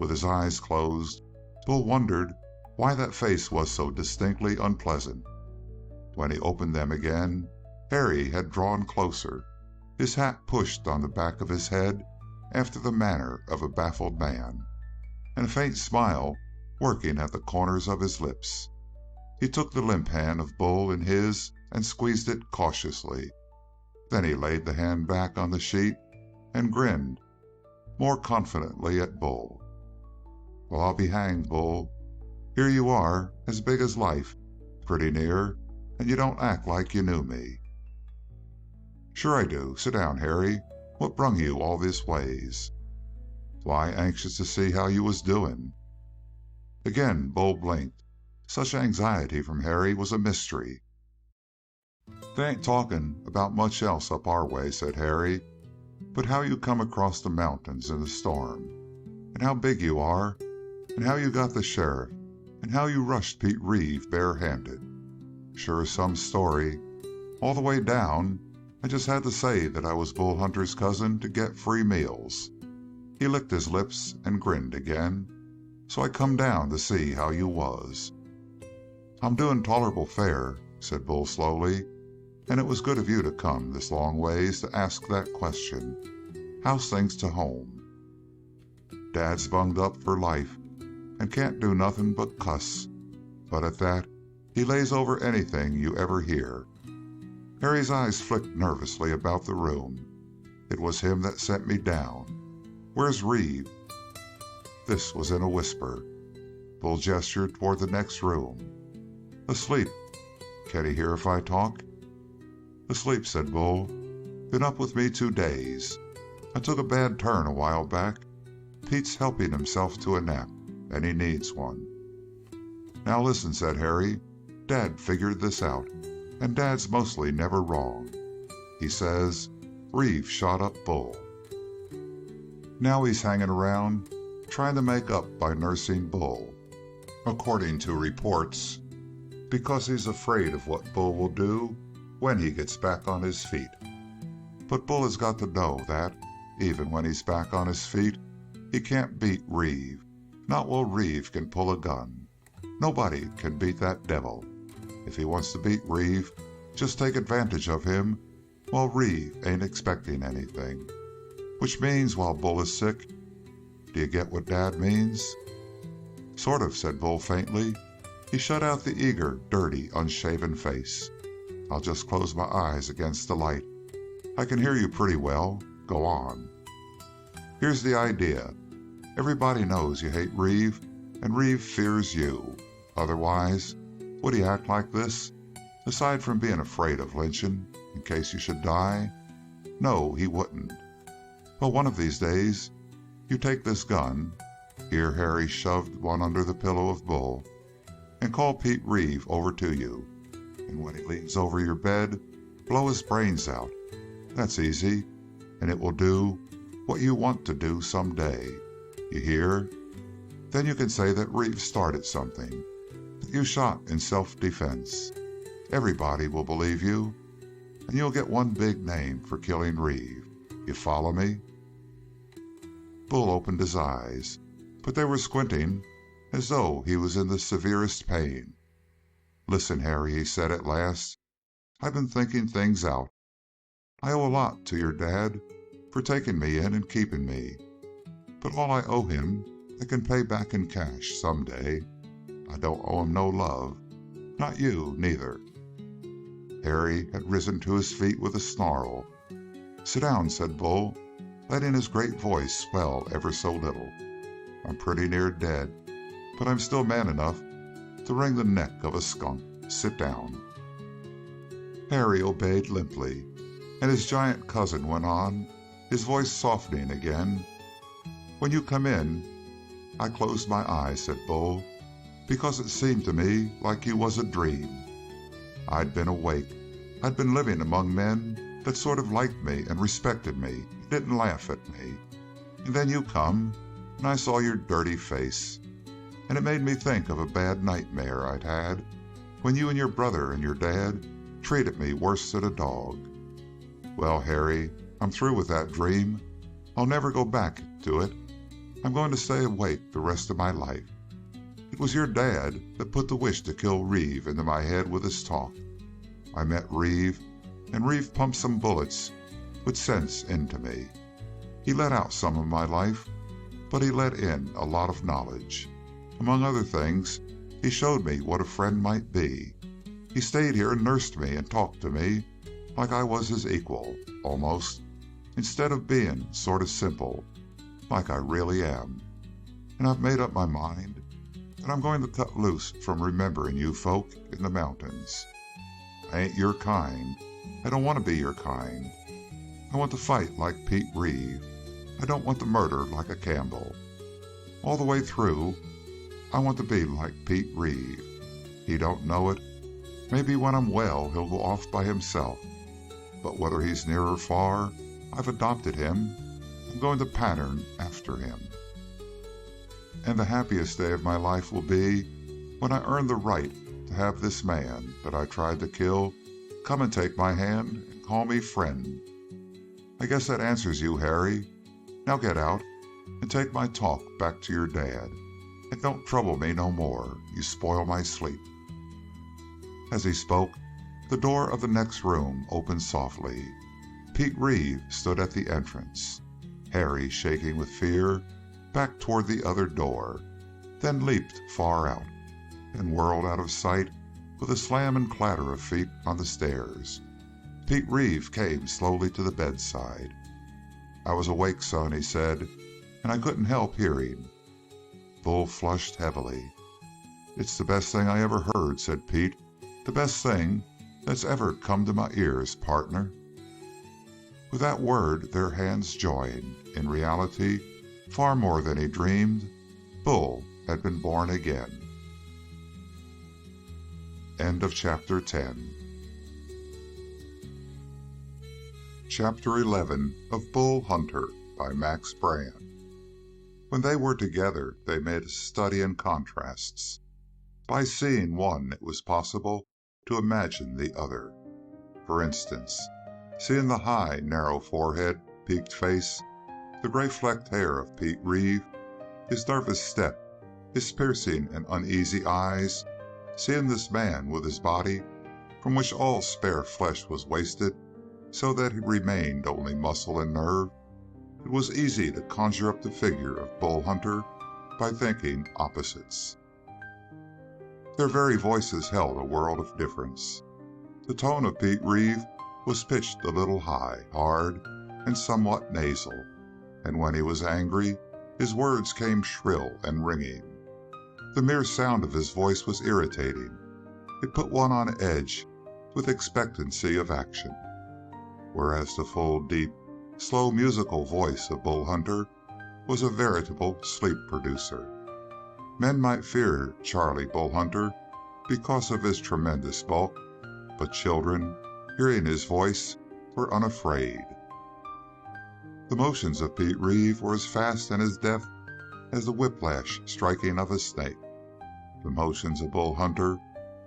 With his eyes closed, Bull wondered why that face was so distinctly unpleasant. When he opened them again, Harry had drawn closer, his hat pushed on the back of his head after the manner of a baffled man, and a faint smile working at the corners of his lips. He took the limp hand of Bull in his and squeezed it cautiously. Then he laid the hand back on the sheet and grinned more confidently at Bull. "Well, I'll be hanged, Bull. Here you are, as big as life, pretty near, and you don't act like you knew me." "Sure I do. Sit down, Harry. What brung you all this ways?" "Why, anxious to see how you was doing." Again Bull blinked. Such anxiety from Harry was a mystery. "They ain't talking about much else up our way," said Harry, "but how you come across the mountains in the storm, and how big you are, and how you got the sheriff, and how you rushed Pete Reeve bare-handed. Sure is some story. All the way down, I just had to say that I was Bull Hunter's cousin to get free meals." He licked his lips and grinned again. "So I come down to see how you was." "I'm doing tolerable fair," said Bull slowly. And it was good of you to come this long ways to ask that question. How's things to home? Dad's bunged up for life and can't do nothing but cuss. But at that, he lays over anything you ever hear. Harry's eyes flicked nervously about the room. It was him that sent me down. Where's Reeve? This was in a whisper. Bull gestured toward the next room. Asleep. Can he hear if I talk? Asleep, said Bull. Been up with me 2 days. I took a bad turn a while back. Pete's helping himself to a nap, and he needs one. Now listen, said Harry. Dad figured this out, and Dad's mostly never wrong. He says Reeve shot up Bull. Now he's hanging around, trying to make up by nursing Bull, according to reports, because he's afraid of what Bull will do when he gets back on his feet. But Bull has got to know that, even when he's back on his feet, he can't beat Reeve. Not while Reeve can pull a gun. Nobody can beat that devil. If he wants to beat Reeve, just take advantage of him while Reeve ain't expecting anything. Which means while Bull is sick. Do you get what Dad means? Sort of, said Bull faintly. He shut out the eager, dirty, unshaven face. I'll just close my eyes against the light. I can hear you pretty well. Go on. Here's the idea. Everybody knows you hate Reeve, and Reeve fears you. Otherwise, would he act like this? Aside from being afraid of lynching, in case you should die? No, he wouldn't. Well, one of these days, you take this gun, here Harry shoved one under the pillow of Bull, and call Pete Reeve over to you. And when he leans over your bed, blow his brains out. That's easy, and it will do what you want to do someday. You hear? Then you can say that Reeve started something, that you shot in self-defense. Everybody will believe you, and you'll get one big name for killing Reeve. You follow me? Bull opened his eyes, but they were squinting as though he was in the severest pain. Listen, Harry, he said at last. I've been thinking things out. I owe a lot to your dad for taking me in and keeping me. But all I owe him, I can pay back in cash someday. I don't owe him no love. Not you, neither. Harry had risen to his feet with a snarl. Sit down, said Bull, letting his great voice swell ever so little. I'm pretty near dead, but I'm still man enough to wring the neck of a skunk. Sit down. Harry obeyed limply, and his giant cousin went on, his voice softening again. When you come in, I closed my eyes, said Bull, because it seemed to me like you was a dream. I'd been awake. I'd been living among men that sort of liked me and respected me, didn't laugh at me. And then you come, and I saw your dirty face, and it made me think of a bad nightmare I'd had when you and your brother and your dad treated me worse than a dog. Well, Harry, I'm through with that dream. I'll never go back to it. I'm going to stay awake the rest of my life. It was your dad that put the wish to kill Reeve into my head with his talk. I met Reeve, and Reeve pumped some bullets with sense into me. He let out some of my life, but he let in a lot of knowledge. Among other things, he showed me what a friend might be. He stayed here and nursed me and talked to me like I was his equal, almost, instead of being sort of simple, like I really am. And I've made up my mind that I'm going to cut loose from remembering you folk in the mountains. I ain't your kind. I don't want to be your kind. I want to fight like Pete Reeve. I don't want to murder like a Campbell. All the way through, I want to be like Pete Reeve. He don't know it. Maybe when I'm well, he'll go off by himself. But whether he's near or far, I've adopted him. I'm going to pattern after him. And the happiest day of my life will be when I earn the right to have this man that I tried to kill come and take my hand and call me friend. I guess that answers you, Harry. Now get out and take my talk back to your dad. And don't trouble me no more. You spoil my sleep. As he spoke, The door of the next room opened softly. Pete Reeve stood at the entrance. Harry, shaking with fear, backed toward the other door, then leaped far out, and whirled out of sight with a slam and clatter of feet on the stairs. Pete Reeve came slowly to the bedside. "I was awake, son," he said, "and I couldn't help hearing." Bull flushed heavily. "It's the best thing I ever heard," said Pete. "The best thing that's ever come to my ears, partner." With that word their hands joined. In reality, far more than he dreamed, Bull had been born again. End of Chapter 10. Chapter 11 of Bull Hunter by Max Brand. When they were together, they made a study in contrasts. By seeing one, it was possible to imagine the other. For instance, seeing the high, narrow forehead, peaked face, the gray-flecked hair of Pete Reeve, his nervous step, his piercing and uneasy eyes, seeing this man with his body, from which all spare flesh was wasted, so that he remained only muscle and nerve, it was easy to conjure up the figure of Bull Hunter by thinking opposites. Their very voices held a world of difference. The tone of Pete Reeve was pitched a little high, hard, and somewhat nasal, and when he was angry, his words came shrill and ringing. The mere sound of his voice was irritating. It put one on edge with expectancy of action, whereas the full, deep, slow, musical voice of Bull Hunter was a veritable sleep producer. Men might fear Charlie Bull Hunter because of his tremendous bulk, but children, hearing his voice, were unafraid. The motions of Pete Reeve were as fast and as deft as the whiplash striking of a snake. The motions of Bull Hunter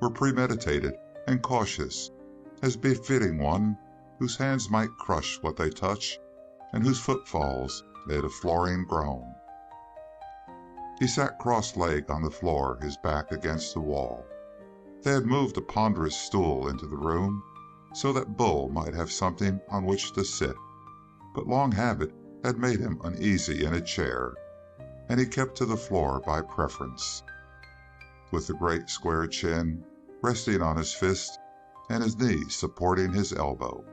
were premeditated and cautious, as befitting one whose hands might crush what they touch, and whose footfalls made a flooring groan. He sat cross-legged on the floor, his back against the wall. They had moved a ponderous stool into the room so that Bull might have something on which to sit, but long habit had made him uneasy in a chair, and he kept to the floor by preference, with the great square chin resting on his fist and his knee supporting his elbow.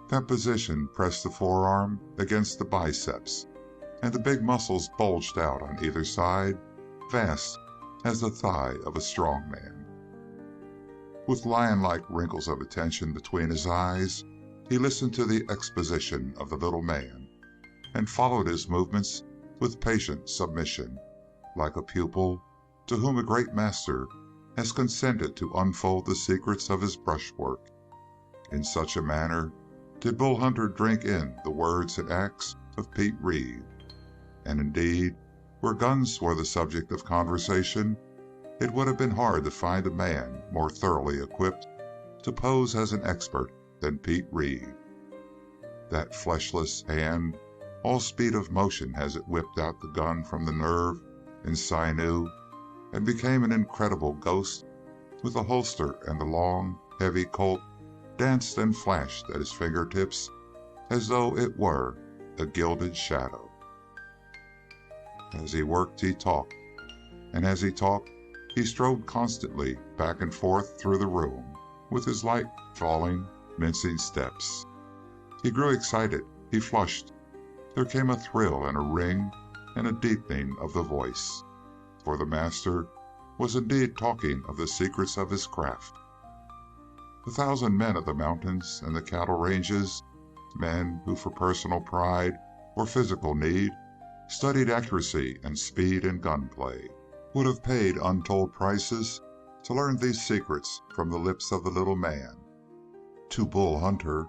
That position pressed the forearm against the biceps, and the big muscles bulged out on either side, vast as the thigh of a strong man. With lion-like wrinkles of attention between his eyes, he listened to the exposition of the little man, and followed his movements with patient submission, like a pupil to whom a great master has consented to unfold the secrets of his brushwork. In such a manner did Bull Hunter drink in the words and acts of Pete Reeve, and indeed, where guns were the subject of conversation, it would have been hard to find a man more thoroughly equipped to pose as an expert than Pete Reeve. That fleshless hand, all speed of motion as it whipped out the gun from the nerve and sinew, and became an incredible ghost, with the holster and the long, heavy Colt danced and flashed at his fingertips as though it were a gilded shadow. As he worked, he talked, and as he talked, he strode constantly back and forth through the room with his light, falling, mincing steps. He grew excited, he flushed. There came a thrill and a ring and a deepening of the voice, for the master was indeed talking of the secrets of his craft. 1,000 men of the mountains and the cattle ranges, men who for personal pride or physical need studied accuracy and speed in gunplay, would have paid untold prices to learn these secrets from the lips of the little man. To Bull Hunter,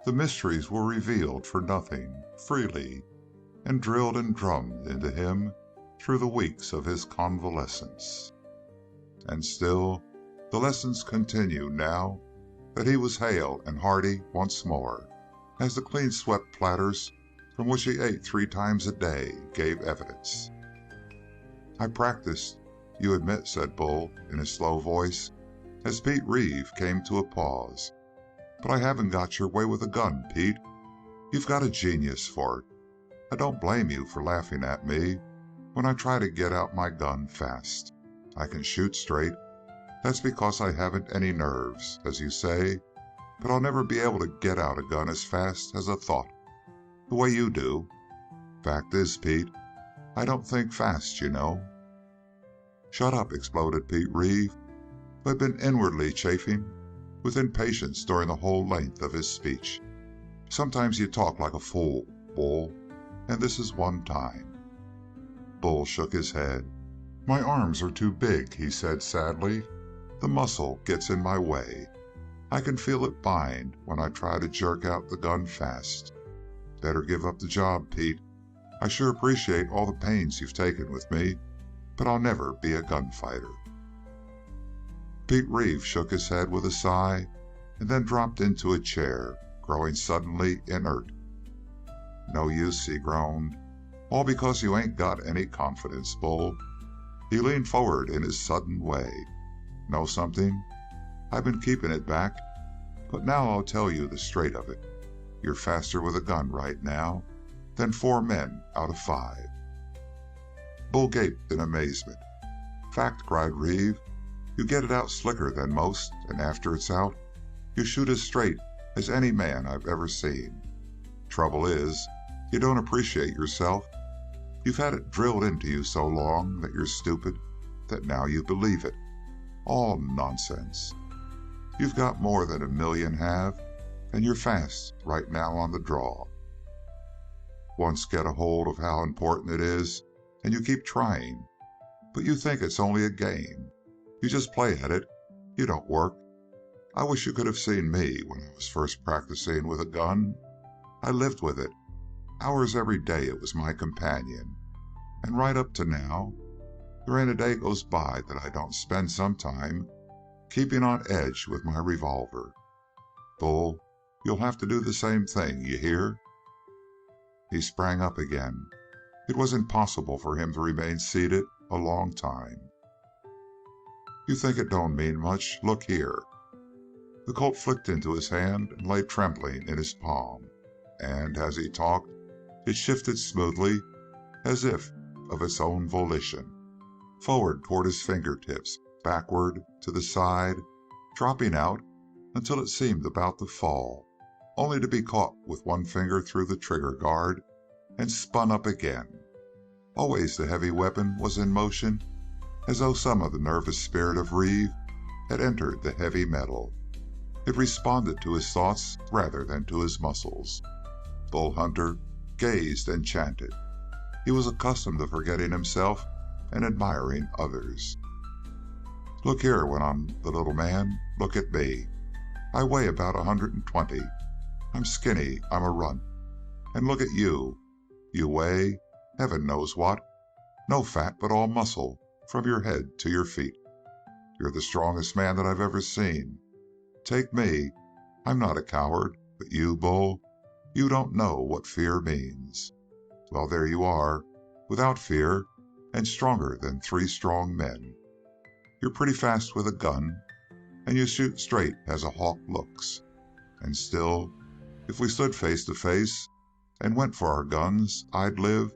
the mysteries were revealed for nothing, freely, and drilled and drummed into him through the weeks of his convalescence. And still, the lessons continue now that he was hale and hearty once more, as the clean-swept platters from which he ate 3 times a day gave evidence. "I practiced, you admit," said Bull in his slow voice, as Pete Reeve came to a pause. "But I haven't got your way with a gun, Pete. You've got a genius for it. I don't blame you for laughing at me when I try to get out my gun fast. I can shoot straight. That's because I haven't any nerves, as you say, but I'll never be able to get out a gun as fast as a thought, the way you do. Fact is, Pete, I don't think fast, you know." "Shut up," exploded Pete Reeve, who had been inwardly chafing with impatience during the whole length of his speech. "Sometimes you talk like a fool, Bull, and this is one time." Bull shook his head. "My arms are too big," he said sadly. "The muscle gets in my way. I can feel it bind when I try to jerk out the gun fast. Better give up the job, Pete. I sure appreciate all the pains you've taken with me, but I'll never be a gunfighter." Pete Reeve shook his head with a sigh and then dropped into a chair, growing suddenly inert. "No use," he groaned. "All because you ain't got any confidence, Bull." He leaned forward in his sudden way. "Know something? I've been keeping it back, but now I'll tell you the straight of it. You're faster with a gun right now than 4 men out of 5. Bull gaped in amazement. "Fact," cried Reeve. "You get it out slicker than most, and after it's out, you shoot as straight as any man I've ever seen. Trouble is, you don't appreciate yourself. You've had it drilled into you so long that you're stupid that now you believe it. All nonsense. You've got more than 1,000,000 have, and you're fast right now on the draw. Once get a hold of how important it is, and you keep trying. But you think it's only a game. You just play at it. You don't work. I wish you could have seen me when I was first practicing with a gun. I lived with it. Hours every day it was my companion. And right up to now, there ain't a day goes by that I don't spend some time keeping on edge with my revolver. Bull, you'll have to do the same thing, you hear?" He sprang up again. It was impossible for him to remain seated a long time. "You think it don't mean much? Look here." The Colt flicked into his hand and lay trembling in his palm, and as he talked, it shifted smoothly, as if of its own volition, forward toward his fingertips, backward, to the side, dropping out until it seemed about to fall, only to be caught with one finger through the trigger guard and spun up again. Always the heavy weapon was in motion, as though some of the nervous spirit of Reeve had entered the heavy metal. It responded to his thoughts rather than to his muscles. Bull Hunter gazed enchanted. He was accustomed to forgetting himself and admiring others. "Look here," went on the little man. "Look at me. I weigh about 120. I'm skinny. I'm a runt. And look at you. You weigh, heaven knows what. No fat, but all muscle from your head to your feet. You're the strongest man that I've ever seen. Take me. I'm not a coward, but you, Bull, you don't know what fear means. Well, there you are, without fear, and stronger than 3 strong men. You're pretty fast with a gun, and you shoot straight as a hawk looks. And still, if we stood face to face and went for our guns, I'd live,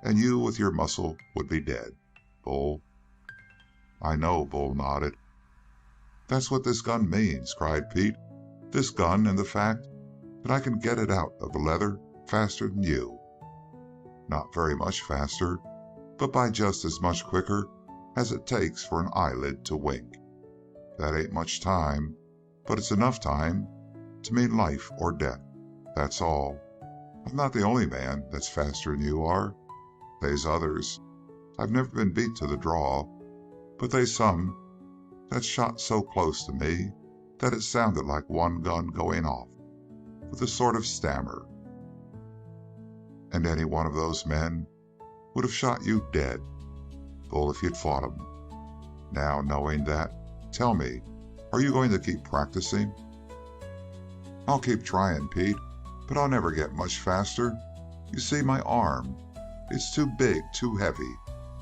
and you with your muscle would be dead, Bull." "I know," Bull nodded. "That's what this gun means," cried Pete. "This gun and the fact that I can get it out of the leather faster than you. Not very much faster, but by just as much quicker as it takes for an eyelid to wink. That ain't much time, but it's enough time to mean life or death. That's all. I'm not the only man that's faster than you are. They's others. I've never been beat to the draw, but they's some that shot so close to me that it sounded like one gun going off, with a sort of stammer. And any one of those men would have shot you dead, Bull, if you'd fought him. Now, knowing that, tell me, are you going to keep practicing?" "I'll keep trying, Pete, but I'll never get much faster. You see, my arm, it's too big, too heavy.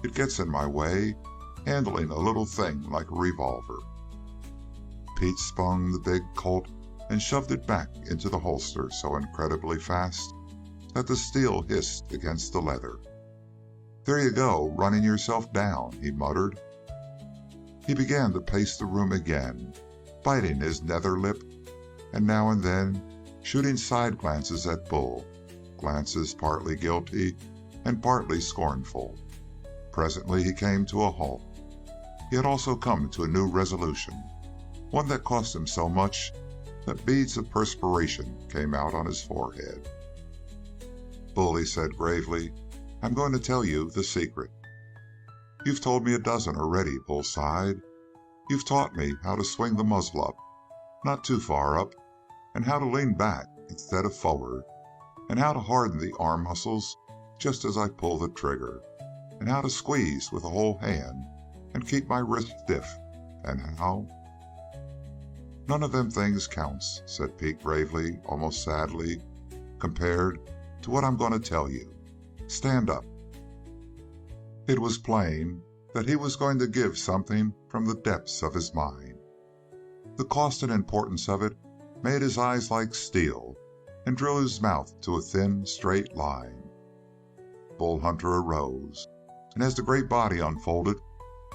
It gets in my way, handling a little thing like a revolver." Pete spun the big Colt and shoved it back into the holster so incredibly fast that the steel hissed against the leather. "There you go, running yourself down," he muttered. He began to pace the room again, biting his nether lip, and now and then shooting side glances at Bull, glances partly guilty and partly scornful. Presently he came to a halt. He had also come to a new resolution, one that cost him so much that beads of perspiration came out on his forehead. "Bull," he said gravely, "I'm going to tell you the secret." "You've told me a dozen already," Bull sighed. "You've taught me how to swing the muzzle up, not too far up, and how to lean back instead of forward, and how to harden the arm muscles just as I pull the trigger, and how to squeeze with the whole hand and keep my wrist stiff, and how—" "None of them things counts," said Pete gravely, almost sadly, "compared to what I'm going to tell you. Stand up." It was plain that he was going to give something from the depths of his mind. The cost and importance of it made his eyes like steel and drew his mouth to a thin, straight line. Bull Hunter arose, and as the great body unfolded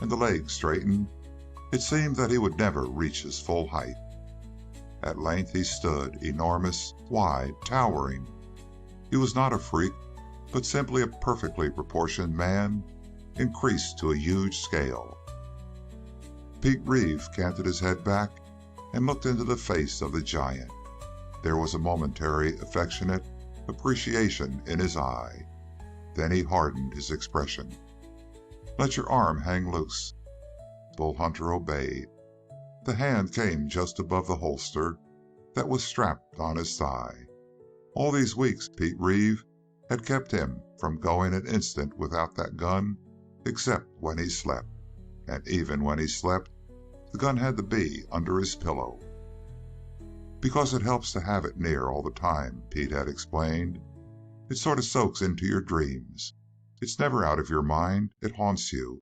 and the legs straightened, it seemed that he would never reach his full height. At length he stood, enormous, wide, towering. He was not a freak, but simply a perfectly proportioned man, increased to a huge scale. Pete Reeve canted his head back and looked into the face of the giant. There was a momentary, affectionate appreciation in his eye. Then he hardened his expression. "Let your arm hang loose." Bull Hunter obeyed. The hand came just above the holster that was strapped on his thigh. All these weeks Pete Reeve had kept him from going an instant without that gun, except when he slept, and even when he slept, the gun had to be under his pillow. "Because it helps to have it near all the time," Pete had explained. "It sort of soaks into your dreams. It's never out of your mind. It haunts you,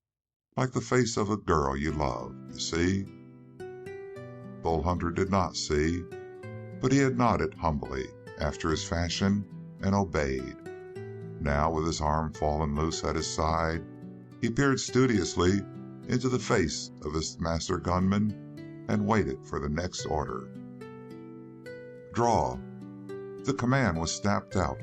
like the face of a girl you love, you see?" Bull Hunter did not see, but he had nodded humbly, after his fashion, and obeyed. Now, with his arm fallen loose at his side, he peered studiously into the face of his master gunman and waited for the next order. "Draw." The command was snapped out.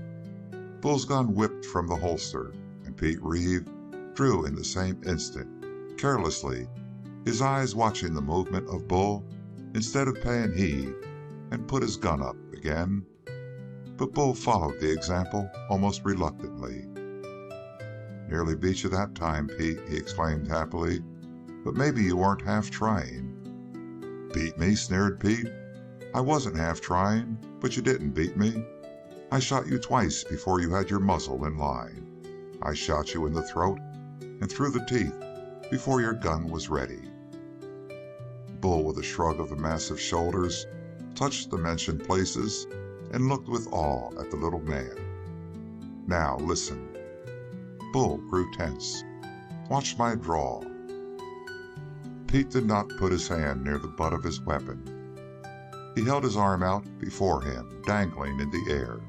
Bull's gun whipped from the holster, and Pete Reeve drew in the same instant, carelessly, his eyes watching the movement of Bull instead of paying heed, and put his gun up again. But Bull followed the example almost reluctantly. "Nearly beat you that time, Pete," he exclaimed happily. "But maybe you weren't half trying." "Beat me?" sneered Pete. "I wasn't half trying, but you didn't beat me. I shot you twice before you had your muzzle in line. I shot you in the throat and through the teeth before your gun was ready." Bull, with a shrug of the massive shoulders, touched the mentioned places and looked with awe at the little man. "Now, listen." Bull grew tense. "Watch my draw." Pete did not put his hand near the butt of his weapon. He held his arm out before him, dangling in the air.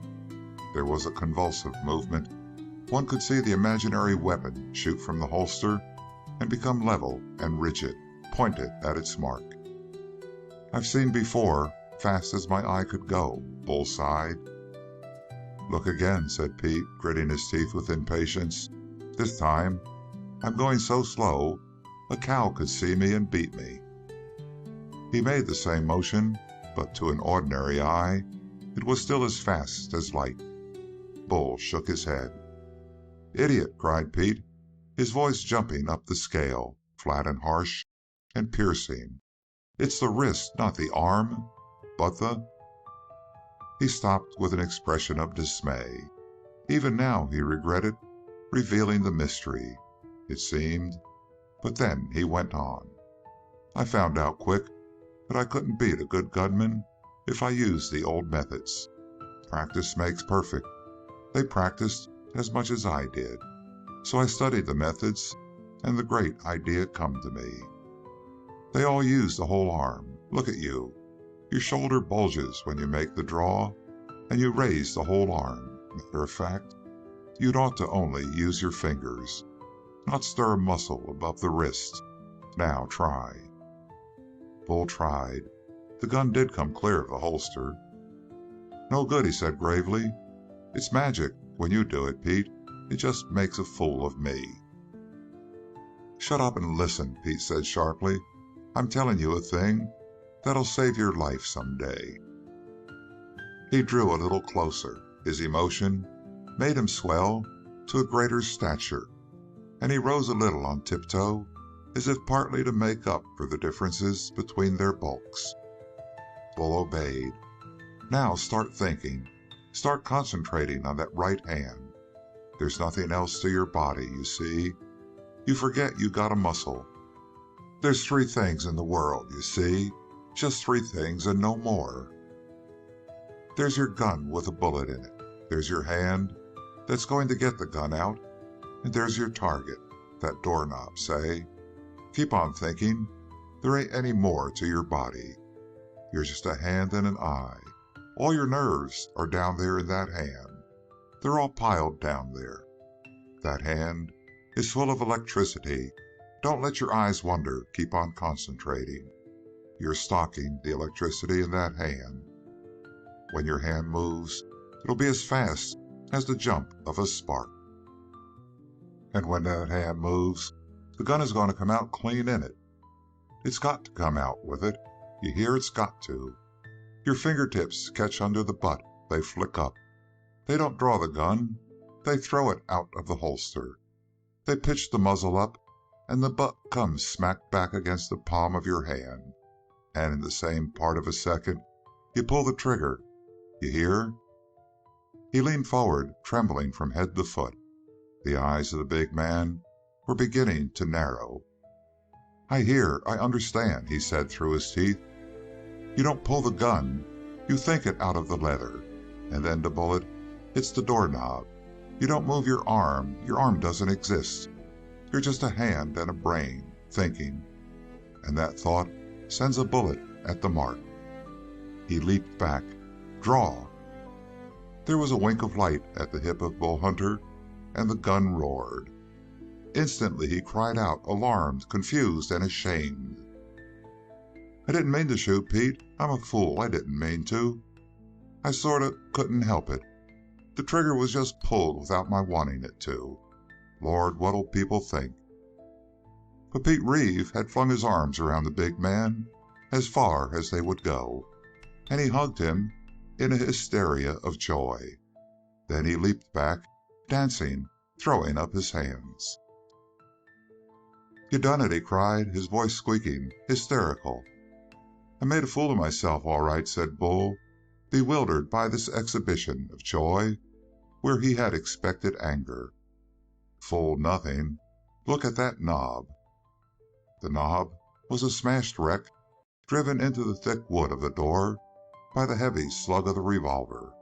There was a convulsive movement. One could see the imaginary weapon shoot from the holster and become level and rigid, pointed at its mark. "I've seen before, fast as my eye could go," Bull sighed. "Look again," said Pete, gritting his teeth with impatience. "This time, I'm going so slow, a cow could see me and beat me." He made the same motion, but to an ordinary eye, it was still as fast as light. Bull shook his head. "Idiot!" cried Pete, his voice jumping up the scale, flat and harsh and piercing. "It's the wrist, not the arm, but the—" He stopped with an expression of dismay. Even now he regretted revealing the mystery, it seemed. But then he went on. "I found out quick that I couldn't beat a good gunman if I used the old methods. Practice makes perfect. They practiced as much as I did. So I studied the methods, and the great idea come to me. They all used the whole arm, Look at you. Your shoulder bulges when you make the draw, and you raise the whole arm. Matter of fact, you'd ought to only use your fingers, not stir a muscle above the wrist. Now try." Bull tried. The gun did come clear of the holster. "No good," he said gravely. "It's magic when you do it, Pete. It just makes a fool of me." "Shut up and listen," Pete said sharply. "I'm telling you a thing that'll save your life someday." He drew a little closer. His emotion made him swell to a greater stature, and he rose a little on tiptoe, as if partly to make up for the differences between their bulks. Bull obeyed. "Now start thinking. Start concentrating on that right hand. There's nothing else to your body, you see. You forget you got a muscle. There's 3 things in the world, you see. Just 3 things and no more. There's your gun with a bullet in it. There's your hand that's going to get the gun out. And there's your target, that doorknob, say. Keep on thinking. There ain't any more to your body. You're just a hand and an eye. All your nerves are down there in that hand. They're all piled down there. That hand is full of electricity. Don't let your eyes wander. Keep on concentrating. You're stocking the electricity in that hand. When your hand moves, it'll be as fast as the jump of a spark. And when that hand moves, the gun is going to come out clean in it. It's got to come out with it. You hear? It's got to. Your fingertips catch under the butt. They flick up. They don't draw the gun. They throw it out of the holster. They pitch the muzzle up, and the butt comes smack back against the palm of your hand. And in the same part of a second, you pull the trigger. You hear?" He leaned forward, trembling from head to foot. The eyes of the big man were beginning to narrow. "I hear, I understand," he said through his teeth. "You don't pull the gun. You think it out of the leather. And then the bullet hits the doorknob. You don't move your arm. Your arm doesn't exist. You're just a hand and a brain, thinking. And that thought sends a bullet at the mark." He leaped back. "Draw!" There was a wink of light at the hip of Bull Hunter, and the gun roared. Instantly he cried out, alarmed, confused, and ashamed. "I didn't mean to shoot, Pete. I'm a fool. I didn't mean to. I sorta couldn't help it. The trigger was just pulled without my wanting it to. Lord, what'll people think?" But Pete Reeve had flung his arms around the big man as far as they would go, and he hugged him in a hysteria of joy. Then he leaped back, dancing, throwing up his hands. "You done it," he cried, his voice squeaking, hysterical. "I made a fool of myself, all right," said Bull, bewildered by this exhibition of joy where he had expected anger. "Fool nothing. Look at that knob." The knob was a smashed wreck, driven into the thick wood of the door by the heavy slug of the revolver.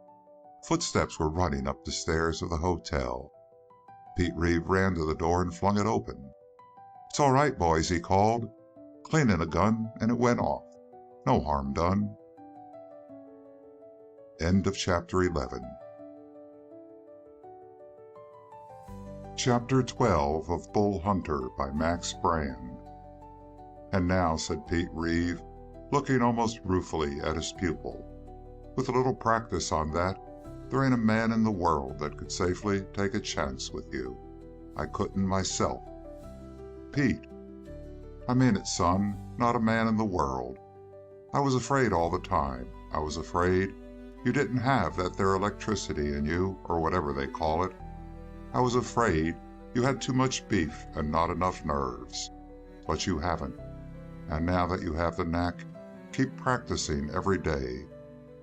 Footsteps were running up the stairs of the hotel. Pete Reeve ran to the door and flung it open. "It's all right, boys," he called, cleaning a gun, and it went off. No harm done. End of Chapter 11. Chapter 12 of Bull Hunter by Max Brand. "And now," said Pete Reeve, looking almost ruefully at his pupil, "with a little practice on that, there ain't a man in the world that could safely take a chance with you. I couldn't myself." "Pete." "I mean it, son. Not a man in the world. I was afraid all the time. I was afraid you didn't have that there electricity in you, or whatever they call it. I was afraid you had too much beef and not enough nerves. But you haven't. And now that you have the knack, keep practicing every day,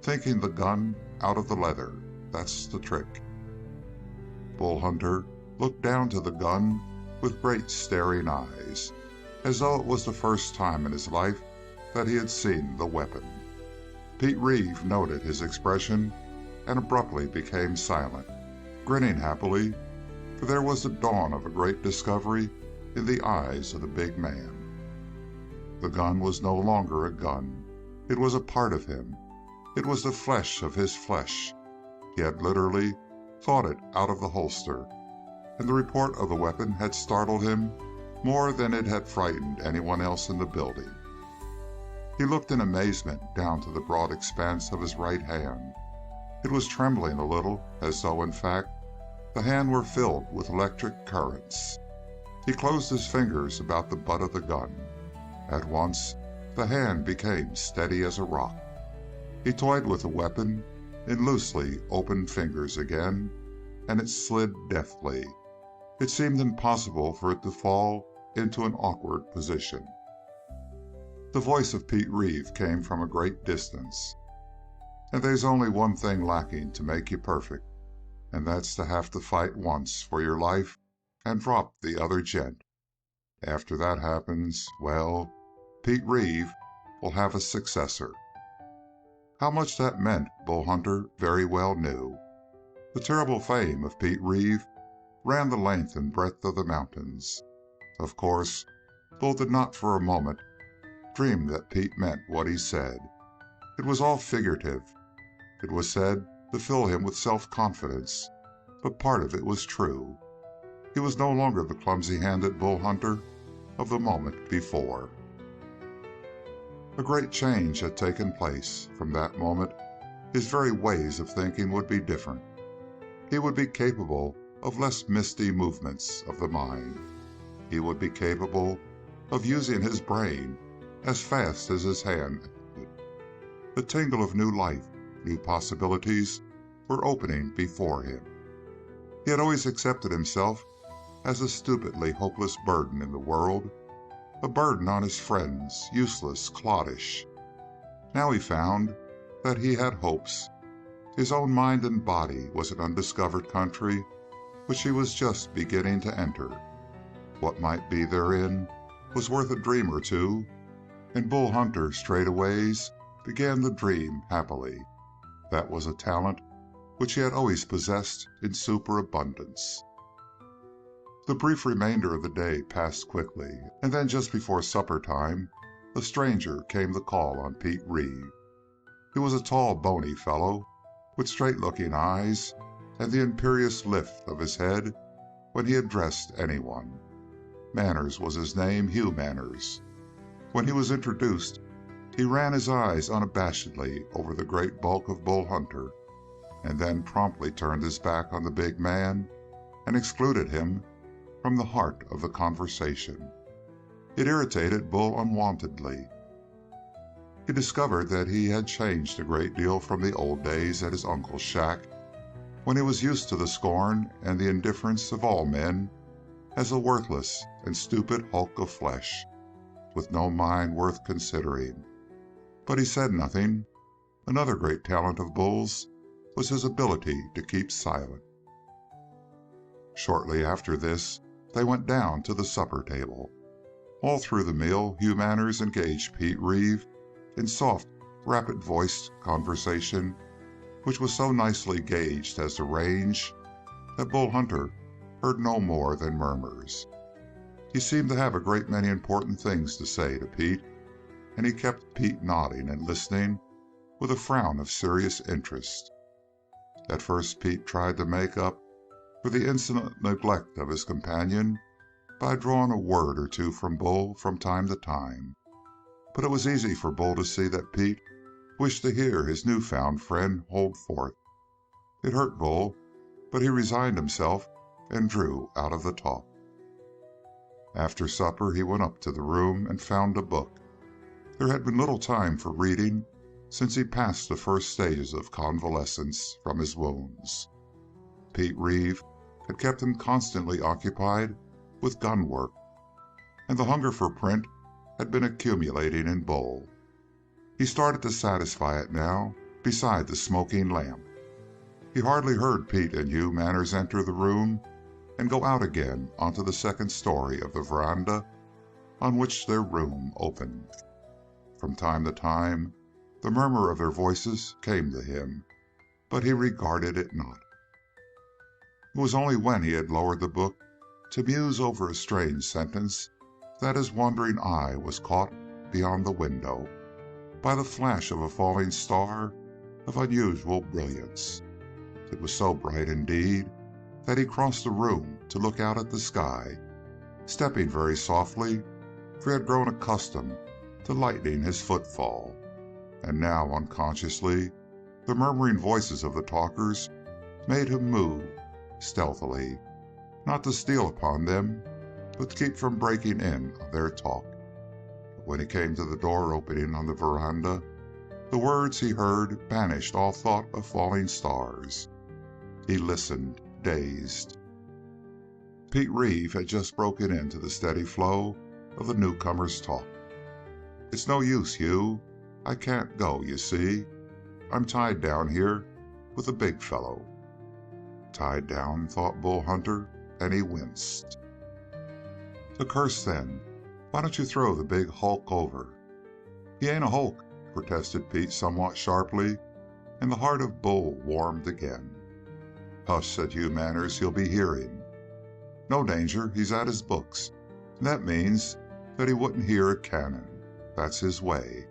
thinking the gun out of the leather. That's the trick." Bull Hunter looked down to the gun with great staring eyes, as though it was the first time in his life that he had seen the weapon. Pete Reeve noted his expression and abruptly became silent, grinning happily, for there was the dawn of a great discovery in the eyes of the big man. The gun was no longer a gun. It was a part of him. It was the flesh of his flesh. He had literally thought it out of the holster, and the report of the weapon had startled him more than it had frightened anyone else in the building. He looked in amazement down to the broad expanse of his right hand. It was trembling a little, as though, in fact, the hand were filled with electric currents. He closed his fingers about the butt of the gun. At once, the hand became steady as a rock. He toyed with the weapon in loosely opened fingers again, and it slid deftly. It seemed impossible for it to fall into an awkward position. The voice of Pete Reeve came from a great distance. "And there's only one thing lacking to make you perfect, and that's to have to fight once for your life and drop the other gent. After that happens, well, Pete Reeve will have a successor." How much that meant, Bull Hunter very well knew. The terrible fame of Pete Reeve ran the length and breadth of the mountains. Of course, Bull did not for a moment dream that Pete meant what he said. It was all figurative. It was said to fill him with self-confidence, but part of it was true. He was no longer the clumsy-handed Bull Hunter of the moment before. A great change had taken place. From that moment, his very ways of thinking would be different. He would be capable of less misty movements of the mind. He would be capable of using his brain as fast as his hand. The tingle of new life, new possibilities were opening before him. He had always accepted himself as a stupidly hopeless burden in the world, a burden on his friends, useless, cloddish. Now he found that he had hopes. His own mind and body was an undiscovered country which he was just beginning to enter. What might be therein was worth a dream or two, and Bull Hunter straightways began to dream happily. That was a talent which he had always possessed in superabundance. The brief remainder of the day passed quickly, and then just before supper time, a stranger came to call on Pete Reeve. He was a tall, bony fellow, with straight-looking eyes and the imperious lift of his head when he addressed anyone. Manners was his name, Hugh Manners. When he was introduced, he ran his eyes unabashedly over the great bulk of Bull Hunter, and then promptly turned his back on the big man and excluded him from the heart of the conversation. It irritated Bull unwontedly. He discovered that he had changed a great deal from the old days at his uncle's shack, when he was used to the scorn and the indifference of all men as a worthless and stupid hulk of flesh, with no mind worth considering. But he said nothing. Another great talent of Bull's was his ability to keep silent. Shortly after this, they went down to the supper table. All through the meal, Hugh Manners engaged Pete Reeve in soft, rapid-voiced conversation, which was so nicely gauged as to range that Bull Hunter heard no more than murmurs. He seemed to have a great many important things to say to Pete, and he kept Pete nodding and listening with a frown of serious interest. At first Pete tried to make up for the insolent neglect of his companion by drawing a word or two from Bull from time to time, but it was easy for Bull to see that Pete wished to hear his new-found friend hold forth. It hurt Bull, but he resigned himself and drew out of the talk. After supper he went up to the room and found a book. There had been little time for reading since he passed the first stages of convalescence from his wounds. Pete Reeve had kept him constantly occupied with gun work, and the hunger for print had been accumulating in Bull. He started to satisfy it now beside the smoking lamp. He hardly heard Pete and Hugh Manners enter the room and go out again onto the second story of the veranda on which their room opened. From time to time, the murmur of their voices came to him, but he regarded it not. It was only when he had lowered the book to muse over a strange sentence that his wandering eye was caught beyond the window. by the flash of a falling star of unusual brilliance. It was so bright, indeed, that he crossed the room to look out at the sky, stepping very softly, for he had grown accustomed to lightening his footfall, and now unconsciously the murmuring voices of the talkers made him move stealthily, not to steal upon them, but to keep from breaking in on their talk. But when he came to the door opening on the veranda, the words he heard banished all thought of falling stars. He listened, dazed. Pete Reeve had just broken into the steady flow of the newcomer's talk. "It's no use, Hugh. I can't go, you see. I'm tied down here with a big fellow." Tied down, thought Bull Hunter, and he winced. "The curse, then. Why don't you throw the big hulk over?" "He ain't a hulk," protested Pete somewhat sharply, and the heart of Bull warmed again. "Hush," said Hugh Manners. "He'll be hearing." "No danger. He's at his books, and that means that he wouldn't hear a cannon. That's his way."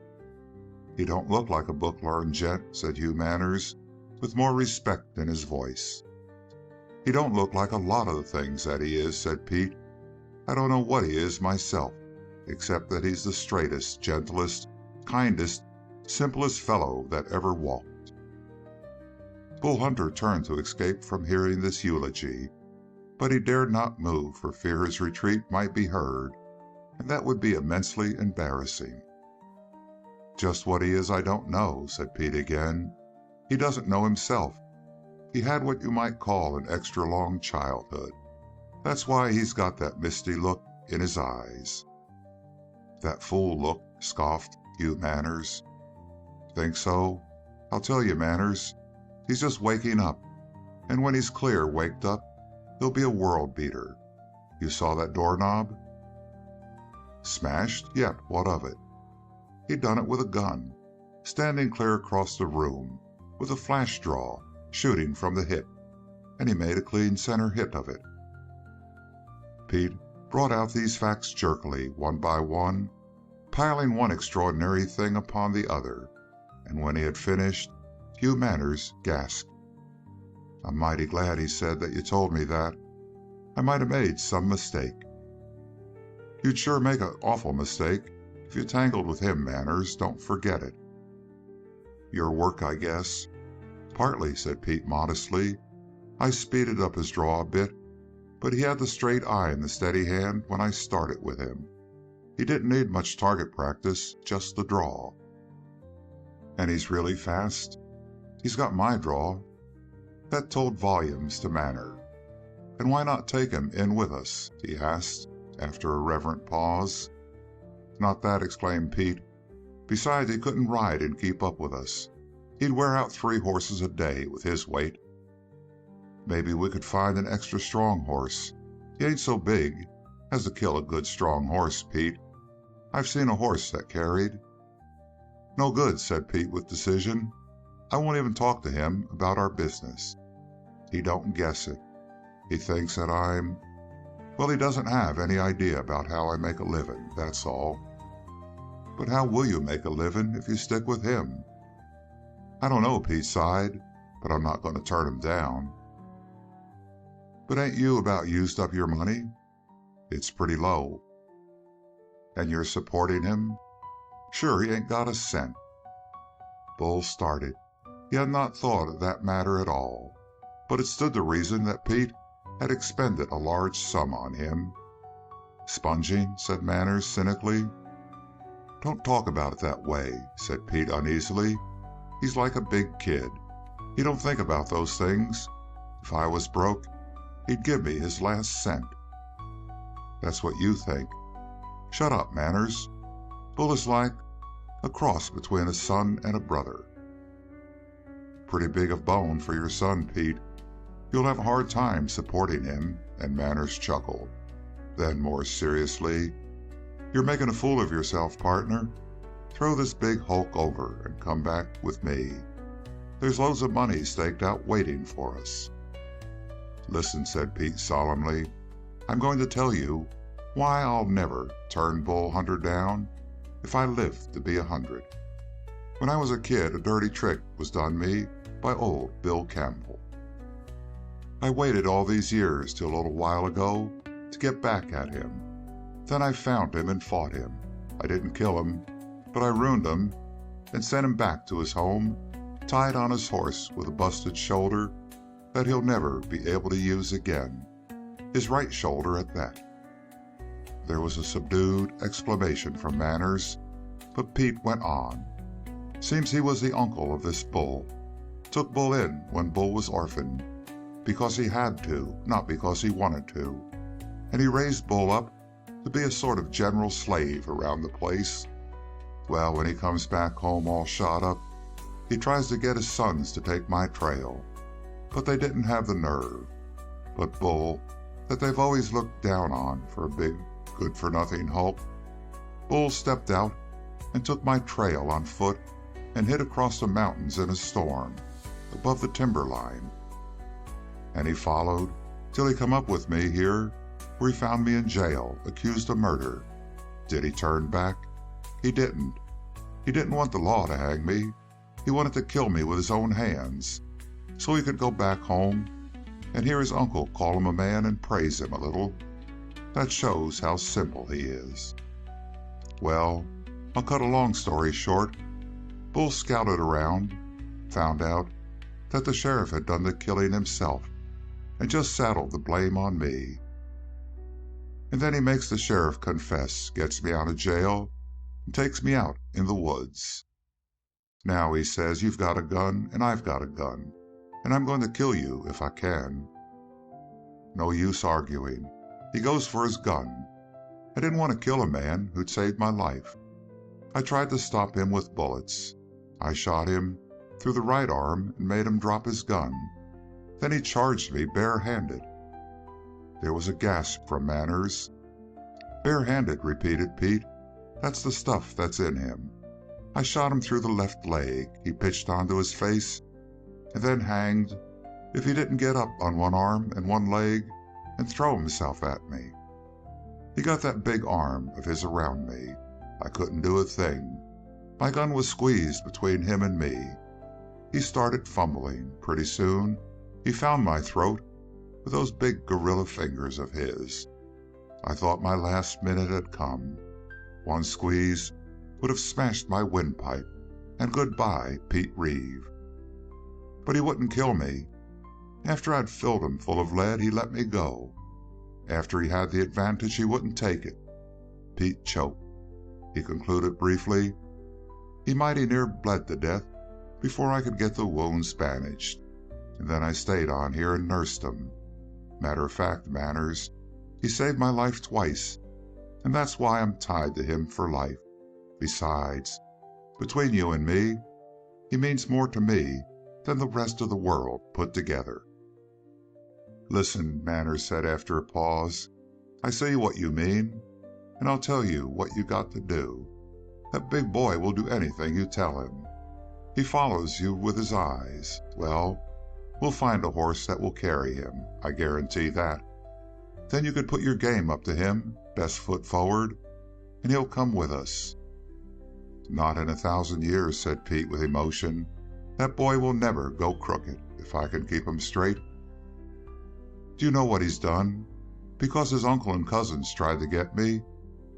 "He don't look like a book-learned gent," said Hugh Manners, with more respect in his voice. "He don't look like a lot of the things that he is," said Pete. "I don't know what he is myself, except that he's the straightest, gentlest, kindest, simplest fellow that ever walked." Bull Hunter turned to escape from hearing this eulogy, but he dared not move for fear his retreat might be heard, and that would be immensely embarrassing. "Just what he is I don't know," said Pete again. "He doesn't know himself. He had what you might call an extra long childhood. That's why he's got that misty look in his eyes." "That fool look," scoffed Hugh Manners. "Think so? I'll tell you, Manners, he's just waking up, and when he's clear waked up, he'll be a world beater. You saw that doorknob?" "Smashed? Yep, what of it?" "He done it with a gun, standing clear across the room, with a flash draw, shooting from the hip, and he made a clean center hit of it." Pete brought out these facts jerkily, one by one, piling one extraordinary thing upon the other, and when he had finished, Hugh Manners gasped. "I'm mighty glad," he said, "that you told me that. I might have made some mistake." "You'd sure make an awful mistake if you tangled with him, Manners. Don't forget it." "Your work, I guess." "Partly," said Pete modestly. "I speeded up his draw a bit, but he had the straight eye and the steady hand when I started with him. He didn't need much target practice, just the draw." "And he's really fast?" "He's got my draw." That told volumes to Manner. "And why not take him in with us?" he asked, after a reverent pause. "Not that," exclaimed Pete. "Besides, he couldn't ride and keep up with us. He'd wear out 3 horses a day with his weight." "Maybe we could find an extra strong horse. He ain't so big as to kill a good strong horse, Pete. I've seen a horse that carried." "No good," said Pete with decision. "I won't even talk to him about our business. He don't guess it. He thinks that I'm... well, he doesn't have any idea about how I make a living, that's all." "But how will you make a living if you stick with him?" "I don't know," Pete sighed, "but I'm not going to turn him down." "But ain't you about used up your money?" "It's pretty low." "And you're supporting him?" "Sure, he ain't got a cent." Bull started. He had not thought of that matter at all, but it stood to reason that Pete had expended a large sum on him. "Sponging?" said Manners cynically. "Don't talk about it that way," said Pete uneasily. "He's like a big kid. He don't think about those things. If I was broke, he'd give me his last cent." "That's what you think." "Shut up, Manners. Bull is like a cross between a son and a brother." "Pretty big of bone for your son, Pete. You'll have a hard time supporting him," and Manners chuckled. Then, more seriously, "You're making a fool of yourself, partner. Throw this big hulk over and come back with me. There's loads of money staked out waiting for us." "Listen," said Pete solemnly. "I'm going to tell you why I'll never turn Bull Hunter down if I live to be 100. When I was a kid, a dirty trick was done me by old Bill Campbell. I waited all these years till a little while ago to get back at him. Then I found him and fought him. I didn't kill him, but I ruined him and sent him back to his home, tied on his horse with a busted shoulder that he'll never be able to use again. His right shoulder at that." There was a subdued exclamation from Manners, but Pete went on. "Seems he was the uncle of this Bull. Took Bull in when Bull was orphaned, because he had to, not because he wanted to. And he raised Bull up to be a sort of general slave around the place. Well, when he comes back home all shot up, he tries to get his sons to take my trail, but they didn't have the nerve. But Bull, that they've always looked down on for a big, good-for-nothing hulk, Bull stepped out and took my trail on foot and hid across the mountains in a storm above the timberline. And he followed till he come up with me here, where he found me in jail, accused of murder. Did he turn back? He didn't. He didn't want the law to hang me. He wanted to kill me with his own hands, so he could go back home and hear his uncle call him a man and praise him a little. That shows how simple he is. Well, I'll cut a long story short. Bull scouted around, found out that the sheriff had done the killing himself, and just saddled the blame on me. And then he makes the sheriff confess, gets me out of jail, and takes me out in the woods. Now, he says, you've got a gun, and I've got a gun, and I'm going to kill you if I can. No use arguing. He goes for his gun. I didn't want to kill a man who'd saved my life. I tried to stop him with bullets. I shot him through the right arm and made him drop his gun. Then he charged me barehanded. There was a gasp from Manners. "Barehanded," repeated Pete. "That's the stuff that's in him. I shot him through the left leg. He pitched onto his face and then hanged if he didn't get up on one arm and one leg and throw himself at me. He got that big arm of his around me. I couldn't do a thing. My gun was squeezed between him and me. He started fumbling. Pretty soon he found my throat with those big gorilla fingers of his. I thought my last minute had come. One squeeze would have smashed my windpipe, and goodbye, Pete Reeve. But he wouldn't kill me. After I'd filled him full of lead, he let me go. After he had the advantage, he wouldn't take it." Pete choked. He concluded briefly, "He mighty near bled to death before I could get the wounds bandaged, and then I stayed on here and nursed him. Matter of fact, Manners, he saved my life twice, and that's why I'm tied to him for life. Besides, between you and me, he means more to me than the rest of the world put together." "Listen," Manners said after a pause. "I see what you mean, and I'll tell you what you got to do. That big boy will do anything you tell him. He follows you with his eyes. Well, we'll find a horse that will carry him. I guarantee that. Then you could put your game up to him, best foot forward, and he'll come with us." "Not in 1,000 years," said Pete with emotion. "That boy will never go crooked if I can keep him straight. Do you know what he's done? Because his uncle and cousins tried to get me,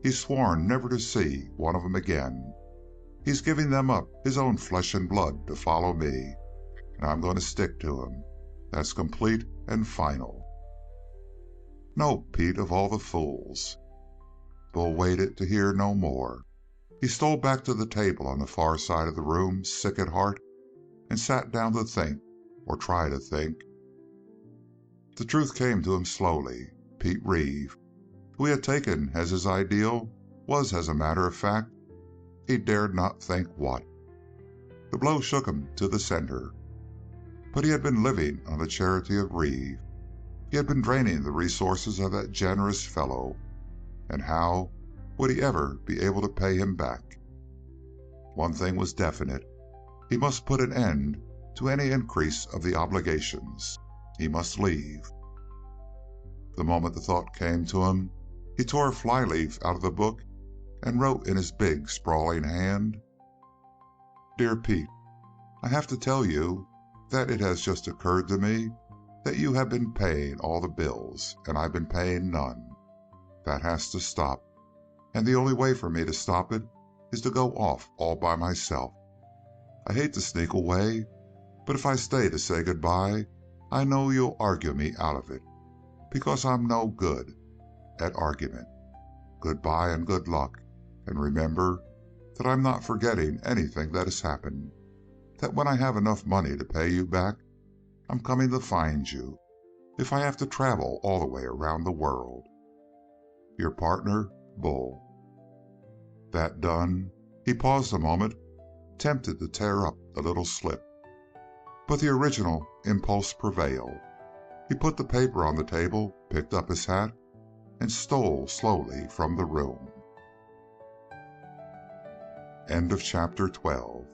he's sworn never to see one of them again. He's giving them up, his own flesh and blood, to follow me, and I'm going to stick to him. That's complete and final." "No, Pete, of all the fools." Bull waited to hear no more. He stole back to the table on the far side of the room, sick at heart, and sat down to think, or try to think. The truth came to him slowly. Pete Reeve, who he had taken as his ideal, was, as a matter of fact, he dared not think what. The blow shook him to the center. But he had been living on the charity of Reeve. He had been draining the resources of that generous fellow, and how would he ever be able to pay him back? One thing was definite. He must put an end to any increase of the obligations. He must leave. The moment the thought came to him, he tore a flyleaf out of the book and wrote in his big, sprawling hand, Dear Pete, I have to tell you that it has just occurred to me that you have been paying all the bills, and I've been paying none. That has to stop, and the only way for me to stop it is to go off all by myself. I hate to sneak away, but if I stay to say goodbye, I know you'll argue me out of it, because I'm no good at argument. Goodbye and good luck, and remember that I'm not forgetting anything that has happened, that when I have enough money to pay you back, I'm coming to find you, if I have to travel all the way around the world. Your partner, Bull. That done, he paused a moment, tempted to tear up the little slip. But the original impulse prevailed. He put the paper on the table, picked up his hat, and stole slowly from the room. End of chapter 12.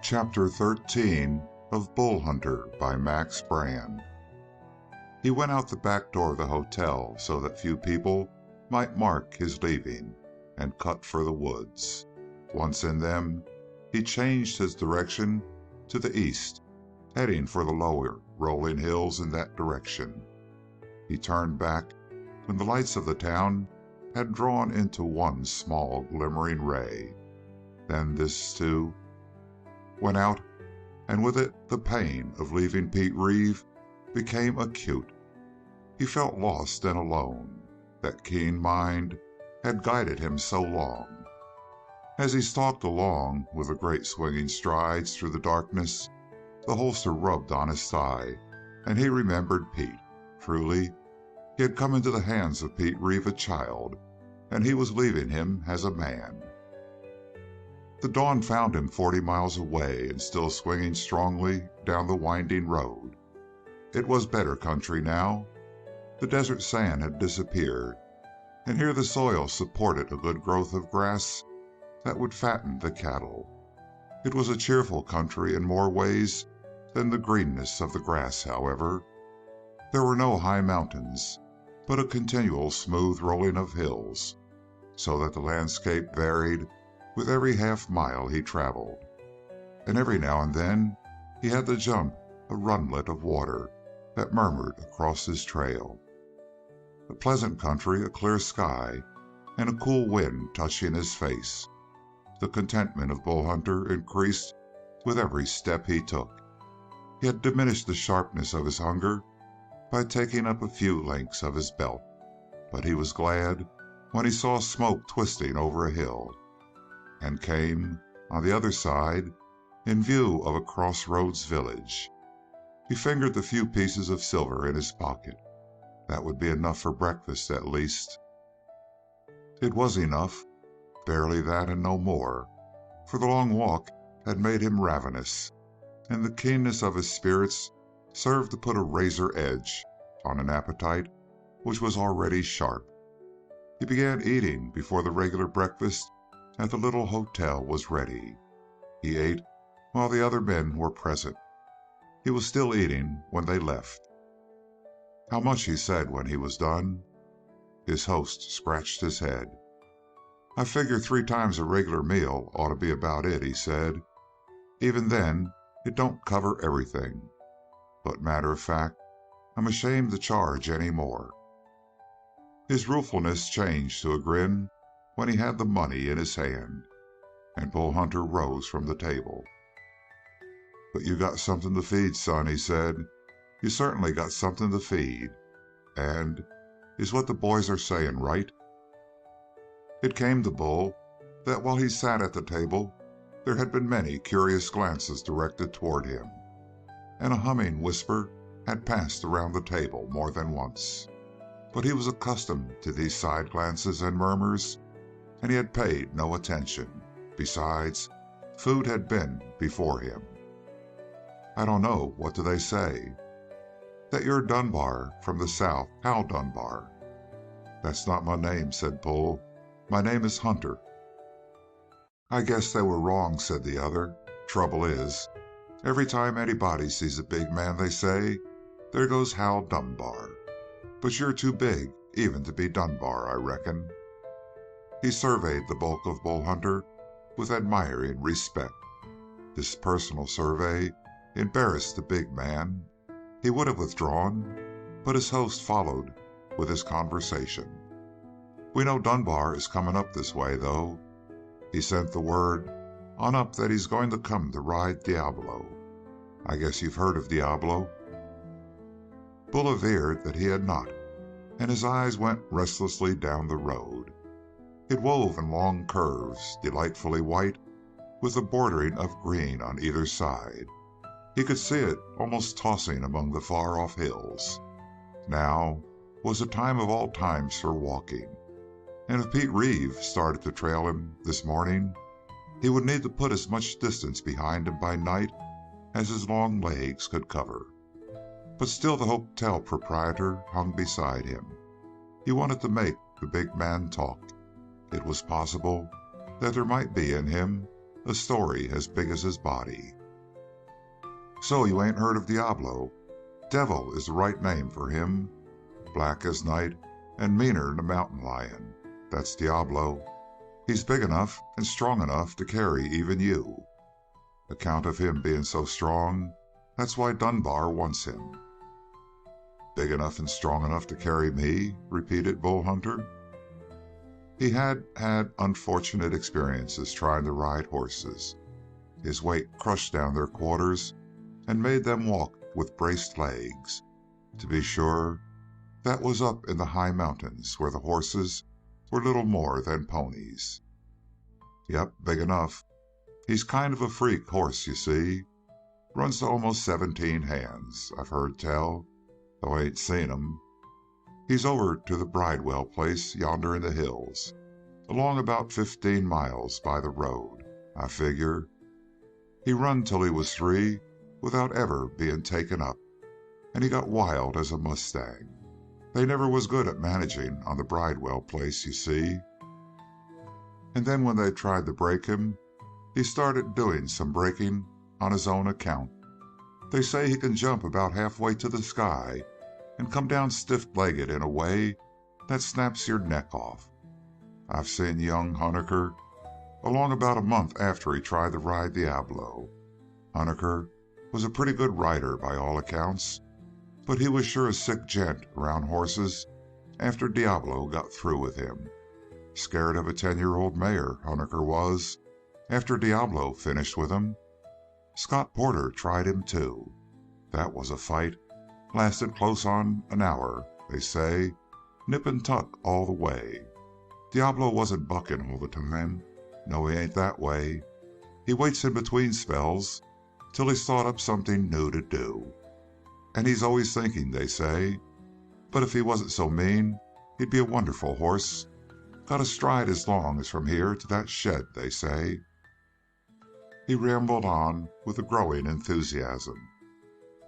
Chapter 13 of Bull Hunter by Max Brand. He went out the back door of the hotel so that few people might mark his leaving, and cut for the woods. Once in them, he changed his direction to the east, heading for the lower, rolling hills in that direction. He turned back when the lights of the town had drawn into one small glimmering ray. Then this, too, went out, and with it the pain of leaving Pete Reeve became acute. He felt lost and alone. That keen mind had guided him so long. As he stalked along with the great swinging strides through the darkness, the holster rubbed on his thigh, and he remembered Pete. Truly, he had come into the hands of Pete Reeve a child, and he was leaving him as a man. The dawn found him 40 miles away and still swinging strongly down the winding road. It was better country now. The desert sand had disappeared, and here the soil supported a good growth of grass that would fatten the cattle. It was a cheerful country in more ways than the greenness of the grass, however. There were no high mountains, but a continual smooth rolling of hills, so that the landscape varied with every half mile he traveled, and every now and then he had to jump a runlet of water that murmured across his trail. A pleasant country, a clear sky, and a cool wind touching his face. The contentment of Bull Hunter increased with every step he took. He had diminished the sharpness of his hunger by taking up a few links of his belt, but he was glad when he saw smoke twisting over a hill, and came, on the other side, in view of a crossroads village. He fingered the few pieces of silver in his pocket. That would be enough for breakfast, at least. It was enough, barely that and no more, for the long walk had made him ravenous, and the keenness of his spirits served to put a razor edge on an appetite which was already sharp. He began eating before the regular breakfast at the little hotel was ready. He ate while the other men were present. He was still eating when they left. How much, he said when he was done. His host scratched his head. I figure 3 times a regular meal ought to be about it, he said. Even then, it don't cover everything. But matter of fact, I'm ashamed to charge any more. His ruefulness changed to a grin when he had the money in his hand, and Bull Hunter rose from the table. But you got something to feed, son, he said. You certainly got something to feed. And is what the boys are saying right? It came to Bull that while he sat at the table, there had been many curious glances directed toward him, and a humming whisper had passed around the table more than once. But he was accustomed to these side glances and murmurs, and he had paid no attention. Besides, food had been before him. I don't know. What do they say? That you're Dunbar from the south, Hal Dunbar. That's not my name, said Bull. My name is Hunter. I guess they were wrong, said the other. Trouble is, every time anybody sees a big man, they say, there goes Hal Dunbar. But you're too big even to be Dunbar, I reckon. He surveyed the bulk of Bull Hunter with admiring respect. This personal survey embarrassed the big man. He would have withdrawn, but his host followed with his conversation. "We know Dunbar is coming up this way, though. He sent the word on up that he's going to come to ride Diablo. I guess you've heard of Diablo?" Bull averred that he had not, and his eyes went restlessly down the road. It wove in long curves, delightfully white, with a bordering of green on either side. He could see it almost tossing among the far-off hills. Now was the time of all times for walking, and if Pete Reeve started to trail him this morning, he would need to put as much distance behind him by night as his long legs could cover. But still the hotel proprietor hung beside him. He wanted to make the big man talk. It was possible that there might be in him a story as big as his body. "So you ain't heard of Diablo? Devil is the right name for him. Black as night and meaner than a mountain lion. That's Diablo. He's big enough and strong enough to carry even you. Account of him being so strong, that's why Dunbar wants him." "Big enough and strong enough to carry me?" repeated Bull Hunter. He had had unfortunate experiences trying to ride horses. His weight crushed down their quarters and made them walk with braced legs. To be sure, that was up in the high mountains where the horses were little more than ponies. "Yep, big enough. He's kind of a freak horse, you see. Runs to almost 17 hands, I've heard tell, though I ain't seen him. He's over to the Bridewell place yonder in the hills, along about 15 miles by the road, I figure. He run till he was 3 without ever being taken up, and he got wild as a mustang. They never was good at managing on the Bridewell place, you see. And then when they tried to break him, he started doing some breaking on his own account. They say he can jump about halfway to the sky and come down stiff-legged in a way that snaps your neck off. I've seen young Huneker along about a month after he tried to ride Diablo. Huneker was a pretty good rider by all accounts, but he was sure a sick gent around horses after Diablo got through with him. Scared of a 10-year-old mare, Huneker was, after Diablo finished with him. Scott Porter tried him too. That was a fight. Lasted close on an hour, they say, nip and tuck all the way. Diablo wasn't bucking all the time. No, he ain't that way. He waits in between spells till he's thought up something new to do. And he's always thinking, they say. But if he wasn't so mean, he'd be a wonderful horse. Got a stride as long as from here to that shed, they say. He rambled on with a growing enthusiasm.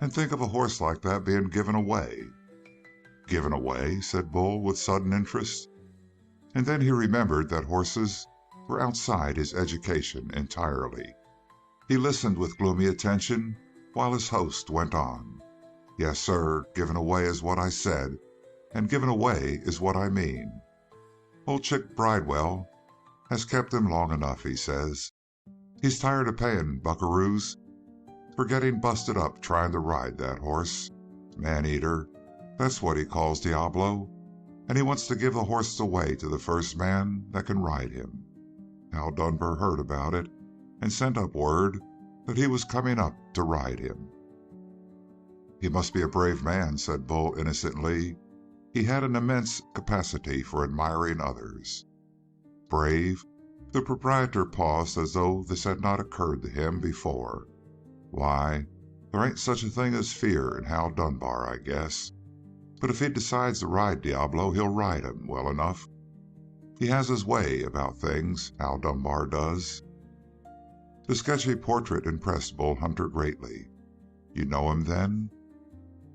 And think of a horse like that being given away. "Given away?" said Bull with sudden interest. And then he remembered that horses were outside his education entirely. He listened with gloomy attention while his host went on. "Yes, sir, given away is what I said, and given away is what I mean. Old Chick Bridewell has kept him long enough, he says. He's tired of paying buckaroos for getting busted up trying to ride that horse. Man-eater, that's what he calls Diablo, and he wants to give the horse away to the first man that can ride him. Hal Dunbar heard about it and sent up word that he was coming up to ride him." "He must be a brave man," said Bull innocently. He had an immense capacity for admiring others. "Brave?" The proprietor paused as though this had not occurred to him before. "Why, there ain't such a thing as fear in Hal Dunbar, I guess. But if he decides to ride Diablo, he'll ride him well enough. He has his way about things, Hal Dunbar does." The sketchy portrait impressed Bull Hunter greatly. "You know him, then?"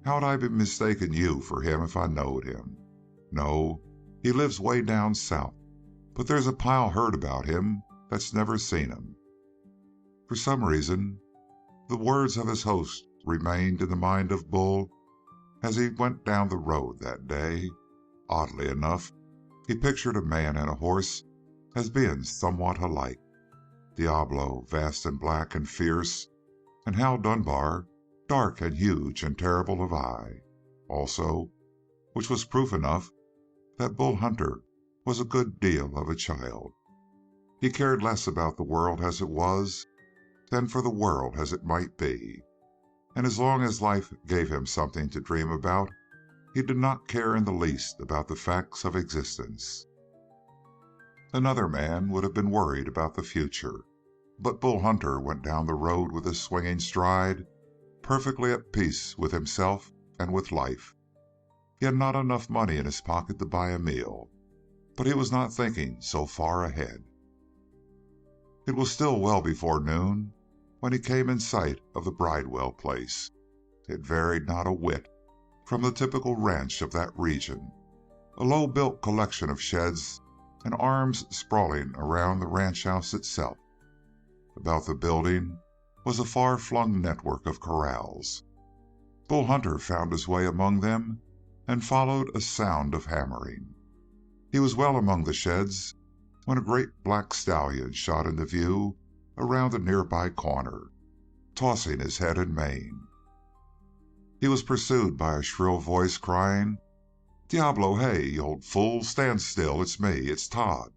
"How'd I be mistaking you for him if I knowed him? No, he lives way down south, but there's a pile heard about him that's never seen him." For some reason, the words of his host remained in the mind of Bull as he went down the road that day. Oddly enough, he pictured a man and a horse as being somewhat alike. Diablo, vast and black and fierce, and Hal Dunbar, dark and huge and terrible of eye. Also, which was proof enough, that Bull Hunter was a good deal of a child. He cared less about the world as it was than for the world as it might be, and as long as life gave him something to dream about, he did not care in the least about the facts of existence. Another man would have been worried about the future, but Bull Hunter went down the road with his swinging stride, perfectly at peace with himself and with life. He had not enough money in his pocket to buy a meal, but he was not thinking so far ahead. It was still well before noon when he came in sight of the Bridewell place. It varied not a whit from the typical ranch of that region, a low-built collection of sheds and arms sprawling around the ranch house itself. About the building was a far-flung network of corrals. Bull Hunter found his way among them and followed a sound of hammering. He was well among the sheds when a great black stallion shot into view around a nearby corner, tossing his head and mane. He was pursued by a shrill voice crying, "Diablo, hey, you old fool, stand still, it's me, it's Todd."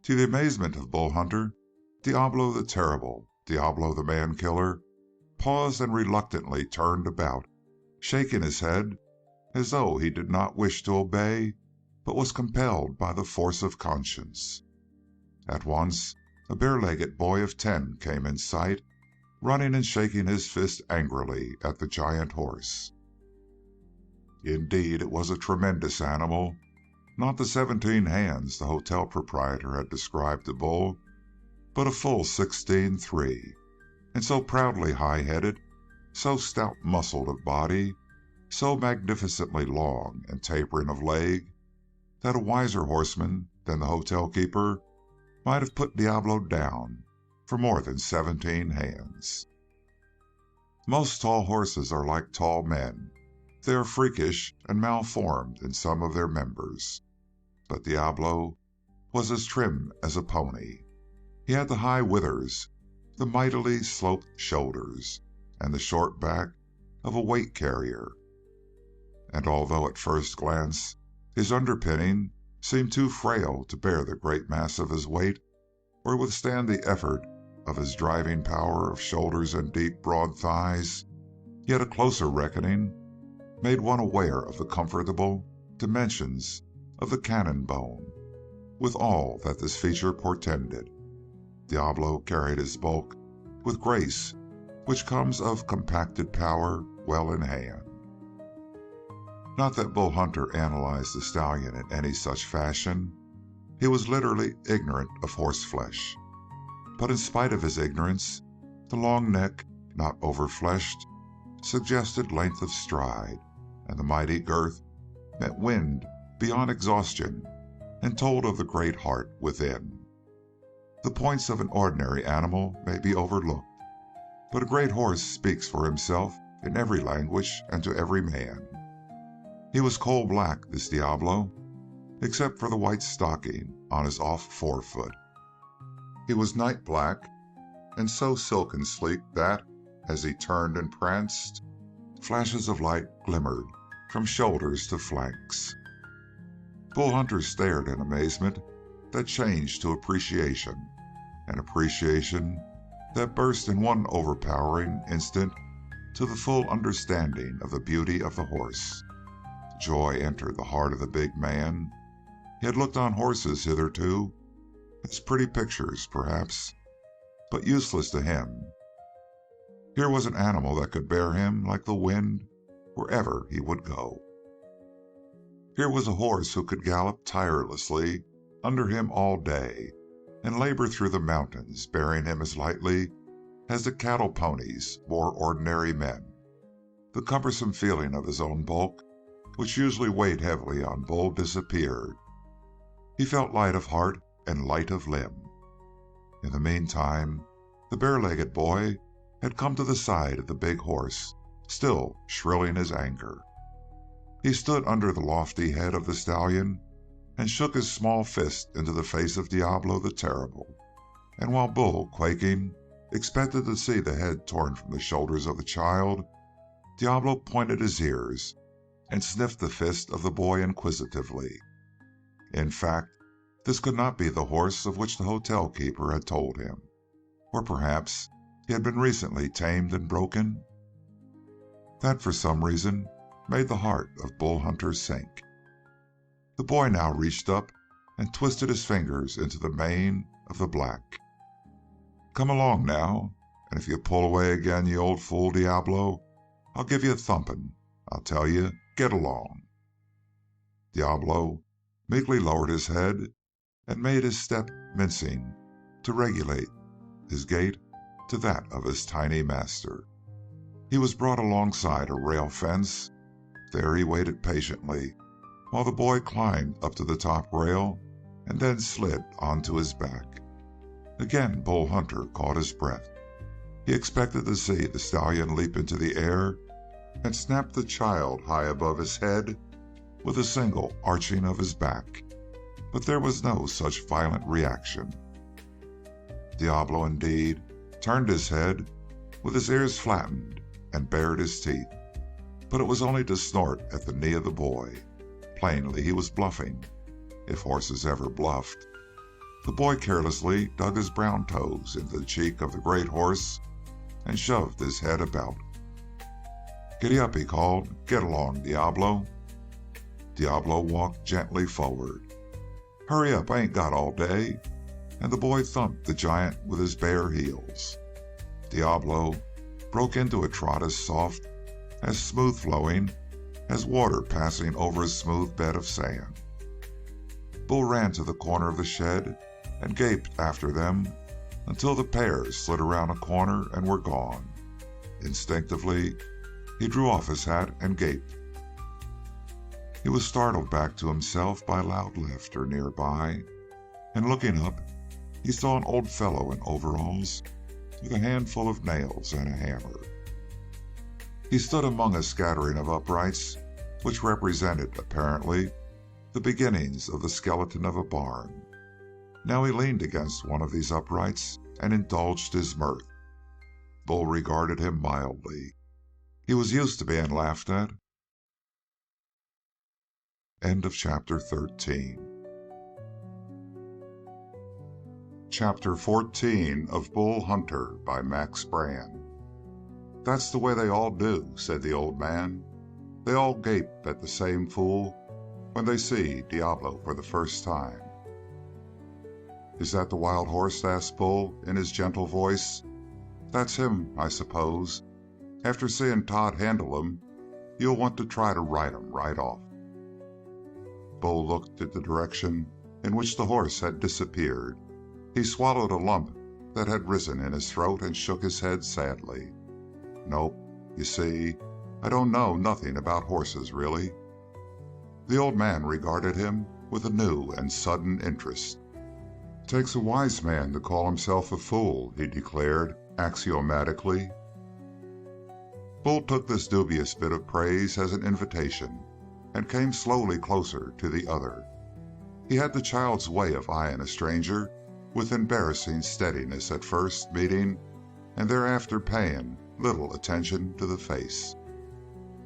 To the amazement of Bull Hunter, Diablo the Terrible, Diablo the Man-Killer, paused and reluctantly turned about, shaking his head as though he did not wish to obey, but was compelled by the force of conscience. At once a bare-legged boy of 10 came in sight, running and shaking his fist angrily at the giant horse. Indeed, it was a tremendous animal, not the 17 hands the hotel proprietor had described to Bull, but a full 16'3", and so proudly high-headed, so stout-muscled of body, so magnificently long and tapering of leg, that a wiser horseman than the hotel keeper might have put Diablo down for more than 17 hands. Most tall horses are like tall men. They are freakish and malformed in some of their members. But Diablo was as trim as a pony. He had the high withers, the mightily sloped shoulders, and the short back of a weight carrier. And although at first glance his underpinning seemed too frail to bear the great mass of his weight, or withstand the effort of his driving power of shoulders and deep, broad thighs, yet a closer reckoning made one aware of the comfortable dimensions of the cannon bone, with all that this feature portended. Diablo carried his bulk with grace which comes of compacted power well in hand. Not that Bull Hunter analyzed the stallion in any such fashion. He was literally ignorant of horseflesh. But in spite of his ignorance, the long neck, not overfleshed, suggested length of stride, and the mighty girth meant wind beyond exhaustion and told of the great heart within. The points of an ordinary animal may be overlooked, but a great horse speaks for himself in every language and to every man. He was coal-black, this Diablo, except for the white stocking on his off forefoot. He was night-black, and so silken sleek that, as he turned and pranced, flashes of light glimmered from shoulders to flanks. Bull Hunter stared in amazement that changed to appreciation, and appreciation that burst in one overpowering instant to the full understanding of the beauty of the horse. Joy entered the heart of the big man. He had looked on horses hitherto as pretty pictures, perhaps, but useless to him. Here was an animal that could bear him like the wind wherever he would go. Here was a horse who could gallop tirelessly under him all day and labor through the mountains, bearing him as lightly as the cattle ponies bore ordinary men. The cumbersome feeling of his own bulk, which usually weighed heavily on Bull, disappeared. He felt light of heart and light of limb. In the meantime, the bare-legged boy had come to the side of the big horse, still shrilling his anger. He stood under the lofty head of the stallion and shook his small fist into the face of Diablo the Terrible. And while Bull, quaking, expected to see the head torn from the shoulders of the child, Diablo pointed his ears and sniffed the fist of the boy inquisitively. In fact, this could not be the horse of which the hotel keeper had told him. Or perhaps he had been recently tamed and broken? That, for some reason, made the heart of Bull Hunter sink. The boy now reached up and twisted his fingers into the mane of the black. "Come along now, and if you pull away again, you old fool, Diablo, I'll give you a thumping. I'll tell you, get along." Diablo meekly lowered his head and made his step mincing to regulate his gait to that of his tiny master. He was brought alongside a rail fence. There he waited patiently while the boy climbed up to the top rail and then slid onto his back. Again Bull Hunter caught his breath. He expected to see the stallion leap into the air and snap the child high above his head with a single arching of his back, but there was no such violent reaction. Diablo, indeed, turned his head with his ears flattened and bared his teeth, but it was only to snort at the knee of the boy. Plainly he was bluffing, if horses ever bluffed. The boy carelessly dug his brown toes into the cheek of the great horse and shoved his head about. "Giddy up," he called. "Get along, Diablo." Diablo walked gently forward. "Hurry up, I ain't got all day." And the boy thumped the giant with his bare heels. Diablo broke into a trot as soft, as smooth-flowing as water passing over a smooth bed of sand. Bull ran to the corner of the shed and gaped after them until the pair slid around a corner and were gone. Instinctively, he drew off his hat and gaped. He was startled back to himself by loud laughter nearby, and looking up, he saw an old fellow in overalls with a handful of nails and a hammer. He stood among a scattering of uprights, which represented, apparently, the beginnings of the skeleton of a barn. Now he leaned against one of these uprights and indulged his mirth. Bull regarded him mildly. He was used to being laughed at. End of chapter 13. Chapter 14 of Bull Hunter by Max Brand. "That's the way they all do," said the old man. "They all gape at the same fool when they see Diablo for the first time." "Is that the wild horse?" asked Bull in his gentle voice. "That's him, I suppose. After seeing Todd handle him, you'll want to try to ride him right off." Bull looked at the direction in which the horse had disappeared. He swallowed a lump that had risen in his throat and shook his head sadly. "Nope. You see, I don't know nothing about horses, really." The old man regarded him with a new and sudden interest. "Takes a wise man to call himself a fool," he declared axiomatically. Bull took this dubious bit of praise as an invitation and came slowly closer to the other. He had the child's way of eyeing a stranger with embarrassing steadiness at first meeting and thereafter paying little attention to the face.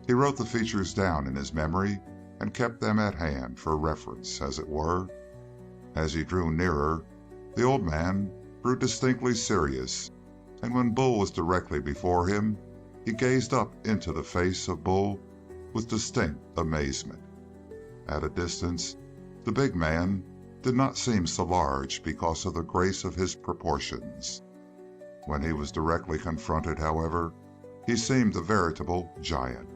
He wrote the features down in his memory and kept them at hand for reference, as it were. As he drew nearer, the old man grew distinctly serious, and when Bull was directly before him, he gazed up into the face of Bull with distinct amazement. At a distance, the big man did not seem so large because of the grace of his proportions. When he was directly confronted, however, he seemed a veritable giant.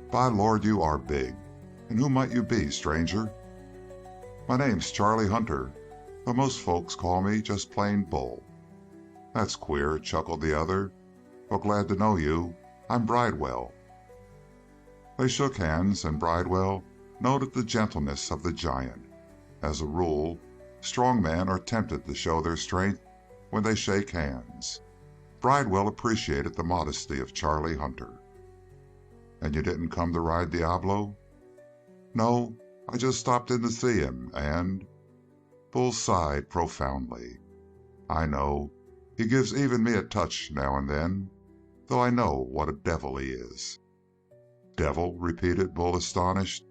"By Lord, you are big. And who might you be, stranger?" "My name's Charlie Hunter, but most folks call me just plain Bull." "That's queer," chuckled the other. "Well, glad to know you. I'm Bridewell." They shook hands, and Bridewell noted the gentleness of the giant. As a rule, strong men are tempted to show their strength when they shake hands. Bridewell appreciated the modesty of Charlie Hunter. "And you didn't come to ride Diablo?" "No, I just stopped in to see him, and Bull sighed profoundly. I know he gives even me a touch now and then, though I know what a devil he is. Devil? Repeated Bull, astonished.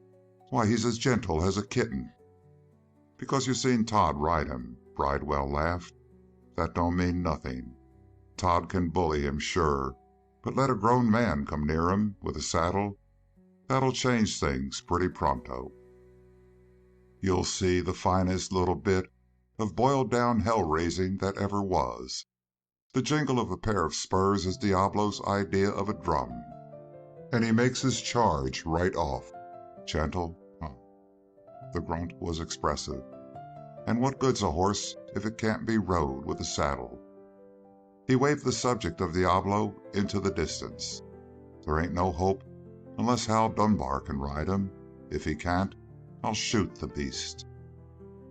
Why, he's as gentle as a kitten. Because you seen Todd ride him, Bridewell laughed. That don't mean nothing. Todd can bully him, sure, but let a grown man come near him with a saddle, that'll change things pretty pronto. You'll see the finest little bit of boiled-down hell-raising that ever was. The jingle of a pair of spurs is Diablo's idea of a drum, and he makes his charge right off. Gentle, huh? The grunt was expressive. And what good's a horse if it can't be rode with a saddle? He waved the subject of Diablo into the distance. There ain't no hope unless Hal Dunbar can ride him. If he can't, I'll shoot the beast.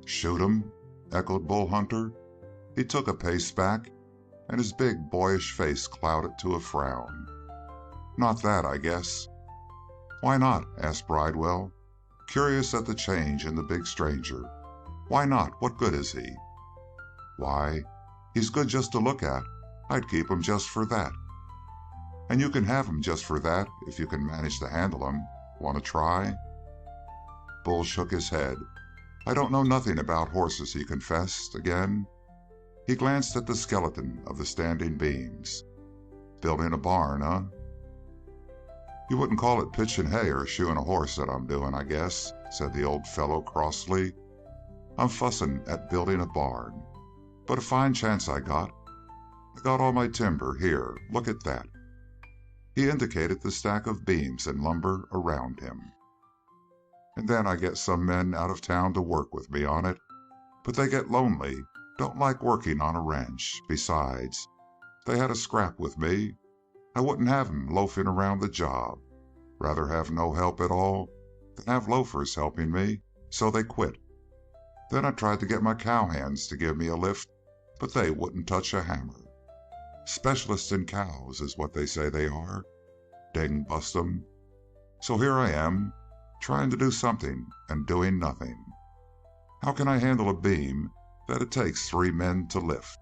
Shoot him? Echoed Bull Hunter. He took a pace back, and his big boyish face clouded to a frown. Not that, I guess. Why not? Asked Bridewell, curious at the change in the big stranger. Why not? What good is he? Why, he's good just to look at. I'd keep him just for that. And you can have him just for that if you can manage to handle him. Want to try? Bull shook his head. I don't know nothing about horses, he confessed again. He glanced at the skeleton of the standing beams. Building a barn, huh? You wouldn't call it pitching hay or shoeing a horse that I'm doing, I guess, said the old fellow crossly. I'm fussing at building a barn. But a fine chance I got. I got all my timber here. Look at that. He indicated the stack of beams and lumber around him. And then I get some men out of town to work with me on it. But they get lonely, don't like working on a ranch. Besides, they had a scrap with me. I wouldn't have 'em loafing around the job. Rather have no help at all than have loafers helping me, so they quit. Then I tried to get my cowhands to give me a lift, but they wouldn't touch a hammer. Specialists in cows is what they say they are. Ding bust 'em. So here I am, trying to do something and doing nothing. How can I handle a beam that it takes 3 men to lift?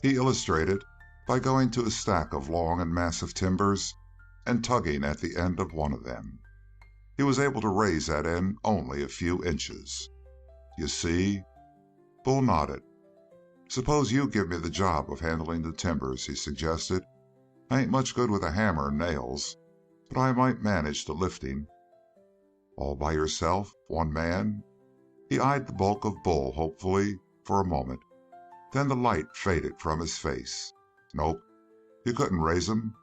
He illustrated by going to a stack of long and massive timbers and tugging at the end of one of them. He was able to raise that end only a few inches. You see? Bull nodded. Suppose you give me the job of handling the timbers, he suggested. I ain't much good with a hammer and nails, but I might manage the lifting. All by yourself? One man? He eyed the bulk of Bull hopefully for a moment. Then the light faded from his face. Nope, you couldn't raise 'em.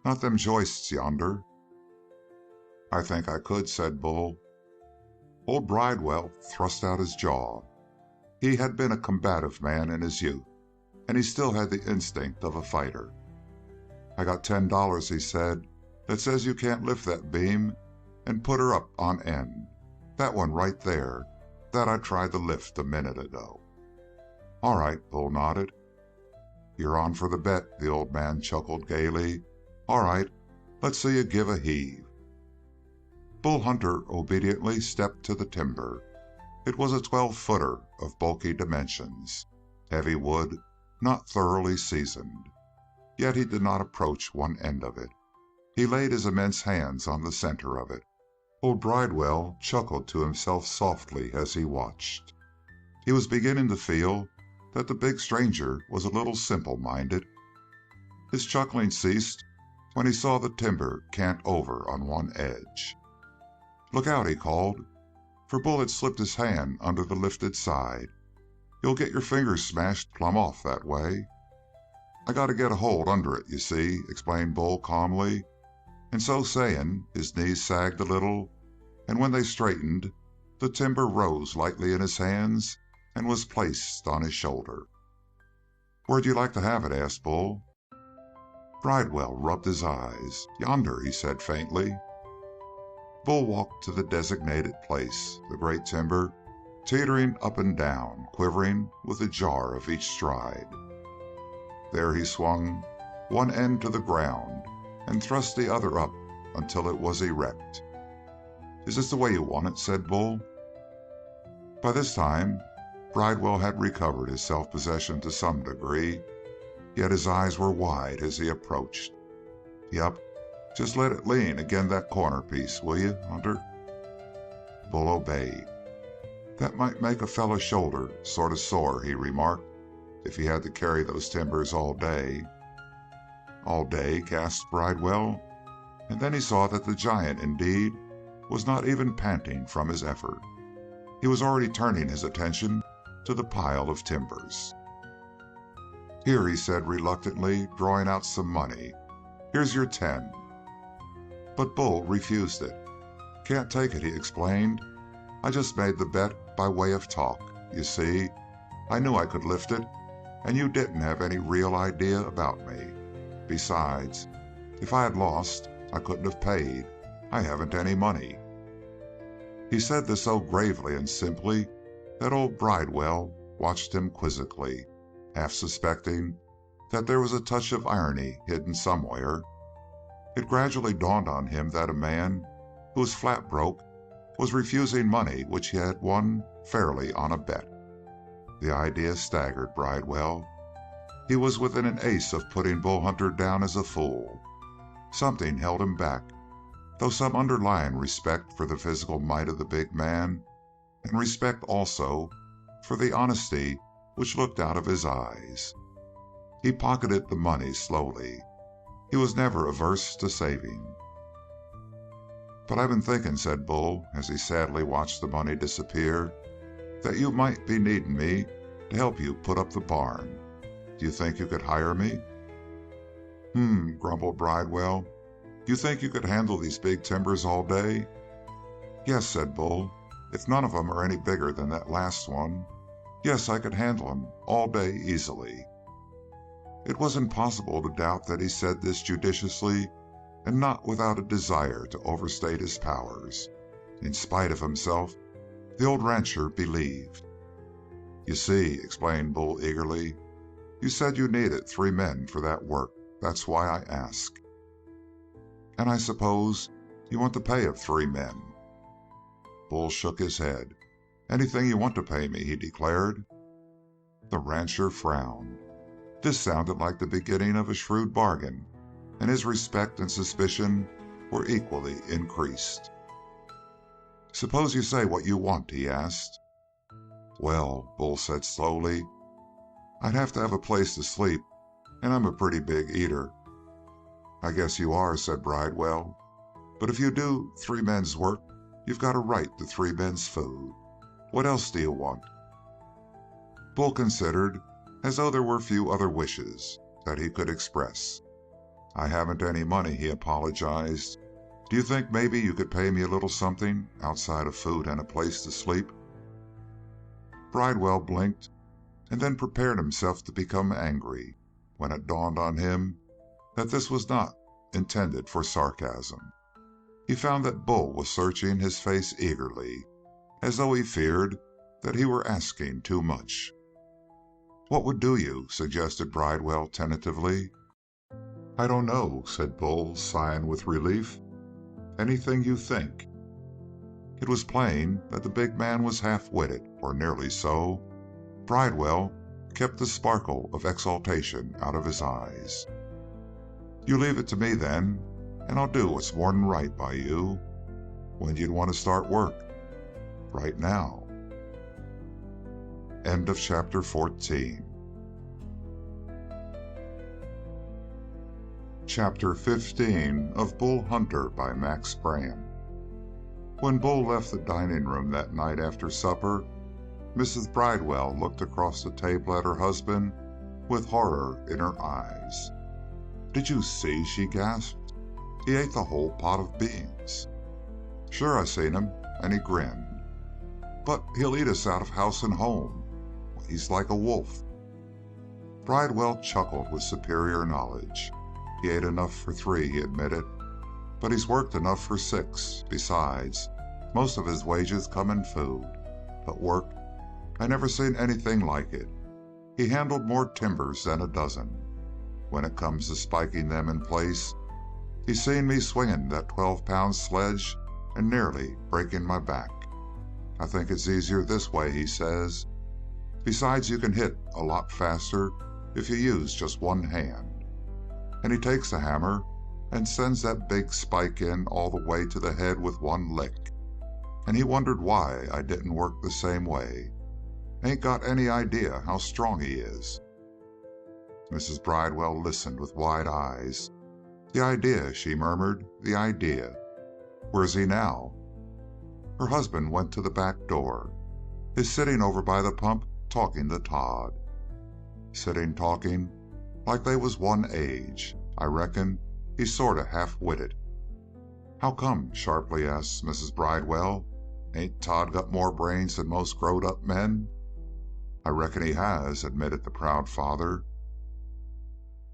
Not them joists yonder. I think I could, said Bull. Old Bridewell thrust out his jaw. He had been a combative man in his youth, and he still had the instinct of a fighter. I got $10, he said, that says you can't lift that beam and put her up on end. That one right there, that I tried to lift a minute ago. All right, Bull nodded. You're on for the bet, the old man chuckled gaily. All right, let's see you give a heave. Bull Hunter obediently stepped to the timber. It was a 12-footer of bulky dimensions, heavy wood, not thoroughly seasoned. Yet he did not approach one end of it. He laid his immense hands on the center of it. Old Bridewell chuckled to himself softly as he watched. He was beginning to feel that the big stranger was a little simple-minded. His chuckling ceased when he saw the timber cant over on one edge. Look out, he called, for Bull had slipped his hand under the lifted side. You'll get your fingers smashed plumb off that way. I got to get a hold under it, you see, explained Bull calmly, and so saying, his knees sagged a little, and when they straightened, the timber rose lightly in his hands and was placed on his shoulder. Where'd you like to have it? Asked Bull. Bridewell rubbed his eyes. Yonder, he said faintly. Bull walked to the designated place, the great timber teetering up and down, quivering with the jar of each stride. There he swung one end to the ground and thrust the other up until it was erect. Is this the way you want it?" said Bull. By this time, Bridewell had recovered his self-possession to some degree, yet his eyes were wide as he approached. "Yup, just let it lean agin that corner piece, will you, Hunter?" Bull obeyed. "That might make a fellow's shoulder sort of sore," he remarked, "if he had to carry those timbers all day." "All day?" gasped Bridewell, and then he saw that the giant, indeed, was not even panting from his effort. He was already turning his attention to the pile of timbers. "Here," he said reluctantly, drawing out some money. "Here's your 10." But Bull refused it. "Can't take it," he explained. "I just made the bet by way of talk. You see, I knew I could lift it, and you didn't have any real idea about me. Besides, if I had lost, I couldn't have paid. I haven't any money." He said this so gravely and simply that old Bridewell watched him quizzically, half suspecting that there was a touch of irony hidden somewhere. It gradually dawned on him that a man who was flat broke was refusing money which he had won fairly on a bet. The idea staggered Bridewell. He was within an ace of putting Bull Hunter down as a fool. Something held him back, though some underlying respect for the physical might of the big man, and respect also for the honesty which looked out of his eyes. He pocketed the money slowly. He was never averse to saving. "But I've been thinking," said Bull, as he sadly watched the money disappear, "that you might be needing me to help you put up the barn. Do you think you could hire me?" Grumbled Bridewell. "You think you could handle these big timbers all day?" "Yes," said Bull, "if none of them are any bigger than that last one. Yes, I could handle them all day easily." It was impossible to doubt that he said this judiciously and not without a desire to overstate his powers. In spite of himself, the old rancher believed. "You see," explained Bull eagerly, "you said you needed 3 men for that work. That's why I ask." "And I suppose you want the pay of 3 men." Bull shook his head. "Anything you want to pay me," he declared. The rancher frowned. This sounded like the beginning of a shrewd bargain, and his respect and suspicion were equally increased. "Suppose you say what you want," he asked. "Well," Bull said slowly, "I'd have to have a place to sleep, and I'm a pretty big eater." "I guess you are," said Bridewell. "But if you do 3 men's work, you've got a right to 3 men's food. What else do you want?" Bull considered, as though there were few other wishes that he could express. "I haven't any money," he apologized. "Do you think maybe you could pay me a little something outside of food and a place to sleep?" Bridewell blinked and then prepared himself to become angry when it dawned on him that this was not intended for sarcasm. He found that Bull was searching his face eagerly, as though he feared that he were asking too much. "What would do you?" suggested Bridewell tentatively. "I don't know," said Bull, sighing with relief. "Anything you think." It was plain that the big man was half-witted, or nearly so. Bridewell kept the sparkle of exultation out of his eyes. "You leave it to me, then, and I'll do what's more'n right by you. When do you want to start work?" "Right now." End of chapter 14. Chapter 15 of Bull Hunter by Max Brand. When Bull left the dining room that night after supper, Mrs. Bridewell looked across the table at her husband with horror in her eyes. "Did you see?" she gasped. "He ate the whole pot of beans." "Sure, I seen him," and he grinned. "But he'll eat us out of house and home. He's like a wolf." Bridewell chuckled with superior knowledge. "He ate enough for 3, he admitted, "but he's worked enough for 6. Besides, most of his wages come in food. But work, I never seen anything like it. He handled more timbers than a dozen. When it comes to spiking them in place, he's seen me swinging that 12-pound sledge and nearly breaking my back. I think it's easier this way, he says. Besides, you can hit a lot faster if you use just one hand. And he takes the hammer and sends that big spike in all the way to the head with one lick. And he wondered why I didn't work the same way. Ain't got any idea how strong he is. Mrs. Bridewell listened with wide eyes. The idea, she murmured, the idea. Where's he now? Her husband went to the back door. Is sitting over by the pump talking to Todd. Sitting talking like they was one age. I reckon he's sort of half-witted. How come? Sharply asked Mrs. Bridewell. Ain't Todd got more brains than most growed-up men? I reckon he has, admitted the proud father.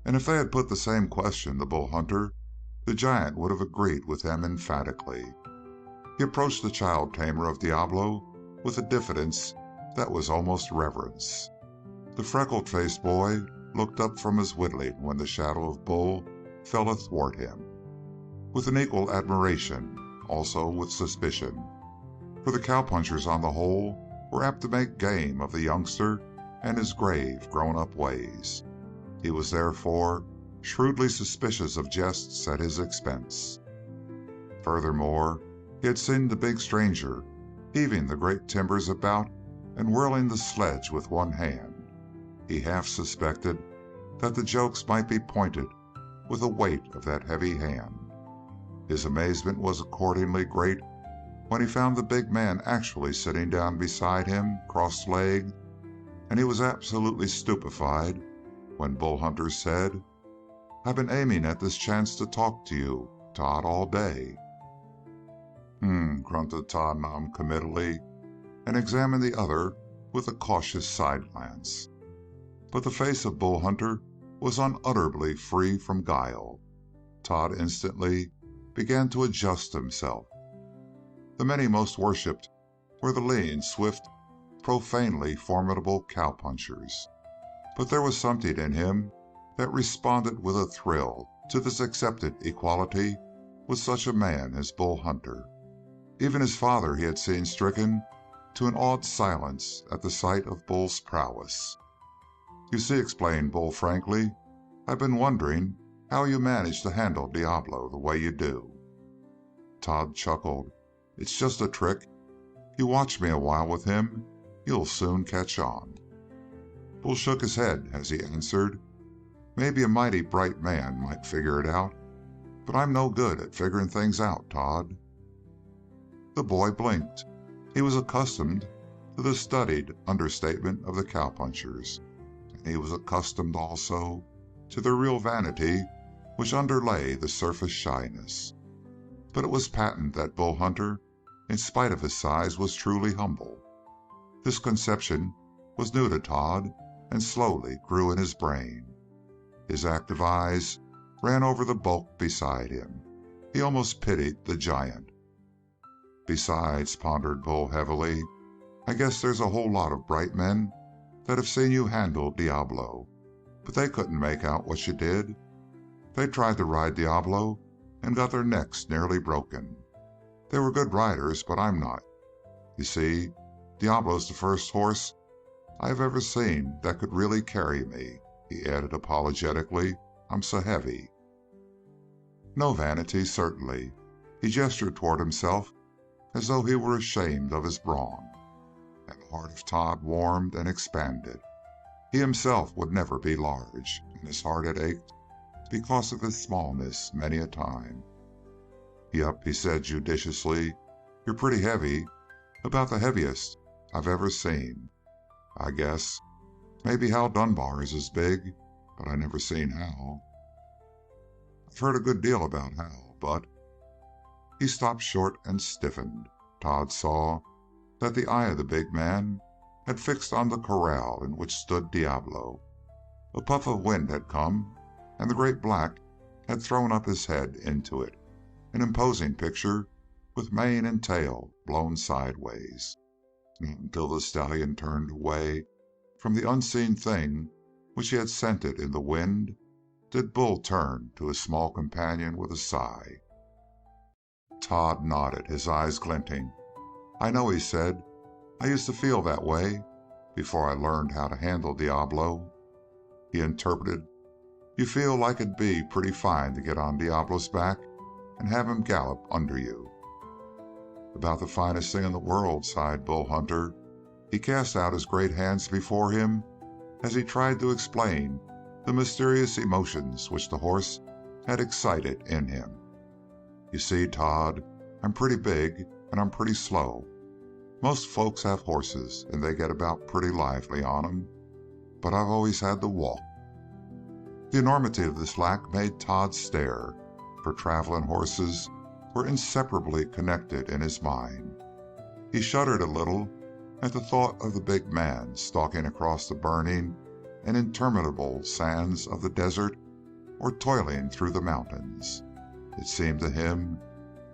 And if they had put the same question to Bull Hunter, the giant would have agreed with them emphatically. He approached the child tamer of Diablo with a diffidence that was almost reverence. The freckled-faced boy looked up from his whittling when the shadow of Bull fell athwart him, with an equal admiration, also with suspicion, for the cowpunchers on the whole were apt to make game of the youngster and his grave, grown-up ways. He was therefore shrewdly suspicious of jests at his expense. Furthermore, he had seen the big stranger heaving the great timbers about and whirling the sledge with one hand. He half suspected that the jokes might be pointed with the weight of that heavy hand. His amazement was accordingly great when he found the big man actually sitting down beside him, cross-legged, and he was absolutely stupefied when Bull Hunter said, "I've been aiming at this chance to talk to you, Todd, all day." Grunted Todd non-committally, and examined the other with a cautious side glance. But the face of Bull Hunter was unutterably free from guile. Todd instantly began to adjust himself. The men he most worshipped were the lean, swift, profanely formidable cowpunchers. But there was something in him that responded with a thrill to this accepted equality with such a man as Bull Hunter. Even his father he had seen stricken to an awed silence at the sight of Bull's prowess. "You see," explained Bull frankly, "I've been wondering how you manage to handle Diablo the way you do." Todd chuckled. "It's just a trick. You watch me a while with him, you'll soon catch on." Bull shook his head as he answered, "Maybe a mighty bright man might figure it out, but I'm no good at figuring things out, Todd." The boy blinked. He was accustomed to the studied understatement of the cowpunchers, and he was accustomed also to the real vanity which underlay the surface shyness. But it was patent that Bull Hunter, in spite of his size, was truly humble. This conception was new to Todd and slowly grew in his brain. His active eyes ran over the bulk beside him. He almost pitied the giant. "Besides," pondered Bull heavily, "I guess there's a whole lot of bright men that have seen you handle Diablo, but they couldn't make out what you did. They tried to ride Diablo and got their necks nearly broken. They were good riders, but I'm not. You see, Diablo's the first horse I've ever seen that could really carry me," he added apologetically. "I'm so heavy." No vanity, certainly. He gestured toward himself as though he were ashamed of his brawn, and the heart of Todd warmed and expanded. He himself would never be large, and his heart had ached because of his smallness many a time. "Yup," he said judiciously, "you're pretty heavy, about the heaviest I've ever seen. I guess maybe Hal Dunbar is as big, but I never seen Hal. I've heard a good deal about Hal, but—" He stopped short and stiffened. Todd saw that the eye of the big man had fixed on the corral in which stood Diablo. A puff of wind had come, and the great black had thrown up his head into it, an imposing picture with mane and tail blown sideways. Not until the stallion turned away from the unseen thing which he had scented in the wind did Bull turn to his small companion with a sigh. Todd nodded, his eyes glinting. "I know," he said. "I used to feel that way before I learned how to handle Diablo." He interpreted, "You feel like it'd be pretty fine to get on Diablo's back and have him gallop under you." "About the finest thing in the world," sighed Bull Hunter. He cast out his great hands before him as he tried to explain the mysterious emotions which the horse had excited in him. "You see, Todd, I'm pretty big and I'm pretty slow. Most folks have horses and they get about pretty lively on 'em, but I've always had to walk." The enormity of this lack made Todd stare, for traveling horses were inseparably connected in his mind. He shuddered a little at the thought of the big man stalking across the burning and interminable sands of the desert or toiling through the mountains. It seemed to him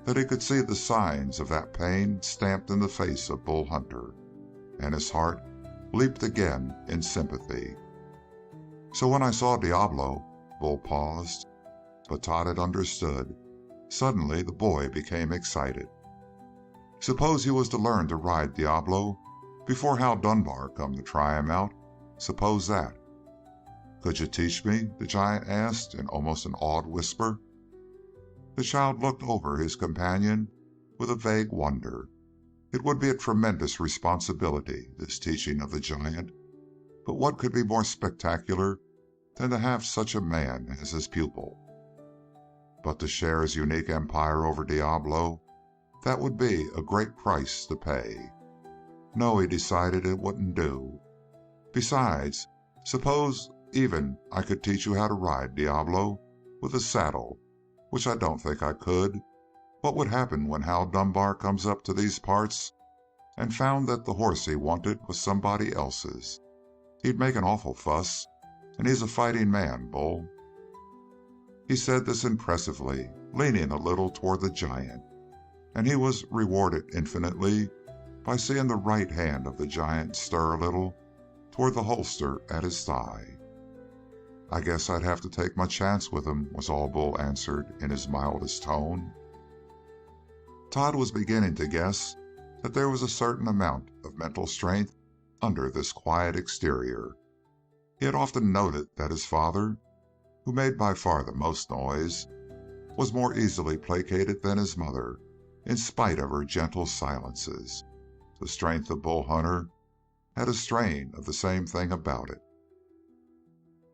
that he could see the signs of that pain stamped in the face of Bull Hunter, and his heart leaped again in sympathy. "So when I saw Diablo," Bull paused, but Todd had understood. Suddenly the boy became excited. "Suppose you was to learn to ride Diablo before Hal Dunbar come to try him out. Suppose that." "Could you teach me?" the giant asked in almost an awed whisper. The child looked over his companion with a vague wonder. It would be a tremendous responsibility, this teaching of the giant, but what could be more spectacular than to have such a man as his pupil? But to share his unique empire over Diablo, that would be a great price to pay. No, he decided it wouldn't do. Besides, suppose even I could teach you how to ride Diablo with a saddle, which I don't think I could. What would happen when Hal Dunbar comes up to these parts and found that the horse he wanted was somebody else's? He'd make an awful fuss, and he's a fighting man, Bull." He said this impressively, leaning a little toward the giant, and he was rewarded infinitely by seeing the right hand of the giant stir a little toward the holster at his thigh. "I guess I'd have to take my chance with him," was all Bull answered in his mildest tone. Todd was beginning to guess that there was a certain amount of mental strength under this quiet exterior. He had often noted that his father, who made by far the most noise, was more easily placated than his mother, in spite of her gentle silences. The strength of Bull Hunter had a strain of the same thing about it.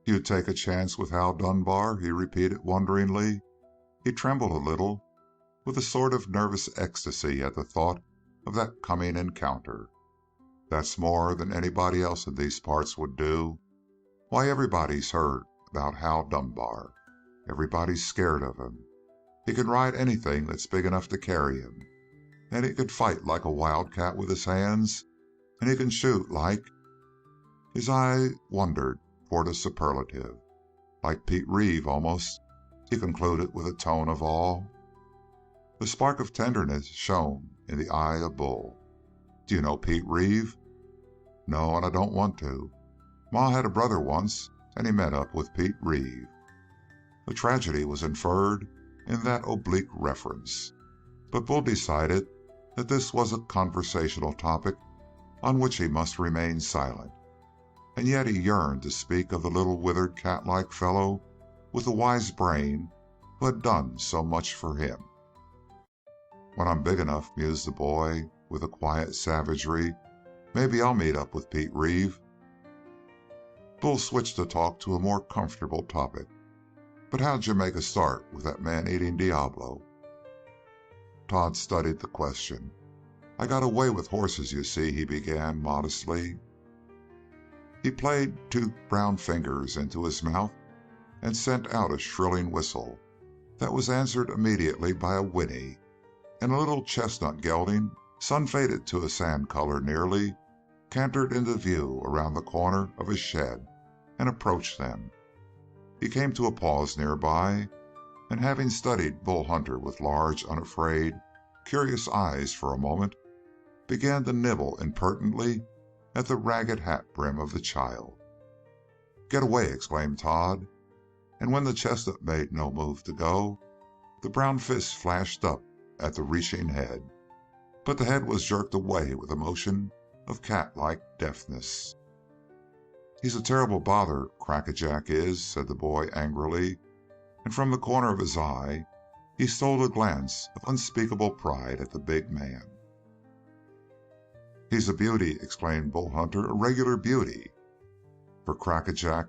"You'd take a chance with Hal Dunbar?" he repeated wonderingly. He trembled a little, with a sort of nervous ecstasy at the thought of that coming encounter. "That's more than anybody else in these parts would do. Why, everybody's heard about Hal Dunbar. Everybody's scared of him. He can ride anything that's big enough to carry him, and he can fight like a wildcat with his hands, and he can shoot like—" His eye wandered toward a superlative. "Like Pete Reeve, almost," he concluded with a tone of awe. The spark of tenderness shone in the eye of Bull. "Do you know Pete Reeve?" "No, and I don't want to. Ma had a brother once, and he met up with Pete Reeve." A tragedy was inferred in that oblique reference, but Bull decided that this was a conversational topic on which he must remain silent, and yet he yearned to speak of the little withered cat-like fellow with the wise brain who had done so much for him. "When I'm big enough," mused the boy with a quiet savagery, "maybe I'll meet up with Pete Reeve." Bull switched the talk to a more comfortable topic. "But how'd you make a start with that man-eating Diablo?" Todd studied the question. "I got away with horses, you see," he began modestly. He played two brown fingers into his mouth and sent out a shrilling whistle that was answered immediately by a whinny, and a little chestnut gelding, sun-faded to a sand color nearly, cantered into view around the corner of a shed and approached them. He came to a pause nearby, and having studied Bull Hunter with large, unafraid, curious eyes for a moment, began to nibble impertinently at the ragged hat brim of the child. "Get away!" exclaimed Todd, and when the chestnut made no move to go, the brown fist flashed up at the reaching head, but the head was jerked away with a motion of cat-like deftness. "He's a terrible bother, Crackajack is," said the boy angrily, and from the corner of his eye he stole a glance of unspeakable pride at the big man. "He's a beauty," exclaimed Bull Hunter, "a regular beauty." For Crackajack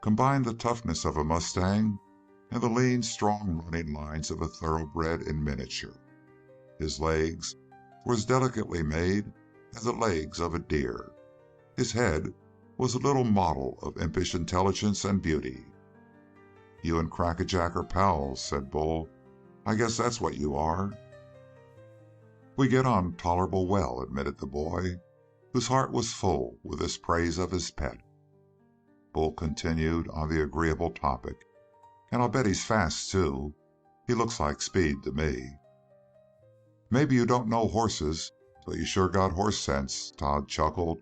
combined the toughness of a mustang and the lean, strong running lines of a thoroughbred in miniature. His legs were as delicately made as the legs of a deer. His head was a little model of impish intelligence and beauty. "You and Crackajack are pals," said Bull. "I guess that's what you are." "We get on tolerable well," admitted the boy, whose heart was full with this praise of his pet. Bull continued on the agreeable topic. "And I'll bet he's fast, too. He looks like speed to me." "Maybe you don't know horses, but you sure got horse sense," Todd chuckled.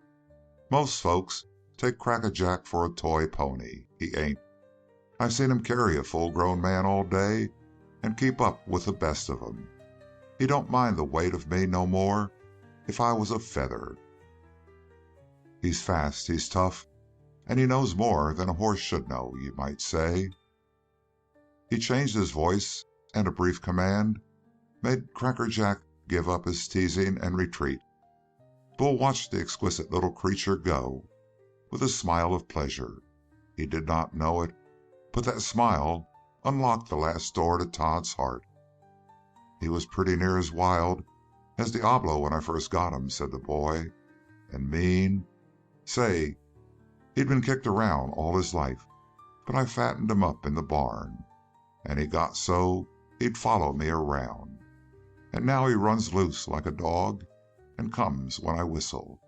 "Most folks take Crackajack for a toy pony. He ain't. I've seen him carry a full-grown man all day and keep up with the best of 'em. He don't mind the weight of me no more if I was a feather. He's fast, he's tough, and he knows more than a horse should know, you might say." He changed his voice, and a brief command made Crackerjack give up his teasing and retreat. Bull watched the exquisite little creature go with a smile of pleasure. He did not know it, but that smile unlocked the last door to Todd's heart. "He was pretty near as wild as Diablo when I first got him," said the boy. "And mean. Say, he'd been kicked around all his life, but I fattened him up in the barn, and he got so he'd follow me around. And now he runs loose like a dog and comes when I whistle.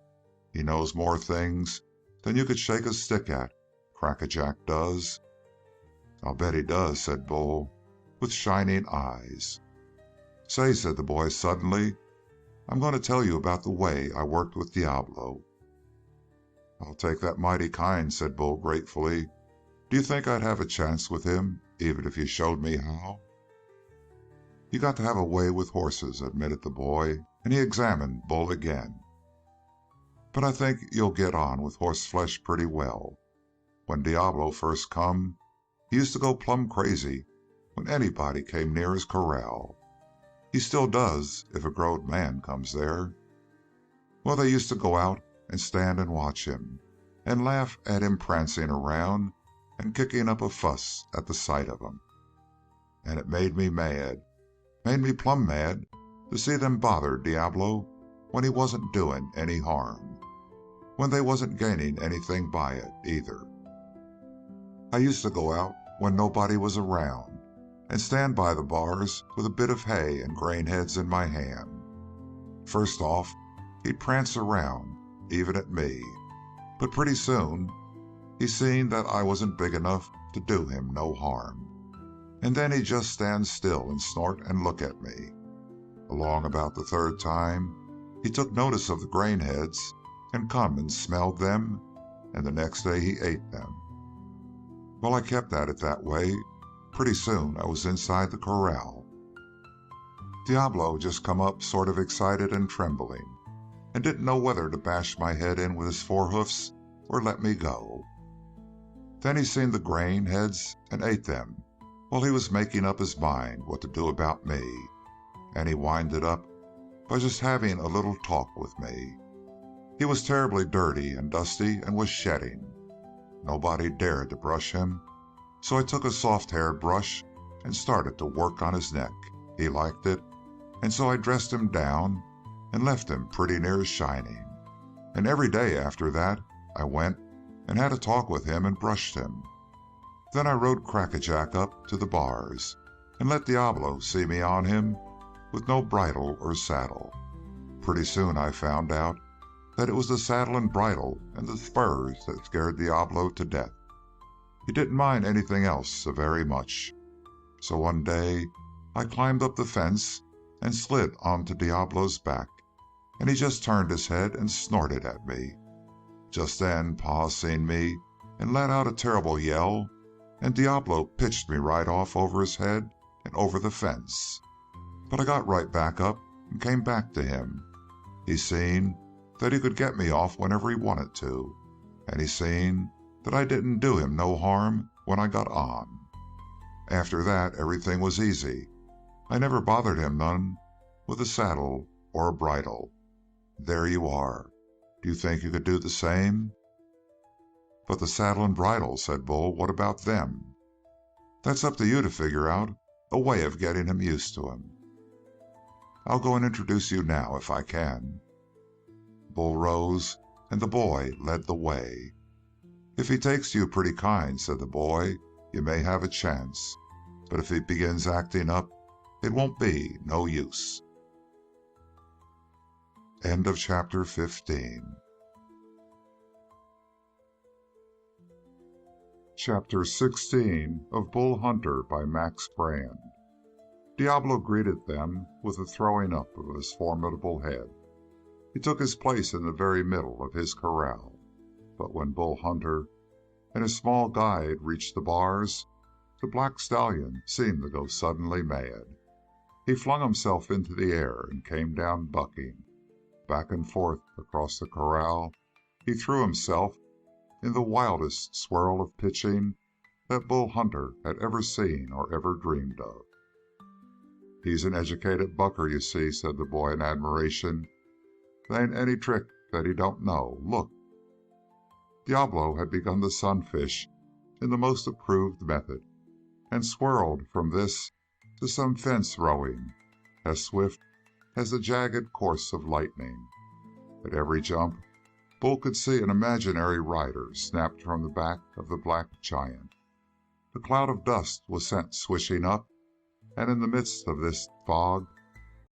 He knows more things than you could shake a stick at, Crackajack does." "I'll bet he does," said Bull, with shining eyes. "Say," said the boy suddenly, "I'm going to tell you about the way I worked with Diablo." "I'll take that mighty kind," said Bull gratefully. "Do you think I'd have a chance with him, even if you showed me how?" "You got to have a way with horses," admitted the boy, and he examined Bull again. "But I think you'll get on with horseflesh pretty well. When Diablo first come, he used to go plumb crazy when anybody came near his corral. He still does if a growed man comes there. Well, they used to go out and stand and watch him, and laugh at him prancing around and kicking up a fuss at the sight of 'em. And it made me mad, made me plumb mad to see them bother Diablo when he wasn't doing any harm, when they wasn't gaining anything by it, either. I used to go out when nobody was around and stand by the bars with a bit of hay and grain heads in my hand. First off, he'd prance around, even at me, but pretty soon he seen that I wasn't big enough to do him no harm, and then he'd just stand still and snort and look at me. Along about the third time, he took notice of the grain heads and come and smelled them, and the next day he ate them. Well, I kept at it that way. Pretty soon I was inside the corral. Diablo just come up sort of excited and trembling, and didn't know whether to bash my head in with his forehoofs or let me go. Then he seen the grain heads and ate them while he was making up his mind what to do about me, and he winded up by just having a little talk with me. He was terribly dirty and dusty and was shedding. Nobody dared to brush him, so I took a soft-haired brush and started to work on his neck. He liked it, and so I dressed him down and left him pretty near shining. And every day after that I went and had a talk with him and brushed him. Then I rode Crackajack up to the bars and let Diablo see me on him with no bridle or saddle. Pretty soon I found out that it was the saddle and bridle and the spurs that scared Diablo to death. He didn't mind anything else so very much. So one day I climbed up the fence and slid onto Diablo's back, and he just turned his head and snorted at me. Just then Pa seen me and let out a terrible yell, and Diablo pitched me right off over his head and over the fence. But I got right back up and came back to him. He seen that he could get me off whenever he wanted to, and he seen that I didn't do him no harm when I got on. After that, everything was easy. I never bothered him none with a saddle or a bridle. There you are. Do you think you could do the same?" "But the saddle and bridle," said Bull. "What about them?" "That's up to you to figure out a way of getting him used to 'em. I'll go and introduce you now, if I can." Bull rose, and the boy led the way. "If he takes to you pretty kind," said the boy, "you may have a chance. But if he begins acting up, it won't be no use." End of chapter 15. Chapter 16 of Bull Hunter by Max Brand. Diablo greeted them with a throwing up of his formidable head. He took his place in the very middle of his corral. But when Bull Hunter and his small guide reached the bars, the black stallion seemed to go suddenly mad. He flung himself into the air and came down bucking. Back and forth across the corral he threw himself in the wildest swirl of pitching that Bull Hunter had ever seen or ever dreamed of. "He's an educated bucker, you see," said the boy in admiration. "There ain't any trick that he don't know. Look." Diablo had begun to sunfish in the most approved method, and swirled from this to some fence rowing, as swift as the jagged course of lightning. At every jump, Bull could see an imaginary rider snapped from the back of the black giant. A cloud of dust was sent swishing up, and in the midst of this fog,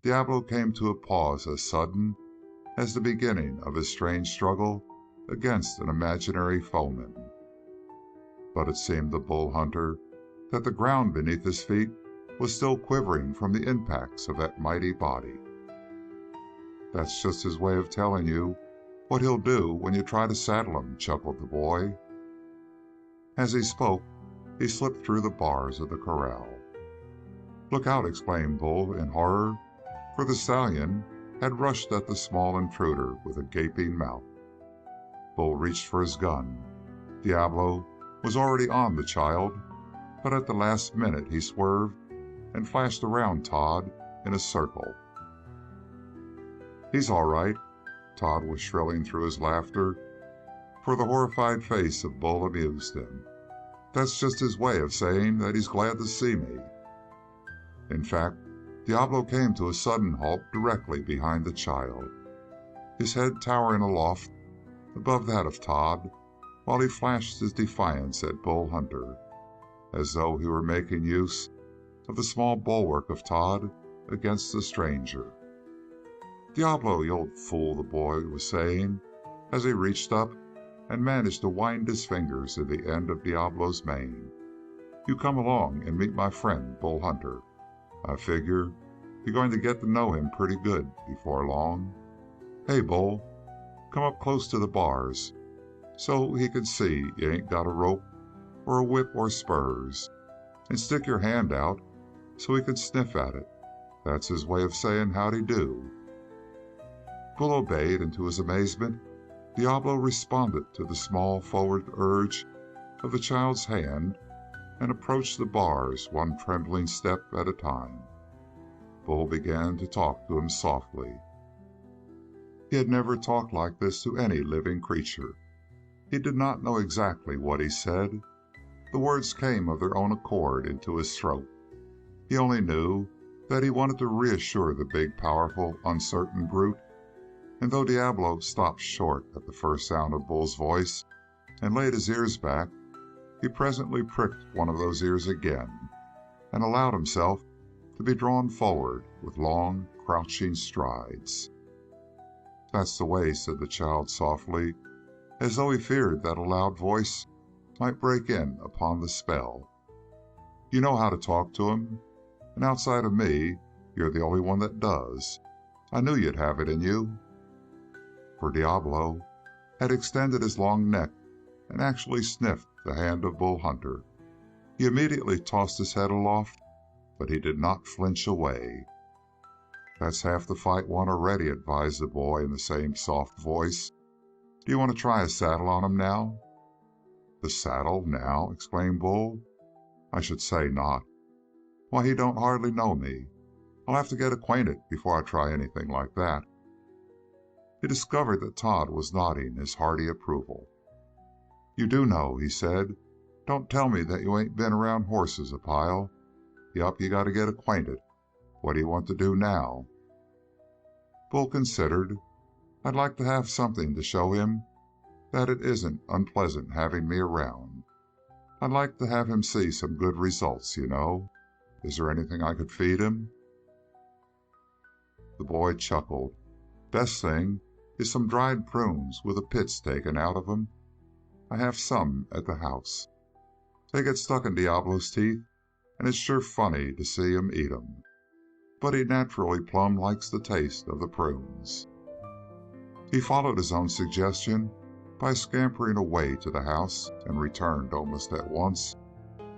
Diablo came to a pause as sudden as the beginning of his strange struggle against an imaginary foeman. But it seemed to Bull Hunter that the ground beneath his feet was still quivering from the impacts of that mighty body. "That's just his way of telling you what he'll do when you try to saddle him," chuckled the boy. As he spoke, he slipped through the bars of the corral. "Look out!" exclaimed Bull in horror, for the stallion had rushed at the small intruder with a gaping mouth. Bull reached for his gun. Diablo was already on the child, but at the last minute he swerved and flashed around Todd in a circle. "He's all right," Todd was shrilling through his laughter, for the horrified face of Bull amused him. "That's just his way of saying that he's glad to see me." In fact, Diablo came to a sudden halt directly behind the child, his head towering aloft above that of Todd, while he flashed his defiance at Bull Hunter, as though he were making use of the small bulwark of Todd against the stranger. "Diablo, you old fool," the boy was saying, as he reached up and managed to wind his fingers in the end of Diablo's mane. "You come along and meet my friend, Bull Hunter. I figure you're going to get to know him pretty good before long. Hey, Bull, come up close to the bars so he can see you ain't got a rope or a whip or spurs, and stick your hand out so he can sniff at it. That's his way of saying howdy do." Bull obeyed, and to his amazement, Diablo responded to the small forward urge of the child's hand and approached the bars one trembling step at a time. Bull began to talk to him softly. He had never talked like this to any living creature. He did not know exactly what he said. The words came of their own accord into his throat. He only knew that he wanted to reassure the big, powerful, uncertain brute, and though Diablo stopped short at the first sound of Bull's voice and laid his ears back, he presently pricked one of those ears again and allowed himself to be drawn forward with long, crouching strides. "That's the way," said the child softly, as though he feared that a loud voice might break in upon the spell. "You know how to talk to him, and outside of me, you're the only one that does. I knew you'd have it in you." For Diablo had extended his long neck and actually sniffed the hand of Bull Hunter. He immediately tossed his head aloft, but he did not flinch away. That's half the fight won already, advised the boy in the same soft voice. Do you want to try a saddle on him now? The saddle now? Exclaimed Bull. I should say not. Why, he don't hardly know me. I'll have to get acquainted before I try anything like that. He discovered that Todd was nodding his hearty approval. You do know, he said. Don't tell me that you ain't been around horses a pile. Yup, you got to get acquainted. What do you want to do now? Bull considered. I'd like to have something to show him that it isn't unpleasant having me around. I'd like to have him see some good results, you know. Is there anything I could feed him? The boy chuckled. Best thing is some dried prunes with the pits taken out of 'em. I have some at the house. They get stuck in Diablo's teeth, and it's sure funny to see him eat 'em. But he naturally plumb likes the taste of the prunes. He followed his own suggestion by scampering away to the house and returned almost at once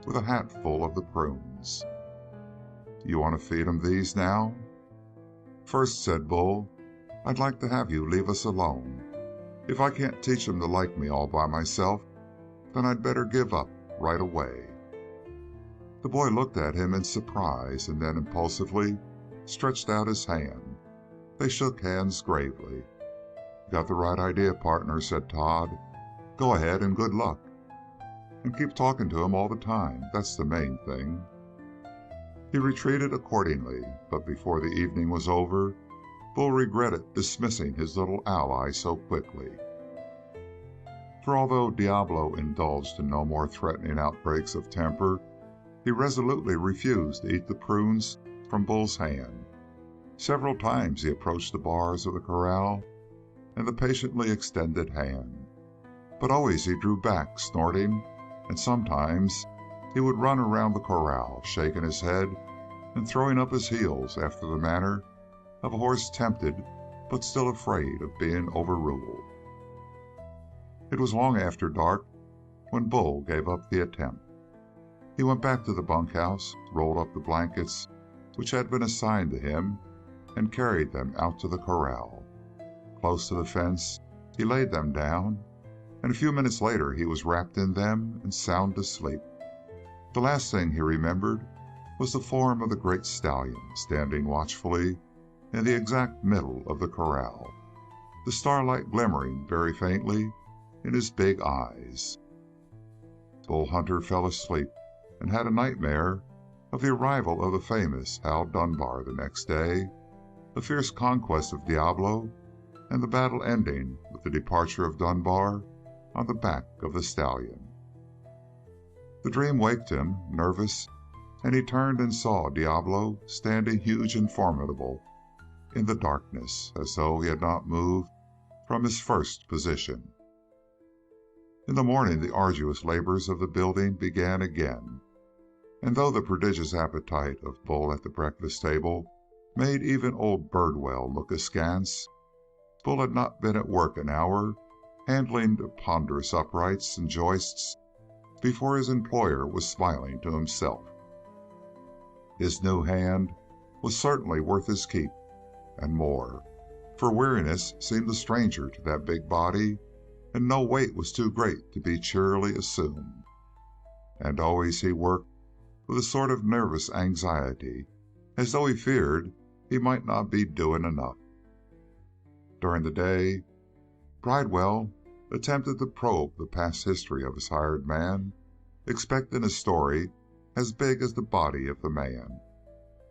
with a hat full of the prunes. You want to feed him these now? First, said Bull, I'd like to have you leave us alone. If I can't teach him to like me all by myself, then I'd better give up right away. The boy looked at him in surprise and then impulsively stretched out his hand. They shook hands gravely. Got the right idea, partner, said Todd. Go ahead and good luck. And keep talking to him all the time. That's the main thing. He retreated accordingly, but before the evening was over, Bull regretted dismissing his little ally so quickly. For although Diablo indulged in no more threatening outbreaks of temper, he resolutely refused to eat the prunes from Bull's hand. Several times he approached the bars of the corral and the patiently extended hand, but always he drew back, snorting, and sometimes he would run around the corral, shaking his head and throwing up his heels after the manner of a horse tempted but still afraid of being overruled. It was long after dark when Bull gave up the attempt. He went back to the bunkhouse, rolled up the blankets which had been assigned to him, and carried them out to the corral. Close to the fence, he laid them down, and a few minutes later he was wrapped in them and sound asleep. The last thing he remembered was the form of the great stallion standing watchfully in the exact middle of the corral, the starlight glimmering very faintly in his big eyes. Bull Hunter fell asleep and had a nightmare of the arrival of the famous Hal Dunbar the next day, the fierce conquest of Diablo, and the battle ending with the departure of Dunbar on the back of the stallion. The dream waked him, nervous, and he turned and saw Diablo standing huge and formidable in the darkness, as though he had not moved from his first position. In the morning the arduous labors of the building began again, and though the prodigious appetite of Bull at the breakfast table made even old Birdwell look askance, Bull had not been at work an hour handling the ponderous uprights and joists before his employer was smiling to himself. His new hand was certainly worth his keep, and more, for weariness seemed a stranger to that big body, and no weight was too great to be cheerily assumed. And always he worked with a sort of nervous anxiety, as though he feared he might not be doing enough. During the day, Bridewell attempted to probe the past history of his hired man, expecting a story as big as the body of the man.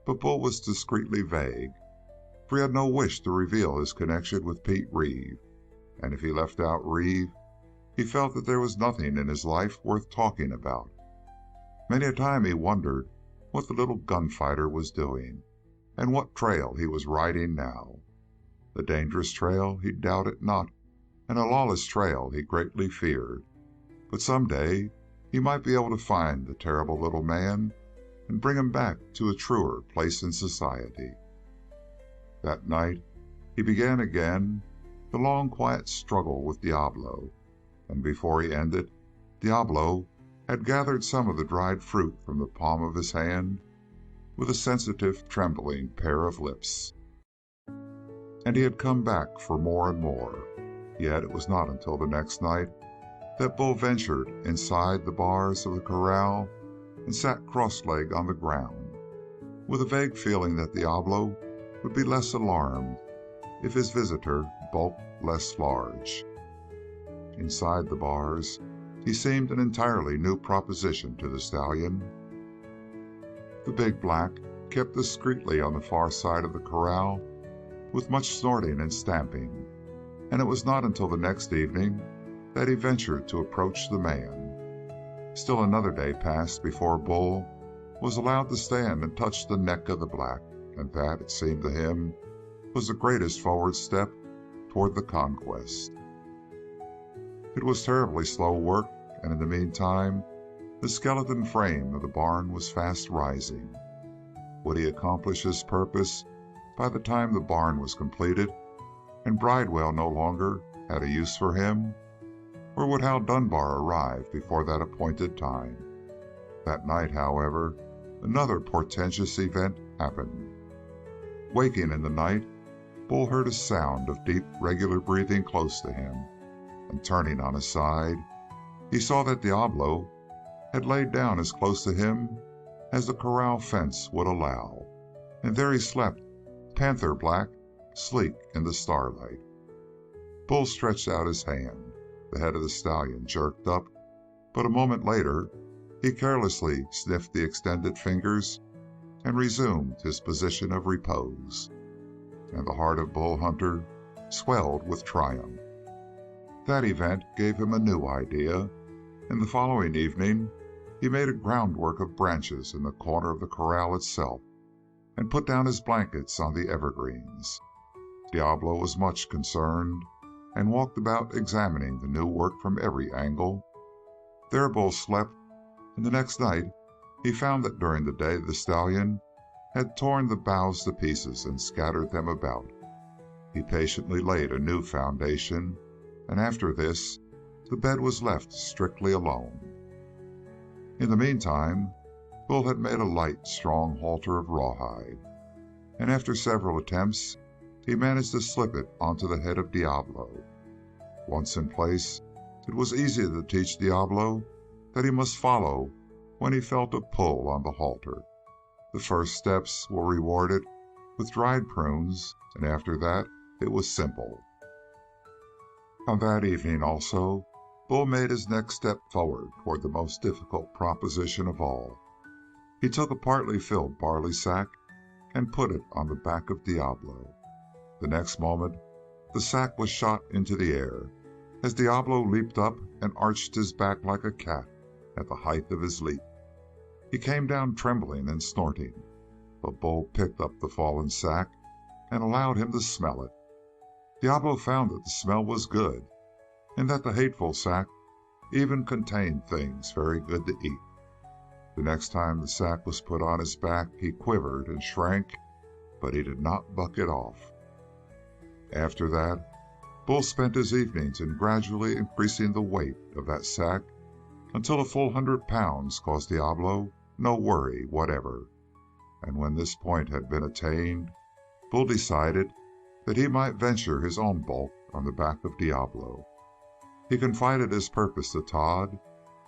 But Bull was discreetly vague, for he had no wish to reveal his connection with Pete Reeve, and if he left out Reeve, he felt that there was nothing in his life worth talking about. Many a time he wondered what the little gunfighter was doing, and what trail he was riding now. The dangerous trail he doubted not, and a lawless trail he greatly feared. But some day he might be able to find the terrible little man and bring him back to a truer place in society. That night he began again the long quiet struggle with Diablo, and before he ended, Diablo had gathered some of the dried fruit from the palm of his hand with a sensitive, trembling pair of lips. and he had come back for more and more. Yet it was not until the next night that Bull ventured inside the bars of the corral and sat cross-legged on the ground, with a vague feeling that Diablo would be less alarmed if his visitor bulked less large. Inside the bars, he seemed an entirely new proposition to the stallion. The big black kept discreetly on the far side of the corral, with much snorting and stamping, and it was not until the next evening that he ventured to approach the man. Still another day passed before Bull was allowed to stand and touch the neck of the black, and that, it seemed to him, was the greatest forward step toward the conquest. It was terribly slow work, and in the meantime, the skeleton frame of the barn was fast rising. Would he accomplish his purpose by the time the barn was completed, and Bridewell no longer had a use for him? Or would Hal Dunbar arrive before that appointed time? That night, however, another portentous event happened. Waking in the night, Bull heard a sound of deep, regular breathing close to him, and turning on his side, he saw that Diablo had laid down as close to him as the corral fence would allow, and there he slept, panther black, sleek in the starlight. Bull stretched out his hand. The head of the stallion jerked up, but a moment later he carelessly sniffed the extended fingers and resumed his position of repose, and the heart of Bull Hunter swelled with triumph. That event gave him a new idea, and the following evening he made a groundwork of branches in the corner of the corral itself, and put down his blankets on the evergreens. Diablo was much concerned, and walked about examining the new work from every angle. There Bull slept, and the next night he found that during the day the stallion had torn the boughs to pieces and scattered them about. He patiently laid a new foundation, and after this the bed was left strictly alone. In the meantime, Bull had made a light, strong halter of rawhide, and after several attempts he managed to slip it onto the head of Diablo. Once in place, it was easy to teach Diablo that he must follow when he felt a pull on the halter. The first steps were rewarded with dried prunes, and after that it was simple. On that evening also, Bull made his next step forward toward the most difficult proposition of all. He took a partly filled barley sack and put it on the back of Diablo. The next moment, the sack was shot into the air, as Diablo leaped up and arched his back like a cat at the height of his leap. He came down trembling and snorting, but Bull picked up the fallen sack and allowed him to smell it. Diablo found that the smell was good, and that the hateful sack even contained things very good to eat. The next time the sack was put on his back, he quivered and shrank, but he did not buck it off. After that, Bull spent his evenings in gradually increasing the weight of that sack until a full 100 pounds caused Diablo no worry whatever. And when this point had been attained, Bull decided that he might venture his own bulk on the back of Diablo. He confided his purpose to Todd,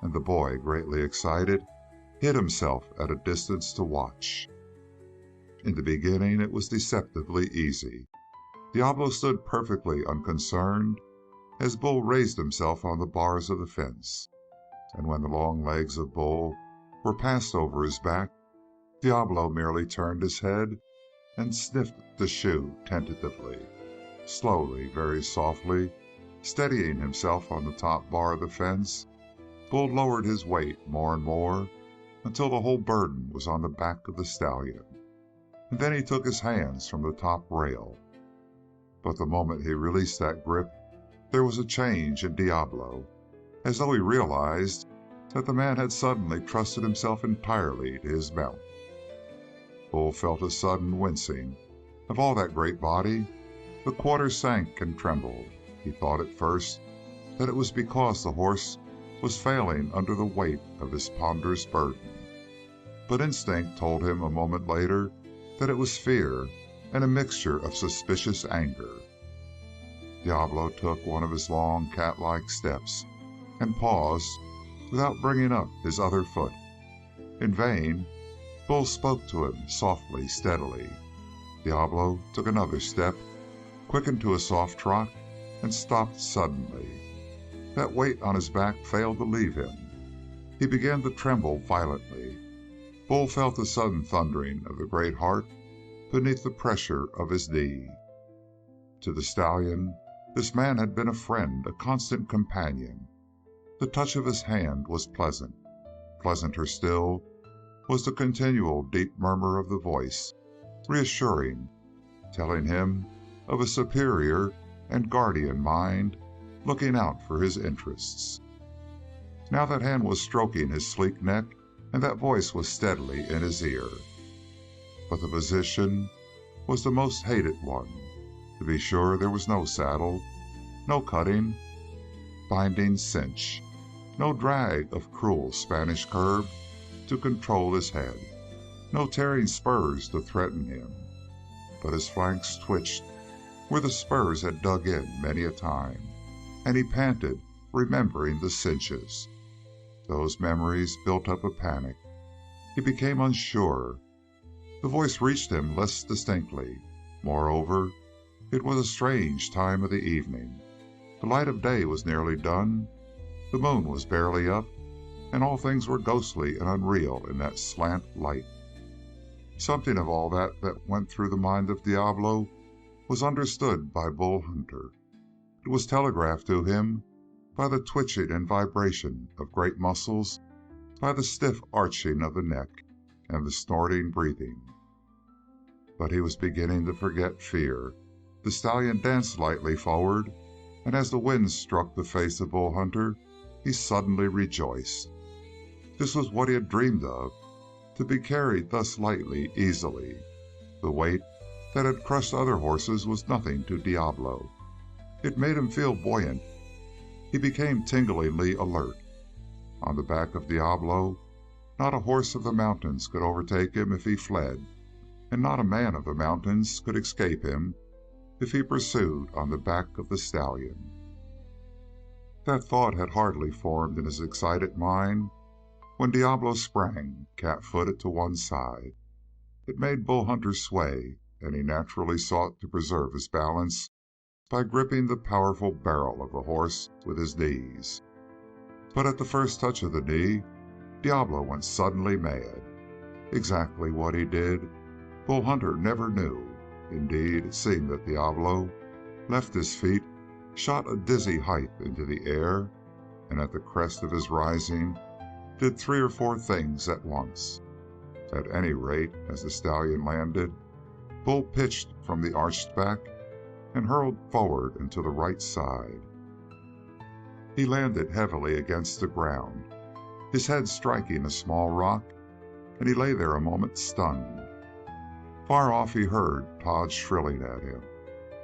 and the boy, greatly excited, hid himself at a distance to watch. In the beginning it was deceptively easy. Diablo stood perfectly unconcerned as Bull raised himself on the bars of the fence, and when the long legs of Bull were passed over his back, Diablo merely turned his head and sniffed the shoe tentatively. Slowly, very softly, steadying himself on the top bar of the fence, Bull lowered his weight more and more until the whole burden was on the back of the stallion, and then he took his hands from the top rail. But the moment he released that grip, there was a change in Diablo, as though he realized that the man had suddenly trusted himself entirely to his mount. Bull felt a sudden wincing of all that great body. The quarter sank and trembled. He thought at first that it was because the horse was failing under the weight of his ponderous burden, but instinct told him a moment later that it was fear, and a mixture of suspicious anger. Diablo took one of his long, cat-like steps and paused without bringing up his other foot. In vain, Bull spoke to him softly, steadily. Diablo took another step, quickened to a soft trot, and stopped suddenly. That weight on his back failed to leave him. He began to tremble violently. Bull felt the sudden thundering of the great heart beneath the pressure of his knee. To the stallion, this man had been a friend, a constant companion. The touch of his hand was pleasant. Pleasanter still was the continual deep murmur of the voice, reassuring, telling him of a superior and guardian mind looking out for his interests. Now that hand was stroking his sleek neck, and that voice was steadily in his ear. But the position was the most hated one. To be sure, there was no saddle, no cutting, binding cinch, no drag of cruel Spanish curb to control his head, no tearing spurs to threaten him. But his flanks twitched where the spurs had dug in many a time, and he panted, remembering the cinches. Those memories built up a panic. He became unsure. The voice reached him less distinctly. Moreover, it was a strange time of the evening. The light of day was nearly done. The moon was barely up, and all things were ghostly and unreal in that slant light. Something of all that went through the mind of Diablo was understood by Bull Hunter. It was telegraphed to him by the twitching and vibration of great muscles, by the stiff arching of the neck, and the snorting breathing. But he was beginning to forget fear. The stallion danced lightly forward, and as the wind struck the face of Bull Hunter, he suddenly rejoiced. This was what he had dreamed of, to be carried thus lightly, easily. The weight that had crushed other horses was nothing to Diablo. It made him feel buoyant. He became tinglingly alert. On the back of Diablo, not a horse of the mountains could overtake him if he fled, and not a man of the mountains could escape him if he pursued on the back of the stallion. That thought had hardly formed in his excited mind when Diablo sprang, cat-footed, to one side. It made Bull Hunter sway, and he naturally sought to preserve his balance by gripping the powerful barrel of the horse with his knees. But at the first touch of the knee, Diablo went suddenly mad. Exactly what he did, Bull Hunter never knew. Indeed, it seemed that Diablo left his feet, shot a dizzy height into the air, and at the crest of his rising did 3 or 4 things at once. At any rate, as the stallion landed, Bull pitched from the arched back and hurled forward and to the right side. He landed heavily against the ground, his head striking a small rock, and he lay there a moment stunned. Far off he heard Todd shrilling at him.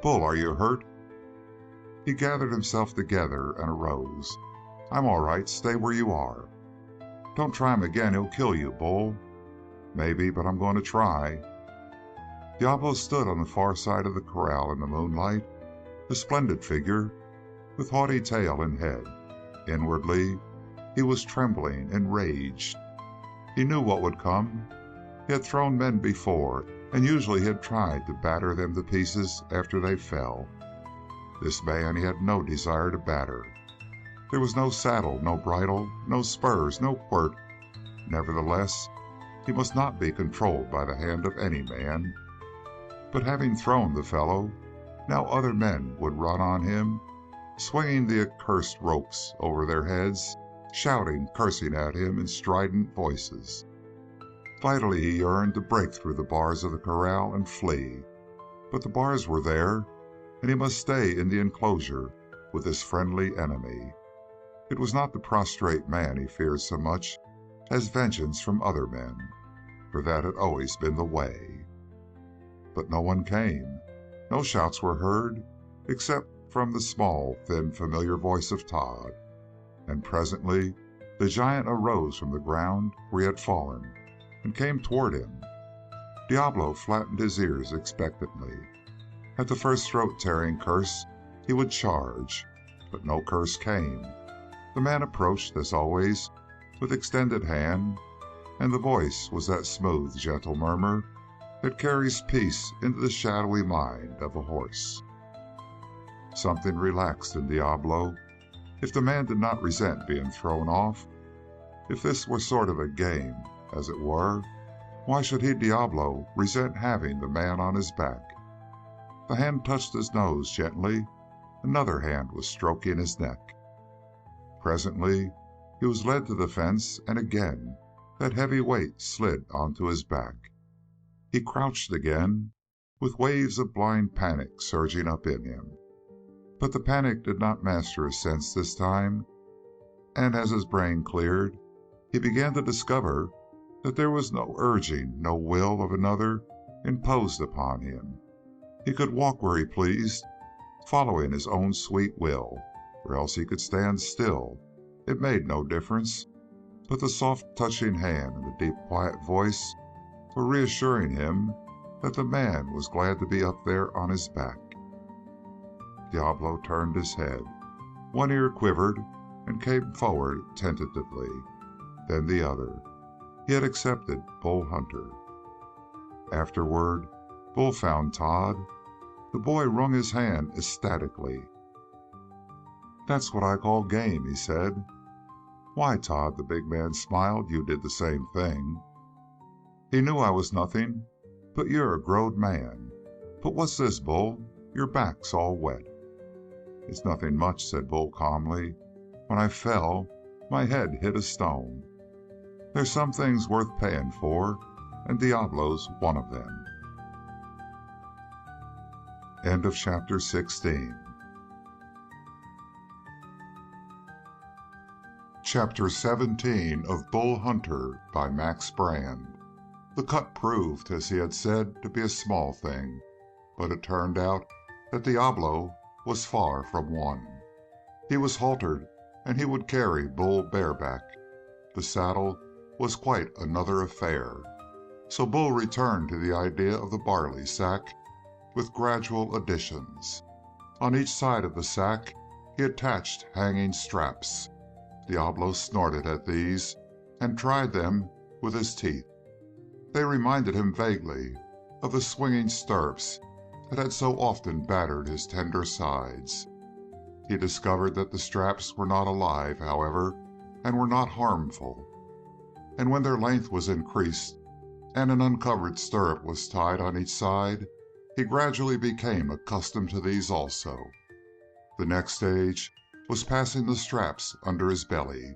"Bull, are you hurt?" He gathered himself together and arose. "I'm all right. Stay where you are." "Don't try him again. He'll kill you, Bull." "Maybe, but I'm going to try." Diablo stood on the far side of the corral in the moonlight, a splendid figure, with haughty tail and head. Inwardly, he was trembling, enraged. He knew what would come. He had thrown men before, and usually he had tried to batter them to pieces after they fell. This man he had no desire to batter. There was no saddle, no bridle, no spurs, no quirt. Nevertheless, he must not be controlled by the hand of any man. But having thrown the fellow, now other men would run on him, swinging the accursed ropes over their heads, shouting, cursing at him in strident voices. Vitally he yearned to break through the bars of the corral and flee. But the bars were there, and he must stay in the enclosure with this friendly enemy. It was not the prostrate man he feared so much as vengeance from other men, for that had always been the way. But no one came. No shouts were heard, except from the small, thin, familiar voice of Todd. And presently the giant arose from the ground where he had fallen and came toward him. Diablo flattened his ears expectantly. At the first throat-tearing curse, he would charge, but no curse came. The man approached, as always, with extended hand, and the voice was that smooth, gentle murmur that carries peace into the shadowy mind of a horse. Something relaxed in Diablo. If the man did not resent being thrown off, if this were sort of a game, as it were, why should he, Diablo, resent having the man on his back? The hand touched his nose gently. Another hand was stroking his neck. Presently, he was led to the fence, and again that heavy weight slid onto his back. He crouched again, with waves of blind panic surging up in him. But the panic did not master his sense this time, and as his brain cleared, he began to discover that there was no urging, no will of another imposed upon him. He could walk where he pleased, following his own sweet will, or else he could stand still. It made no difference, but the soft touching hand and the deep quiet voice were reassuring him that the man was glad to be up there on his back. Diablo turned his head. One ear quivered and came forward tentatively, then the other. He had accepted Bull Hunter. Afterward, Bull found Todd. The boy wrung his hand ecstatically. "That's what I call game," he said. "Why, Todd," the big man smiled, "you did the same thing." He knew I was nothing, but you're a growed man. But what's this, Bull? Your back's all wet. "It's nothing much," said Bull calmly. "When I fell, my head hit a stone. There's some things worth paying for, and Diablo's one of them." End of chapter 16. Chapter 17 of Bull Hunter by Max Brand. The cut proved, as he had said, to be a small thing, but it turned out that Diablo was far from one. He was haltered, and he would carry Bull bareback. The saddle was quite another affair. So Bull returned to the idea of the barley sack, with gradual additions. On each side of the sack he attached hanging straps. Diablo snorted at these, and tried them with his teeth. They reminded him vaguely of the swinging stirrups that had so often battered his tender sides. He discovered that the straps were not alive, however, and were not harmful. And when their length was increased, and an uncovered stirrup was tied on each side, he gradually became accustomed to these also. The next stage was passing the straps under his belly.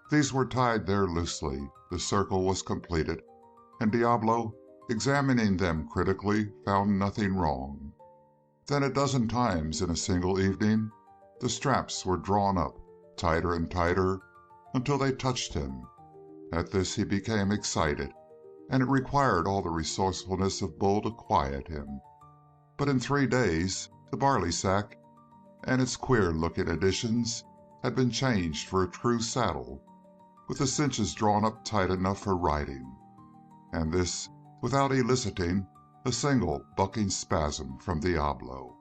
These were tied there loosely. The circle was completed, and Diablo, examining them critically, found nothing wrong. Then a dozen times in a single evening the straps were drawn up, tighter and tighter, until they touched him. At this he became excited, and it required all the resourcefulness of Bull to quiet him. But in 3 days the barley sack and its queer-looking additions had been changed for a true saddle, with the cinches drawn up tight enough for riding, and this without eliciting a single bucking spasm from Diablo.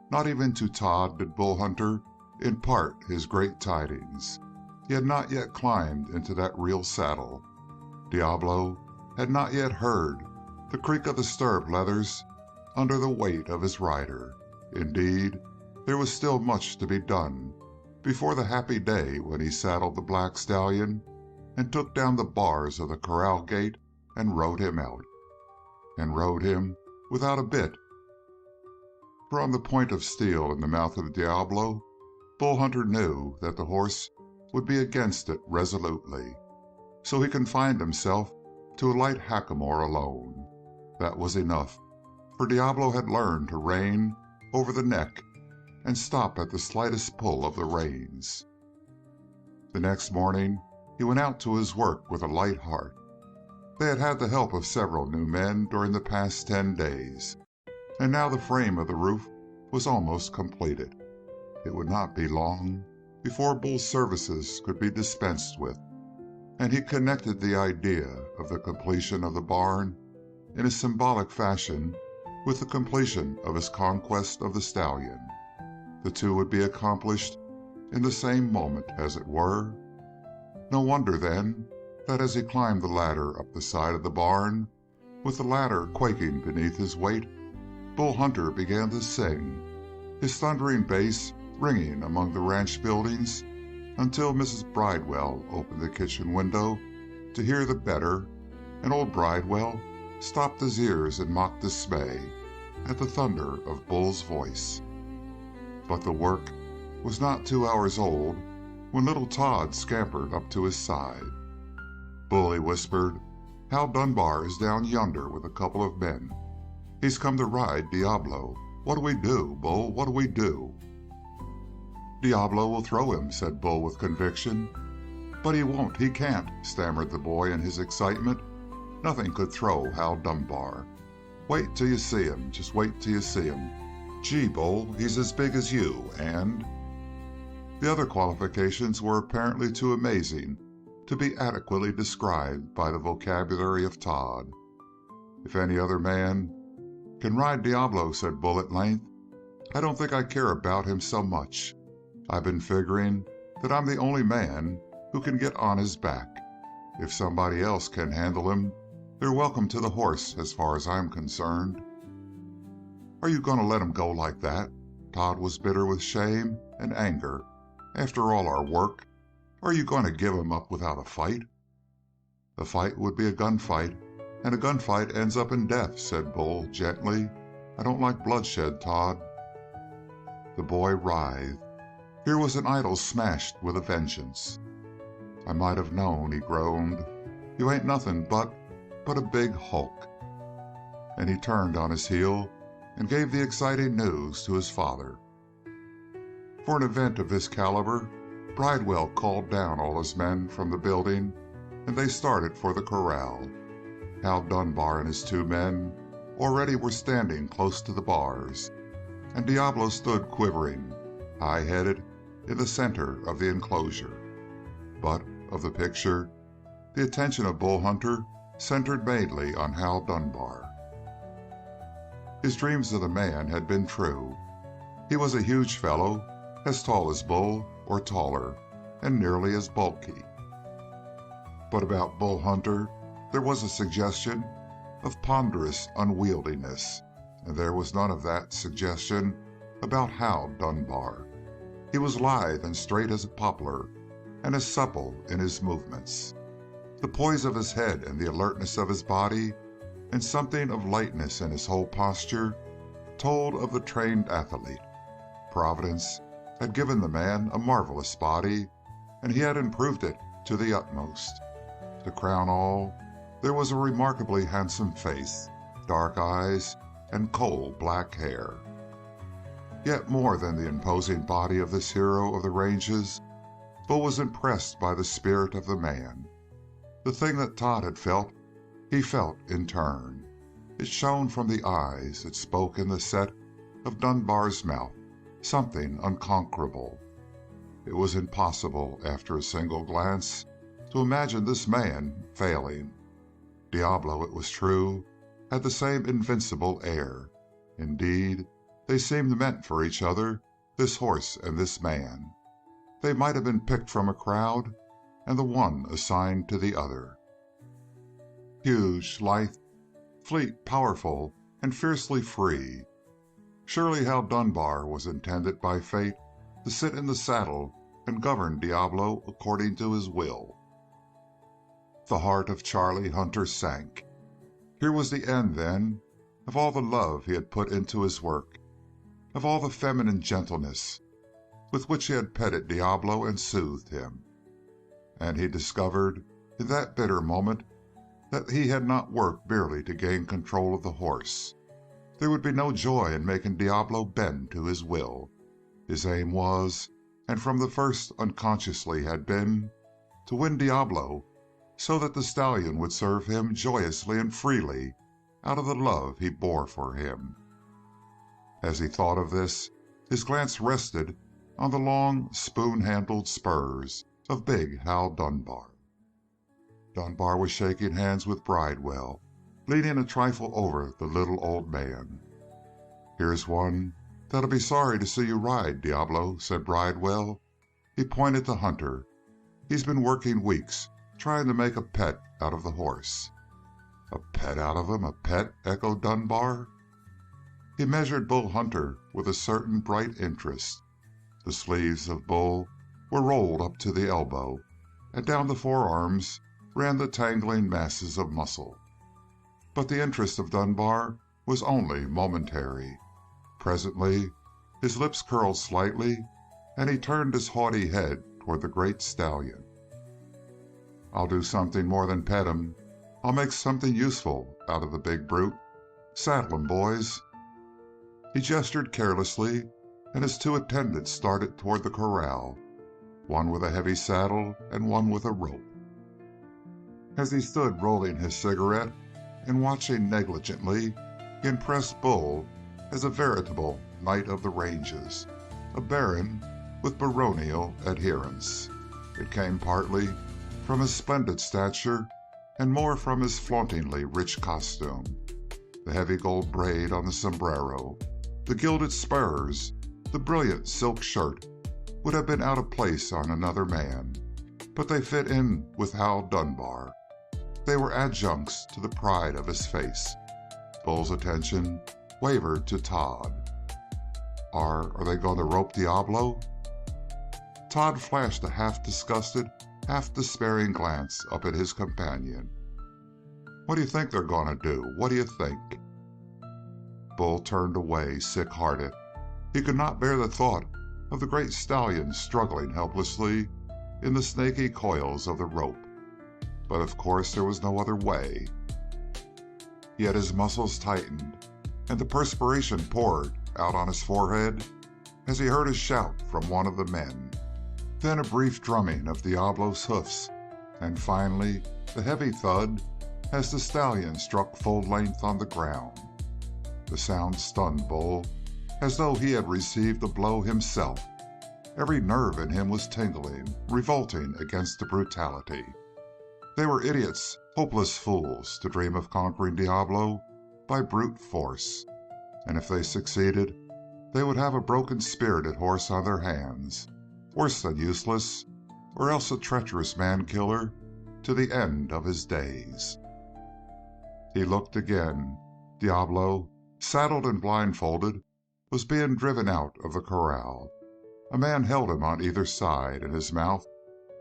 Not even to Todd did Bull Hunter impart his great tidings. He had not yet climbed into that real saddle. Diablo had not yet heard the creak of the stirrup leathers under the weight of his rider. Indeed, there was still much to be done before the happy day when he saddled the black stallion and took down the bars of the corral gate and rode him out. And rode him without a bit. For on the point of steel in the mouth of Diablo, Bull Hunter knew that the horse would be against it resolutely. So he confined himself to a light hackamore alone. That was enough, for Diablo had learned to rein over the neck and stop at the slightest pull of the reins. The next morning he went out to his work with a light heart. They had had the help of several new men during the past 10 days, and now the frame of the roof was almost completed. It would not be long before Bull's services could be dispensed with. and he connected the idea of the completion of the barn in a symbolic fashion with the completion of his conquest of the stallion. The two would be accomplished in the same moment, as it were. No wonder, then, that as he climbed the ladder up the side of the barn, with the ladder quaking beneath his weight, Bull Hunter began to sing, his thundering bass ringing among the ranch buildings until Mrs. Bridewell opened the kitchen window to hear the better, and old Bridewell stopped his ears in mock dismay at the thunder of Bull's voice. But the work was not 2 hours old when little Todd scampered up to his side. "Bull," he whispered, "Hal Dunbar is down yonder with a couple of men. He's come to ride Diablo. What do we do, Bull? What do we do?" "Diablo will throw him," said Bull with conviction. "But he won't. He can't," stammered the boy in his excitement. "Nothing could throw Hal Dunbar. Wait till you see him. Just wait till you see him. Gee, Bull, he's as big as you, and—" The other qualifications were apparently too amazing to be adequately described by the vocabulary of Todd. "If any other man can ride Diablo," said Bull at length, "I don't think I care about him so much. I've been figuring that I'm the only man who can get on his back. If somebody else can handle him, they're welcome to the horse as far as I'm concerned." "Are you going to let him go like that?" Todd was bitter with shame and anger. "After all our work, are you going to give him up without a fight?" "A fight would be a gunfight, and a gunfight ends up in death," said Bull gently. "I don't like bloodshed, Todd." The boy writhed. Here was an idol smashed with a vengeance. "I might have known," he groaned. "You ain't nothing but a big hulk." And he turned on his heel and gave the exciting news to his father. For an event of this caliber, Bridewell called down all his men from the building, and they started for the corral. Hal Dunbar and his 2 men already were standing close to the bars, and Diablo stood quivering, high-headed, in the center of the enclosure. But of the picture, the attention of Bull Hunter centered mainly on Hal Dunbar. His dreams of the man had been true. He was a huge fellow, as tall as Bull, or taller, and nearly as bulky. But about Bull Hunter there was a suggestion of ponderous unwieldiness, and there was none of that suggestion about Hal Dunbar. He was lithe and straight as a poplar, and as supple in his movements. The poise of his head and the alertness of his body, and something of lightness in his whole posture, told of the trained athlete. Providence had given the man a marvelous body, and he had improved it to the utmost. To crown all, there was a remarkably handsome face, dark eyes, and coal-black hair. Yet more than the imposing body of this hero of the ranges, Bull was impressed by the spirit of the man. The thing that Todd had felt, he felt in turn. It shone from the eyes, it spoke in the set of Dunbar's mouth, something unconquerable. It was impossible, after a single glance, to imagine this man failing. Diablo, it was true, had the same invincible air. Indeed, they seemed meant for each other, this horse and this man. They might have been picked from a crowd, and the one assigned to the other. Huge, lithe, fleet, powerful, and fiercely free. Surely Hal Dunbar was intended by fate to sit in the saddle and govern Diablo according to his will. The heart of Charlie Hunter sank. Here was the end, then, of all the love he had put into his work, of all the feminine gentleness with which he had petted Diablo and soothed him. And he discovered in that bitter moment that he had not worked merely to gain control of the horse. There would be no joy in making Diablo bend to his will. His aim was, and from the first unconsciously had been, to win Diablo so that the stallion would serve him joyously and freely out of the love he bore for him. As he thought of this, his glance rested on the long spoon-handled spurs of big Hal Dunbar. Dunbar was shaking hands with Bridewell, leaning a trifle over the little old man. "Here's one that'll be sorry to see you ride, Diablo," said Bridewell. He pointed to Hunter. "He's been working weeks trying to make a pet out of the horse." "A pet out of him? A pet?" echoed Dunbar. He measured Bull Hunter with a certain bright interest. The sleeves of Bull were rolled up to the elbow, and down the forearms ran the tangling masses of muscle. But the interest of Dunbar was only momentary. Presently his lips curled slightly, and he turned his haughty head toward the great stallion. "I'll do something more than pet him. I'll make something useful out of the big brute. Saddle him, boys." He gestured carelessly, and his two attendants started toward the corral, one with a heavy saddle and one with a rope. As he stood rolling his cigarette and watching negligently, he impressed Bull as a veritable knight of the ranges, a baron with baronial adherents. It came partly from his splendid stature and more from his flauntingly rich costume. The heavy gold braid on the sombrero, the gilded spurs, the brilliant silk shirt would have been out of place on another man, but they fit in with Hal Dunbar. They were adjuncts to the pride of his face. Bull's attention wavered to Todd. Are they going to rope Diablo?" Todd flashed a half-disgusted, half-despairing glance up at his companion. "What do you think they're going to do? What do you think?" Bull turned away, sick-hearted. He could not bear the thought of the great stallion struggling helplessly in the snaky coils of the rope. But of course there was no other way. Yet his muscles tightened, and the perspiration poured out on his forehead as he heard a shout from one of the men, then a brief drumming of Diablo's hoofs, and finally the heavy thud as the stallion struck full length on the ground. The sound stunned Bull as though he had received a blow himself. Every nerve in him was tingling, revolting against the brutality. They were idiots, hopeless fools, to dream of conquering Diablo by brute force. And if they succeeded, they would have a broken-spirited horse on their hands, worse than useless, or else a treacherous man-killer to the end of his days. He looked again. Diablo, saddled and blindfolded, was being driven out of the corral. A man held him on either side, and his mouth,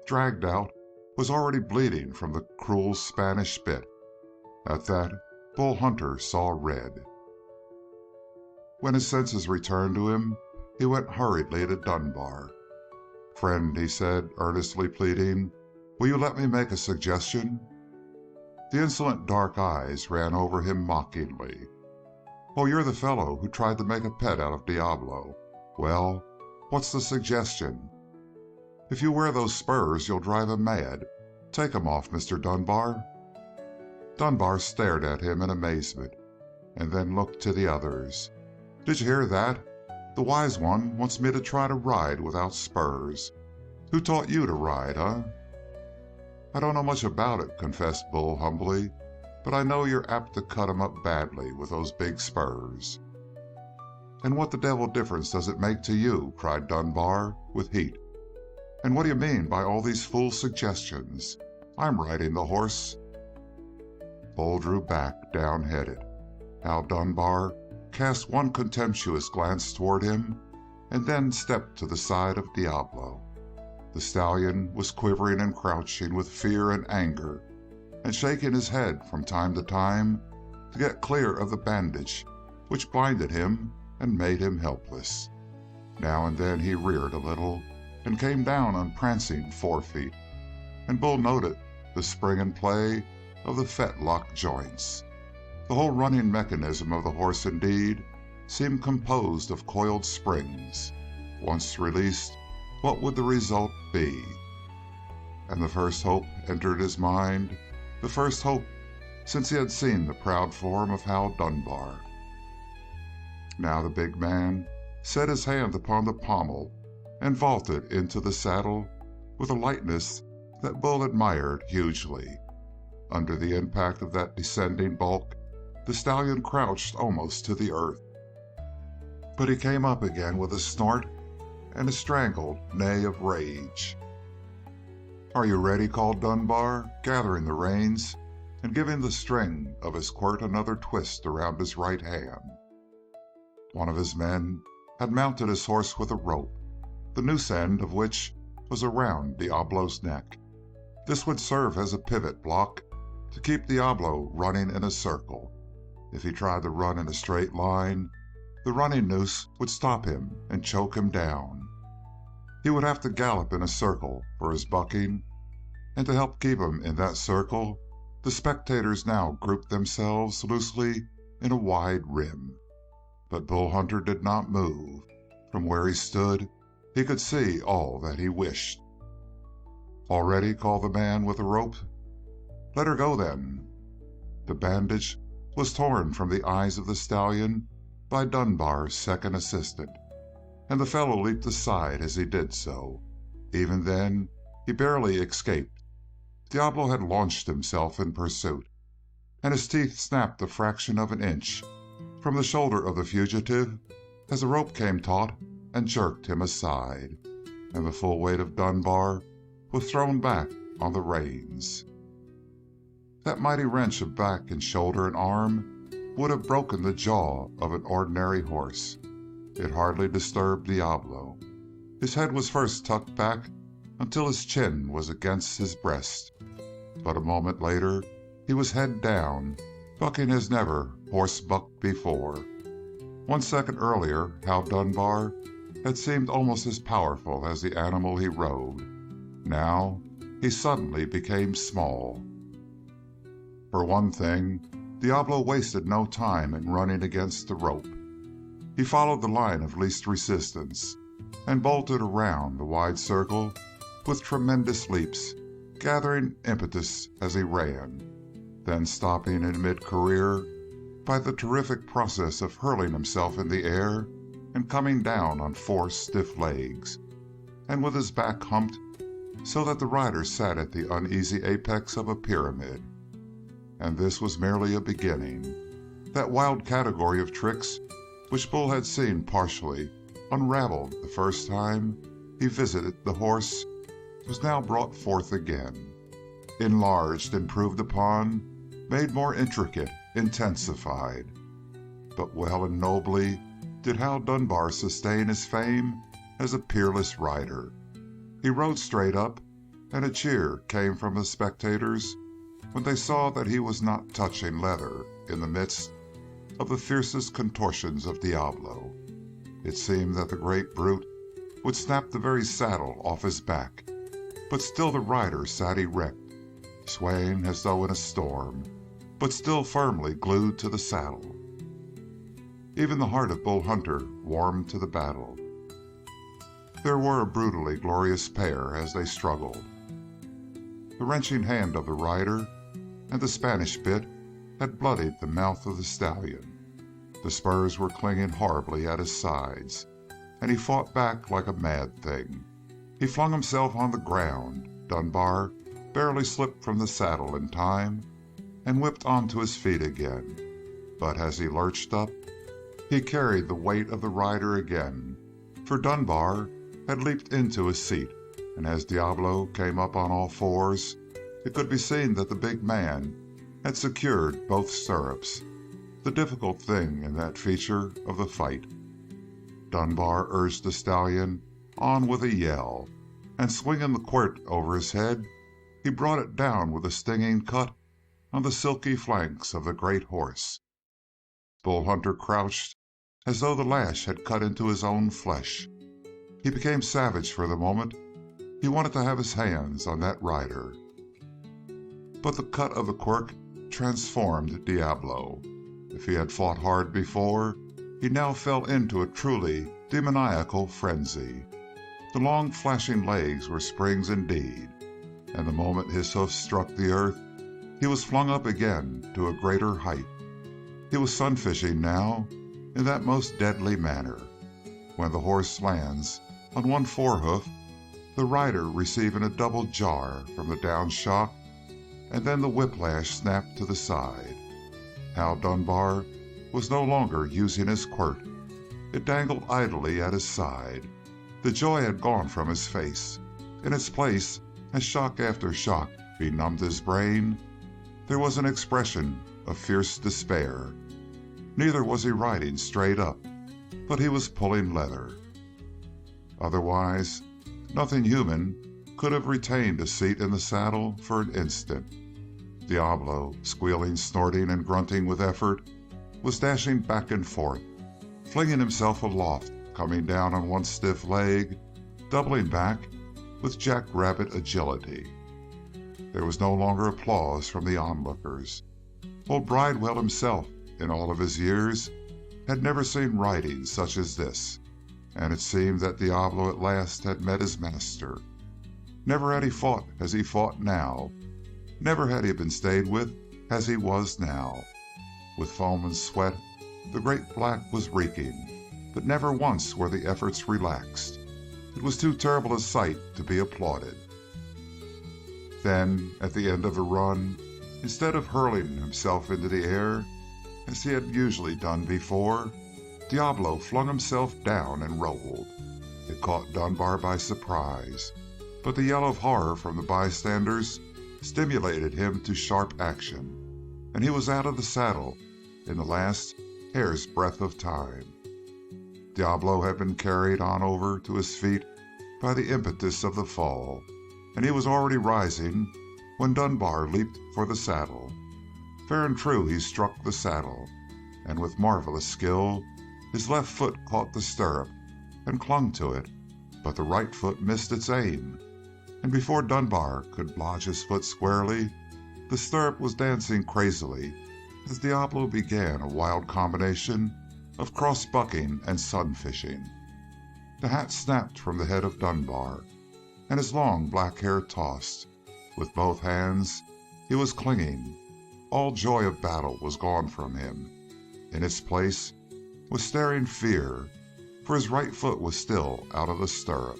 dragged out, was already bleeding from the cruel Spanish bit. At that, Bull Hunter saw red. When his senses returned to him, he went hurriedly to Dunbar. "Friend," he said, earnestly pleading, "will you let me make a suggestion?" The insolent dark eyes ran over him mockingly. "Oh, you're the fellow who tried to make a pet out of Diablo. Well, what's the suggestion?" "If you wear those spurs, you'll drive him mad. Take 'em off, Mr. Dunbar." Dunbar stared at him in amazement, and then looked to the others. "Did you hear that? The wise one wants me to try to ride without spurs. Who taught you to ride, huh?" "I don't know much about it," confessed Bull humbly, "but I know you're apt to cut 'em up badly with those big spurs." "And what the devil difference does it make to you?" cried Dunbar, with heat. "And what do you mean by all these fool suggestions? I'm riding the horse." Bull drew back, down-headed. Hal Dunbar cast one contemptuous glance toward him, and then stepped to the side of Diablo. The stallion was quivering and crouching with fear and anger, and shaking his head from time to time to get clear of the bandage which blinded him and made him helpless. Now and then he reared a little and came down on prancing forefeet, and Bull noted the spring and play of the fetlock joints. The whole running mechanism of the horse, indeed, seemed composed of coiled springs. Once released, what would the result be? And the first hope entered his mind, the first hope since he had seen the proud form of Hal Dunbar. Now the big man set his hand upon the pommel and vaulted into the saddle with a lightness that Bull admired hugely. Under the impact of that descending bulk, the stallion crouched almost to the earth. But he came up again with a snort and a strangled neigh of rage. "Are you ready?" called Dunbar, gathering the reins and giving the string of his quirt another twist around his right hand. One of his men had mounted his horse with a rope, the noose end of which was around Diablo's neck. This would serve as a pivot block to keep Diablo running in a circle. If he tried to run in a straight line, the running noose would stop him and choke him down. He would have to gallop in a circle for his bucking, and to help keep him in that circle, the spectators now grouped themselves loosely in a wide rim. But Bull Hunter did not move. From where he stood, he could see all that he wished. "All ready?" called the man with the rope. "Let her go, then." The bandage was torn from the eyes of the stallion by Dunbar's second assistant, and the fellow leaped aside as he did so. Even then, he barely escaped. Diablo had launched himself in pursuit, and his teeth snapped a fraction of an inch from the shoulder of the fugitive as the rope came taut and jerked him aside, and the full weight of Dunbar was thrown back on the reins. That mighty wrench of back and shoulder and arm would have broken the jaw of an ordinary horse. It hardly disturbed Diablo. His head was first tucked back until his chin was against his breast, but a moment later he was head down, bucking as never horse bucked before. 1 second earlier Hal Dunbar had seemed almost as powerful as the animal he rode. Now he suddenly became small. For one thing, Diablo wasted no time in running against the rope. He followed the line of least resistance and bolted around the wide circle with tremendous leaps, gathering impetus as he ran, then stopping in mid-career by the terrific process of hurling himself in the air and coming down on 4 stiff legs, and with his back humped so that the rider sat at the uneasy apex of a pyramid. And this was merely a beginning. That wild category of tricks which Bull had seen partially unraveled the first time he visited the horse was now brought forth again, enlarged, improved upon, made more intricate, intensified. But well and nobly did Hal Dunbar sustain his fame as a peerless rider. He rode straight up, and a cheer came from the spectators when they saw that he was not touching leather in the midst of the fiercest contortions of Diablo. It seemed that the great brute would snap the very saddle off his back, but still the rider sat erect, swaying as though in a storm, but still firmly glued to the saddle. Even the heart of Bull Hunter warmed to the battle. They were a brutally glorious pair as they struggled. The wrenching hand of the rider and the Spanish bit had bloodied the mouth of the stallion. The spurs were clinging horribly at his sides, and he fought back like a mad thing. He flung himself on the ground. Dunbar barely slipped from the saddle in time and whipped onto his feet again. But as he lurched up, he carried the weight of the rider again, for Dunbar had leaped into his seat, and as Diablo came up on all fours, it could be seen that the big man had secured both stirrups, the difficult thing in that feature of the fight. Dunbar urged the stallion on with a yell, and swinging the quirt over his head, he brought it down with a stinging cut on the silky flanks of the great horse. Bull Hunter crouched as though the lash had cut into his own flesh. He became savage for the moment. He wanted to have his hands on that rider. But the cut of the quirt transformed Diablo. If he had fought hard before, he now fell into a truly demoniacal frenzy. The long flashing legs were springs indeed, and the moment his hoofs struck the earth, he was flung up again to a greater height. He was sunfishing now in that most deadly manner. When the horse lands on one forehoof, the rider receiving a double jar from the down shock, and then the whiplash snapped to the side. Hal Dunbar was no longer using his quirt. It dangled idly at his side. The joy had gone from his face. In its place, as shock after shock benumbed his brain, there was an expression of fierce despair. Neither was he riding straight up, but he was pulling leather. Otherwise, nothing human could have retained a seat in the saddle for an instant. Diablo, squealing, snorting, and grunting with effort, was dashing back and forth, flinging himself aloft, coming down on one stiff leg, doubling back with jackrabbit agility. There was no longer applause from the onlookers. Old Bridewell himself, in all of his years, had never seen riding such as this, and it seemed that Diablo at last had met his master. Never had he fought as he fought now. Never had he been stayed with as he was now. With foam and sweat, the great black was reeking, but never once were the efforts relaxed. It was too terrible a sight to be applauded. Then, at the end of the run, instead of hurling himself into the air, as he had usually done before, Diablo flung himself down and rolled. It caught Dunbar by surprise, but the yell of horror from the bystanders stimulated him to sharp action, and he was out of the saddle in the last hair's breadth of time. Diablo had been carried on over to his feet by the impetus of the fall, and he was already rising when Dunbar leaped for the saddle. Fair and true he struck the saddle, and with marvelous skill his left foot caught the stirrup and clung to it, but the right foot missed its aim, and before Dunbar could lodge his foot squarely, the stirrup was dancing crazily as Diablo began a wild combination of cross-bucking and sun-fishing. The hat snapped from the head of Dunbar, and his long black hair tossed. With both hands he was clinging. All joy of battle was gone from him. In its place was staring fear, for his right foot was still out of the stirrup.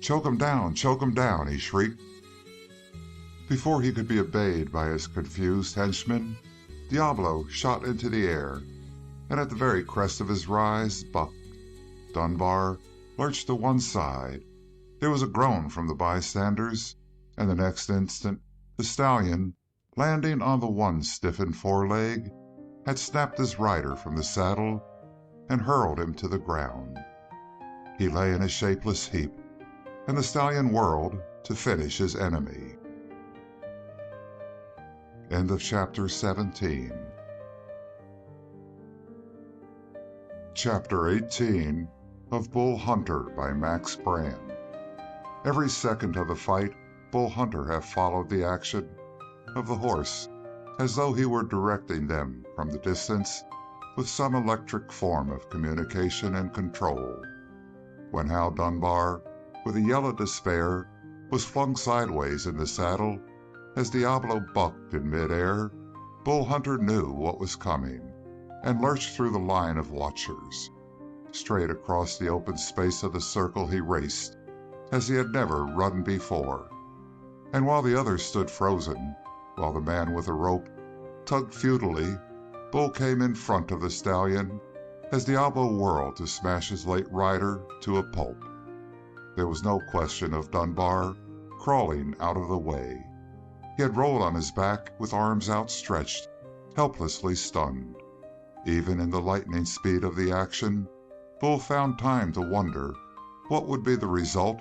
Choke him down, he shrieked. Before he could be obeyed by his confused henchmen, Diablo shot into the air, and at the very crest of his rise bucked. Dunbar lurched to one side. There was a groan from the bystanders, and the next instant the stallion, landing on the one stiffened foreleg, had snapped his rider from the saddle and hurled him to the ground. He lay in a shapeless heap, and the stallion whirled to finish his enemy. End of chapter 17. Chapter 18 of Bull Hunter by Max Brand. Every second of the fight, Bull Hunter had followed the action of the horse as though he were directing them from the distance with some electric form of communication and control. When Hal Dunbar, with a yell of despair, was flung sideways in the saddle as Diablo bucked in midair, Bull Hunter knew what was coming and lurched through the line of watchers. Straight across the open space of the circle he raced as he had never run before. And while the others stood frozen, while the man with the rope tugged futilely, Bull came in front of the stallion as Diablo whirled to smash his late rider to a pulp. There was no question of Dunbar crawling out of the way. He had rolled on his back with arms outstretched, helplessly stunned. Even in the lightning speed of the action, Bull found time to wonder what would be the result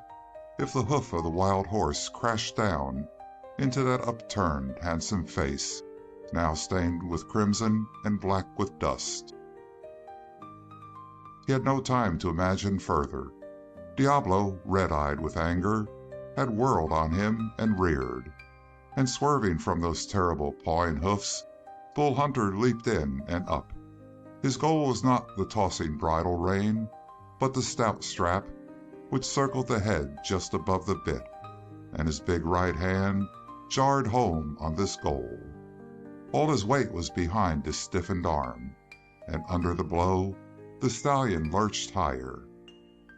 if the hoof of the wild horse crashed down into that upturned, handsome face, now stained with crimson and black with dust. He had no time to imagine further. Diablo, red-eyed with anger, had whirled on him and reared, and swerving from those terrible pawing hoofs, Bull Hunter leaped in and up. His goal was not the tossing bridle rein, but the stout strap which circled the head just above the bit, and his big right hand jarred home on this goal. All his weight was behind his stiffened arm, and under the blow the stallion lurched higher.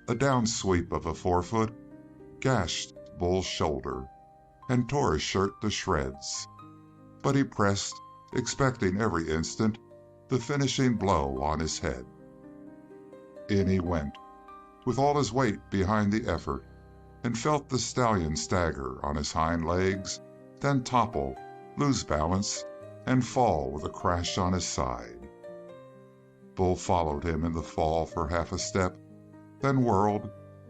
A down sweep of a forefoot gashed Bull's shoulder, and tore his shirt to shreds. But he pressed, expecting every instant the finishing blow on his head. In he went, with all his weight behind the effort, and felt the stallion stagger on his hind legs, then topple, lose balance, and fall with a crash on his side. Bull followed him in the fall for half a step, then whirled,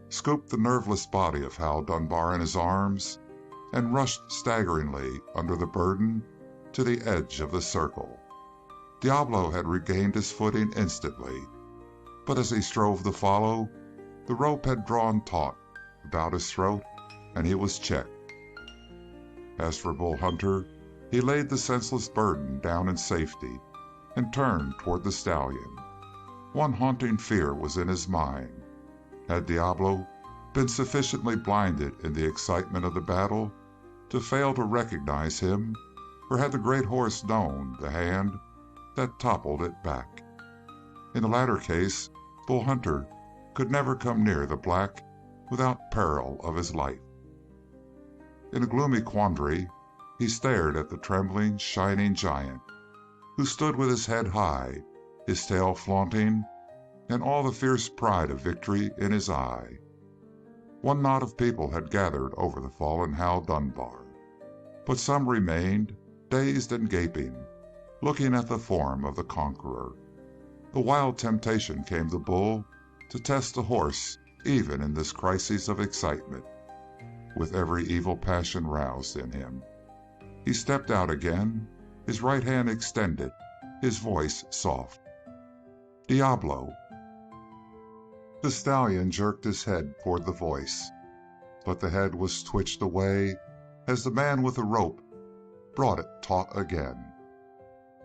scooped the nerveless body of Hal Dunbar in his arms, and rushed staggeringly under the burden to the edge of the circle. Diablo had regained his footing instantly, but as he strove to follow, the rope had drawn taut about his throat, and he was checked. As for Bull Hunter, he laid the senseless burden down in safety and turned toward the stallion. One haunting fear was in his mind. Had Diablo been sufficiently blinded in the excitement of the battle to fail to recognize him, or had the great horse known the hand that toppled it back? In the latter case, Bull Hunter could never come near the black without peril of his life. In a gloomy quandary, he stared at the trembling, shining giant, who stood with his head high, his tail flaunting, and all the fierce pride of victory in his eye. One knot of people had gathered over the fallen Hal Dunbar, but some remained, dazed and gaping, looking at the form of the conqueror. The wild temptation came to Bull to test the horse even in this crisis of excitement, with every evil passion roused in him. He stepped out again, his right hand extended, his voice soft. "Diablo!" The stallion jerked his head toward the voice, but the head was twitched away as the man with the rope brought it taut again.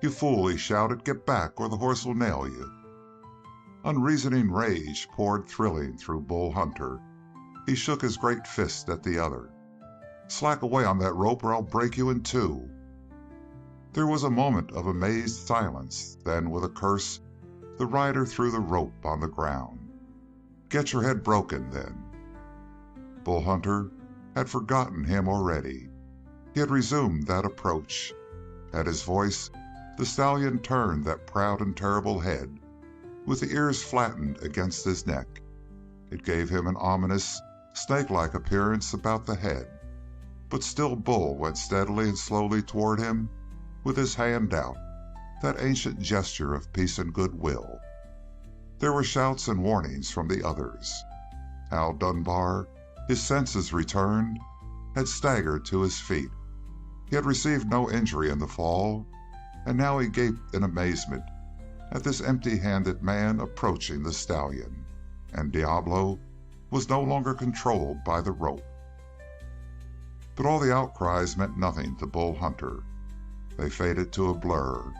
"You fool!" he shouted. "Get back, or the horse will nail you." Unreasoning rage poured thrilling through Bull Hunter. He shook his great fist at the other. "Slack away on that rope, or I'll break you in two." There was a moment of amazed silence. Then, with a curse, the rider threw the rope on the ground. "Get your head broken, then." Bull Hunter had forgotten him already. He had resumed that approach. At his voice, the stallion turned that proud and terrible head, with the ears flattened against his neck. It gave him an ominous, snake-like appearance about the head, but still Bull went steadily and slowly toward him, with his hand out, that ancient gesture of peace and goodwill. There were shouts and warnings from the others. Hal Dunbar, his senses returned, had staggered to his feet. He had received no injury in the fall, and now he gaped in amazement at this empty-handed man approaching the stallion, and Diablo was no longer controlled by the rope. But all the outcries meant nothing to Bull Hunter. They faded to a blur.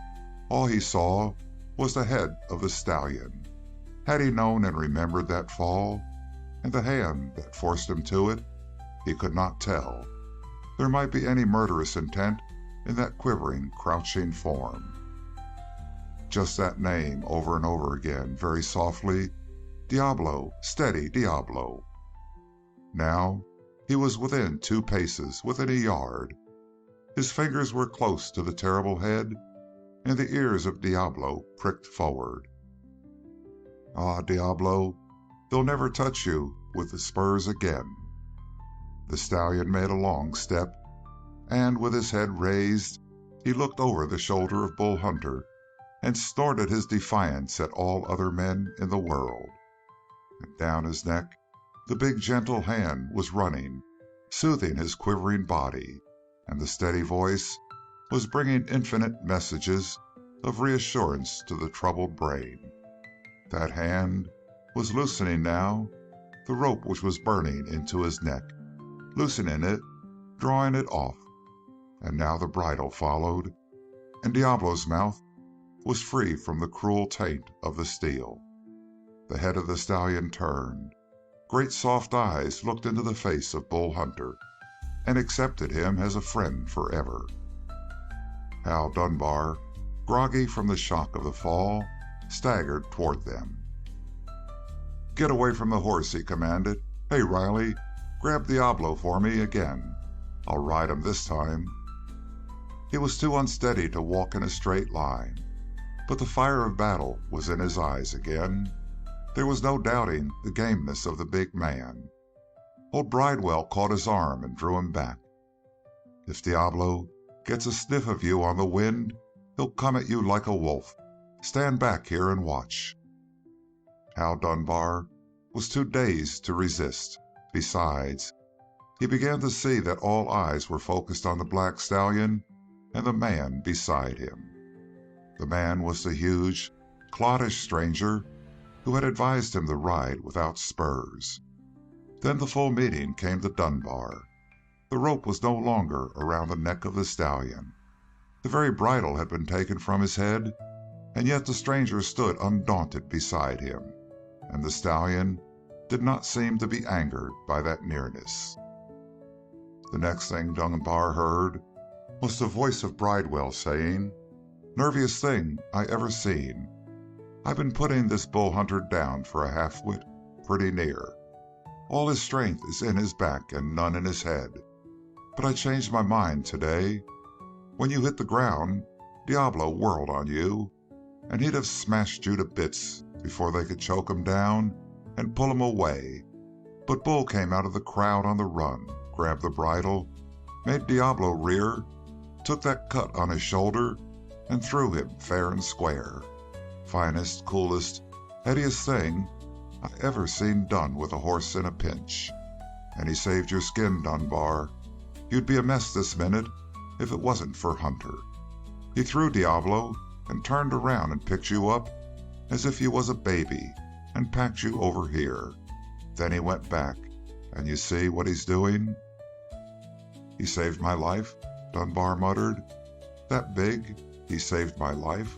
All he saw was the head of the stallion. Had he known and remembered that fall, and the hand that forced him to it? He could not tell. There might be any murderous intent in that quivering, crouching form. Just that name over and over again, very softly. "Diablo! Steady, Diablo!" Now he was within 2 paces, within a yard. His fingers were close to the terrible head, and the ears of Diablo pricked forward. "Ah, Diablo, they'll never touch you with the spurs again." The stallion made a long step, and with his head raised, he looked over the shoulder of Bull Hunter and snorted his defiance at all other men in the world. And down his neck, the big gentle hand was running, soothing his quivering body, and the steady voice was bringing infinite messages of reassurance to the troubled brain. That hand was loosening now the rope which was burning into his neck, loosening it, drawing it off, and now the bridle followed, and Diablo's mouth was free from the cruel taint of the steel. The head of the stallion turned. Great soft eyes looked into the face of Bull Hunter, and accepted him as a friend forever. Hal Dunbar, groggy from the shock of the fall, staggered toward them. "Get away from the horse," he commanded. "Hey, Riley, grab Diablo for me again." I'll ride him this time." He was too unsteady to walk in a straight line, but the fire of battle was in his eyes again. There was no doubting the gameness of the big man. Old Bridewell caught his arm and drew him back. "If Diablo gets a sniff of you on the wind, he'll come at you like a wolf. Stand back here and watch." Hal Dunbar was too dazed to resist. Besides, he began to see that all eyes were focused on the black stallion and the man beside him. The man was the huge, cloddish stranger who had advised him to ride without spurs. Then the full meaning came to Dunbar. The rope was no longer around the neck of the stallion. The very bridle had been taken from his head, and yet the stranger stood undaunted beside him, and the stallion did not seem to be angered by that nearness. The next thing Dunbar heard was the voice of Bridewell saying, "Nerviest thing I ever seen. I've been putting this bull hunter down for a half-wit pretty near. All his strength is in his back and none in his head. But I changed my mind today. When you hit the ground, Diablo whirled on you, and he'd have smashed you to bits before they could choke him down and pull him away. But Bull came out of the crowd on the run, grabbed the bridle, made Diablo rear, took that cut on his shoulder, and threw him fair and square. Finest, coolest, headiest thing I ever seen done with a horse in a pinch. And he saved your skin, Dunbar. You'd be a mess this minute if it wasn't for Hunter. He threw Diablo and turned around and picked you up as if you was a baby and packed you over here. Then he went back, and you see what he's doing?" "He saved my life," Dunbar muttered. "That big, he saved my life."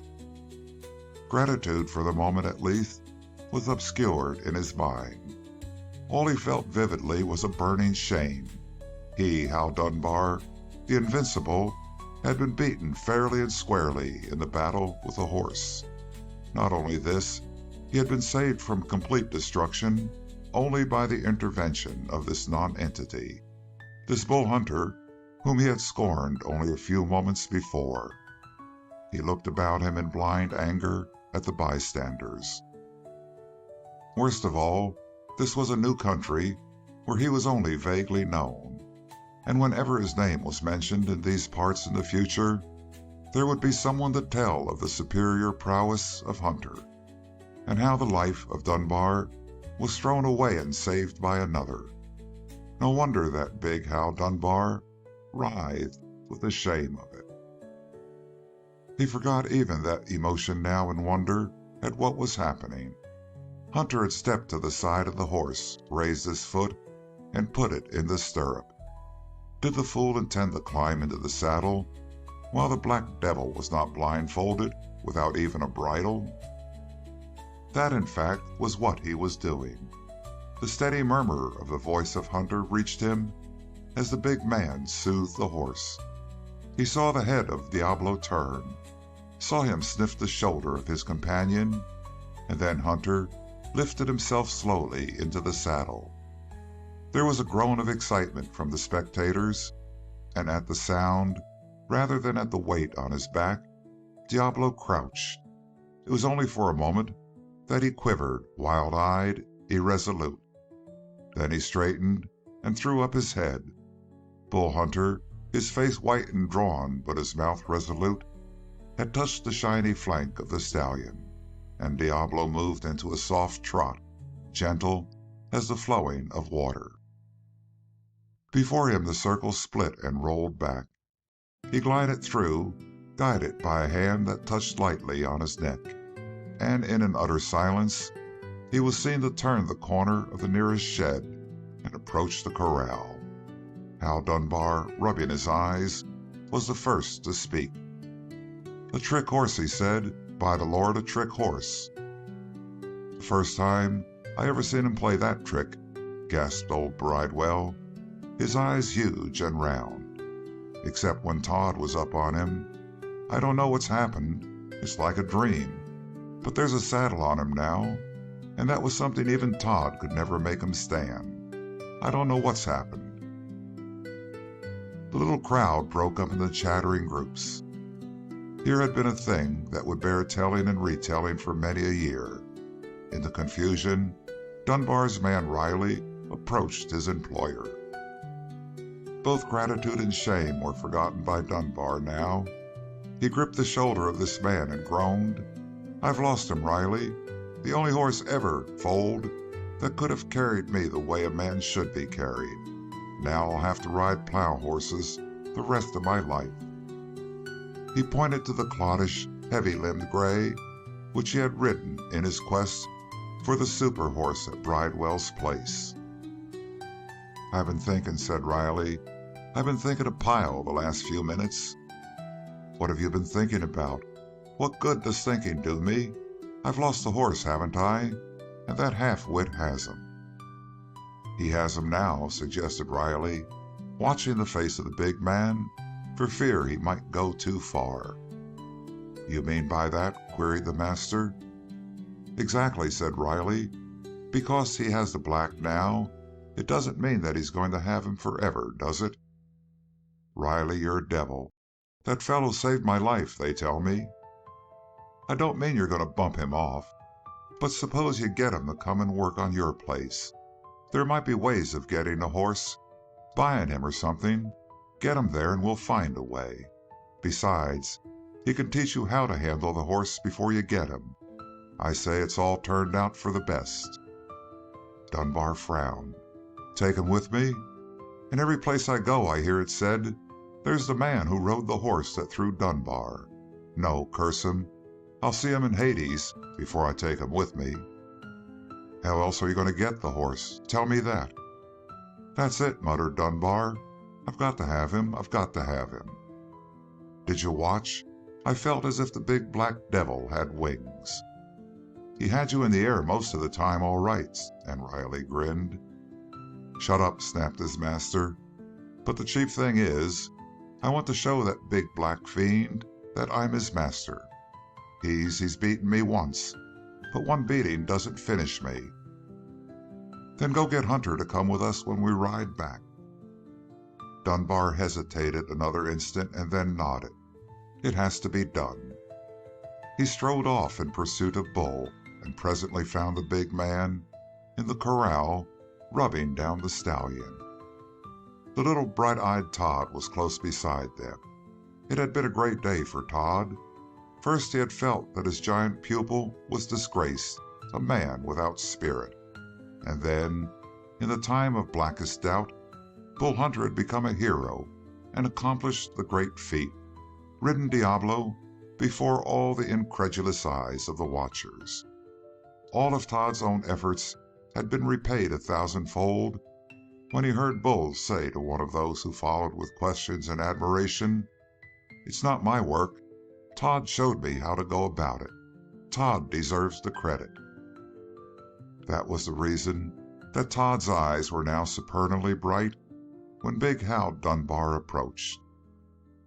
Gratitude, for the moment at least, was obscured in his mind. All he felt vividly was a burning shame. He, Hal Dunbar, the invincible, had been beaten fairly and squarely in the battle with the horse. Not only this, he had been saved from complete destruction only by the intervention of this nonentity, this bull hunter whom he had scorned only a few moments before. He looked about him in blind anger at the bystanders. Worst of all, this was a new country where he was only vaguely known, and whenever his name was mentioned in these parts in the future, there would be someone to tell of the superior prowess of Hunter, and how the life of Dunbar was thrown away and saved by another. No wonder that big Hal Dunbar writhed with the shame of it. He forgot even that emotion now in wonder at what was happening. Hunter had stepped to the side of the horse, raised his foot, and put it in the stirrup. Did the fool intend to climb into the saddle while the black devil was not blindfolded without even a bridle? That, in fact, was what he was doing. The steady murmur of the voice of Hunter reached him as the big man soothed the horse. He saw the head of Diablo turn, saw him sniff the shoulder of his companion, and then Hunter lifted himself slowly into the saddle. There was a groan of excitement from the spectators, and at the sound, rather than at the weight on his back, Diablo crouched. It was only for a moment that he quivered, wild-eyed, irresolute. Then he straightened and threw up his head. Bull Hunter, his face white and drawn but his mouth resolute, had touched the shiny flank of the stallion, and Diablo moved into a soft trot, gentle as the flowing of water. Before him the circle split and rolled back. He glided through, guided by a hand that touched lightly on his neck, and in an utter silence he was seen to turn the corner of the nearest shed and approach the corral. Hal Dunbar, rubbing his eyes, was the first to speak. "A trick horse," he said. "By the Lord, a trick horse." "The first time I ever seen him play that trick," gasped old Bridewell, his eyes huge and round. "Except when Todd was up on him. I don't know what's happened. It's like a dream. But there's a saddle on him now, and that was something even Todd could never make him stand. I don't know what's happened." The little crowd broke up into chattering groups. Here had been a thing that would bear telling and retelling for many a year. In the confusion, Dunbar's man Riley approached his employer. Both gratitude and shame were forgotten by Dunbar now. He gripped the shoulder of this man and groaned, "I've lost him, Riley. The only horse ever foaled that could have carried me the way a man should be carried. Now I'll have to ride plow horses the rest of my life." He pointed to the cloddish, heavy-limbed gray which he had ridden in his quest for the super horse at Bridewell's place. "I've been thinking," said Riley. "I've been thinking a pile the last few minutes." "What have you been thinking about?" "What good does thinking do me? I've lost the horse, haven't I? And that half-wit has him." "He has him now," suggested Riley, watching the face of the big man for fear he might go too far. "You mean by that?" queried the master. "Exactly," said Riley. "Because he has the black now, it doesn't mean that he's going to have him forever, does it?" "Riley, you're a devil. That fellow saved my life, they tell me." "I don't mean you're going to bump him off. But suppose you get him to come and work on your place. There might be ways of getting a horse, buying him or something. Get him there and we'll find a way. Besides, he can teach you how to handle the horse before you get him. I say it's all turned out for the best." Dunbar frowned. "Take him with me? In every place I go I hear it said, 'There's the man who rode the horse that threw Dunbar.' No, curse him. I'll see him in Hades before I take him with me." "How else are you going to get the horse? Tell me that." "That's it," muttered Dunbar. "I've got to have him. I've got to have him." "Did you watch? I felt as if the big black devil had wings." "He had you in the air most of the time, all right," and Riley grinned. "Shut up," snapped his master. "But the chief thing is, I want to show that big black fiend that I'm his master. He's beaten me once, but one beating doesn't finish me." "Then go get Hunter to come with us when we ride back." Dunbar hesitated another instant and then nodded. "It has to be done." He strode off in pursuit of Bull and presently found the big man in the corral rubbing down the stallion. The little bright-eyed Todd was close beside them. It had been a great day for Todd. First he had felt that his giant pupil was disgraced, a man without spirit. And then, in the time of blackest doubt, Bull Hunter had become a hero and accomplished the great feat, ridden Diablo before all the incredulous eyes of the watchers. All of Todd's own efforts had been repaid 1,000-fold when he heard Bull say to one of those who followed with questions and admiration, "It's not my work. Todd showed me how to go about it. Todd deserves the credit." That was the reason that Todd's eyes were now supernally bright when big Hal Dunbar approached.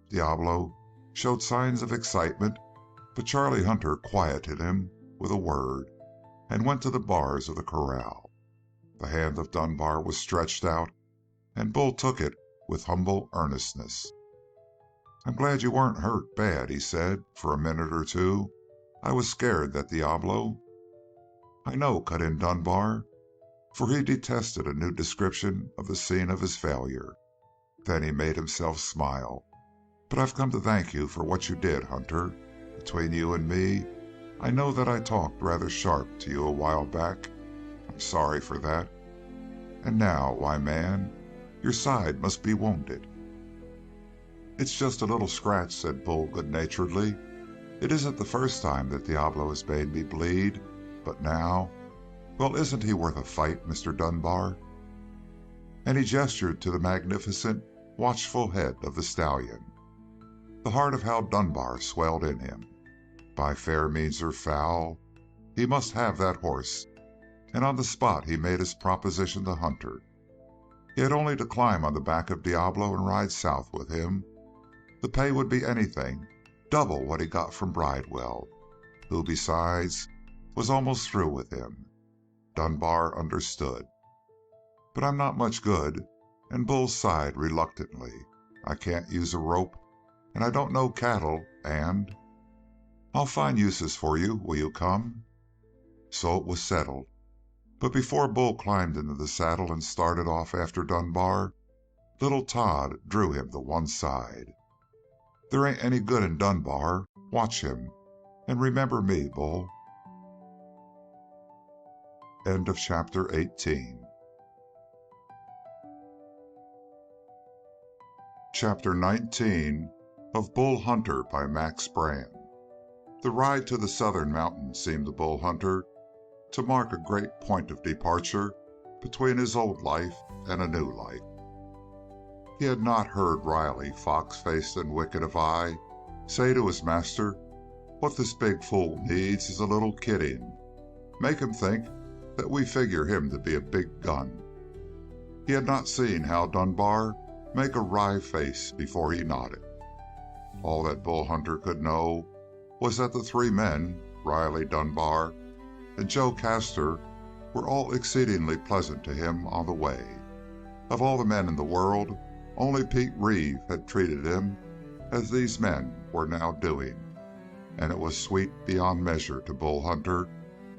Diablo showed signs of excitement, but Charlie Hunter quieted him with a word and went to the bars of the corral. The hand of Dunbar was stretched out, and Bull took it with humble earnestness. "I'm glad you weren't hurt bad," he said. "For a minute or two I was scared that Diablo—" "I know," cut in Dunbar, for he detested a new description of the scene of his failure. Then he made himself smile. "But I've come to thank you for what you did, Hunter. Between you and me, I know that I talked rather sharp to you a while back. I'm sorry for that. And now, why, man, your side must be wounded." "It's just a little scratch," said Bull good-naturedly. "It isn't the first time that Diablo has made me bleed, but now, well, isn't he worth a fight, Mr. Dunbar?" And he gestured to the magnificent, watchful head of the stallion. The heart of Hal Dunbar swelled in him. By fair means or foul, he must have that horse, and on the spot he made his proposition to Hunter. He had only to climb on the back of Diablo and ride south with him. The pay would be anything, double what he got from Bridewell, who, besides, was almost through with him. Dunbar understood. "But I'm not much good," and Bull sighed reluctantly. I can't use a rope, and I don't know cattle, and I'll find uses for you. Will you come?" So it was settled. But before Bull climbed into the saddle and started off after Dunbar, little Todd drew him to one side. "There ain't any good in Dunbar. Watch him, and remember me, Bull." End of chapter 18. Chapter 19 of Bull Hunter by Max Brand. The ride to the southern mountains seemed to Bull Hunter to mark a great point of departure between his old life and a new life. He had not heard Riley, fox-faced and wicked of eye, say to his master, "What this big fool needs is a little kidding. Make him think that we figure him to be a big gun." He had not seen Hal Dunbar make a wry face before he nodded. All that Bull Hunter could know was that the three men, Riley, Dunbar, and Joe Castor, were all exceedingly pleasant to him on the way. Of all the men in the world, only Pete Reeve had treated him as these men were now doing, and it was sweet beyond measure to Bull Hunter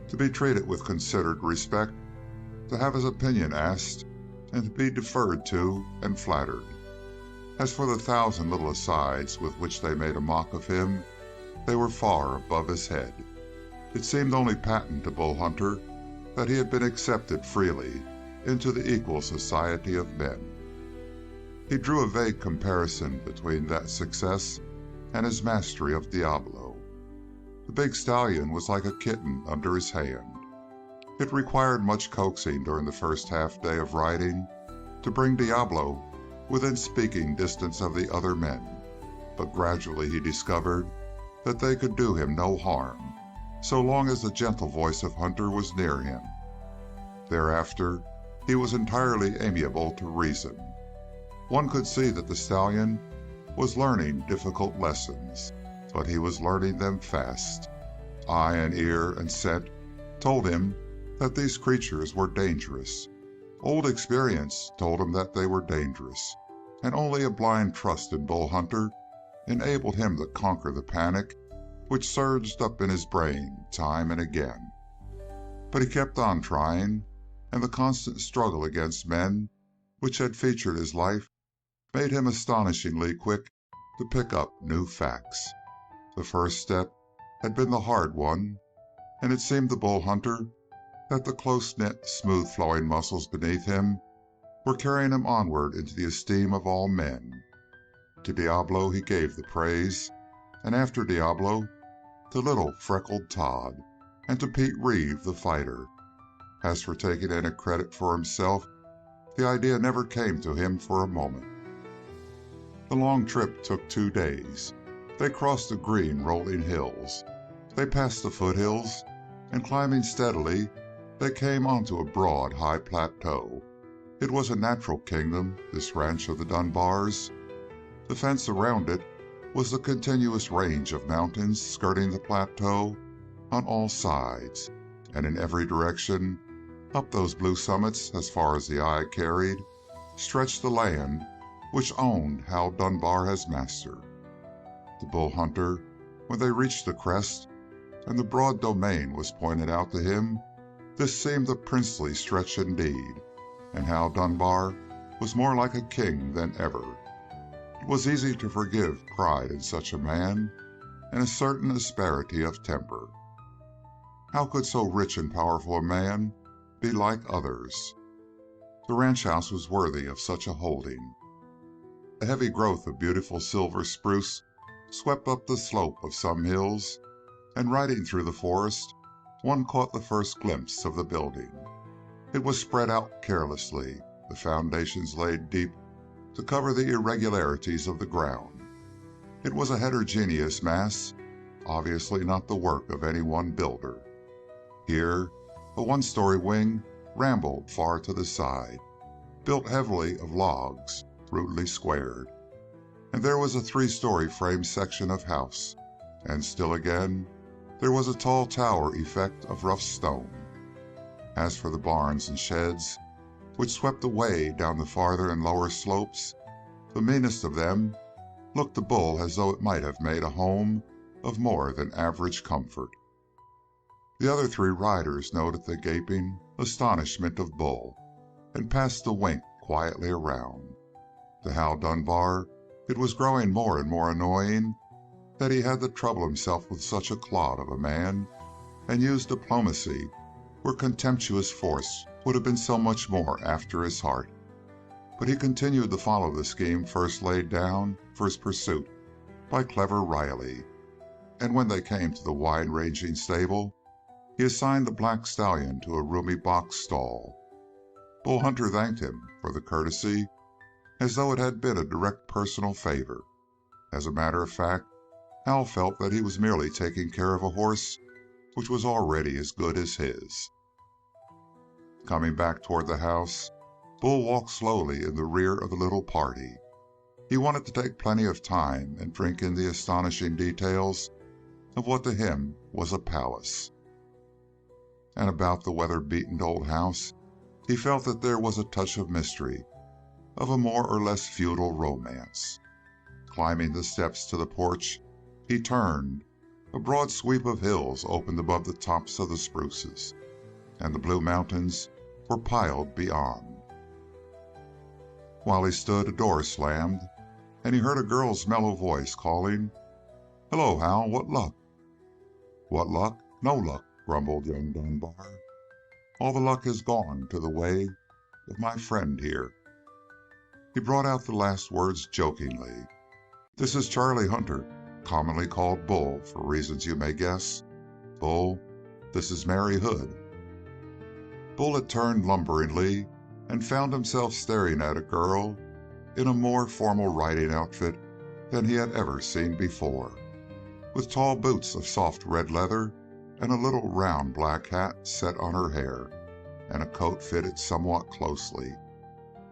to be treated with considered respect, to have his opinion asked, and to be deferred to and flattered. As for the thousand little asides with which they made a mock of him, they were far above his head. It seemed only patent to Bull Hunter that he had been accepted freely into the equal society of men. He drew a vague comparison between that success and his mastery of Diablo. The big stallion was like a kitten under his hand. It required much coaxing during the first half day of riding to bring Diablo within speaking distance of the other men, but gradually he discovered that they could do him no harm, so long as the gentle voice of Hunter was near him. Thereafter he was entirely amiable to reason. One could see that the stallion was learning difficult lessons, but he was learning them fast. Eye and ear and scent told him that these creatures were dangerous. Old experience told him that they were dangerous, and only a blind trust in Bull Hunter enabled him to conquer the panic which surged up in his brain time and again. But he kept on trying, and the constant struggle against men which had featured his life made him astonishingly quick to pick up new facts. The first step had been the hard one, and it seemed to Bull Hunter that the close-knit, smooth-flowing muscles beneath him were carrying him onward into the esteem of all men. To Diablo he gave the praise, and after Diablo, to little freckled Todd, and to Pete Reeve the fighter. As for taking any credit for himself, the idea never came to him for a moment. The long trip took 2 days. They crossed the green, rolling hills. They passed the foothills, and climbing steadily, they came onto a broad, high plateau. It was a natural kingdom, this ranch of the Dunbars. The fence around it was the continuous range of mountains skirting the plateau on all sides, and in every direction, up those blue summits as far as the eye carried, stretched the land which owned Hal Dunbar as master. To Bull Hunter, when they reached the crest, and the broad domain was pointed out to him, this seemed a princely stretch indeed, and Hal Dunbar was more like a king than ever. It was easy to forgive pride in such a man, and a certain asperity of temper. How could so rich and powerful a man be like others? The ranch house was worthy of such a holding. A heavy growth of beautiful silver spruce swept up the slope of some hills, and riding through the forest, one caught the first glimpse of the building. It was spread out carelessly, the foundations laid deep to cover the irregularities of the ground. It was a heterogeneous mass, obviously not the work of any one builder. Here, a one-story wing rambled far to the side, built heavily of logs, rudely squared, and there was a 3-story frame section of house, and still again there was a tall tower effect of rough stone. As for the barns and sheds, which swept away down the farther and lower slopes, The meanest of them looked to Bull as though it might have made a home of more than average comfort. The other three riders noted the gaping astonishment of Bull and passed the wink quietly around. To Hal Dunbar, it was growing more and more annoying that he had to trouble himself with such a clod of a man and use diplomacy where contemptuous force would have been so much more after his heart. But he continued to follow the scheme first laid down for his pursuit by clever Riley, and when they came to the wide-ranging stable, he assigned the black stallion to a roomy box stall. Bull Hunter thanked him for the courtesy as though it had been a direct personal favor. As a matter of fact, Hal felt that he was merely taking care of a horse which was already as good as his. Coming back toward the house, Bull walked slowly in the rear of the little party. He wanted to take plenty of time and drink in the astonishing details of what to him was a palace. And about the weather-beaten old house, he felt that there was a touch of mystery, of a more or less feudal romance. Climbing the steps to the porch, he turned. A broad sweep of hills opened above the tops of the spruces, and the blue mountains were piled beyond. While he stood, a door slammed, and he heard a girl's mellow voice calling, "Hello, Hal, what luck?" "What luck? No luck," grumbled young Dunbar. "All the luck has gone to the way of my friend here." He brought out the last words jokingly. "This is Charlie Hunter, commonly called Bull for reasons you may guess. Bull, this is Mary Hood." Bull had turned lumberingly and found himself staring at a girl in a more formal riding outfit than he had ever seen before, with tall boots of soft red leather and a little round black hat set on her hair, and a coat fitted somewhat closely.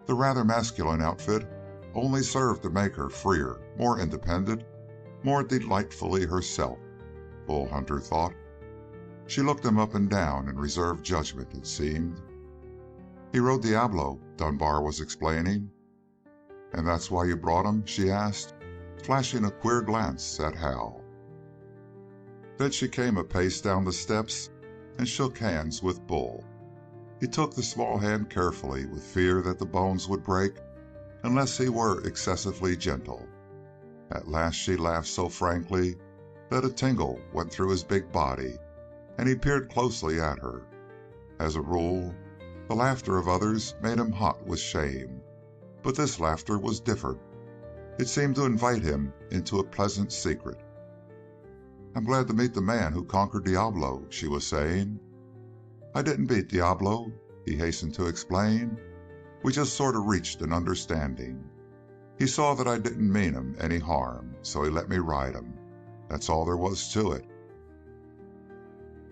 The rather masculine outfit only served to make her freer, more independent, more delightfully herself, Bull Hunter thought. She looked him up and down in reserved judgment, it seemed. "He rode Diablo," Dunbar was explaining. "And that's why you brought him?" she asked, flashing a queer glance at Hal. Then she came a pace down the steps and shook hands with Bull. He took the small hand carefully, with fear that the bones would break unless he were excessively gentle. At last she laughed so frankly that a tingle went through his big body, and he peered closely at her. As a rule, the laughter of others made him hot with shame, but this laughter was different. It seemed to invite him into a pleasant secret. "I'm glad to meet the man who conquered Diablo," she was saying. "I didn't beat Diablo," he hastened to explain. "We just sort of reached an understanding. He saw that I didn't mean him any harm, so he let me ride him. That's all there was to it."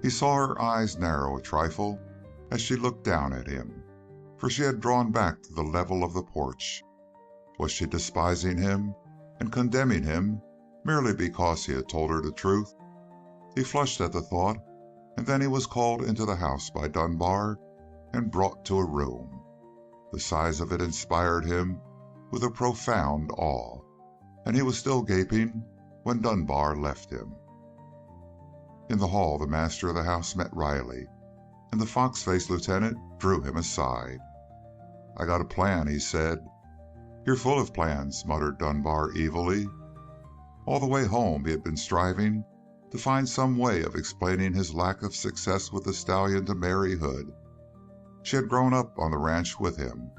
He saw her eyes narrow a trifle as she looked down at him, for she had drawn back to the level of the porch. Was she despising him and condemning him merely because he had told her the truth? He flushed at the thought, and then he was called into the house by Dunbar and brought to a room. The size of it inspired him with a profound awe, and he was still gaping when Dunbar left him. In the hall, the master of the house met Riley, and the fox-faced lieutenant drew him aside. "I got a plan," he said. "You're full of plans," muttered Dunbar evilly. All the way home he had been striving to find some way of explaining his lack of success with the stallion to Mary Hood. She had grown up on the ranch with him.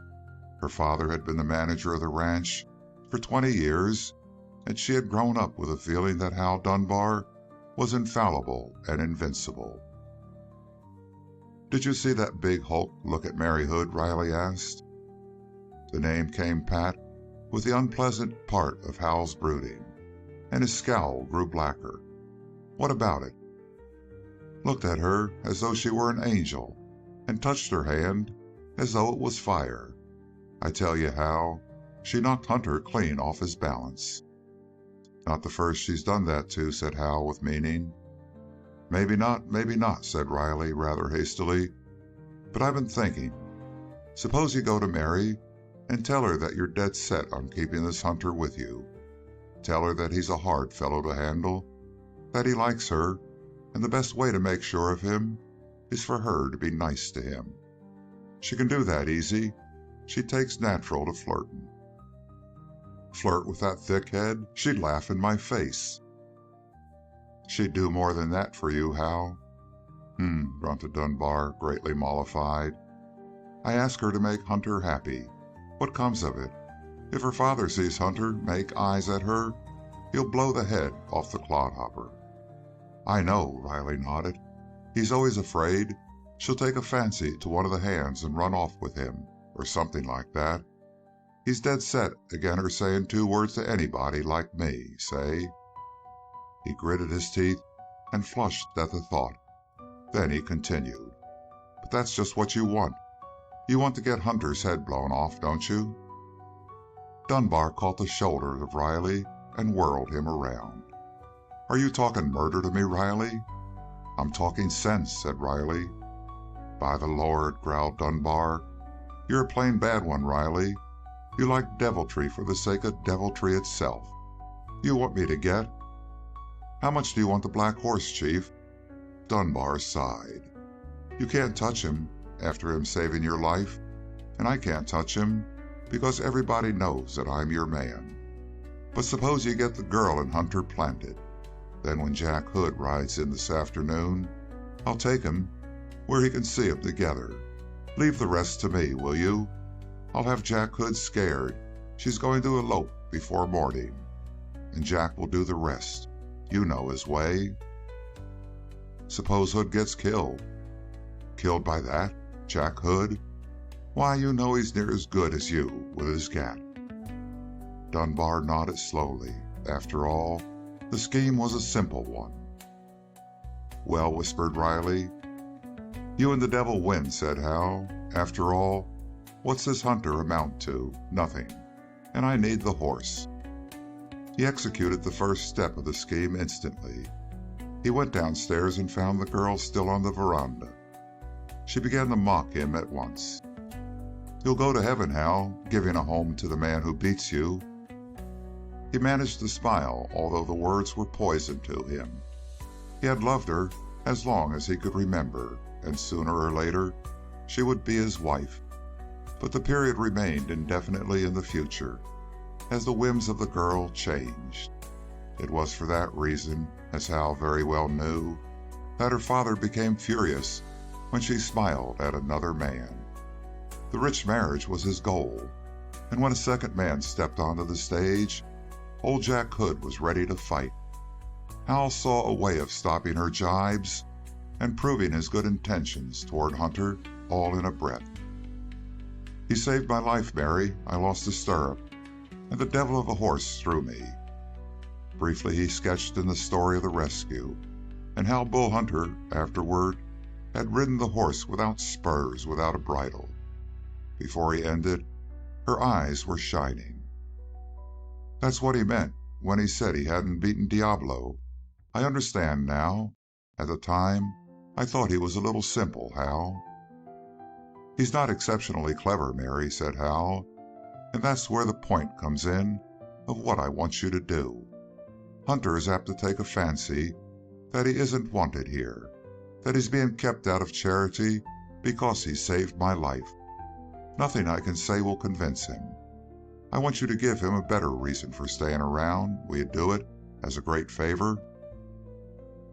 Her father had been the manager of the ranch for 20 years, and she had grown up with a feeling that Hal Dunbar was infallible and invincible. "Did you see that big hulk look at Mary Hood?" Riley asked. The name came pat with the unpleasant part of Hal's brooding, and his scowl grew blacker. "What about it?" "Looked at her as though she were an angel, and touched her hand as though it was fire. I tell you, Hal, she knocked Hunter clean off his balance." "Not the first she's done that to," said Hal with meaning. Maybe not," said Riley rather hastily. "But I've been thinking. Suppose you go to Mary and tell her that you're dead set on keeping this hunter with you. Tell her that he's a hard fellow to handle, that he likes her, and the best way to make sure of him is for her to be nice to him. She can do that easy. She takes natural to flirting. Flirt with that thick head? She'd laugh in my face. She'd do more than that for you, Hal. Grunted Dunbar, greatly mollified. I ask her to make Hunter happy. What comes of it? If her father sees Hunter make eyes at her, he'll blow the head off the clodhopper. I know, Riley nodded. He's always afraid she'll take a fancy to one of the hands and run off with him, or something like that. He's dead set agin her saying 2 words to anybody like me, say. He gritted his teeth and flushed at the thought. Then he continued. But that's just what you want. You want to get Hunter's head blown off, don't you? Dunbar caught the shoulder of Riley and whirled him around. Are you talking murder to me, Riley? I'm talking sense, said Riley. By the Lord, growled Dunbar. You're a plain bad one, Riley. You like deviltry for the sake of deviltry itself. You want me to get? How much do you want the black horse, Chief? Dunbar sighed. You can't touch him after him saving your life, and I can't touch him because everybody knows that I'm your man. But suppose you get the girl and Hunter planted. Then when Jack Hood rides in this afternoon, I'll take him where he can see 'em together. Leave the rest to me, will you? I'll have Jack Hood scared she's going to elope before morning, and Jack will do the rest. You know his way. Suppose Hood gets killed. Killed by that? Jack Hood? Why, you know he's near as good as you with his gat. Dunbar nodded slowly. After all, the scheme was a simple one. Well, whispered Riley. You and the devil win, said Hal. After all, what's this Hunter amount to? Nothing. And I need the horse. He executed the first step of the scheme instantly. He went downstairs and found the girl still on the veranda. She began to mock him at once. You'll go to heaven, Hal, giving a home to the man who beats you. He managed to smile, although the words were poison to him. He had loved her as long as he could remember, and sooner or later she would be his wife. But the period remained indefinitely in the future, as the whims of the girl changed. It was for that reason, as Hal very well knew, that her father became furious when she smiled at another man. The rich marriage was his goal, and when a second man stepped onto the stage, old Jack Hood was ready to fight. Hal saw a way of stopping her jibes and proving his good intentions toward Hunter all in a breath. He saved my life, Mary. I lost a stirrup, and the devil of a horse threw me. Briefly he sketched in the story of the rescue, and how Bull Hunter, afterward, had ridden the horse without spurs, without a bridle. Before he ended, her eyes were shining. That's what he meant when he said he hadn't beaten Diablo. I understand now. At the time, I thought he was a little simple, Hal. He's not exceptionally clever, Mary, said Hal, and that's where the point comes in of what I want you to do. Hunter is apt to take a fancy that he isn't wanted here, that he's being kept out of charity because he saved my life. Nothing I can say will convince him. I want you to give him a better reason for staying around. Will you do it as a great favor?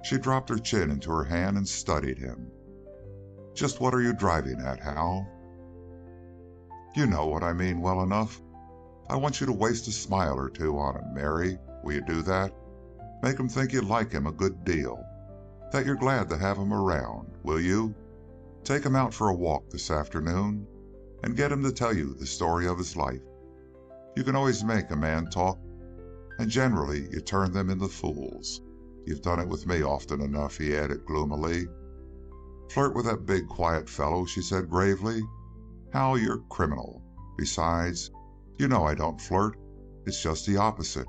She dropped her chin into her hand and studied him. Just what are you driving at, Hal? You know what I mean well enough. I want you to waste a smile or two on him, Mary. Will you do that? Make him think you like him a good deal, that you're glad to have him around, will you? Take him out for a walk this afternoon and get him to tell you the story of his life. You can always make a man talk, and generally you turn them into fools. You've done it with me often enough, he added gloomily. Flirt with that big, quiet fellow, she said gravely. Hal, you're criminal. Besides, you know I don't flirt. It's just the opposite.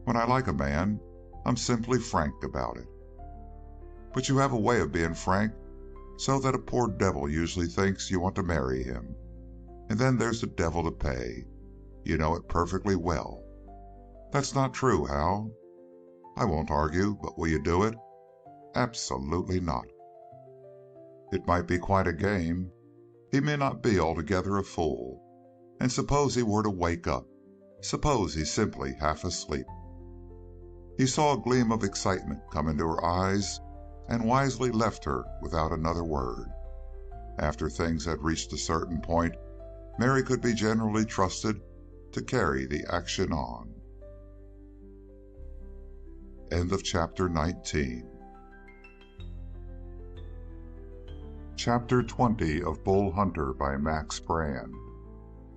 When I like a man, I'm simply frank about it. But you have a way of being frank so that a poor devil usually thinks you want to marry him. and then there's the devil to pay. You know it perfectly well." "That's not true, Hal." "I won't argue, but will you do it?" "Absolutely not." "It might be quite a game. He may not be altogether a fool. And suppose he were to wake up? Suppose he's simply half asleep?" He saw a gleam of excitement come into her eyes and wisely left her without another word. After things had reached a certain point, Mary could be generally trusted to carry the action on. End of chapter 19. Chapter 20 of Bull Hunter by Max Brand.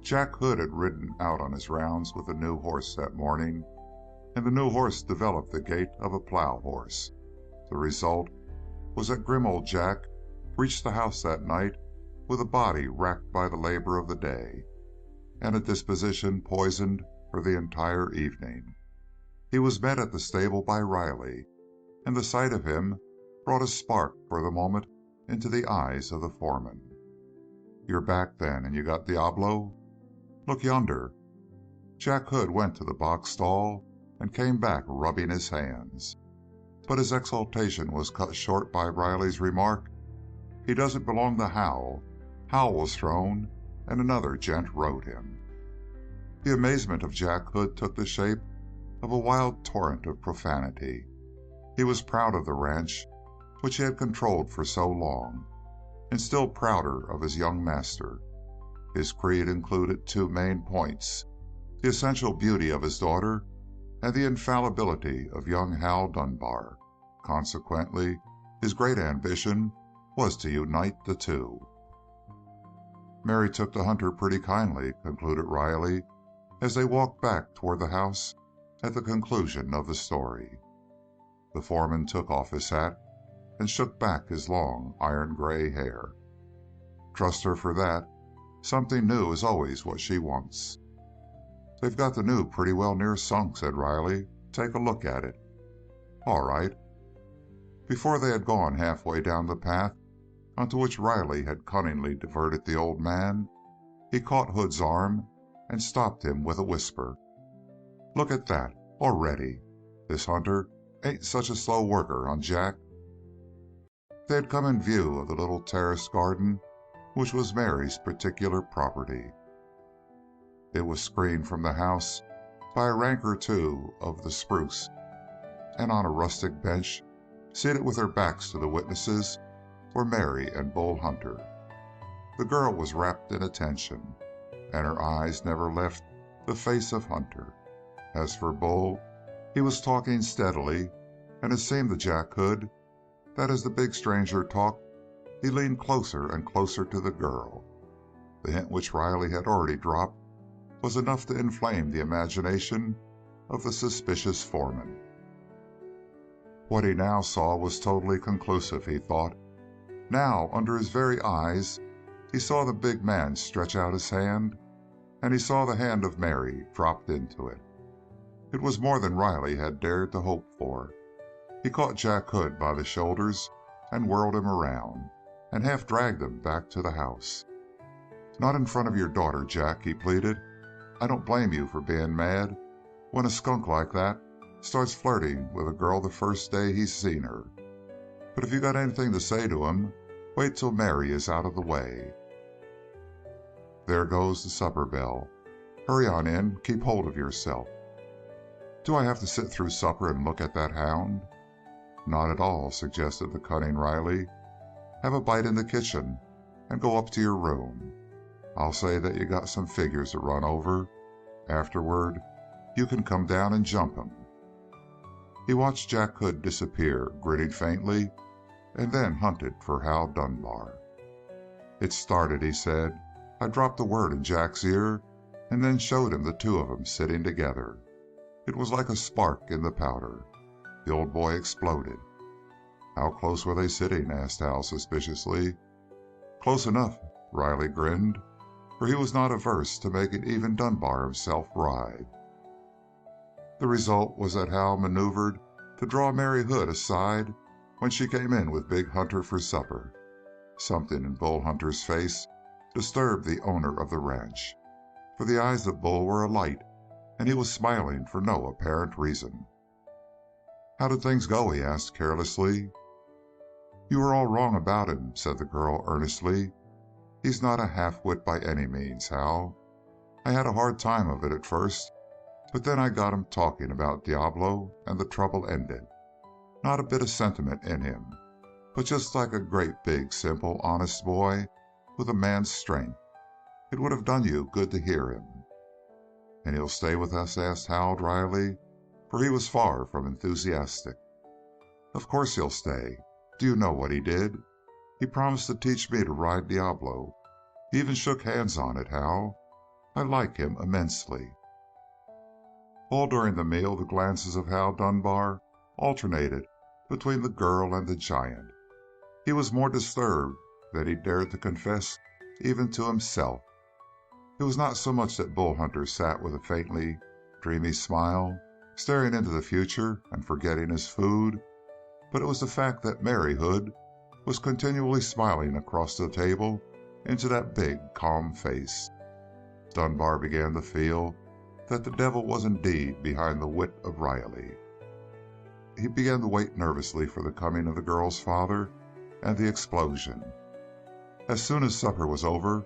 Jack Hood had ridden out on his rounds with the new horse that morning, and the new horse developed the gait of a plow horse. The result was that grim old Jack reached the house that night with a body racked by the labor of the day, and a disposition poisoned for the entire evening. He was met at the stable by Riley, and the sight of him brought a spark for the moment into the eyes of the foreman. "You're back, then, and you got Diablo? Look yonder." Jack Hood went to the box stall and came back rubbing his hands. But his exultation was cut short by Riley's remark, "He doesn't belong to Hal. Hal was thrown, and another gent rode him." The amazement of Jack Hood took the shape of a wild torrent of profanity. He was proud of the ranch, which he had controlled for so long, and still prouder of his young master. His creed included two main points: the essential beauty of his daughter and the infallibility of young Hal Dunbar. Consequently, his great ambition was to unite the two. "Mary took to Hunter pretty kindly," concluded Riley, as they walked back toward the house at the conclusion of the story. The foreman took off his hat and shook back his long iron-gray hair. "Trust her for that. Something new is always what she wants." "They've got the new pretty well near sunk," said Riley. "Take a look at it." "All right." Before they had gone halfway down the path onto which Riley had cunningly diverted the old man, he caught Hood's arm and stopped him with a whisper. "Look at that, already. This Hunter ain't such a slow worker, huh, Jack?" They had come in view of the little terraced garden which was Mary's particular property. It was screened from the house by a rank or two of the spruce, and on a rustic bench, seated with their backs to the witnesses, were Mary and Bull Hunter. The girl was wrapped in attention, and her eyes never left the face of Hunter. As for Bull, he was talking steadily, and it seemed to Jack Hood that as the big stranger talked, he leaned closer and closer to the girl. The hint which Riley had already dropped was enough to inflame the imagination of the suspicious foreman. What he now saw was totally conclusive, he thought. Now, under his very eyes, he saw the big man stretch out his hand, and he saw the hand of Mary dropped into it. It was more than Riley had dared to hope for. He caught Jack Hood by the shoulders and whirled him around, and half dragged him back to the house. "Not in front of your daughter, Jack," he pleaded. "I don't blame you for being mad when a skunk like that starts flirting with a girl the first day he's seen her. But if you got anything to say to him, wait till Mary is out of the way. There goes the supper bell. Hurry on in. Keep hold of yourself." "Do I have to sit through supper and look at that hound?" "Not at all," suggested the cunning Riley. "Have a bite in the kitchen and go up to your room. I'll say that you got some figures to run over. Afterward, you can come down and jump 'em." He watched Jack Hood disappear, grinning faintly, and then hunted for Hal Dunbar. "It started," he said. "I dropped a word in Jack's ear and then showed him the two of 'em sitting together. It was like a spark in the powder. The old boy exploded." "How close were they sitting?" asked Hal suspiciously. "Close enough," Riley grinned, for he was not averse to making even Dunbar himself writhe. The result was that Hal maneuvered to draw Mary Hood aside when she came in with Big Hunter for supper. Something in Bull Hunter's face disturbed the owner of the ranch, for the eyes of Bull were alight, and he was smiling for no apparent reason. "How did things go?" he asked carelessly. "You were all wrong about him," said the girl earnestly. "He's not a half-wit by any means, Hal. I had a hard time of it at first, but then I got him talking about Diablo, and the trouble ended. Not a bit of sentiment in him, but just like a great big simple honest boy with a man's strength. It would have done you good to hear him." "And he'll stay with us?" asked Hal dryly, for he was far from enthusiastic. "Of course he'll stay. Do you know what he did? He promised to teach me to ride Diablo. He even shook hands on it, Hal. I like him immensely." All during the meal the glances of Hal Dunbar alternated between the girl and the giant. He was more disturbed than he dared to confess even to himself. It was not so much that Bull Hunter sat with a faintly dreamy smile, staring into the future and forgetting his food, but it was the fact that Mary Hood was continually smiling across the table into that big, calm face. Dunbar began to feel that the devil was indeed behind the wit of Riley. He began to wait nervously for the coming of the girl's father and the explosion. As soon as supper was over,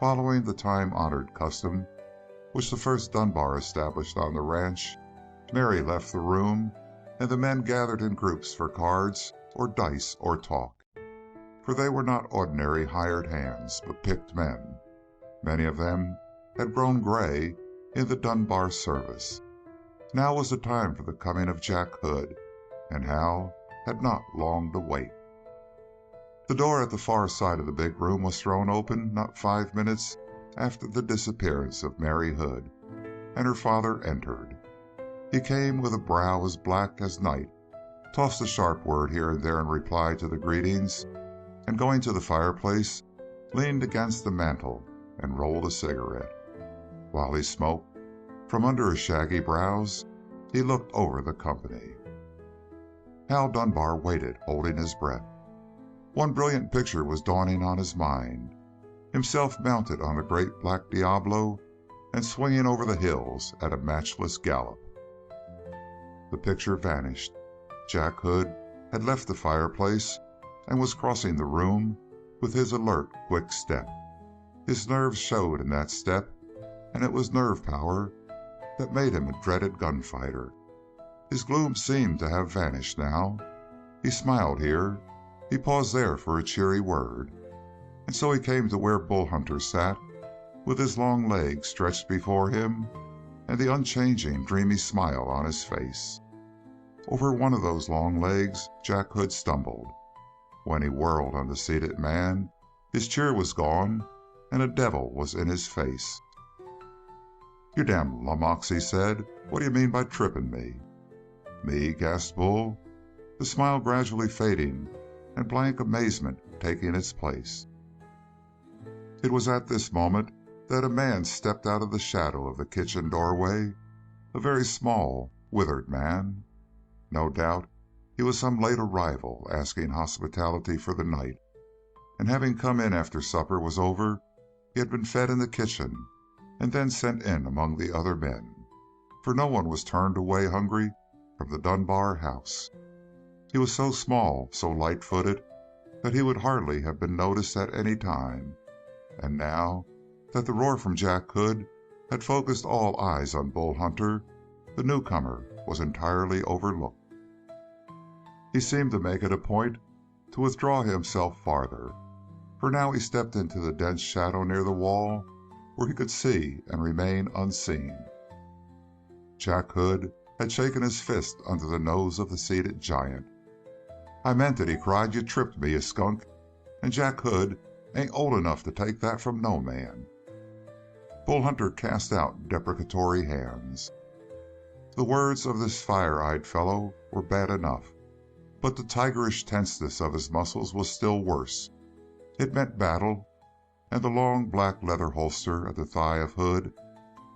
following the time-honored custom which the first Dunbar established on the ranch, Mary left the room, and the men gathered in groups for cards or dice or talk. For they were not ordinary hired hands, but picked men. Many of them had grown gray in the Dunbar service. Now was the time for the coming of Jack Hood, and Hal had not long to wait. The door at the far side of the big room was thrown open not 5 minutes after the disappearance of Mary Hood, and her father entered. He came with a brow as black as night, tossed a sharp word here and there in reply to the greetings, and going to the fireplace, leaned against the mantel and rolled a cigarette. While he smoked, from under his shaggy brows, he looked over the company. Hal Dunbar waited, holding his breath. One brilliant picture was dawning on his mind, himself mounted on the great black Diablo and swinging over the hills at a matchless gallop. The picture vanished. Jack Hood had left the fireplace and was crossing the room with his alert, quick step. His nerves showed in that step, and it was nerve power that made him a dreaded gunfighter. His gloom seemed to have vanished now. He smiled here, he paused there for a cheery word, and so he came to where Bull Hunter sat, with his long legs stretched before him and the unchanging, dreamy smile on his face. Over one of those long legs Jack Hood stumbled. When he whirled on the seated man, his cheer was gone, and a devil was in his face. "You damn lummox," he said. "What do you mean by tripping me?" "Me?" gasped Bull, the smile gradually fading and blank amazement taking its place. It was at this moment that a man stepped out of the shadow of the kitchen doorway, a very small, withered man. No doubt he was some late arrival asking hospitality for the night, and having come in after supper was over, he had been fed in the kitchen and then sent in among the other men, for no one was turned away hungry from the Dunbar house. He was so small, so light-footed, that he would hardly have been noticed at any time, and now that the roar from Jack Hood had focused all eyes on Bull Hunter, the newcomer was entirely overlooked. He seemed to make it a point to withdraw himself farther, for now he stepped into the dense shadow near the wall where he could see and remain unseen. Jack Hood had shaken his fist under the nose of the seated giant. "I meant it," he cried. "You tripped me, you skunk, and Jack Hood ain't old enough to take that from no man." Bull Hunter cast out deprecatory hands. The words of this fire-eyed fellow were bad enough, but the tigerish tenseness of his muscles was still worse. It meant battle, and the long black leather holster at the thigh of Hood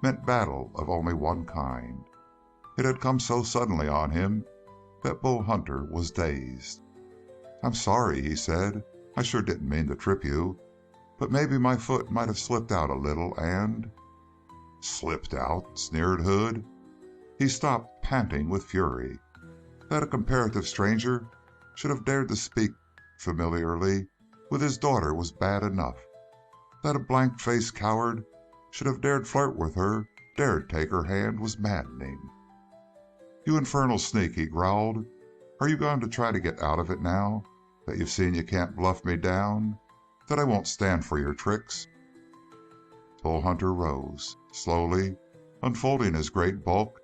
meant battle of only one kind. It had come so suddenly on him that Bull Hunter was dazed. "I'm sorry," he said. "I sure didn't mean to trip you, but maybe my foot might have slipped out a little and—" "Slipped out?" sneered Hood. He stopped, panting with fury. That a comparative stranger should have dared to speak familiarly with his daughter was bad enough. That a blank-faced coward should have dared flirt with her, dared take her hand, was maddening. "You infernal sneak," he growled. "Are you going to try to get out of it now that you've seen you can't bluff me down? That I won't stand for your tricks?" Bull Hunter rose, slowly unfolding his great bulk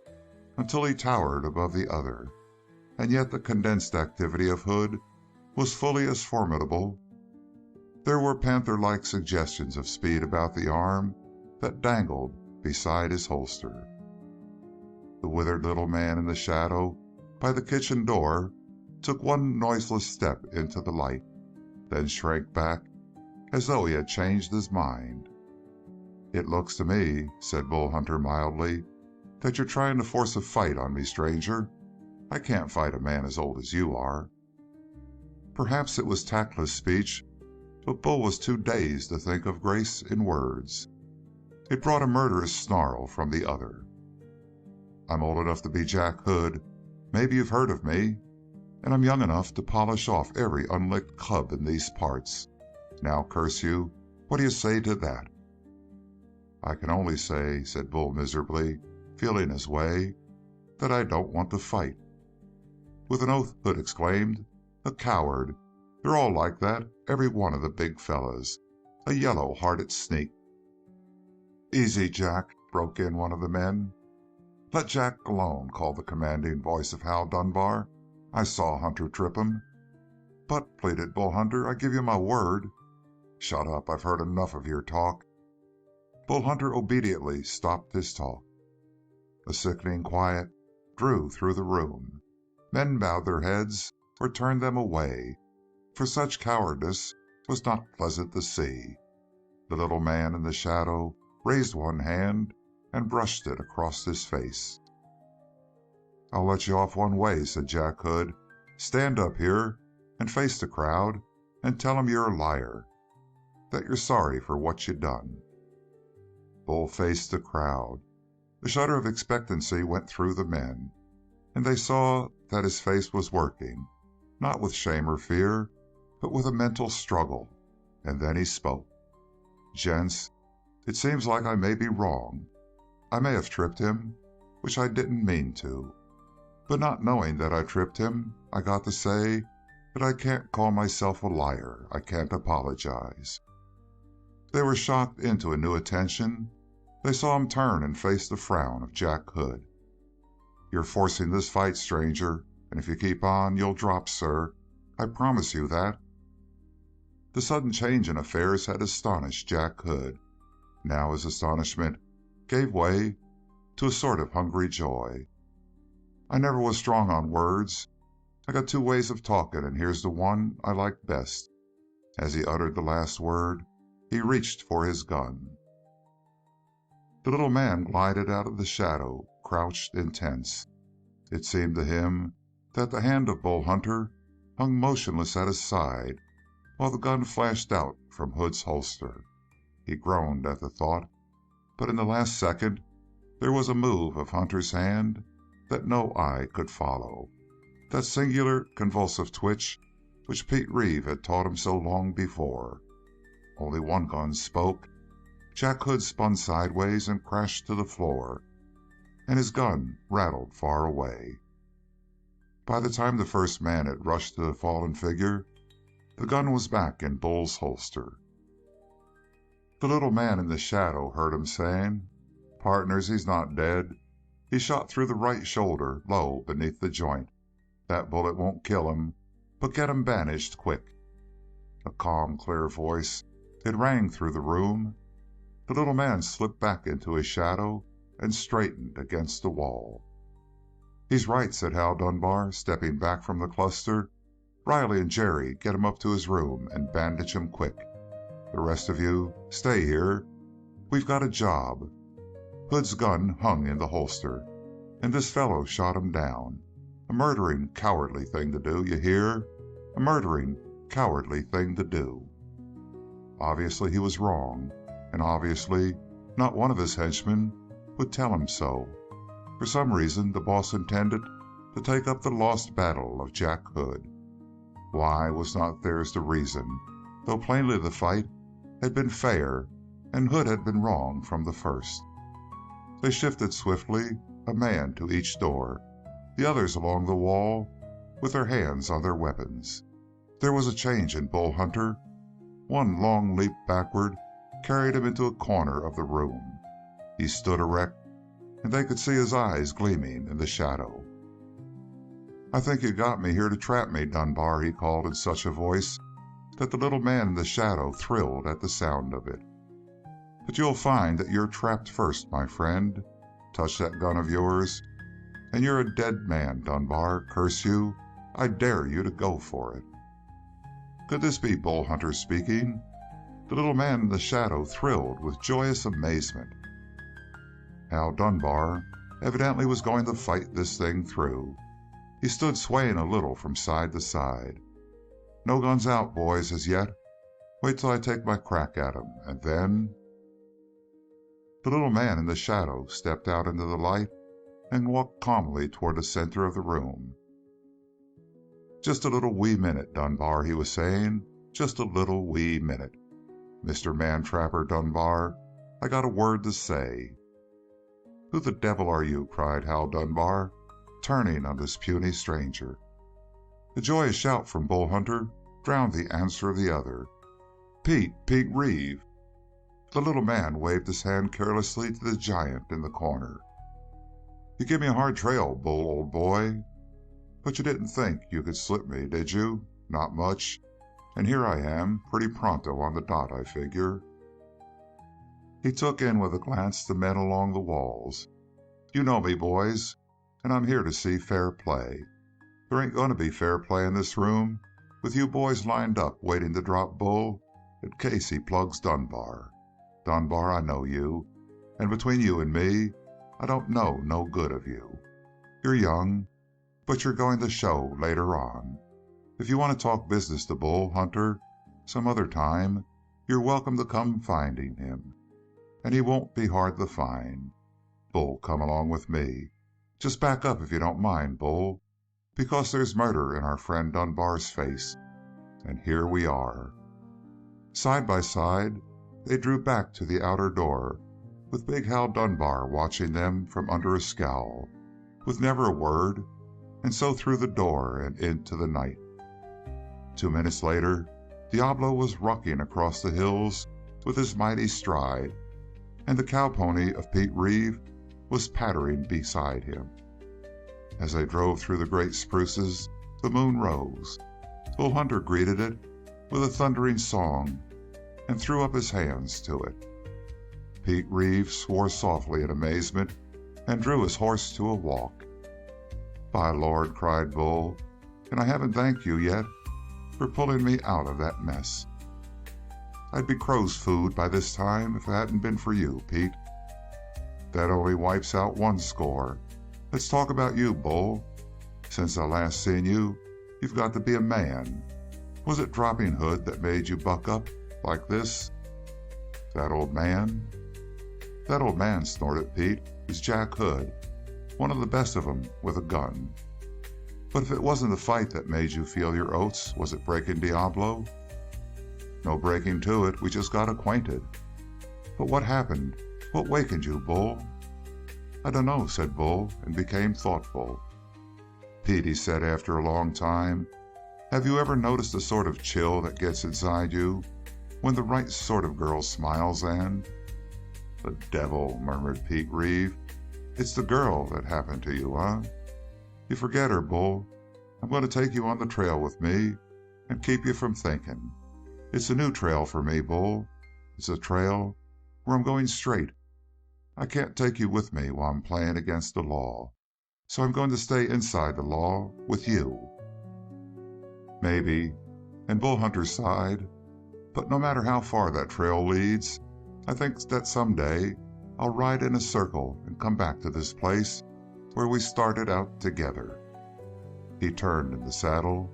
until he towered above the other, and yet the condensed activity of Hood was fully as formidable. There were panther-like suggestions of speed about the arm that dangled beside his holster. The withered little man in the shadow by the kitchen door took one noiseless step into the light, then shrank back as though he had changed his mind. "It looks to me," said Bull Hunter mildly, "that you're trying to force a fight on me, stranger. I can't fight a man as old as you are." Perhaps it was tactless speech, but Bull was too dazed to think of grace in words. It brought a murderous snarl from the other. "I'm old enough to be Jack Hood. Maybe you've heard of me. And I'm young enough to polish off every unlicked cub in these parts. Now, curse you, what do you say to that?" "I can only say," said Bull miserably, feeling his way, "that I don't want to fight." With an oath, Hood exclaimed, "A coward! They're all like that, every one of the big fellas. A yellow-hearted sneak." "Easy, Jack," broke in one of the men. "Let Jack alone," called the commanding voice of Hal Dunbar. "I saw Hunter trip him." "But," pleaded Bull Hunter, "I give you my word—" "Shut up. I've heard enough of your talk." Bull Hunter obediently stopped his talk. A sickening quiet drew through the room. Men bowed their heads or turned them away, for such cowardice was not pleasant to see. The little man in the shadow raised one hand and brushed it across his face. "I'll let you off one way," said Jack Hood. "Stand up here and face the crowd and tell 'em you're a liar, that you're sorry for what you done." Bull faced the crowd. A shudder of expectancy went through the men, and they saw that his face was working, not with shame or fear, but with a mental struggle. And then he spoke. "Gents, it seems like I may be wrong. I may have tripped him, which I didn't mean to. But not knowing that I tripped him, I got to say that I can't call myself a liar. I can't apologize." They were shocked into a new attention. They saw him turn and face the frown of Jack Hood. "You're forcing this fight, stranger, and if you keep on, you'll drop, sir. I promise you that." The sudden change in affairs had astonished Jack Hood. Now his astonishment gave way to a sort of hungry joy. "I never was strong on words. I got two ways of talking, and here's the one I like best." As he uttered the last word, he reached for his gun. The little man glided out of the shadow, crouched intense. It seemed to him that the hand of Bull Hunter hung motionless at his side while the gun flashed out from Hood's holster. He groaned at the thought, but in the last second there was a move of Hunter's hand that no eye could follow, that singular convulsive twitch which Pete Reeve had taught him so long before. Only one gun spoke. Jack Hood spun sideways and crashed to the floor, and his gun rattled far away. By the time the first man had rushed to the fallen figure, the gun was back in Bull's holster. The little man in the shadow heard him saying, "Partners, he's not dead. He's shot through the right shoulder, low beneath the joint. That bullet won't kill him, but get him bandaged quick." A calm, clear voice. It rang through the room. The little man slipped back into his shadow and straightened against the wall. "He's right," said Hal Dunbar, stepping back from the cluster. "Riley and Jerry, get him up to his room and bandage him quick. The rest of you, stay here. We've got a job." Hood's gun hung in the holster, and this fellow shot him down. A murdering, cowardly thing to do, you hear? A murdering, cowardly thing to do. Obviously he was wrong, and obviously not one of his henchmen would tell him so. For some reason the boss intended to take up the lost battle of Jack Hood. Why was not theirs to reason, though plainly the fight had been fair and Hood had been wrong from the first. They shifted swiftly, a man to each door, the others along the wall with their hands on their weapons. There was a change in Bull Hunter. One long leap backward carried him into a corner of the room. He stood erect, and they could see his eyes gleaming in the shadow. "I think you got me here to trap me, Dunbar," he called in such a voice that the little man in the shadow thrilled at the sound of it. "But you'll find that you're trapped first, my friend. Touch that gun of yours, and you're a dead man, Dunbar. Curse you, I dare you to go for it." Could this be Bull Hunter speaking? The little man in the shadow thrilled with joyous amazement. Hal Dunbar evidently was going to fight this thing through. He stood swaying a little from side to side. "No guns out, boys, as yet. Wait till I take my crack at 'em, and then—" The little man in the shadow stepped out into the light and walked calmly toward the center of the room. "Just a little wee minute, Dunbar," he was saying. "Just a little wee minute. Mr. Man-Trapper Dunbar, I got a word to say." "Who the devil are you?" cried Hal Dunbar, turning on this puny stranger. A joyous shout from Bull Hunter drowned the answer of the other. Pete Reeve!" The little man waved his hand carelessly to the giant in the corner. "You give me a hard trail, Bull, old boy. But you didn't think you could slip me, did you? Not much. And here I am, pretty pronto on the dot, I figure." He took in with a glance the men along the walls. "You know me, boys, and I'm here to see fair play. There ain't going to be fair play in this room with you boys lined up waiting to drop Bull in case he plugs Dunbar. Dunbar, I know you, and between you and me, I don't know no good of you. You're young, but you're going to show later on. If you want to talk business to Bull Hunter some other time, you're welcome to come finding him. And he won't be hard to find. Bull, come along with me. Just back up if you don't mind, Bull, because there's murder in our friend Dunbar's face, and here we are." Side by side, they drew back to the outer door, with big Hal Dunbar watching them from under a scowl, with never a word, and so through the door and into the night. 2 minutes later, Diablo was rocking across the hills with his mighty stride, and the cow-pony of Pete Reeve was pattering beside him. As they drove through the great spruces, the moon rose. Bull Hunter greeted it with a thundering song and threw up his hands to it. Pete Reeve swore softly in amazement and drew his horse to a walk. "By Lord," cried Bull, "and I haven't thanked you yet for pulling me out of that mess. I'd be crow's food by this time if it hadn't been for you, Pete." "That only wipes out one score. Let's talk about you, Bull. Since I last seen you, you've got to be a man. Was it dropping Hood that made you buck up like this?" "That old man?" "That old man," snorted Pete, "is Jack Hood, one of the best of 'em with a gun. But if it wasn't the fight that made you feel your oats, was it breaking Diablo?" "No breaking to it. We just got acquainted." "But what happened? What wakened you, Bull?" "I dunno," said Bull, and became thoughtful. "Pete," he said after a long time, "have you ever noticed the sort of chill that gets inside you when the right sort of girl smiles and—" "The devil," murmured Pete Reeve. "It's the girl that happened to you, huh? You forget her, Bull. I'm going to take you on the trail with me and keep you from thinking. It's a new trail for me, Bull. It's a trail where I'm going straight. I can't take you with me while I'm playing against the law, so I'm going to stay inside the law with you." "Maybe," and Bull Hunter sighed, "but no matter how far that trail leads, I think that someday I'll ride in a circle and come back to this place where we started out together." He turned in the saddle.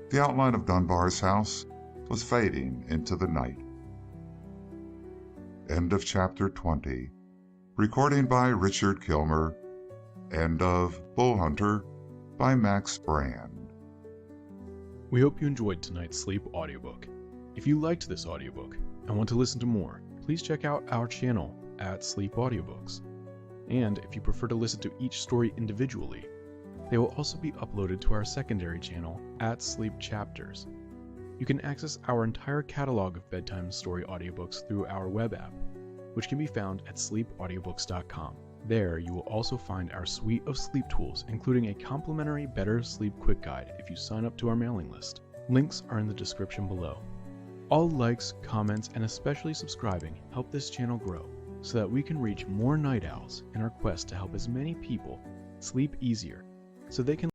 The outline of Dunbar's house was fading into the night. End of Chapter 20. Recording by Richard Kilmer. End of Bull Hunter by Max Brand. We hope you enjoyed tonight's sleep audiobook. If you liked this audiobook and want to listen to more, please check out our channel at Sleep Audiobooks. And if you prefer to listen to each story individually, they will also be uploaded to our secondary channel at Sleep Chapters. You can access our entire catalog of bedtime story audiobooks through our web app, which can be found at sleepaudiobooks.com. There, you will also find our suite of sleep tools, including a complimentary Better Sleep Quick Guide if you sign up to our mailing list. Links are in the description below. All likes, comments, and especially subscribing help this channel grow so that we can reach more night owls in our quest to help as many people sleep easier so they can